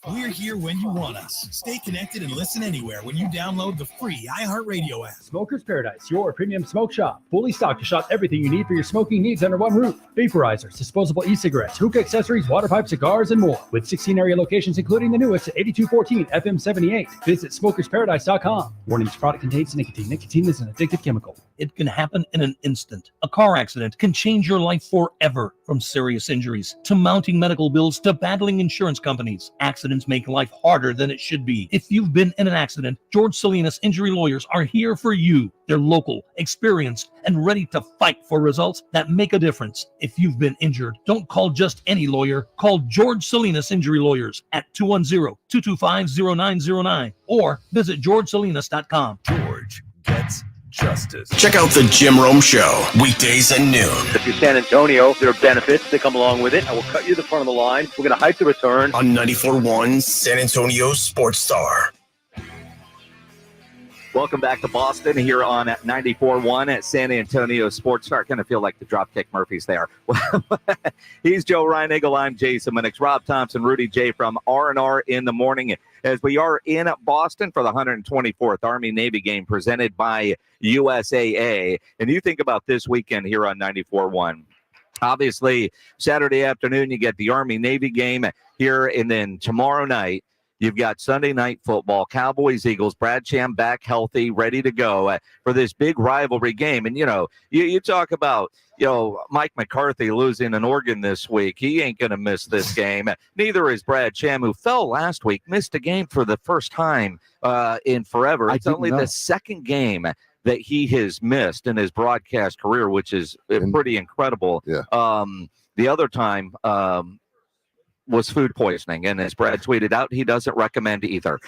We're here when you want us. Stay connected and listen anywhere when you download the free iHeartRadio app. Smoker's Paradise, your premium smoke shop. Fully stocked to shop everything you need for your smoking needs under one roof. Vaporizers, disposable e-cigarettes, hookah accessories, water pipe, cigars, and more. With 16 area locations, including the newest at 8214 FM 78. Visit smokersparadise.com. Warning, this product contains nicotine. Nicotine is an addictive chemical. It can happen in an instant. A car accident can change your life forever, from serious injuries to mounting medical bills to battling insurance companies. Accidents make life harder than it should be. If you've been in an accident, George Salinas Injury Lawyers are here for you. They're local, experienced, and ready to fight for results that make a difference. If you've been injured, don't call just any lawyer. Call George Salinas Injury Lawyers at 210-225-0909 or visit georgesalinas.com. George gets justice. Check out the Jim Rome Show, weekdays at noon. If you're San Antonio, there are benefits that come along with it. I will cut you the front of the line. We're going to hike the return. On 94.1 San Antonio Sports Star. Welcome back to Boston here on 94.1 at San Antonio Sports Star. Kind of feel like the Dropkick Murphys there. He's Joe Reinagle. I'm Jason Minix. Rob Thompson, Rudy J from R&R in the morning as we are in Boston for the 124th Army-Navy game presented by USAA. And you think about this weekend here on 94.1. Obviously, Saturday afternoon, you get the Army-Navy game here, and then tomorrow night, you've got Sunday night football, Cowboys, Eagles, Brad Sham back healthy, ready to go for this big rivalry game. And, you talk about, Mike McCarthy losing an organ this week. He ain't going to miss this game. Neither is Brad Sham, who fell last week, missed a game for the first time in forever. It's only the second game that he has missed in his broadcast career, which is pretty incredible. Yeah. The other time, was food poisoning, and as Brad tweeted out, he doesn't recommend either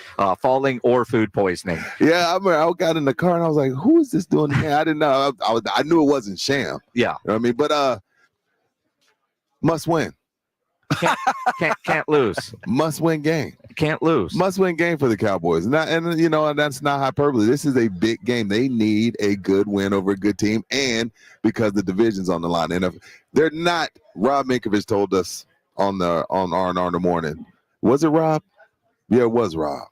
falling or food poisoning. Yeah, I remember I got in the car and I was like, "Who is this doing?" I didn't know. I knew it wasn't Sham. Yeah, you know what I mean, but must win. Can't lose. Must win game. Can't lose. Must win game for the Cowboys. And that's not hyperbole. This is a big game. They need a good win over a good team, and because the division's on the line. And if they're not, Rob Minkovich told us on R&R in the morning. Was it Rob? Yeah, it was Rob.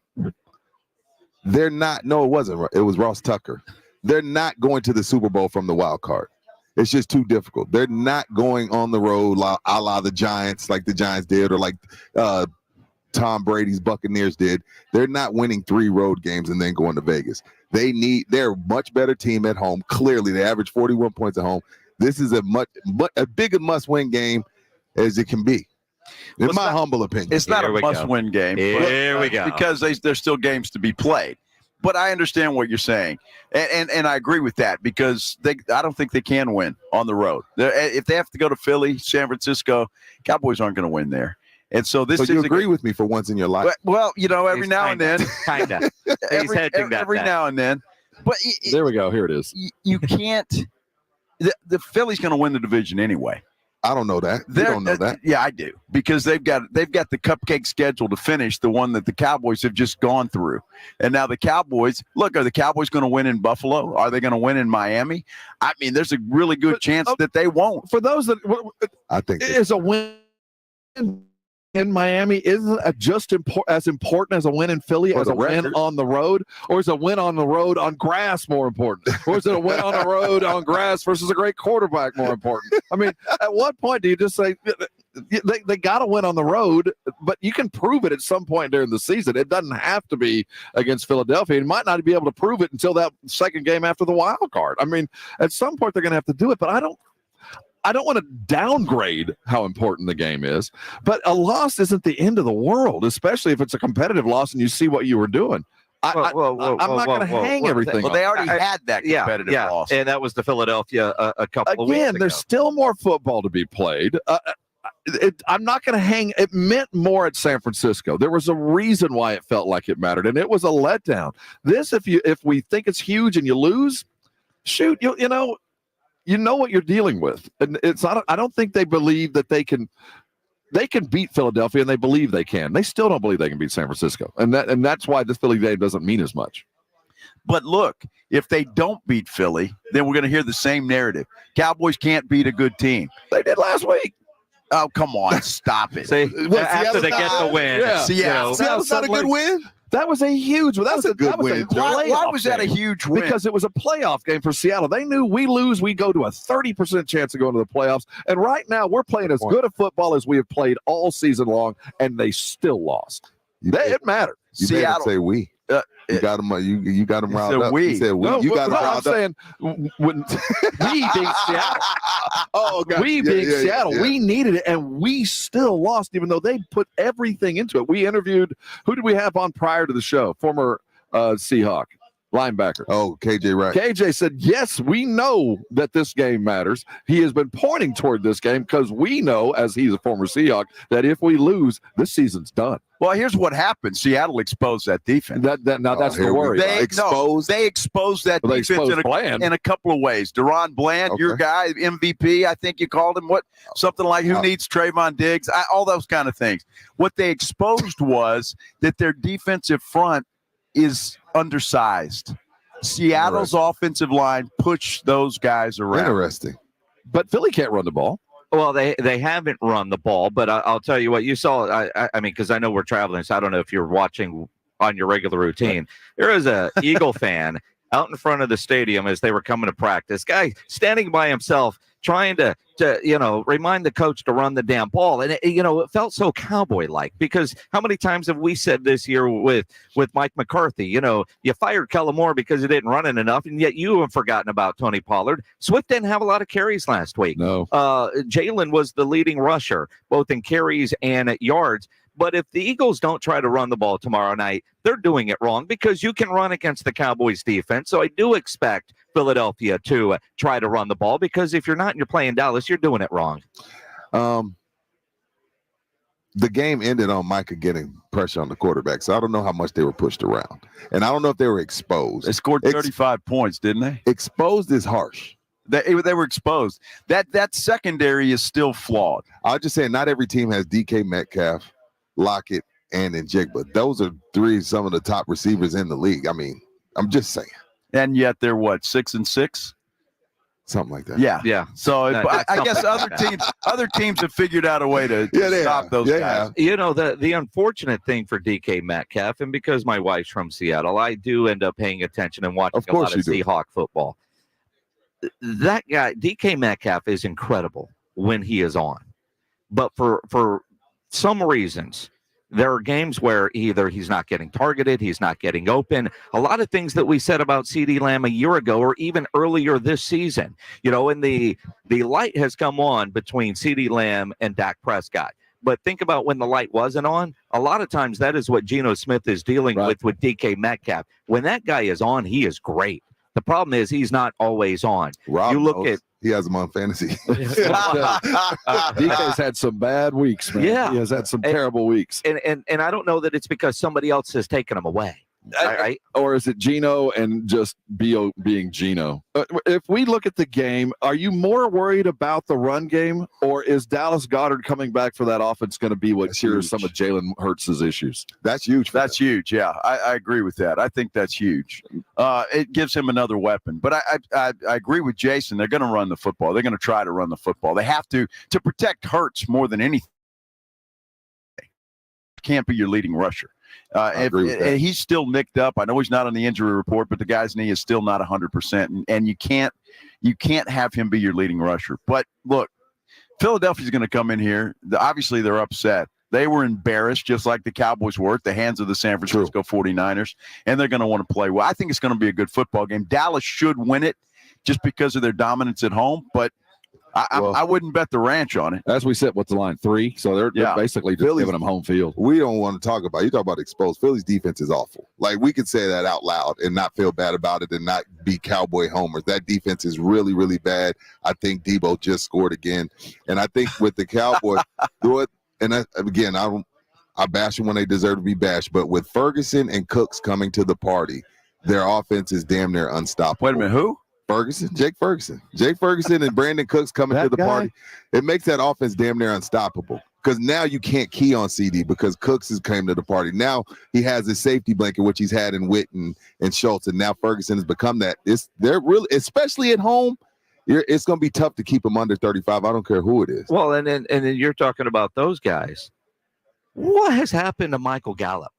They're not. No, it wasn't. It was Ross Tucker. They're not going to the Super Bowl from the wild card. It's just too difficult. They're not going on the road a la the Giants, like the Giants did, or like Tom Brady's Buccaneers did. They're not winning 3 road games and then going to Vegas. They're a much better team at home. Clearly, they average 41 points at home. This is a bigger must-win game as it can be. In my humble opinion. It's not a must-win game. Here we go. Because there's still games to be played. But I understand what you're saying. And I agree with that because I don't think they can win on the road. If they have to go to Philly, San Francisco, Cowboys aren't going to win there. And so this is. You agree with me for once in your life. Well, every now and then. Kind of. He's hedging that. Every now and then. But there we go. Here it is. You can't. The Philly's going to win the division anyway. I don't know that. They don't know that. Yeah, I do, because they've got the cupcake schedule to finish, the one that the Cowboys have just gone through. And now the Cowboys, are the Cowboys going to win in Buffalo? Are they going to win in Miami? I mean, there's a really good chance that they won't. For those that I think it is a win in Miami isn't just as important as a win in Philly as a win on the road, or is a win on the road on grass more important, or is it a win on the road on grass versus a great quarterback more important? I mean, at what point do you just say they got to win on the road, but you can prove it at some point during the season. It doesn't have to be against Philadelphia. You might not be able to prove it until that second game after the wild card. I mean, at some point they're going to have to do it, but I don't want to downgrade how important the game is, but a loss isn't the end of the world, especially if it's a competitive loss and you see what you were doing. I'm not going to hang everything. Well, they already had that competitive loss. And that was the Philadelphia a couple of weeks ago. Again, there's still more football to be played. I'm not going to hang. It meant more at San Francisco. There was a reason why it felt like it mattered, and it was a letdown. This, if we think it's huge and you lose, shoot, you know what you're dealing with, and it's not. I don't think they believe that they can beat Philadelphia, and they believe they can. They still don't believe they can beat San Francisco, and that's why this Philly game doesn't mean as much. But look, if they don't beat Philly, then we're going to hear the same narrative. Cowboys can't beat a good team. They did last week. Oh, come on, stop it. See, after they get the win, Seattle's not a good win. That was a huge one. That was a good win. Why was that a huge win? Because it was a playoff game for Seattle. They knew we lose, we go to a 30% chance of going to the playoffs. And right now, we're playing as good a football as we have played all season long, and they still lost. It mattered. You Seattle say we. You got them. You got them riled up. We. You said we. No, you got them I'm riled up. saying when we beat Seattle. Oh, okay. We beat Seattle. Yeah. We needed it, and we still lost, even though they put everything into it. We interviewed, who did we have on prior to the show? Former Seahawk linebacker. Oh, KJ Wright. KJ said, yes, we know that this game matters. He has been pointing toward this game because we know, as he's a former Seahawk, that if we lose, this season's done. Well, here's what happened. Seattle exposed that defense. That's the worry. They exposed that defense in a couple of ways. Deron Bland, your guy, MVP, I think you called him. Something like who needs Trayvon Diggs? All those kind of things. What they exposed was that their defensive front is undersized. Seattle's offensive line pushed those guys around. Interesting. But Philly can't run the ball. Well, they haven't run the ball, but I'll tell you what, you saw, I mean, because I know we're traveling, so I don't know if you're watching on your regular routine. There was a Eagle fan out in front of the stadium as they were coming to practice. Guy standing by himself, trying to remind the coach to run the damn ball. And, it felt so Cowboy-like, because how many times have we said this year with Mike McCarthy, you fired Kellen Moore because he didn't run it enough, and yet you have forgotten about Tony Pollard. Swift didn't have a lot of carries last week. No. Jalen was the leading rusher, both in carries and at yards. But if the Eagles don't try to run the ball tomorrow night, they're doing it wrong, because you can run against the Cowboys defense. So I do expect Philadelphia to try to run the ball, because if you're not and you're playing Dallas, you're doing it wrong. The game ended on Micah getting pressure on the quarterback, so I don't know how much they were pushed around. And I don't know if they were exposed. They scored 35 points, didn't they? Exposed is harsh. They were exposed. That secondary is still flawed. I'll just say not every team has DK Metcalf, Lockett, and Njigba. Those are some of the top receivers in the league. I mean, I'm just saying. And yet they're 6-6? Something like that. Yeah. So I guess other teams have figured out a way to stop those guys. The unfortunate thing for DK Metcalf, and because my wife's from Seattle, I do end up paying attention and watching a lot of Seahawk football. That guy, DK Metcalf, is incredible when he is on. But for some reasons, there are games where either he's not getting targeted, he's not getting open. A lot of things that we said about CeeDee Lamb a year ago or even earlier this season, and the light has come on between CeeDee Lamb and Dak Prescott. But think about when the light wasn't on. A lot of times that is what Geno Smith is dealing with DK Metcalf. When that guy is on, he is great. The problem is he's not always on. He has him on fantasy. DK's had some bad weeks, man. Yeah. He has had some terrible weeks. And I don't know that it's because somebody else has taken him away. Right? Or is it Geno and just being Geno? If we look at the game, are you more worried about the run game, or is Dallas Goedert coming back for that offense going to be what cures some of Jalen Hurts' issues? That's huge. That's huge. Yeah, I agree with that. I think that's huge. It gives him another weapon. But I agree with Jason. They're going to run the football. They're going to try to run the football. They have to protect Hurts more than anything. can't be your leading rusher. If he's still nicked up, I know he's not on the injury report, but the guy's knee is still not 100%, and you can't have him be your leading rusher. But look, Philadelphia's going to come in here. Obviously, they're upset. They were embarrassed, just like the Cowboys were, at the hands of the San Francisco 49ers, and they're going to want to play well. I think it's going to be a good football game. Dallas should win it just because of their dominance at home, but I wouldn't bet the ranch on it. As we said, what's the line? 3? So they're basically just giving them home field. We don't want to talk about, you talk about exposed. Philly's defense is awful. Like, we could say that out loud and not feel bad about it and not be Cowboy homers. That defense is really, really bad. I think Debo just scored again. And I think with the Cowboys, I bash them when they deserve to be bashed. But with Ferguson and Cooks coming to the party, their offense is damn near unstoppable. Wait a minute, who? Jake Ferguson and Brandon Cooks coming to the party. It makes that offense damn near unstoppable because now you can't key on CD because Cooks has came to the party. Now he has his safety blanket, which he's had in Witten and Schultz, and now Ferguson has become that. They're really, especially at home, it's going to be tough to keep them under 35. I don't care who it is. Well, and then you're talking about those guys. What has happened to Michael Gallup?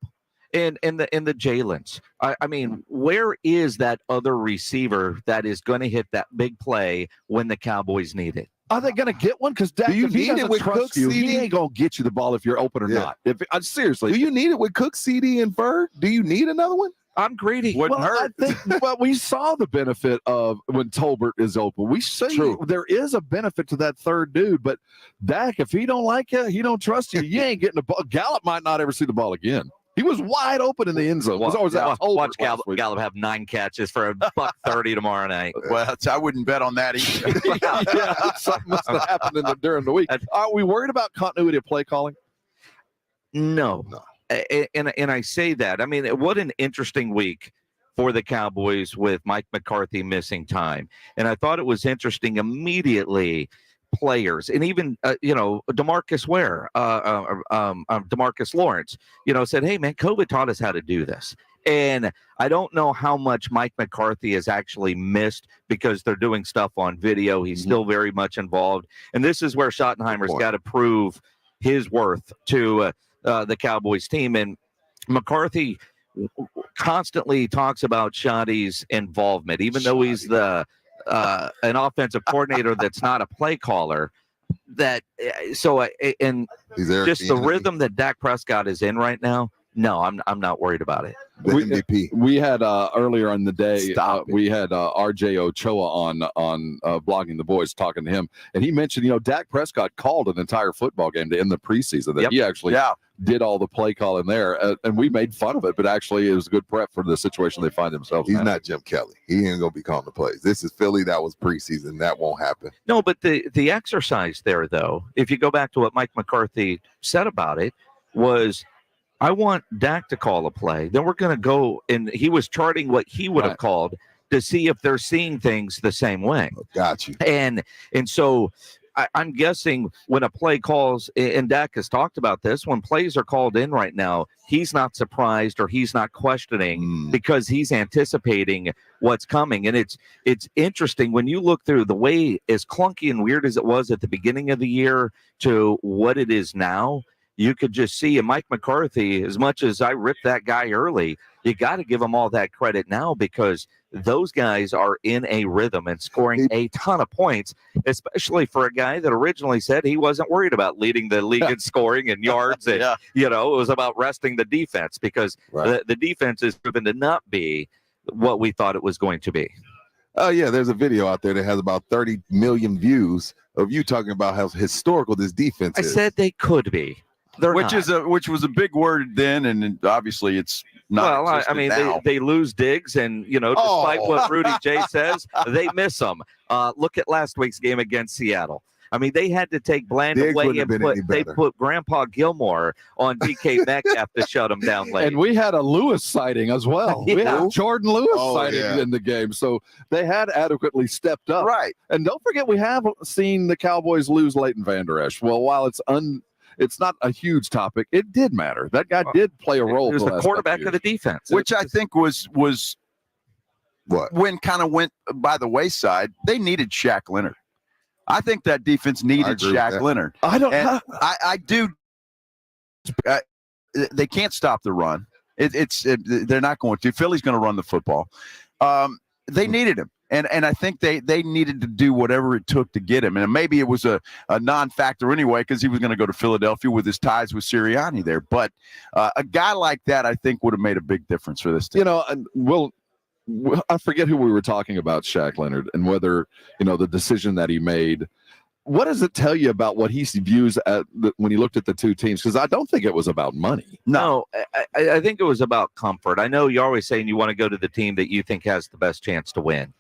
And the Jalen's. I mean, where is that other receiver that is going to hit that big play when the Cowboys need it? Are they going to get one? Because Dak, if he doesn't trust you, he ain't going to get you the ball if you're open or not. Seriously. Do you need it with Cook, CD, and Ferg? Do you need another one? I'm greedy. Wouldn't hurt. I think, but we saw the benefit of when Tolbert is open. We see there is a benefit to that third dude, but Dak, if he don't like you, he don't trust you, you ain't getting the ball. Gallup might not ever see the ball again. He was wide open in the end zone. Watch Gallup have 9 catches for $130 tomorrow night. Well, I wouldn't bet on that either. Something must have happened during the week. Are we worried about continuity of play calling? No. And I say that. I mean, what an interesting week for the Cowboys with Mike McCarthy missing time. And I thought it was interesting immediately. Players and even DeMarcus Ware, DeMarcus Lawrence, said, "Hey man, COVID taught us how to do this." And I don't know how much Mike McCarthy has actually missed because they're doing stuff on video. He's still very much involved, and this is where Schottenheimer's got to prove his worth to the Cowboys team. And McCarthy constantly talks about Schotty's involvement, even though he's an offensive coordinator that's not a play caller. And just the rhythm that Dak Prescott is in right now, no, I'm not worried about it. MVP. We had earlier in the day, we had RJ Ochoa on Blogging the Boys talking to him, and he mentioned, Dak Prescott called an entire football game to end the preseason. That he actually did all the play calling there, and we made fun of it, but actually it was a good prep for the situation they find themselves in. He's not Jim Kelly. He ain't gonna be calling the plays. This is Philly. That was preseason. That won't happen. No, but the exercise there, though, if you go back to what Mike McCarthy said about it, was I want Dak to call a play. Then we're going to go, and he was charting what he would have called to see if they're seeing things the same way. Got you. And so I'm guessing when a play calls, and Dak has talked about this, when plays are called in right now, he's not surprised or he's not questioning because he's anticipating what's coming. And it's interesting when you look through the way, as clunky and weird as it was at the beginning of the year to what it is now, you could just see, and Mike McCarthy, as much as I ripped that guy early, you got to give him all that credit now because those guys are in a rhythm and scoring a ton of points, especially for a guy that originally said he wasn't worried about leading the league in scoring and yards. And, it was about resting the defense because the defense is proven to not be what we thought it was going to be. Oh, yeah, there's a video out there that has about 30 million views of you talking about how historical this defense is. I said they could be. Which was a big word then, and obviously it's not. Well, I mean, they lose Diggs, and despite what Rudy J says, they miss them. Look at last week's game against Seattle. I mean, they had to take Bland away and they put Grandpa Gilmore on DK Metcalf to shut him down late. And we had a Lewis sighting as well. We had a Jordan Lewis sighting in the game, so they had adequately stepped up. Right. And don't forget, we have seen the Cowboys lose Leighton Vander Esch. Well, while it's not a huge topic, it did matter. That guy did play a role. He was the quarterback of the defense. Which I think was what when kind of went by the wayside. They needed Shaq Leonard. I think that defense needed Shaq Leonard. I don't. I do. they can't stop the run. They're not going to. Philly's going to run the football. They needed him. And I think they needed to do whatever it took to get him. And maybe it was a non-factor anyway because he was going to go to Philadelphia with his ties with Sirianni there. But a guy like that, I think, would have made a big difference for this team. You know, and I forget who we were talking about, Shaq Leonard, and whether, the decision that he made. What does it tell you about what he views when he looked at the two teams? Because I don't think it was about money. No, I think it was about comfort. I know you're always saying you want to go to the team that you think has the best chance to win.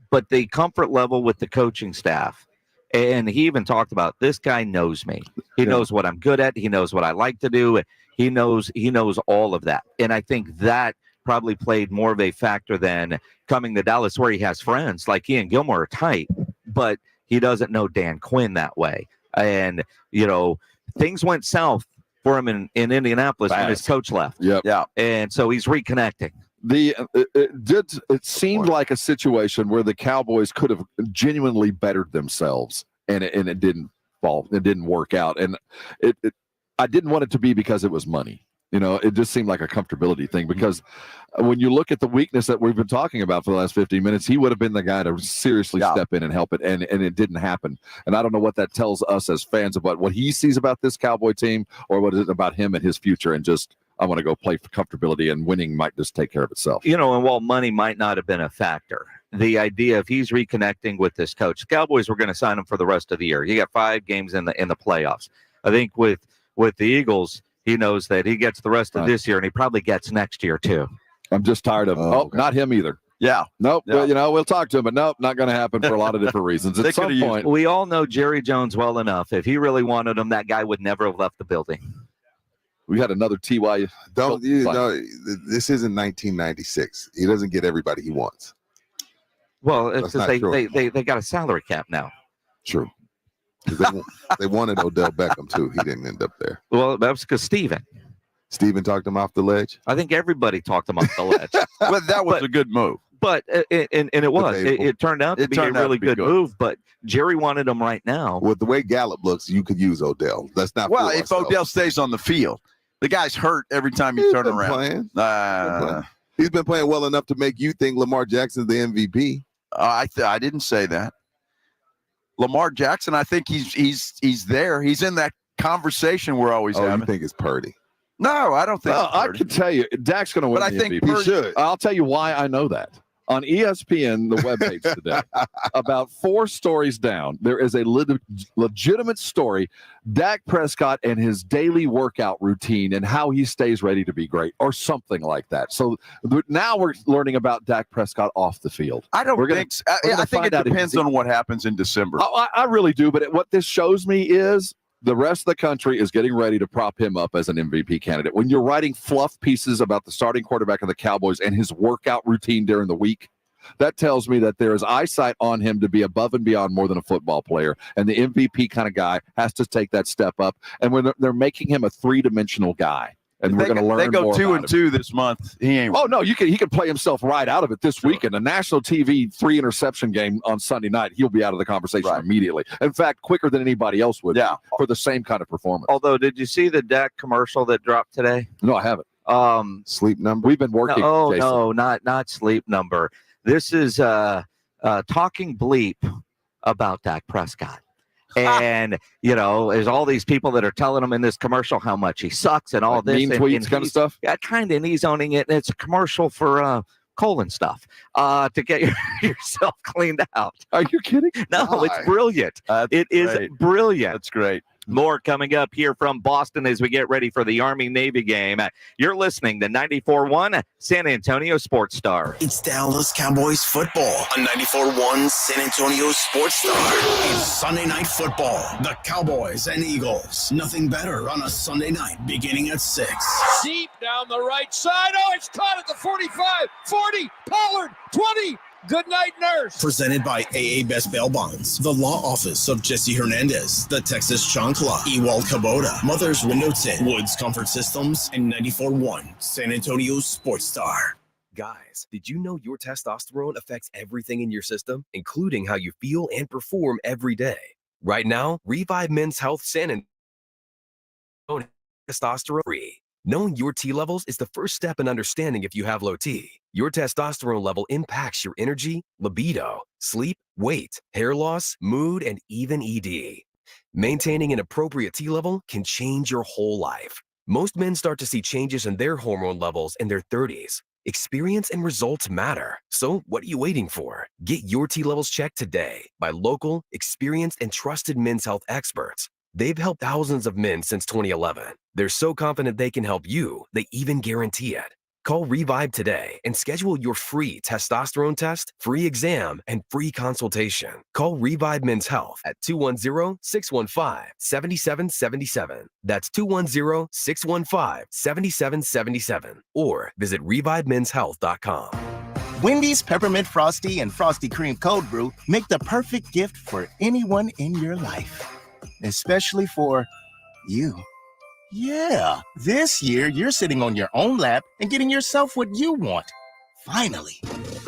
But the comfort level with the coaching staff, and he even talked about, this guy knows me. He knows what I'm good at. He knows what I like to do. He knows all of that. And I think that probably played more of a factor than coming to Dallas where he has friends like he and Gilmore are tight, but he doesn't know Dan Quinn that way. And, things went south for him in Indianapolis when his coach left. Yep. Yeah. And so he's reconnecting. It seemed like a situation where the Cowboys could have genuinely bettered themselves, and it didn't fall. It didn't work out. And I didn't want it to be because it was money. It just seemed like a comfortability thing, because when you look at the weakness that we've been talking about for the last 15 minutes, he would have been the guy to seriously step in and help it, and it didn't happen. And I don't know what that tells us as fans about what he sees about this Cowboy team, or what is it about him and his future, and just, I want to go play for comfortability, and winning might just take care of itself. And while money might not have been a factor, the idea of he's reconnecting with this coach, the Cowboys were going to sign him for the rest of the year. You got 5 games in the playoffs. I think with the Eagles, he knows that he gets the rest of this year, and he probably gets next year too. I'm just tired of not him either. Yeah. Nope. Yeah. Well, we'll talk to him, but nope, not going to happen for a lot of different reasons. At some point, we all know Jerry Jones well enough. If he really wanted him, that guy would never have left the building. We had another TY. This isn't 1996. He doesn't get everybody he wants. Well, it's because they got a salary cap now. True. They wanted Odell Beckham too. He didn't end up there. Well, that was because Steven talked him off the ledge. I think everybody talked him off the ledge. Well, that was a good move. But it turned out to be a really good move. But Jerry wanted him right now. With the way Gallup looks, you could use Odell. That's not well. If Odell stays on the field, the guy's hurt every time you turn around. He's been playing well enough to make you think Lamar Jackson's the MVP. I didn't say that. Lamar Jackson, I think he's there. He's in that conversation we're always having. You think it's Purdy? No, I don't think. I can tell you, Dak's going to win. But I think MVP. He should. I'll tell you why I know that. On ESPN, the webpage today, about 4 stories down, there is a legitimate story: Dak Prescott and his daily workout routine and how he stays ready to be great, or something like that. So now we're learning about Dak Prescott off the field. I don't think. I think it depends on what happens in December. I really do. But what this shows me is the rest of the country is getting ready to prop him up as an MVP candidate. When you're writing fluff pieces about the starting quarterback of the Cowboys and his workout routine during the week, that tells me that there is eyesight on him to be above and beyond more than a football player. And the MVP kind of guy has to take that step up. And when they're making him a 3-dimensional guy, and we're going to learn more. They go 2-2 this month. He ain't. Oh no, he can play himself right out of it this weekend. A national TV 3-interception game on Sunday night. He'll be out of the conversation immediately. In fact, quicker than anybody else would. Yeah. For the same kind of performance. Although, did you see the Dak commercial that dropped today? No, I haven't. Sleep Number. We've been working. No, not Sleep Number. This is talking bleep about Dak Prescott. And, there's all these people that are telling him in this commercial how much he sucks and all like this. Mean tweets kind of stuff? Yeah, kind of. And he's owning it. And it's a commercial for colon stuff to get yourself cleaned out. Are you kidding? No, it's brilliant. It is brilliant. That's great. More coming up here from Boston as we get ready for the Army-Navy game. You're listening to 94.1 San Antonio Sports Star. It's Dallas Cowboys football on 94.1 San Antonio Sports Star. It's Sunday Night Football. The Cowboys and Eagles. Nothing better on a Sunday night beginning at 6. Deep down the right side. Oh, it's caught at the 45, 40, Pollard, 20. Good night, nurse. Presented by AA Best Bail Bonds, the law office of Jesse Hernandez, the Texas Chancla, Ewald Kubota, Mother's Window Tint, Woods Comfort Systems, and 94.1 San Antonio Sports Star. Guys, did you know your testosterone affects everything in your system, including how you feel and perform every day? Right now, Revive Men's Health San Antonio testosterone free. Knowing your T levels is the first step in understanding if you have low T. Your testosterone level impacts your energy, libido, sleep, weight, hair loss, mood, and even ED. Maintaining an appropriate T level can change your whole life. Most men start to see changes in their hormone levels in their 30s. Experience and results matter. So what are you waiting for? Get your T levels checked today by local, experienced, and trusted men's health experts. They've helped thousands of men since 2011. They're so confident they can help you, they even guarantee it. Call Revive today and schedule your free testosterone test, free exam, and free consultation. Call Revive Men's Health at 210-615-7777. That's 210-615-7777. Or visit ReviveMen'sHealth.com. Wendy's Peppermint Frosty and Frosty Cream Cold Brew make the perfect gift for anyone in your life. Especially for you. Yeah, this year you're sitting on your own lap and getting yourself what you want. Finally.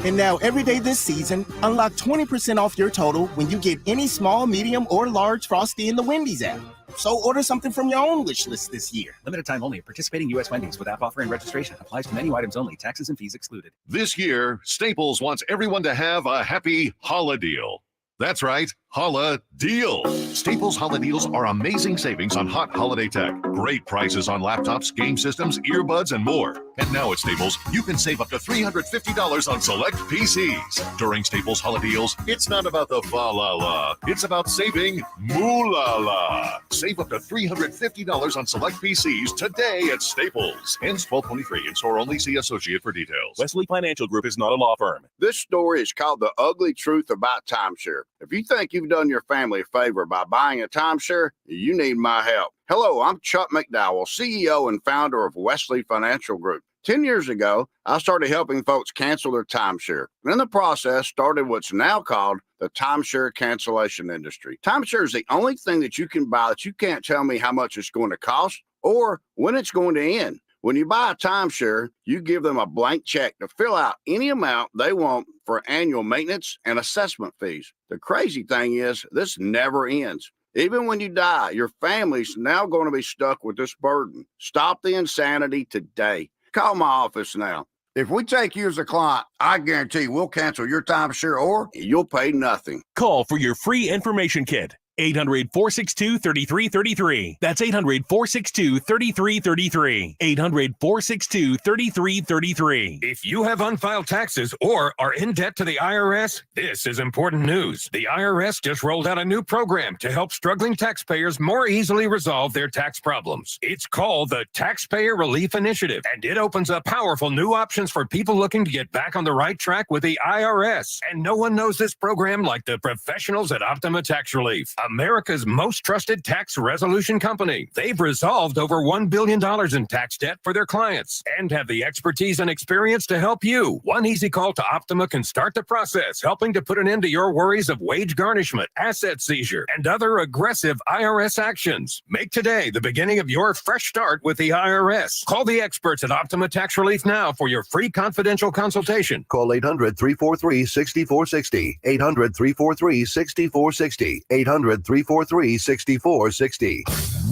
And now every day this season, unlock 20% off your total when you get any small, medium, or large Frosty in the Wendy's app. So order something from your own wish list this year. Limited time only. Participating U.S. Wendy's with app offer and registration. Applies to menu items only. Taxes and fees excluded. This year, Staples wants everyone to have a happy Holla deal. That's right, Holla Deal. Staples Holla Deals are amazing savings on hot holiday tech. Great prices on laptops, game systems, earbuds, and more. And now at Staples, you can save up to $350 on select PCs. During Staples Holla Deals, it's not about the fa-la-la. It's about saving moo-la-la. Save up to $350 on select PCs today at Staples. Ends 12/23. In store only. See associate for details. Wesley Financial Group is not a law firm. This story is called The Ugly Truth About Timeshare. If you think you've done your family a favor by buying a timeshare, you need my help. Hello, I'm Chuck McDowell, CEO and founder of Wesley Financial Group. 10 years ago, I started helping folks cancel their timeshare. And in the process, started what's now called the timeshare cancellation industry. Timeshare is the only thing that you can buy that you can't tell me how much it's going to cost or when it's going to end. When you buy a timeshare, you give them a blank check to fill out any amount they want for annual maintenance and assessment fees. The crazy thing is, this never ends. Even when you die, your family's now going to be stuck with this burden. Stop the insanity today. Call my office now. If we take you as a client, I guarantee we'll cancel your timeshare or you'll pay nothing. Call for your free information kit. 800-462-3333. That's 800-462-3333. 800-462-3333. If you have unfiled taxes or are in debt to the IRS, this is important news. The IRS just rolled out a new program to help struggling taxpayers more easily resolve their tax problems. It's called the Taxpayer Relief Initiative, and it opens up powerful new options for people looking to get back on the right track with the IRS. And no one knows this program like the professionals at Optima Tax Relief, America's most trusted tax resolution company. They've resolved over $1 billion in tax debt for their clients and have the expertise and experience to help you. One easy call to Optima can start the process, helping to put an end to your worries of wage garnishment, asset seizure, and other aggressive IRS actions. Make today the beginning of your fresh start with the IRS. Call the experts at Optima Tax Relief now for your free confidential consultation. Call 800-343-6460. 800-343-6460. 800-343-6460.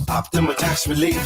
Optima Tax Relief.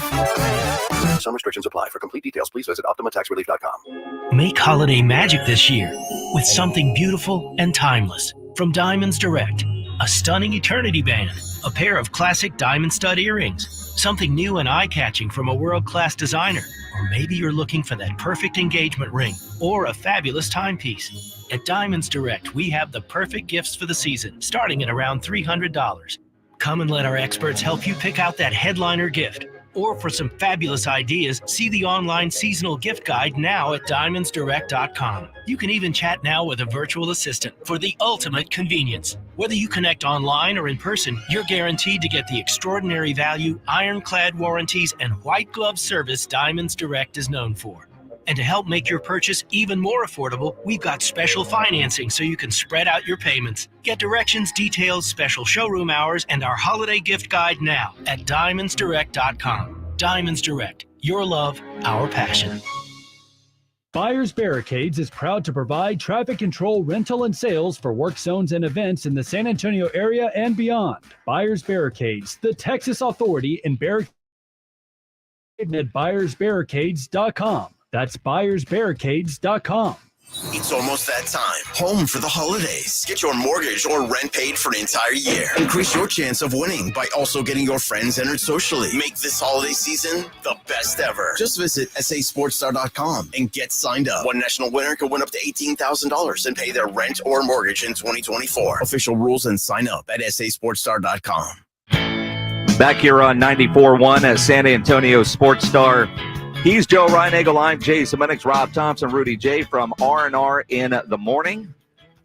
Some restrictions apply. For complete details, please visit OptimaTaxRelief.com. Make holiday magic this year with something beautiful and timeless from Diamonds Direct. A stunning eternity band, a pair of classic diamond stud earrings, something new and eye-catching from a world-class designer. Or maybe you're looking for that perfect engagement ring or a fabulous timepiece. At Diamonds Direct, we have the perfect gifts for the season, starting at around $300. Come and let our experts help you pick out that headliner gift. Or for some fabulous ideas, see the online seasonal gift guide now at diamondsdirect.com. You can even chat now with a virtual assistant for the ultimate convenience. Whether you connect online or in person, you're guaranteed to get the extraordinary value, ironclad warranties, and white glove service Diamonds Direct is known for. And to help make your purchase even more affordable, we've got special financing so you can spread out your payments. Get directions, details, special showroom hours, and our holiday gift guide now at diamondsdirect.com. Diamonds Direct, your love, our passion. Buyers Barricades is proud to provide traffic control, rental, and sales for work zones and events in the San Antonio area and beyond. Buyers Barricades, the Texas authority in barricades. at buyersbarricades.com. That's buyersbarricades.com. It's almost that time. Home for the holidays. Get your mortgage or rent paid for an entire year. Increase your chance of winning by also getting your friends entered socially. Make this holiday season the best ever. Just visit sasportstar.com and get signed up. One national winner could win up to $18,000 and pay their rent or mortgage in 2024. Official rules and sign up at sasportstar.com. Back here on 94.1 at San Antonio Sports Star. He's Joe Reinagel. I'm Jay Semenix, Rob Thompson, Rudy J from R&R in the morning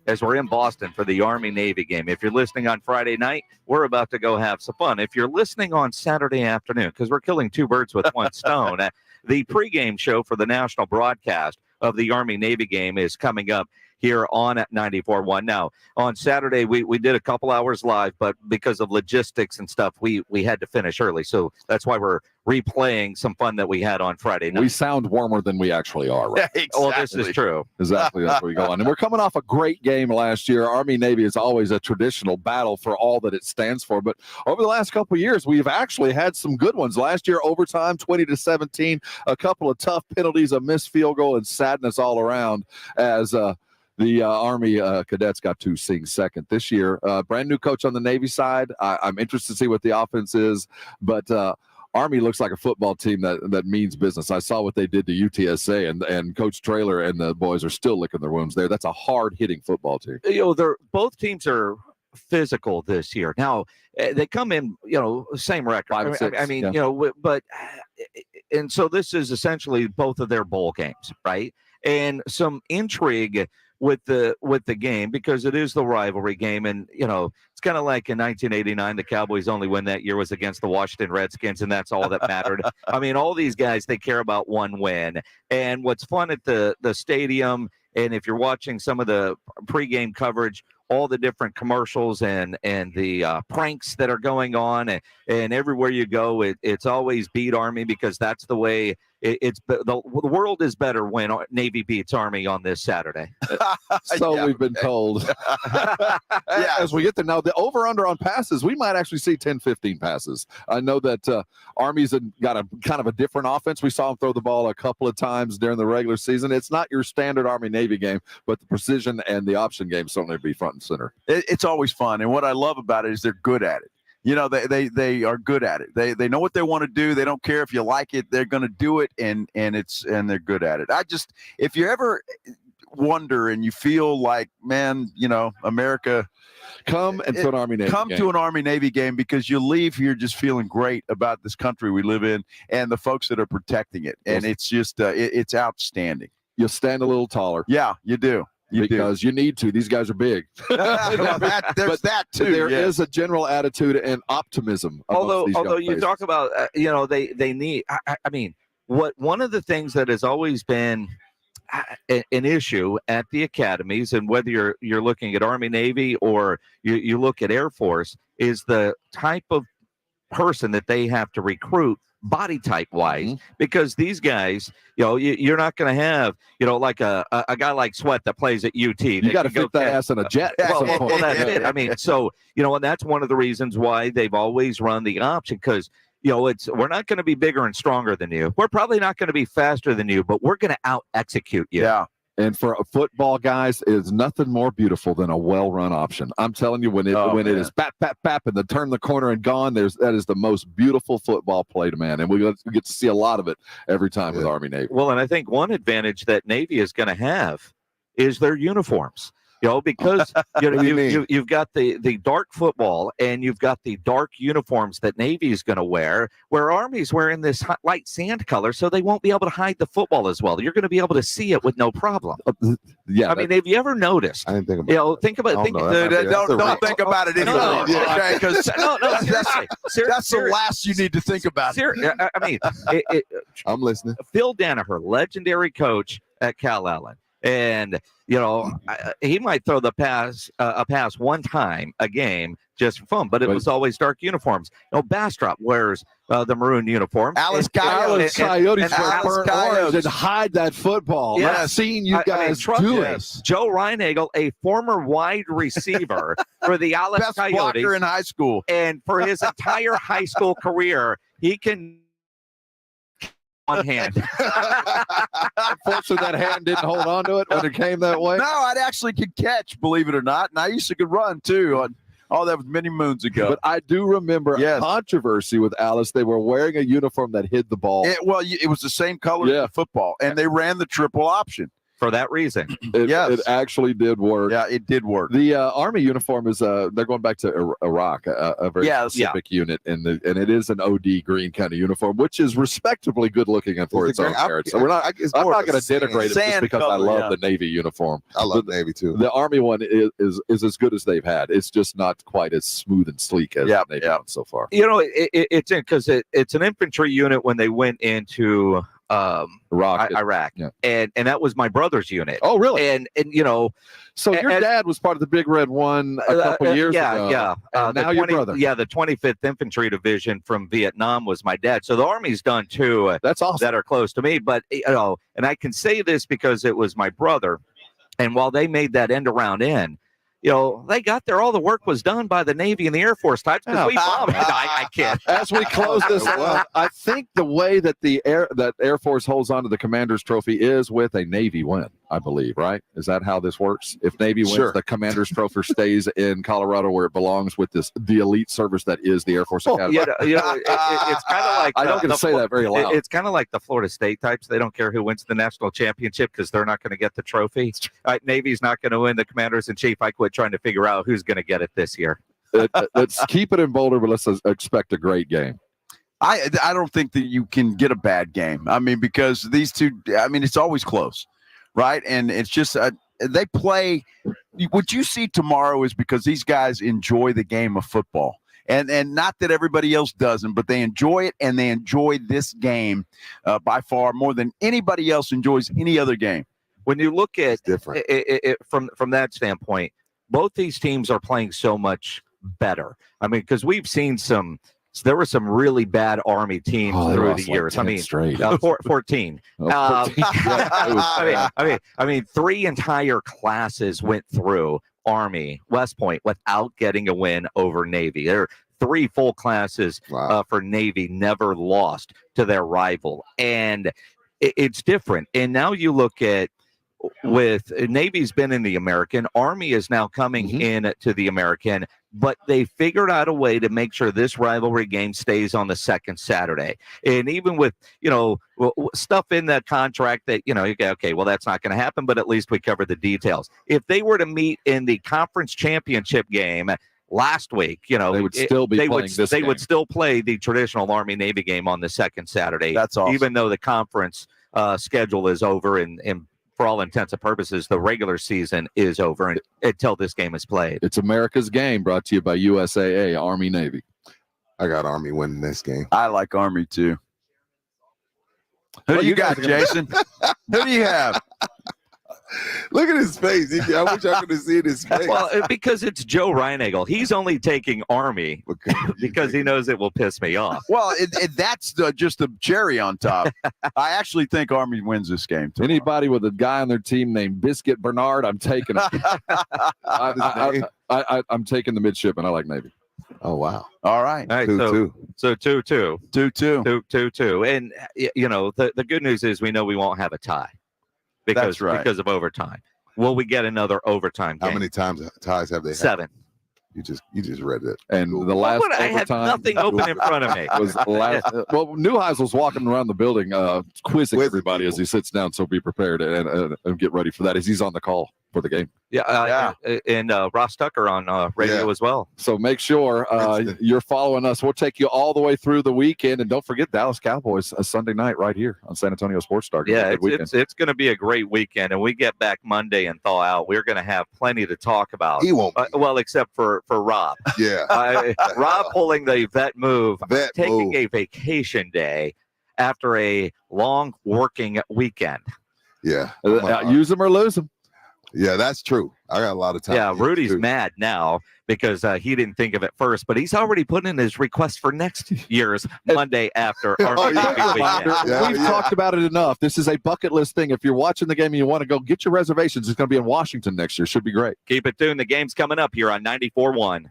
as we're in Boston for the Army-Navy game. If you're listening on Friday night, we're about to go have some fun. If you're listening on Saturday afternoon, because we're killing two birds with one stone, the pregame show for the national broadcast of the Army-Navy game is coming up here on 94.1. Now, on Saturday, we did a couple hours live, but because of logistics and stuff, we had to finish early. So that's why we're replaying some fun that we had on Friday night. We sound warmer than we actually are, right? Yeah, exactly. Well, this is true. Exactly. That's where we go on. And we're coming off a great game last year. Army-Navy is always a traditional battle for all that it stands for. But over the last couple of years, we've actually had some good ones. Last year, overtime, 20-17, a couple of tough penalties, a missed field goal, and sadness all around as the Army cadets got to sing second. This year, brand new coach on the Navy side. I'm interested to see what the offense is, but Army looks like a football team that means business. I saw what they did to UTSA, and Coach Traylor and the boys are still licking their wounds there. That's a hard-hitting football team. Both teams are physical this year. Now, they come in, same record. 5-6, I mean, but and so this is essentially both of their bowl games, right? And some intrigue with the game because it is the rivalry game, and it's kind of like in 1989 the Cowboys' only win that year was against the Washington Redskins, and that's all that mattered. I mean, all these guys, they care about one win. And what's fun at the stadium, and if you're watching some of the pregame coverage, all the different commercials and the pranks that are going on, and everywhere you go, it's always beat Army because that's the way the world is better when Navy beats Army on this Saturday. So we've been told. Yeah, as we get there now, the over-under on passes, we might actually see 10-15 passes. I know that Army's got a kind of a different offense. We saw them throw the ball a couple of times during the regular season. It's not your standard Army-Navy game, but the precision and the option game certainly be front and center. It's always fun, and what I love about it is they're good at it. They are good at it. They know what they want to do. They don't care if you like it. They're going to do it, and they're good at it. If you ever wonder and you feel like, man, America, come and to an Army-Navy game. To an Army-Navy game, because you leave here just feeling great about this country we live in and the folks that are protecting it. And it's just it's outstanding. You'll stand a little taller. Yeah, you do. Because you need to. These guys are big. There's that too. There is a general attitude and optimism. Although you talk about, they need. I mean, one of the things that has always been an issue at the academies, and whether you're looking at Army, Navy, or you look at Air Force, is the type of person that they have to recruit body type wise, because these guys, you're not going to have, like a guy like Sweat that plays at UT. You got to fit that ass in a jet. Well, that's it. I mean, so, and that's one of the reasons why they've always run the option, because, we're not going to be bigger and stronger than you. We're probably not going to be faster than you, but we're going to out execute you. Yeah. And for football guys, is nothing more beautiful than a well-run option. I'm telling you, when it is bap, bap, bap, and then turn the corner and gone, that is the most beautiful football play to man. And we get to see a lot of it every time with Army Navy. Well, and I think one advantage that Navy is going to have is their uniforms. Because you've got the dark football and you've got the dark uniforms that Navy is going to wear, where Army's wearing this light sand color, so they won't be able to hide the football as well. You're going to be able to see it with no problem. Yeah, I mean, have you ever noticed? I didn't think about it. Think about it. Don't think about it anymore. Okay, because seriously, that's the last you need to think about. I mean, I'm listening. Phil Danaher, legendary coach at Cal Allen. And, he might throw a pass one time a game just for fun, but it was always dark uniforms. Bastrop wears the maroon uniform. Alice Coyotes wear burnt orange and hide that football. Yes. I've seen you guys do it. Joe Reinagel, a former wide receiver for the Alice Best Coyotes blocker in high school. And for his entire high school career, he can one hand. Unfortunately, that hand didn't hold on to it when it came that way. No, I actually could catch, believe it or not, and I used to could run too. Oh, that was many moons ago. But I do remember a controversy with Alice. They were wearing a uniform that hid the ball. It was the same color as the football, and they ran the triple option. For that reason. It actually did work. Yeah, it did work. The Army uniform is they're going back to Iraq, a very specific unit, and it is an OD green kind of uniform, which is respectably good looking and for its own merits. So I'm not going to denigrate it just because I love the Navy uniform. I love the Navy too. The Army one is as good as they've had. It's just not quite as smooth and sleek as the Navy one so far. You know, it's because it's an infantry unit when they went into Iraq, and that was my brother's unit. Oh, really? And you know, so your dad was part of the Big Red One a couple years ago. Now your brother. Yeah, the 25th Infantry Division from Vietnam was my dad. So the Army's done too. That's awesome. That are close to me, but you know, and I can say this because it was my brother. And while they made that end around in, you know, they got there. All the work was done by the Navy and the Air Force types because we bombed. I can't. As we close this out, I think the way that that Air Force holds on to the Commander's Trophy is with a Navy win, I believe, right? Is that how this works? If Navy wins, the Commander's Trophy stays in Colorado where it belongs with the elite service that is the Air Force Academy. It's kind of like I don't get to say that very loud. It's kind of like the Florida State types. They don't care who wins the national championship because they're not going to get the trophy. Navy's not going to win the Commanders in Chief. I quit trying to figure out who's going to get it this year. Let's keep it in Boulder, but let's expect a great game. I don't think that you can get a bad game. I mean, because these two, I mean, it's always close, right? And it's just they play. What you see tomorrow is because these guys enjoy the game of football. And not that everybody else doesn't, but they enjoy it, and they enjoy this game by far more than anybody else enjoys any other game. When you look at it from that standpoint, both these teams are playing so much better. I mean, because we've seen there were some really bad Army teams through the years. I mean, 14. I mean, 3 entire classes went through Army, West Point, without getting a win over Navy. There are 3 full classes for Navy never lost to their rival, and it's different. And now you look at with Navy's been in the American, Army is now coming in to the American, but they figured out a way to make sure this rivalry game stays on the second Saturday. And even with, you know, stuff in that contract that, you know, you go, okay, well, that's not going to happen, but at least we covered the details. If they were to meet in the conference championship game last week, you know, they would still be playing this game. They would still play the traditional Army-Navy game on the second Saturday. That's awesome. Even though the conference schedule is over and for all intents and purposes, the regular season is over until this game is played. It's America's game, brought to you by USAA, Army, Navy. I got Army winning this game. I like Army too. Who do you got, Jason? Who do you have? Look at his face. I wish I could have seen his face. Well, because it's Joe Reinagel. He's only taking Army because he knows it will piss me off. Well, that's just the cherry on top. I actually think Army wins this game tomorrow. Anybody with a guy on their team named Biscuit Bernard, I'm taking it. I'm taking the midshipman. I like Navy. Oh, wow. All right. All right, 2-2. So 2-2. 2-2. 2-2. And, you know, the good news is we know we won't have a tie. Because of overtime. Will we get another overtime game? How many ties have they had? 7. You just read it. And the last I had nothing open in front of me. Was well, Neuheisel walking around the building quizzing everybody as he sits down, so be prepared and get ready for that as he's on the call for the game. And Ross Tucker on radio as well. So make sure you're following us. We'll take you all the way through the weekend, and don't forget Dallas Cowboys a Sunday night right here on San Antonio Sports Star. Yeah, it's going to be a great weekend, and we get back Monday and thaw out. We're going to have plenty to talk about. He won't. Well, except for Rob. Yeah, Rob pulling the vet move, taking a vacation day after a long working weekend. Yeah, use them or lose them. Yeah, that's true. I got a lot of time. Yeah, Rudy's mad now because he didn't think of it first, but he's already put in his request for next year's Monday after our We've talked about it enough. This is a bucket list thing. If you're watching the game and you want to go, get your reservations. It's going to be in Washington next year. Should be great. Keep it tuned. The game's coming up here on 94.1.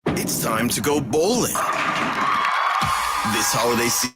It's time to go bowling. This holiday season,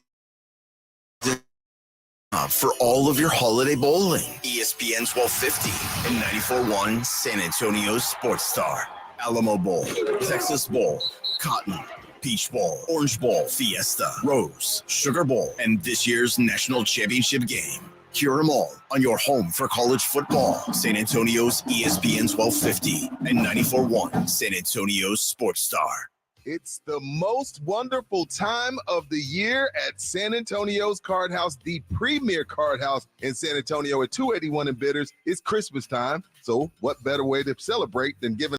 For all of your holiday bowling. ESPN 1250 and 94.1 San Antonio Sports Star. Alamo Bowl, Texas Bowl, Cotton, Peach Bowl, Orange Bowl, Fiesta, Rose, Sugar Bowl, and this year's national championship game. Hear them all on your home for college football. San Antonio's ESPN 1250 and 94.1 San Antonio Sports Star. It's the most wonderful time of the year at San Antonio's Card House, the premier card house in San Antonio at 281 and Bitters. It's Christmas time, so what better way to celebrate than giving